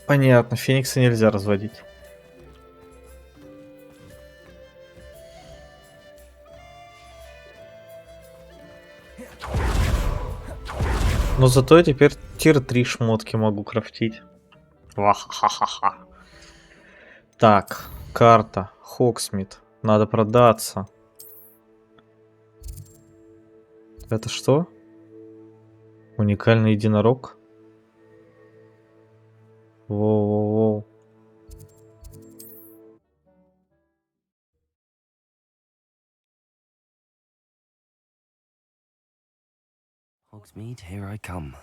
Понятно, феникса нельзя разводить. Но зато я теперь тир 3 шмотки могу крафтить. Вахахаха. Так, карта. Хоксмит. Надо продаться. Это что? Уникальный единорог? Воу-воу-воу.
Hogsmeade, here I come.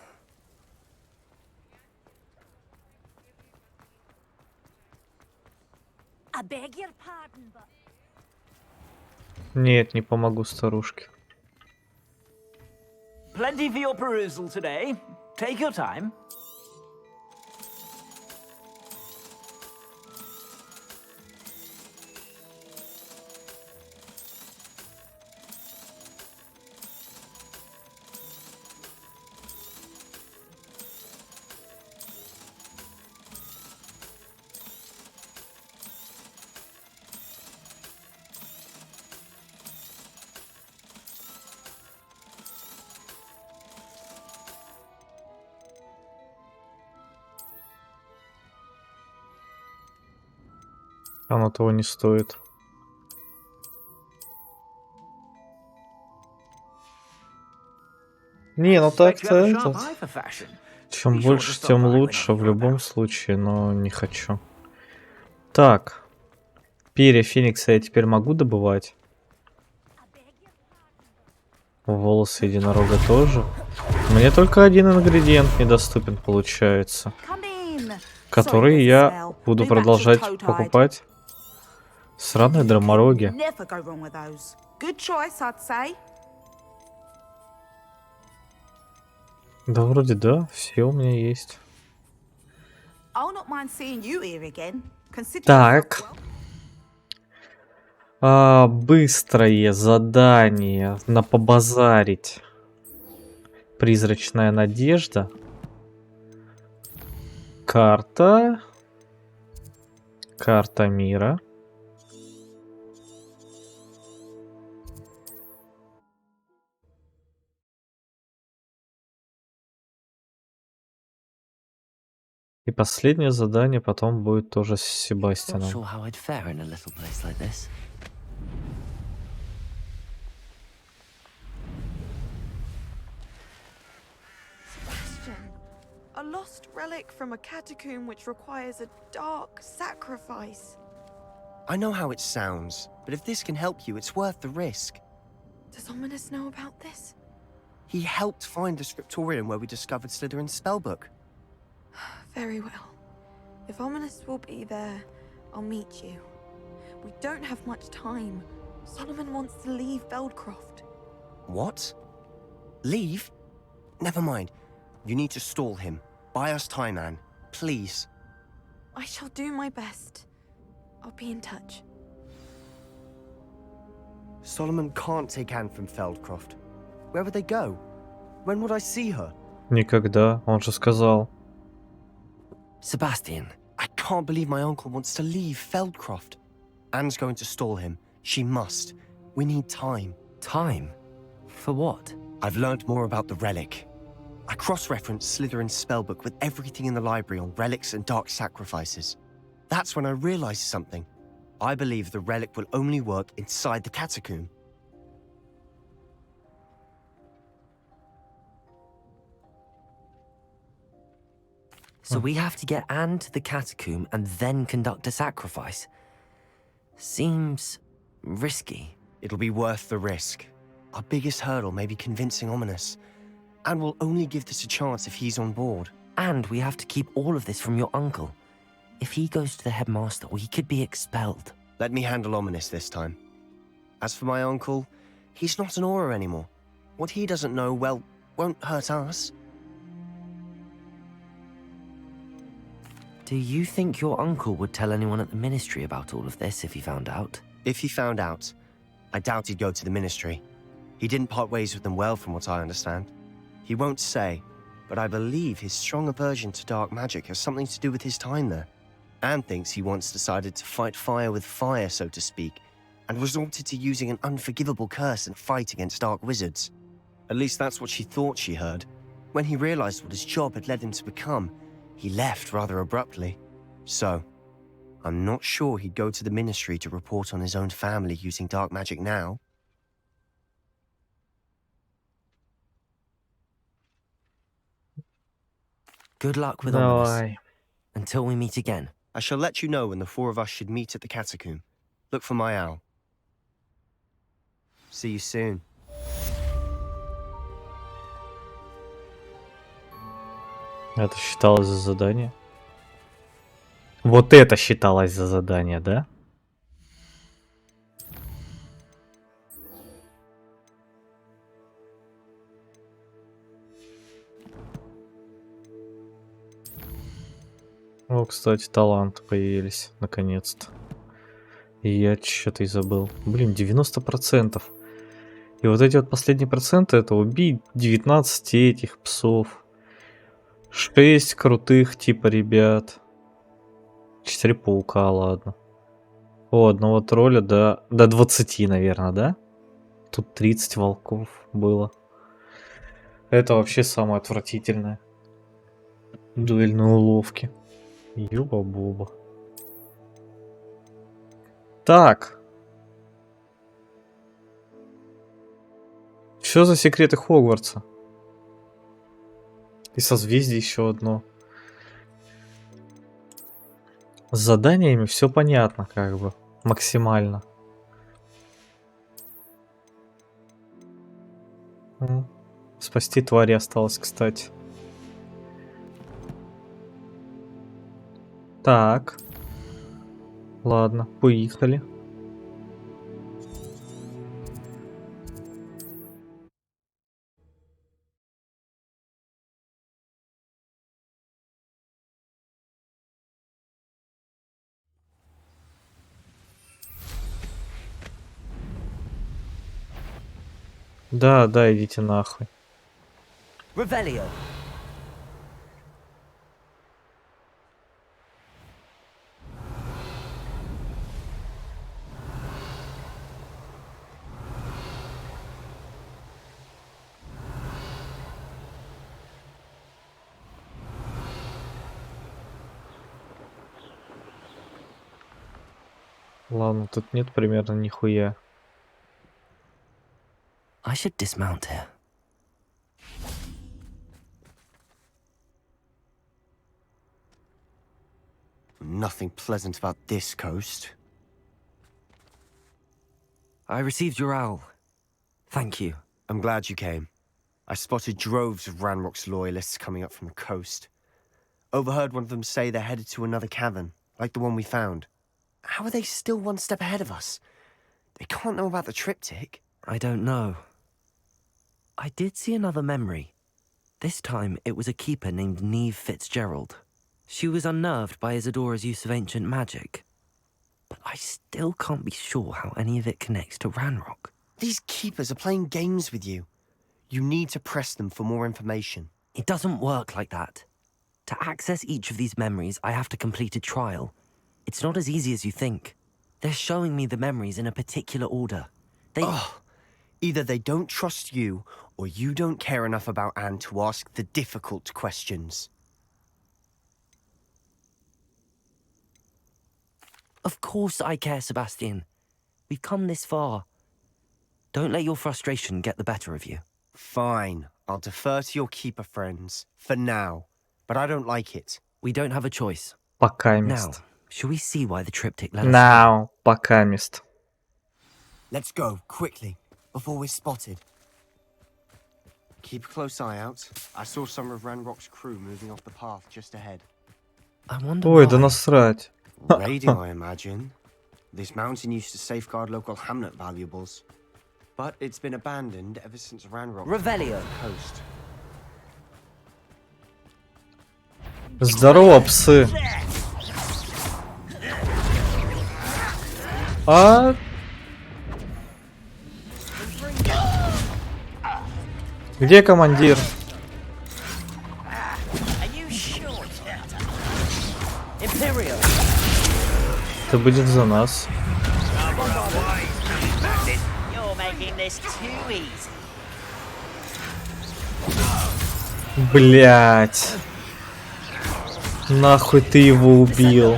I beg your pardon, but...
Нет, не помогу старушке.
Plenty for your perusal today. Take your time.
Оно того не стоит. Не, ну так-то этот. Чем больше, тем лучше в любом случае, но не хочу. Так. Перья феникса я теперь могу добывать? Волосы единорога тоже. Мне только один ингредиент недоступен, получается. Который я буду продолжать покупать. Сраные драмороги. Да вроде да, все у меня есть. Так. Быстрое задание на побазарить. Призрачная надежда. Карта. Карта мира. И последнее задание потом будет тоже с
Not
Себастьяном.
sure how I'd fare in a little place like this.
Sebastian, a lost relic from a catacomb which requires a dark sacrifice.
I know how it sounds, but if this can help you, it's worth the risk.
Does Ominous know about this?
He helped find the scriptorium where we discovered Slytherin's spellbook.
Very well. If Ominous will be there, I'll meet you. We don't have much time. Solomon wants to leave Feldcroft.
What? Leave? Never mind. You need to stall him. Buy us time, Anne. Please.
I shall do my best. I'll be in touch.
Solomon can't take Anne from Feldcroft. Where would they go? When would I see her?
Никогда, он же сказал.
Sebastian, I can't believe my uncle wants to leave Feldcroft. Anne's going to stall him. She must. We need time.
Time? For what?
I've learned more about the relic. I cross-referenced Slytherin's spellbook with everything in the library on relics and dark sacrifices. That's when I realized something. I believe the relic will only work inside the catacomb.
So we have to get Anne to the catacomb and then conduct a sacrifice. Seems risky.
It'll be worth the risk. Our biggest hurdle may be convincing Ominous. And we'll only give this a chance if he's on board.
And we have to keep all of this from your uncle. If he goes to the headmaster, we could be expelled.
Let me handle Ominous this time. As for my uncle, he's not an Auror anymore. What he doesn't know, well, won't hurt us.
Do you think your uncle would tell anyone at the ministry about all of this if he found out?
If he found out, I doubt he'd go to the ministry. He didn't part ways with them well, from what I understand. He won't say, but I believe his strong aversion to dark magic has something to do with his time there. Anne thinks he once decided to fight fire with fire, so to speak, and resorted to using an unforgivable curse in a fight against dark wizards. At least that's what she thought she heard. When he realized what his job had led him to become, he left rather abruptly. So, I'm not sure he'd go to the ministry to report on his own family using dark magic now.
Good luck with
Давай.
Ominous. Until we meet again.
I shall let you know when the four of us should meet at the catacomb. Look for my owl. See you soon.
Это считалось за задание? Вот это считалось за задание, да? О, кстати, таланты появились, наконец-то. И я что-то и забыл. Блин, 90%. И вот эти вот последние проценты — это убить 19 этих псов. 6 крутых типа ребят. 4 паука, ладно. О, одного тролля до 20, наверное, да? Тут 30 волков было. Это вообще самое отвратительное. Дуэльные уловки. Юба-буба. Так. Что за секреты Хогвартса? И созвездие еще одно. С заданиями все понятно, как бы. Максимально. Спасти твари осталось, кстати. Так. Ладно, поехали. Да, да, идите нахуй.
Revelio.
Ладно, тут нет примерно нихуя.
I should dismount here.
Nothing pleasant about this coast.
I received your owl. Thank you.
I'm glad you came. I spotted droves of Ranrock's loyalists coming up from the coast. Overheard one of them say they're headed to another cavern, like the one we found. How are they still one step ahead of us? They can't know about the triptych.
I don't know. I did see another memory. This time it was a keeper named Neve Fitzgerald. She was unnerved by Isadora's use of ancient magic. But I still can't be sure how any of it connects to Ranrock.
These keepers are playing games with you. You need to press them for more information.
It doesn't work like that. To access each of these memories, I have to complete a trial. It's not as easy as you think. They're showing me the memories in a particular order.
Either they don't trust you, or you don't care enough about Anne to ask the difficult questions.
Of course I care, Sebastian. We've come this far. Don't let your frustration get the better of you.
Fine. I'll defer to your keeper friends. For now. But I don't like it.
We don't have a choice.
Пока
Now,
мест.
shall we see why the triptych let us
Now, пока мест.
Let's go, quickly, before we're spotted. Keep a close eye out. I saw some of Ranrock's crew moving off the path just ahead.
I wonder
Ой, да
why.
насрать.
Raiding, I imagine. This mountain used to safeguard local hamlet valuables. But it's been abandoned ever since Ranrock
Revelio.
coast.
Здорово, псы. А? Где командир? Это будет за нас. Блять. Нахуй ты его убил.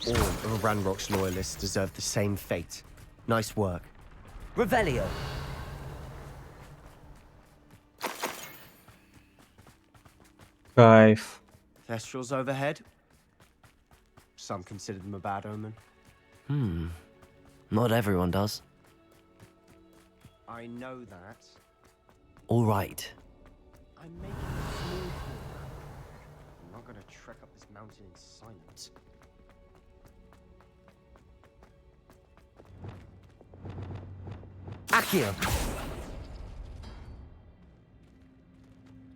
All of Ranrock's loyalists deserve the same fate. Nice work.
Revelio.
Кайф.
Thestrals overhead. Some consider them a bad omen.
Not everyone does.
I know that.
All right.
I'm making a small call. I'm not gonna trek up this mountain in silence.
Accio.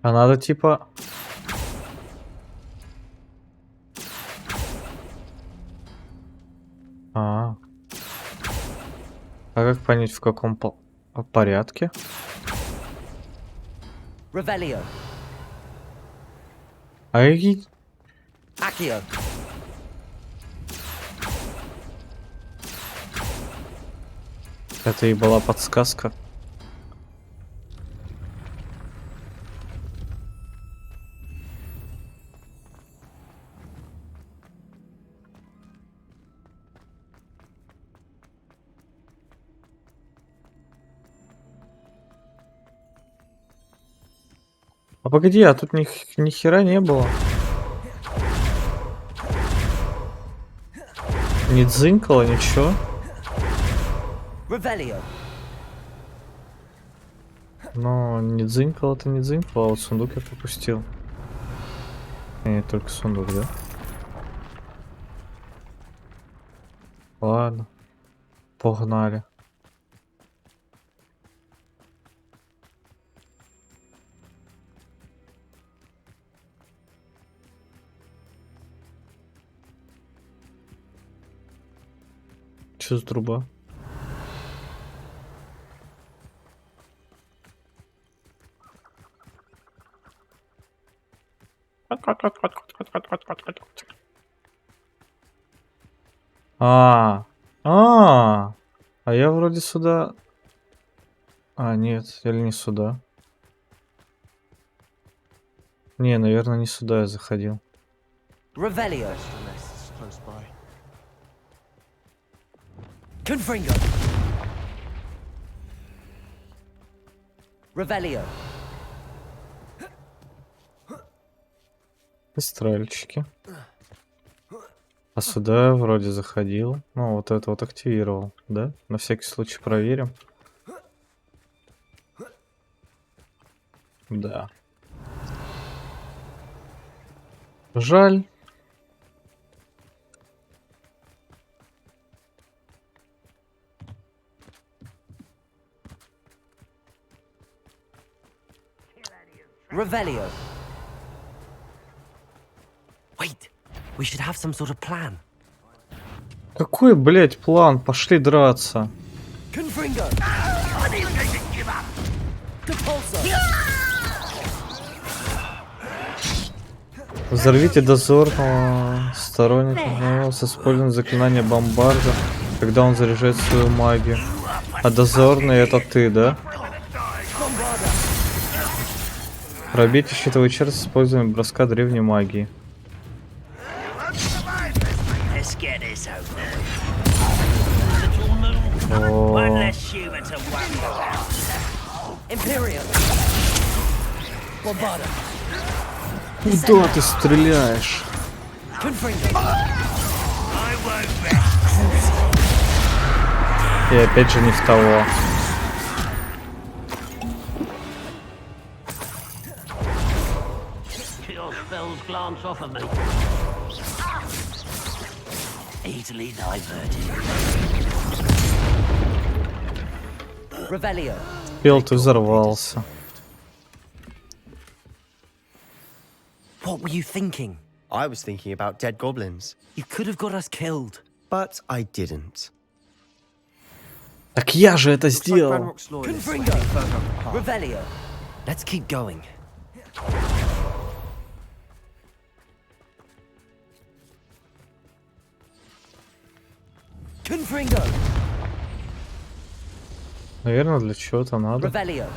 А надо типа... А как понять, в каком порядке?
Revelio.
Ай,
Accio.
это и была подсказка. А погоди, а тут ни хера не было. Не дзынькало, ничего.
Revelio.
Но не дзынькало-то не дзынькало, а вот сундук я пропустил. Нет, только сундук, да? Ладно. Погнали. Чё с труба? А, а я вроде сюда. А, нет, или не сюда. Не, наверное, не сюда я заходил.
Revelio. Confringo. Revelio.
Стрельчики. А сюда я вроде заходил. Ну, вот это вот активировал, да? На всякий случай проверим. Да. Жаль.
Revelio. Wait, we should have some sort of plan.
Какой, блядь, план? Пошли драться.
Confringo.
Взорвите дозорного сторонника с использованием заклинания бомбарда, когда он заряжает свою магию. А дозорный это ты, да? Пробейте щитовой черт с использованием броска древней магии. Куда ты стреляешь? И опять же не в того. Пел, ты взорвался.
What were you thinking?
I was thinking about dead goblins.
You could have got us killed.
But I didn't.
Так я же это сделал.
Confringo. Revelio. Let's keep going. Confringo.
Наверное, для чего-то надо.
Revelio.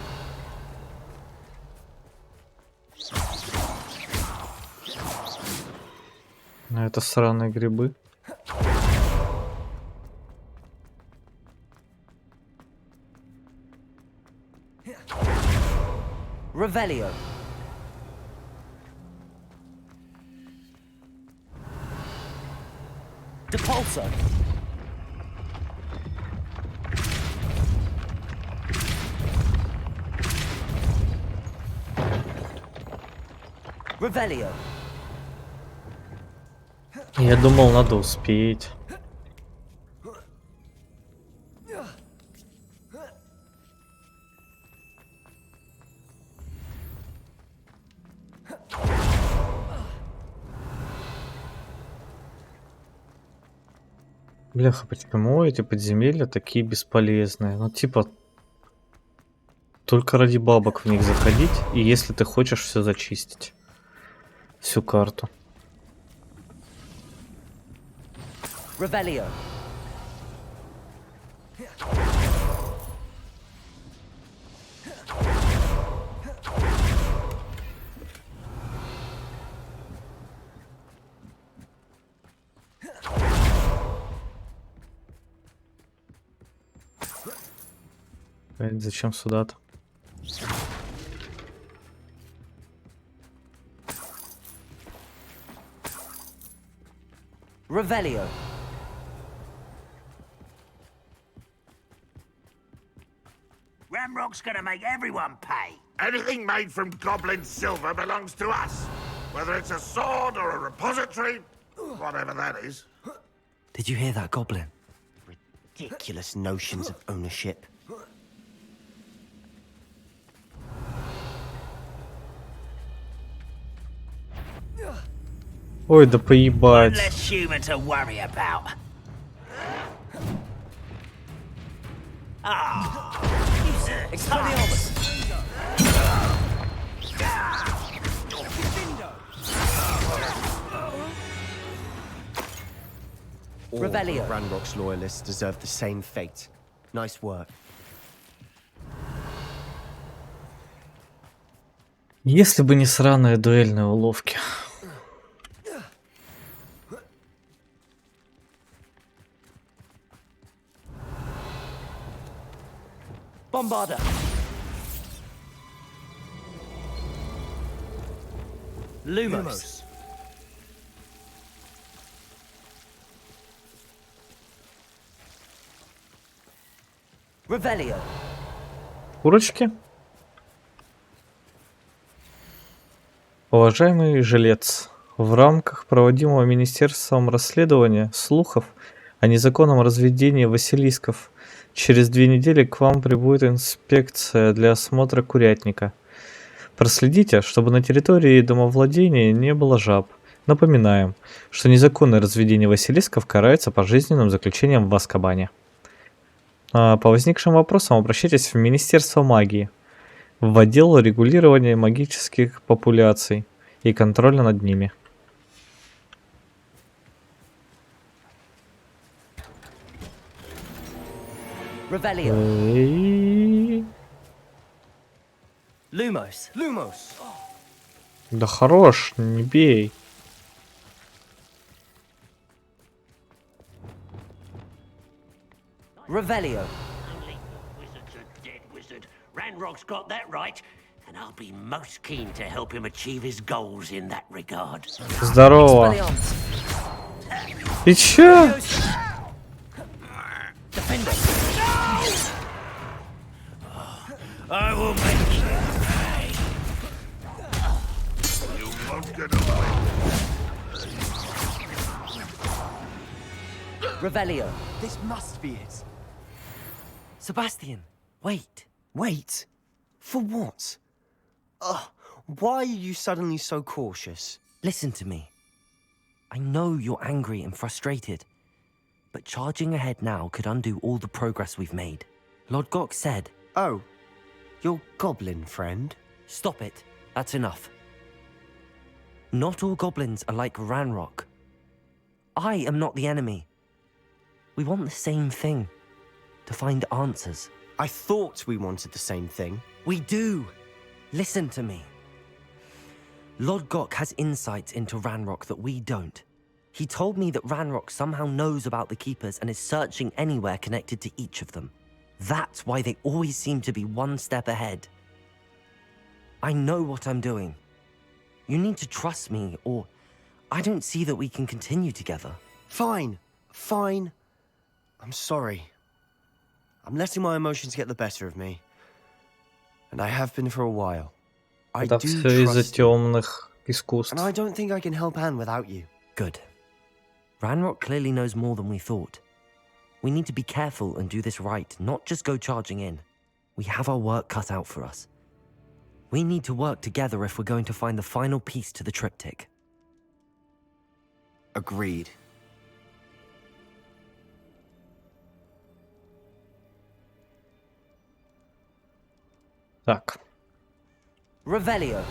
А это сраные грибы.
Revelio. Depulso. Revelio.
Я думал, надо успеть. Бляха, почему эти подземелья такие бесполезные? Ну, типа, только ради бабок в них заходить, и если ты хочешь все зачистить. Всю карту.
Revelio.
Зачем сюда-то?
Revelio.
Ramrock's gonna make everyone pay. Anything made from goblin silver belongs to us. Whether it's a sword or a repository, whatever that is.
Did you hear that, Goblin?
Ridiculous notions of ownership.
Ой, да поебать.
One less human to worry about.
Expelliarmus!
All
Revelio.
of Ranrock's loyalists deserve the same fate. Nice work.
Если бы не сраные дуэльные уловки.
Bombarda! Lumos. Revelio.
Курочки. Уважаемый жилец, в рамках проводимого Министерством расследования слухов о незаконном разведении василисков через 2 недели к вам прибудет инспекция для осмотра курятника. Проследите, чтобы на территории домовладения не было жаб. Напоминаем, что незаконное разведение василисков карается пожизненным заключением в Азкабане. По возникшим вопросам обращайтесь в Министерство магии, в отдел регулирования магических популяций и контроля над ними.
Revelio.
И...
Lumos. Lumos.
Да хорош, не бей.
Revelio.
Wizard's a dead wizard. Ranrock's got that right, and I'll be most keen to help him achieve his goals in that regard.
Здорово. Ты чё?
Defender.
I will make you pay. You won't get away.
Revelio.
This must be it.
Sebastian, wait.
Wait? For what? Why are you suddenly so cautious?
Listen to me. I know you're angry and frustrated, but charging ahead now could undo all the progress we've made. Lord Gok said...
Oh, your goblin friend?
Stop it. That's enough. Not all goblins are like Ranrock. I am not the enemy. We want the same thing. To find answers.
I thought we wanted the same thing.
We do. Listen to me. Lord Gok has insights into Ranrock that we don't. He told me that Ranrock somehow knows about the Keepers and is searching anywhere connected to each of them. That's why they always seem to be one step ahead. I know what I'm doing. You need to trust me, or I don't see that we can continue together.
Fine. Fine. I'm sorry. I'm letting my emotions get the better of me. And I have been for a while. I
Это
do
все из-за
trust you.
темных искусств.
And I don't think I can help Anne without you.
Good. Ranrock clearly knows more than we thought. We need to be careful and do this right, not just go charging in. We have our work cut out for us. We need to work together if we're going to find the final piece to the triptych.
Agreed.
Так.
Revelio.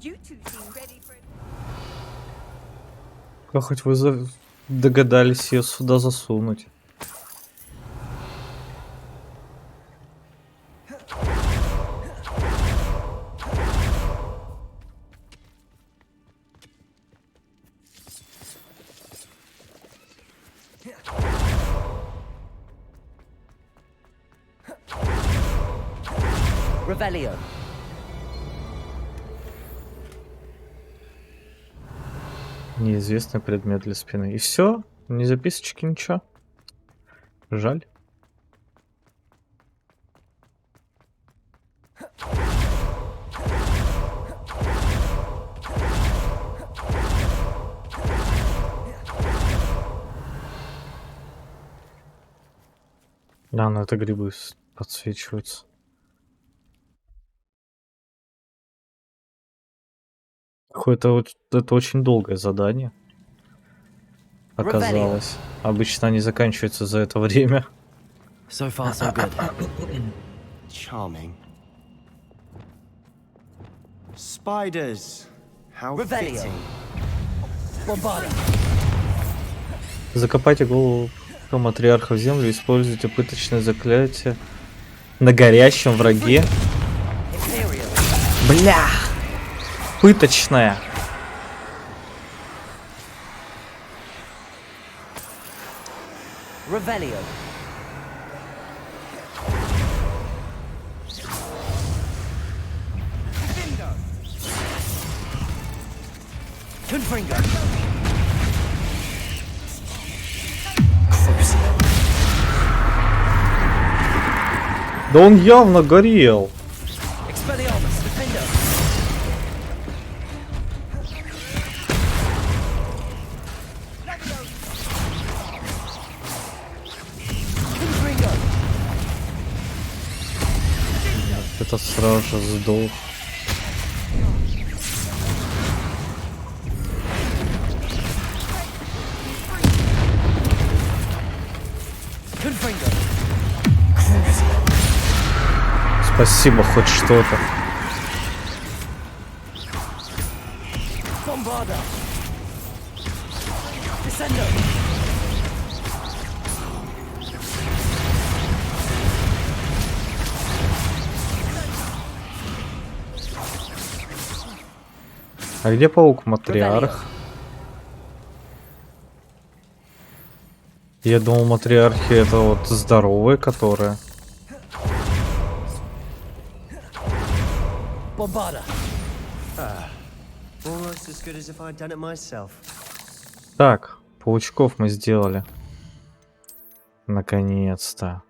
You two seem ready for it.
Как хоть вы догадались ее сюда засунуть.
Revelio.
Неизвестный предмет для спины. И все? Ни записочки, ничего. Жаль. Да, ну это грибы подсвечиваются. Это очень долгое задание. Оказалось. Обычно они заканчиваются за это время.
So far, so good. Charming. Spiders. How fitting.
Закопайте голову матриарха в землю и используйте пыточное заклятие на горящем враге. Бля! Пыточное.
Revelio. Confringo.
Да он явно горел.
Expelliarmus. Defendo. Confringo.
Это сразу же сдох.
Confringo.
Спасибо, хоть что-то.
Bombarda. Descendo.
А где паук-матриарх? Я думал, матриархи это вот здоровые, которые.
Bombarda.
Almost as good as if I'd done it myself.
Так, паучков мы сделали. Наконец-то.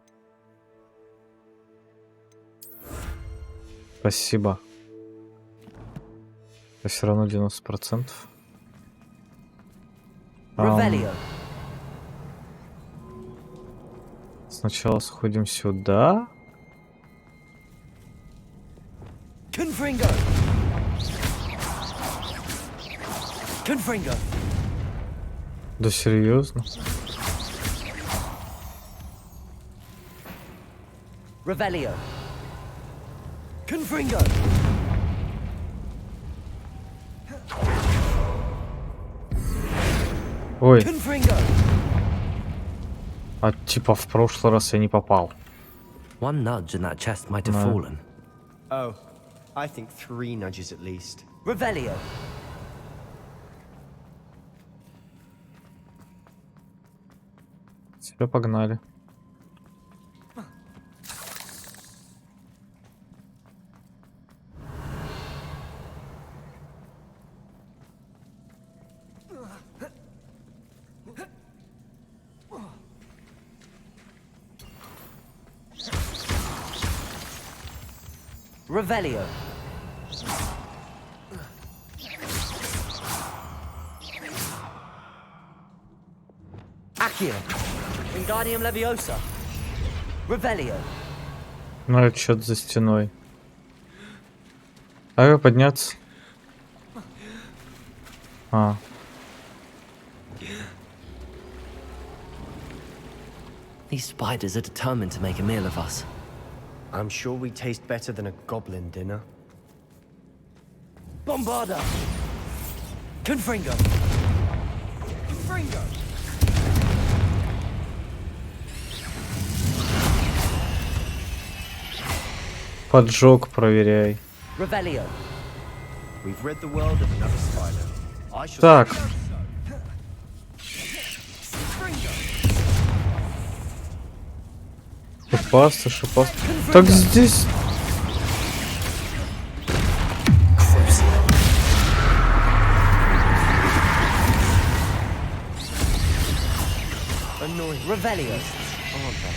Спасибо. Это все равно 90%.
Revelio.
Сначала сходим сюда.
Confringo. Confringo.
Да серьезно?
Revelio. Confringo.
Ой.
Confringo.
А типа в прошлый раз я не попал.
One nudge and that chest might have
No.
fallen.
Oh, I think 3 nudges at least.
Revelio.
Все, погнали.
Revelio. Accio. Wingardium Leviosa. Revelio.
Ну, это что-то за стеной. А как подняться? А.
These spiders are determined to make a meal of us.
I'm sure we taste better than a goblin dinner.
Bombarda. Confringo. Confringo.
Поджог проверяй.
Revelio.
We've rid the world of another spider. I shall
Так. Шипасты, шипасты. Так здесь...
Annoying. Revelio.
aren't they?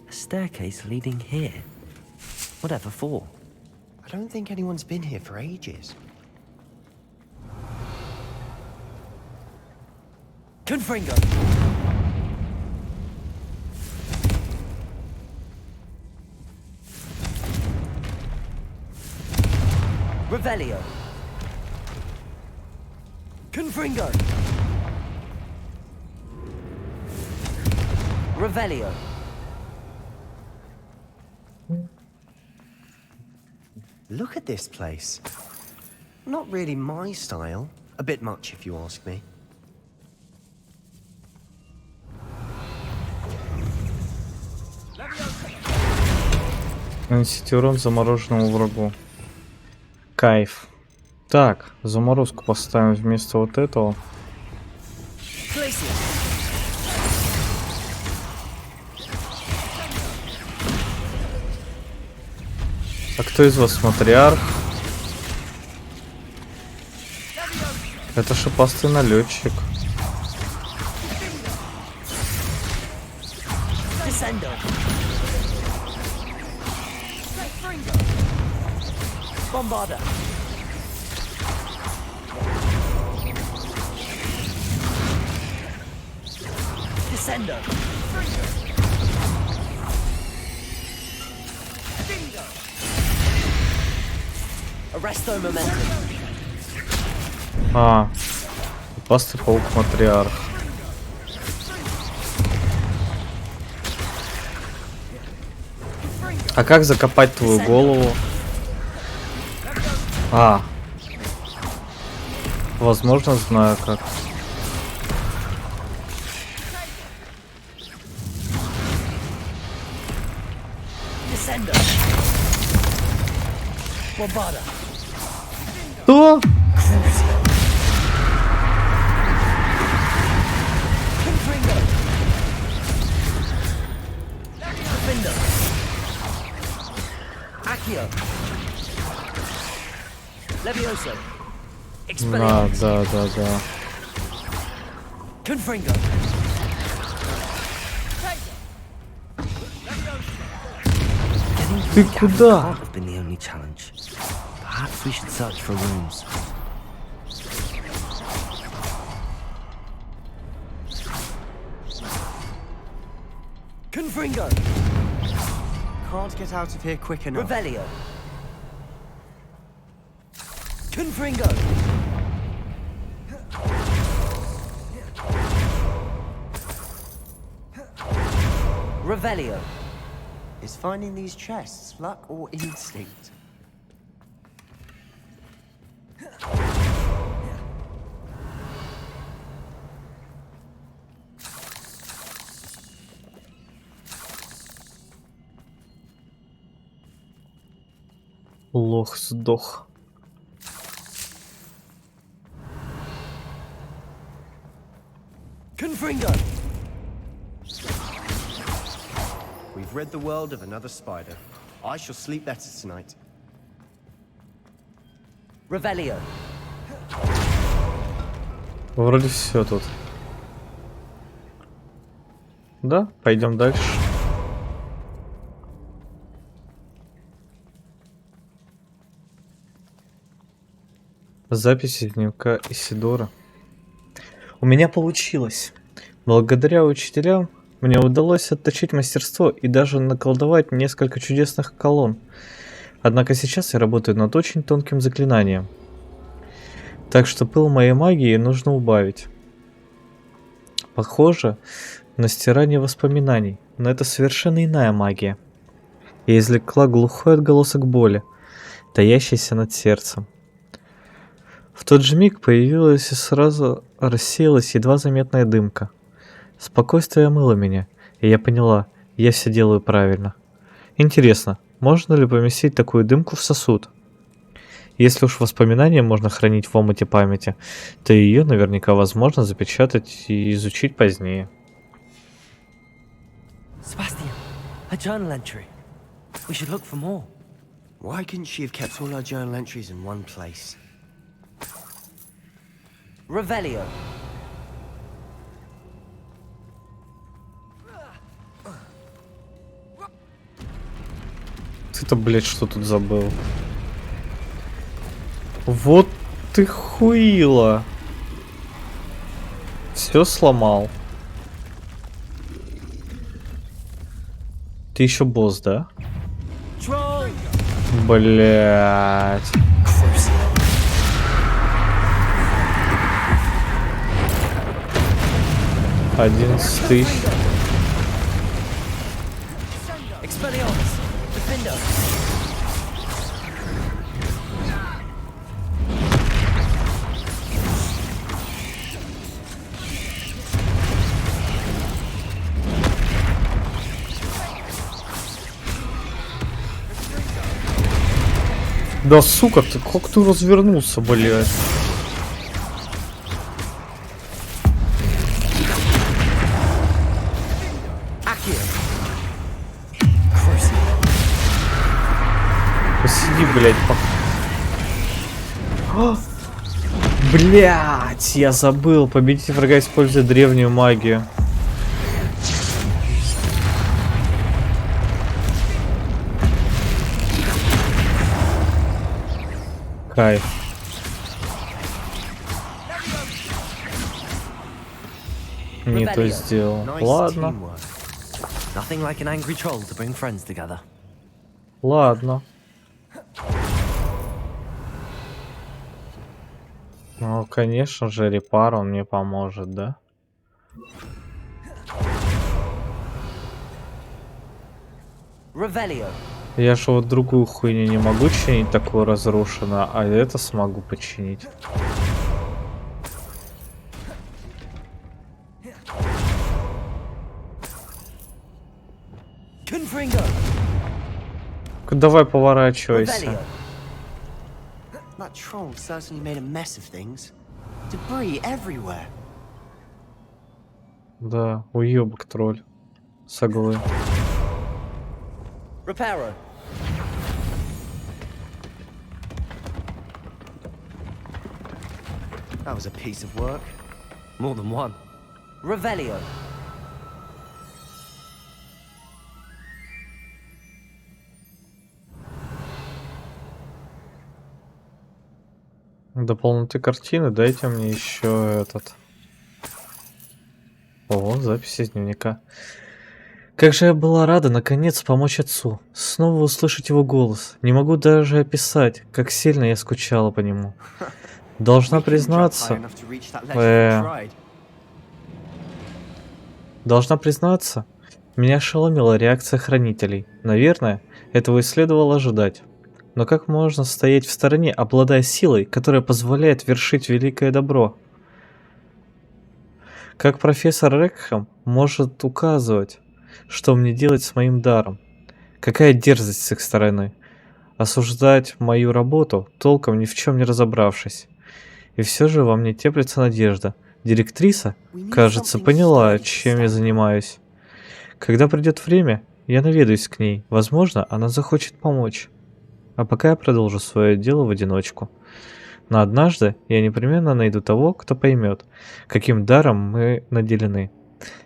A staircase leading here. Whatever for?
I don't think anyone's been here for ages.
Confringo. Revelio. Confringo. Revelio.
Look at this place. Not really my style. A bit much, if you ask me.
Нанесите урон замороженному врагу. Кайф. Так, заморозку поставим вместо вот этого. А кто из вас матриарх? Это шипастый налетчик.
Bombarda. Descendo. Arresto momentum.
А, шипастый паук матриарх. А как закопать твою голову? А. Возможно, знаю как. Что?
Levioso.
Да.
Confringo.
Ты куда?
Have been the only challenge. Perhaps we should search for rooms.
Confringo.
Can't get out of here quick enough.
Revelio. Confringo. Revelio.
Is finding these chests luck or instinct?
Лох сдох.
Confringo.
We've rid the world of another spider. I shall sleep better tonight.
Revelio.
Вроде все тут. Да, пойдем дальше. Записи дневника Исидора. У меня получилось. Благодаря учителям мне удалось отточить мастерство и даже наколдовать несколько чудесных колонн. Однако сейчас я работаю над очень тонким заклинанием. Так что пыл моей магии нужно убавить. Похоже на стирание воспоминаний, но это совершенно иная магия. Я извлекла глухой отголосок боли, таящийся над сердцем. В тот же миг появилась и сразу рассеялась едва заметная дымка. Спокойствие омыло меня, и я поняла, я все делаю правильно. Интересно, можно ли поместить такую дымку в сосуд? Если уж воспоминания можно хранить в омуте памяти, то ее наверняка возможно запечатать и изучить позднее.
Sebastian, a journal entry. We should look for more.
Why couldn't she have kept all her journal entries in one place?
Revelio.
Ты-то, блядь, что тут забыл? Вот ты хуила. Все сломал. Ты еще босс, да? Блять. 11 тысяч. Да сука, ты как ты развернулся, блядь? Посиди, блядь, Блядь, я забыл. Победить врага, используя древнюю магию. Кайф. Не то сделал. Ладно. Ладно. Ну, конечно же, репар он мне поможет, да? Я же вот другую хуйню не могу чинить, такое разрушено, а это смогу починить. Давай поворачивайся.
That troll certainly made a mess of things. Debris everywhere.
Да, уёбок тролль. Соглы.
Reparo. That was a piece of work.
More than one.
Revelio.
До полноты картины дайте мне еще этот. О, запись из дневника. Как же я была рада наконец помочь отцу, снова услышать его голос. Не могу даже описать, как сильно я скучала по нему. Должна признаться, меня ошеломила реакция хранителей. Наверное, этого и следовало ожидать. Но как можно стоять в стороне, обладая силой, которая позволяет вершить великое добро? Как профессор Рекхэм может указывать, что мне делать с моим даром? Какая дерзость с их стороны. Осуждать мою работу, толком ни в чем не разобравшись. И все же во мне теплится надежда. Директриса, кажется, поняла, чем я занимаюсь. Когда придет время, я наведаюсь к ней. Возможно, она захочет помочь. А пока я продолжу свое дело в одиночку. Но однажды я непременно найду того, кто поймет, каким даром мы наделены.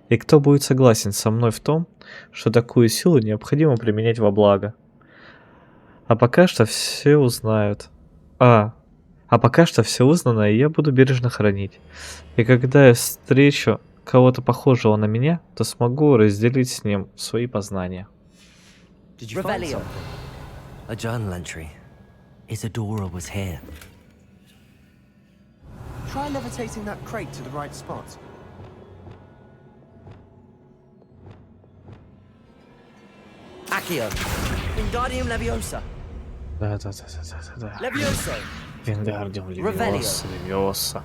И кто будет согласен со мной в том, что такую силу необходимо применять во благо. А пока что все узнают. А пока что все узнанное я буду бережно хранить. И когда я встречу кого-то похожего на меня, то смогу разделить с ним свои познания.
A journal entry. Isadora was here.
Try levitating that crate to the right spot.
Accio. Wingardium Leviosa.
Да.
Levioso.
Wingardium Leviosa.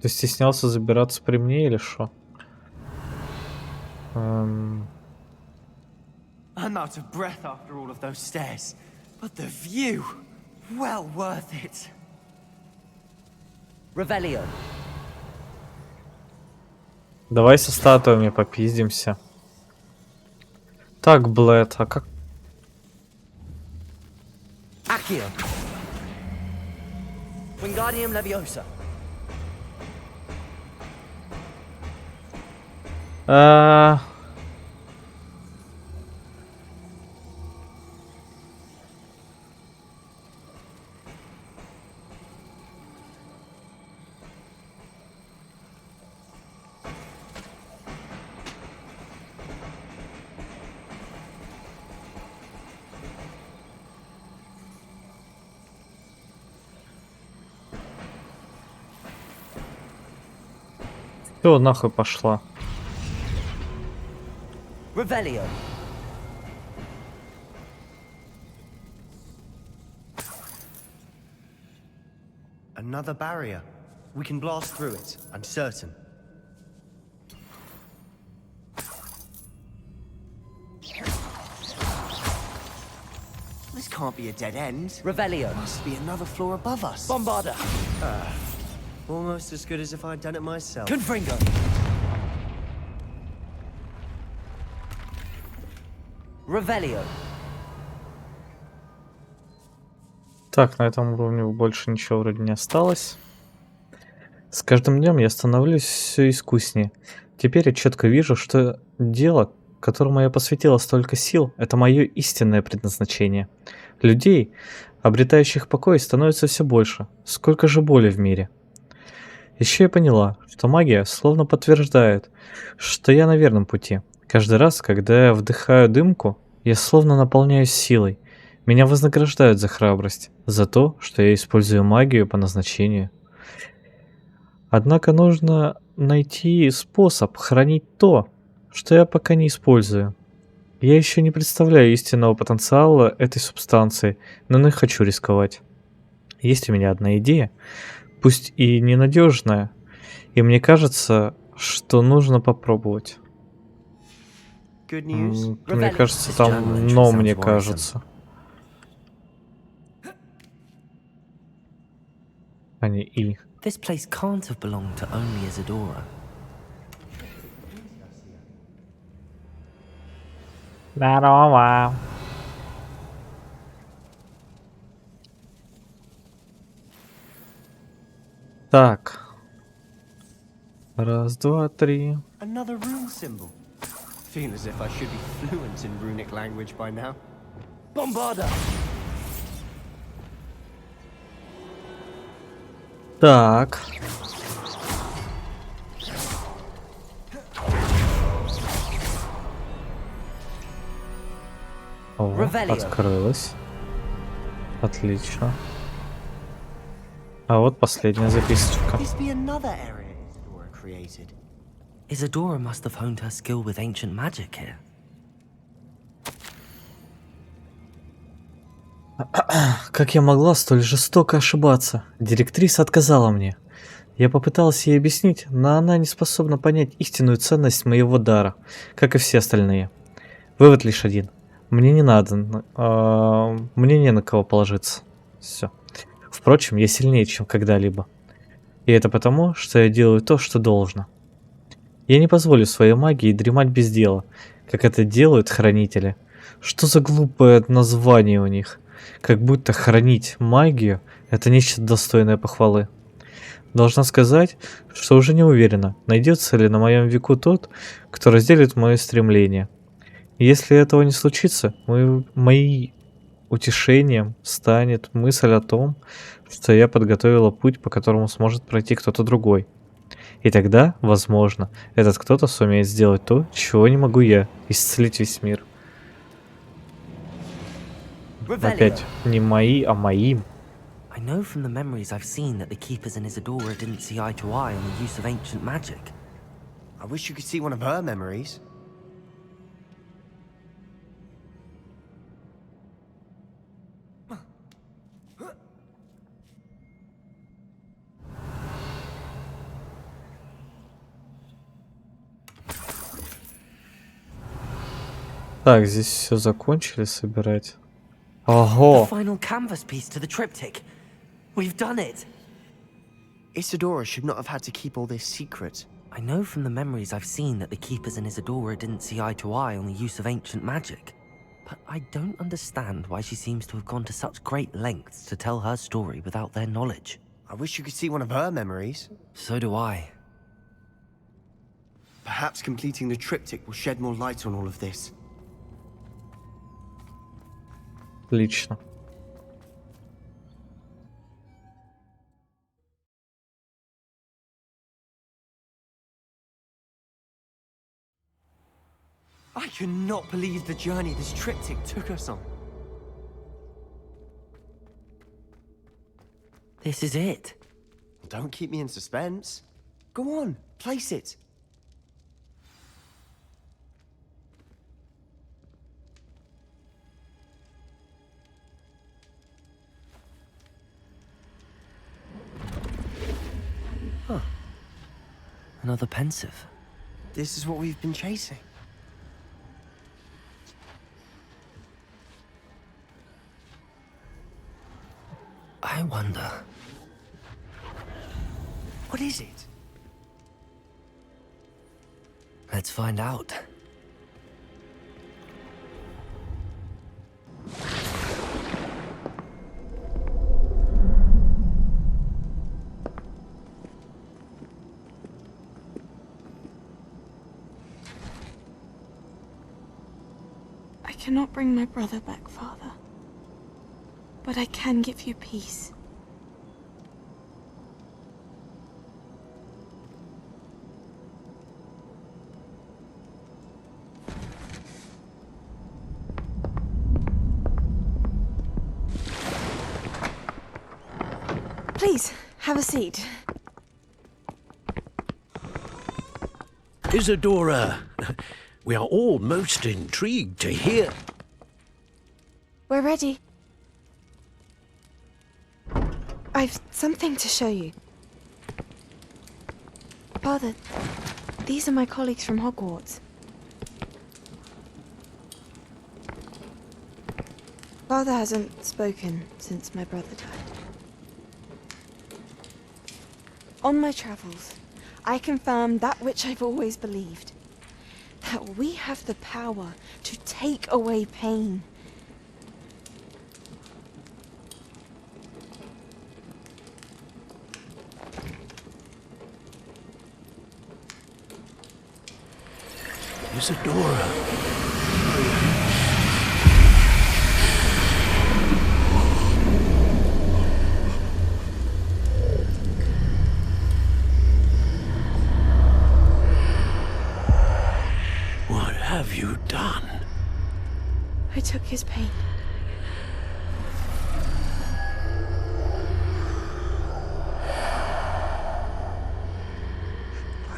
Ты стеснялся забираться при мне или что?
I'm out of breath after all of those stairs, but the view, well worth it.
Revelio.
Давай со статуями попиздимся. Так, Блэд, а как...
Accio. Wingardium Leviosa.
Всё, нахуй пошла.
Revelio.
Another barrier. We can blast through it, I'm certain. This can't be a dead end.
Revelio.
Must be another floor above us.
Bombarda.
Almost as good as if I'd done it myself.
Confringo. Revelio.
Так, на этом уровне больше ничего вроде не осталось. С каждым днем я становлюсь все искуснее. Теперь я четко вижу, что дело, которому я посвятила столько сил, это мое истинное предназначение. Людей, обретающих покой, становится все больше. Сколько же боли в мире. Еще я поняла, что магия словно подтверждает, что я на верном пути. Каждый раз, когда я вдыхаю дымку, я словно наполняюсь силой. Меня вознаграждают за храбрость, за то, что я использую магию по назначению. Однако нужно найти способ хранить то, что я пока не использую. Я еще не представляю истинного потенциала этой субстанции, но не хочу рисковать. Есть у меня одна идея, пусть и ненадежная, и мне кажется, что нужно попробовать. Мне кажется, там «но» мне кажется. А не «и».
This place can't have belonged to only Isadora.
Здорово. Так. Раз, два, три.
Another rune symbol. Feel as if I should be fluent in runic language by now.
Bombarda.
Так. О, открылось. Отлично. А вот последняя записочка.
Isadora must have honed her skill with ancient magic here.
Как я могла столь жестоко ошибаться? Директриса отказала мне. Я попыталась ей объяснить, но она не способна понять истинную ценность моего дара, как и все остальные. Вывод лишь один. Мне не надо, мне не на кого положиться. Все. Впрочем, я сильнее, чем когда-либо. И это потому, что я делаю то, что должно. Я не позволю своей магии дремать без дела, как это делают хранители. Что за глупое название у них? Как будто хранить магию — это нечто достойное похвалы. Должна сказать, что уже не уверена, найдется ли на моем веку тот, кто разделит мое стремление. Если этого не случится, моим утешением станет мысль о том, что я подготовила путь, по которому сможет пройти кто-то другой. И тогда, возможно, этот кто-то сумеет сделать то, чего не могу я — исцелить весь мир. Опять не мои, а моим.
I know from the memories I've seen that the keepers in Isadora didn't see eye to eye on the use of ancient magic.
I wish you could see one of her memories.
Так, здесь все закончили собирать. Ого!
The final canvas piece to the triptych. We've done it.
Isadora should not have had to keep all this secret.
I know from the memories I've seen that the keepers in Isadora didn't see eye to eye on the use of ancient magic. But I don't understand why she seems to have gone to such great lengths to tell her story without their knowledge.
I wish you could see one of her memories.
So do I.
Perhaps completing the triptych will shed more light on all of this.
Отлично.
I cannot believe the journey this triptych took us on.
This is it.
Don't keep me in suspense. Go on, place it.
Huh. Another pensive.
This is what we've been chasing.
I wonder.
What is it?
Let's find out.
I cannot bring my brother back, Father. But I can give you peace.
Please, have a seat.
Isadora, we are all most intrigued to hear.
We're ready. I've something to show you. Father, these are my colleagues from Hogwarts. Father hasn't spoken since my brother died. On my travels, I confirmed that which I've always believed. That we have the power to take away pain.
Isadora. What have you done?
I took his pain.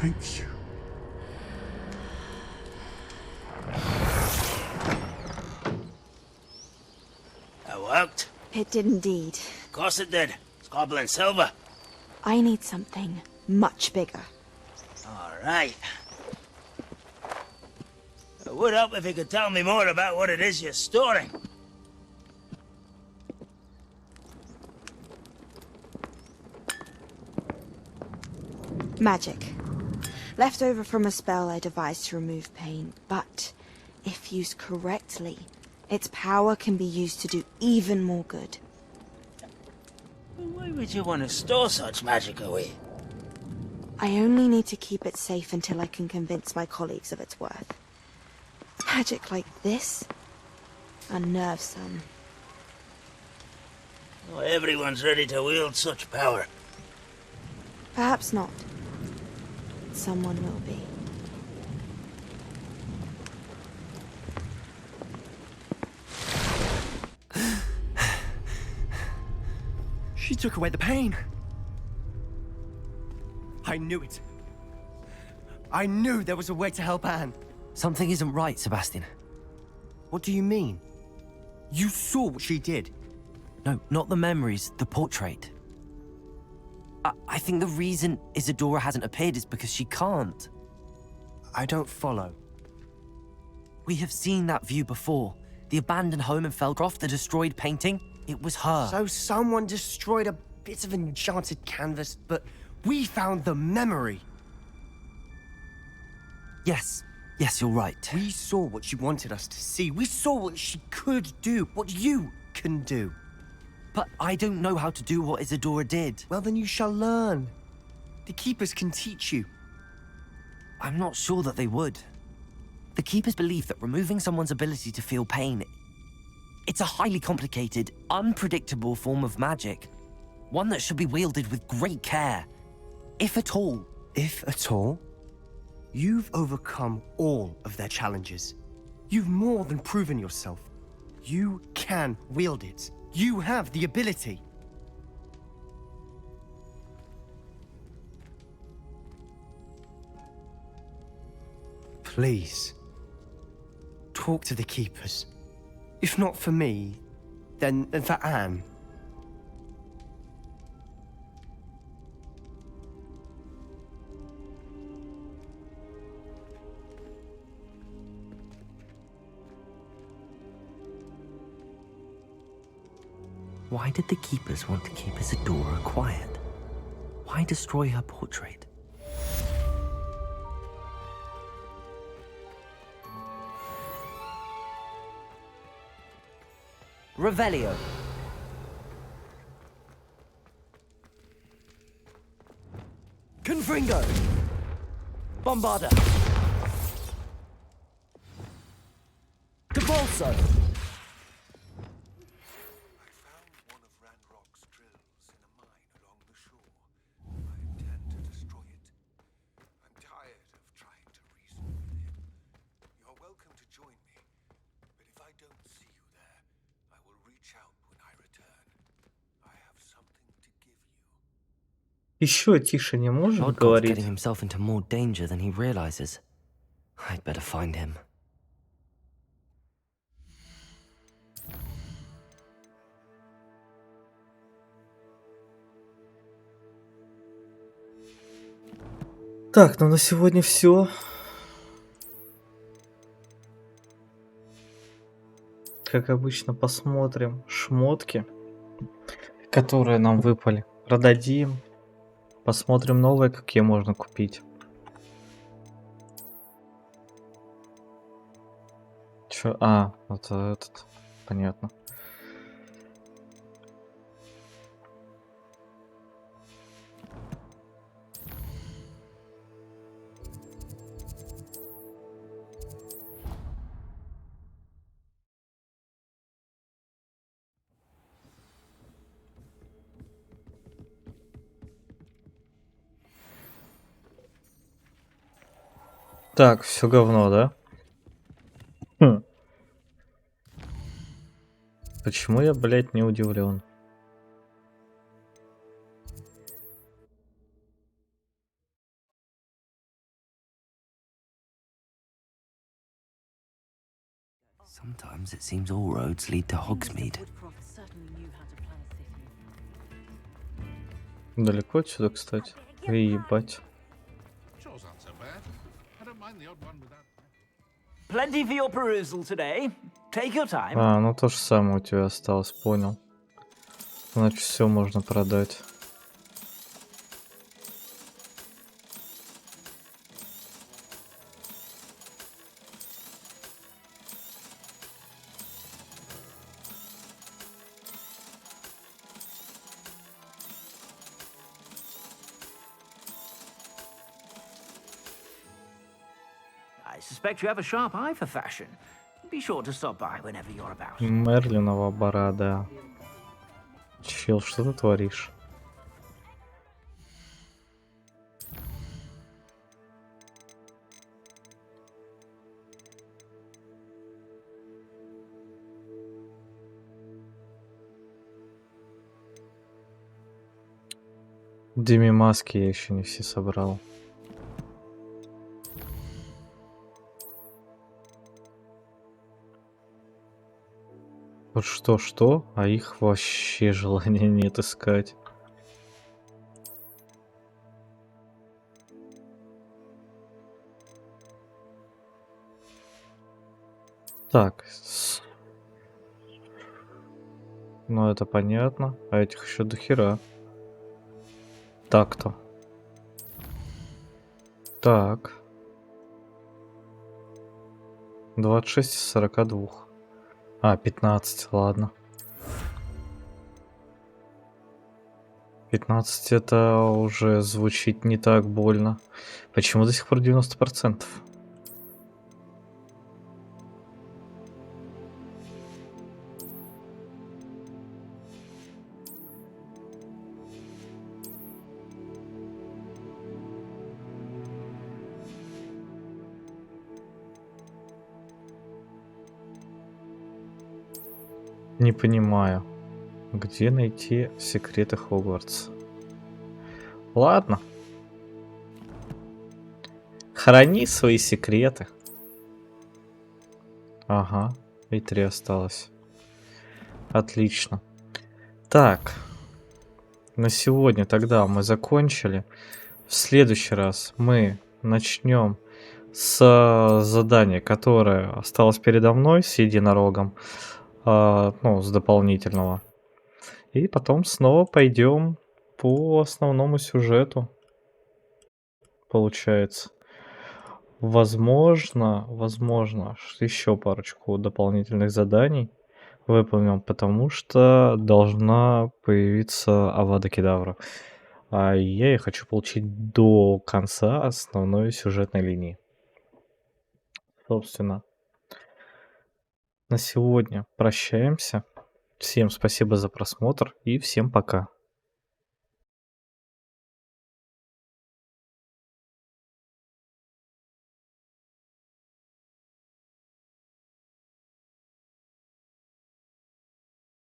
Thank you.
That worked?
It did indeed.
Of course it did. It's goblin silver.
I need something much bigger.
All right. It would help if you could tell me more about what it is you're storing.
Magic. Left over from a spell I devised to remove pain, but if used correctly, its power can be used to do even more good.
Why would you want to store such magic away?
I only need to keep it safe until I can convince my colleagues of its worth. Magic like this unnerves some.
Not everyone's ready to wield such power.
Perhaps not. Someone will be.
She took away the pain. I knew it. I knew there was a way to help Anne.
Something isn't right, Sebastian.
What do you mean? You saw what she did.
No, not the memories, the portrait. I think the reason Isadora hasn't appeared is because she can't.
I don't follow.
We have seen that view before. The abandoned home in Felgroth, the destroyed painting. It was her.
So someone destroyed a bit of enchanted canvas, but we found the memory.
Yes, you're right.
We saw what she wanted us to see. We saw what she could do, what you can do.
But I don't know how to do what Isadora did.
Well, then you shall learn. The Keepers can teach you.
I'm not sure that they would. The Keepers believe that removing someone's ability to feel pain, it's a highly complicated, unpredictable form of magic. One that should be wielded with great care. If at all.
If at all? You've overcome all of their challenges. You've more than proven yourself. You can wield it. You have the ability. please. Talk to the keepers. If not for me, then for Anne.
Why did the keepers want to keep Isadora quiet? Why destroy her portrait?
Revelio. Confringo. Bombarda. Debolso.
Еще тише не может
God's
говорить?
getting himself into more danger than he realizes. I'd better find him.
Так, ну на сегодня все. Как обычно, посмотрим шмотки, которые нам выпали. Продадим. Посмотрим новые, какие можно купить. Чё? А, это этот. Понятно. Так, все говно, да? Хм. Почему я, блядь, не удивлен?
Sometimes it seems all roads lead to Hogsmeade.
Далеко отсюда, кстати. Ебать.
Plenty for your perusal today. Take your time.
А, ну то же самое у тебя осталось, понял. Значит, все можно продать.
I suspect you have a sharp eye for fashion. Be sure to stop by whenever you're about.
Мерлинова борода. Чел, что ты творишь? Деми маски я еще не все собрал. Вот что, а их вообще желания нет искать. Так. Ну это понятно. А этих еще до хера. Так-то. Так. 26 из 42. А, 15, ладно. 15 это уже звучит не так больно. Почему до сих пор 90%? Не понимаю, где найти секреты Хогвартса. Ладно. Храни свои секреты. Ага, и 3 осталось. Отлично. Так, на сегодня тогда мы закончили. В следующий раз мы начнем с задания, которое осталось передо мной с единорогом, ну, с дополнительного. И потом снова пойдем по основному сюжету, получается. Возможно, еще парочку дополнительных заданий выполним, потому что должна появиться Авада Кедавра. А я ее хочу получить до конца основной сюжетной линии. Собственно, на сегодня прощаемся. Всем спасибо за просмотр и всем пока.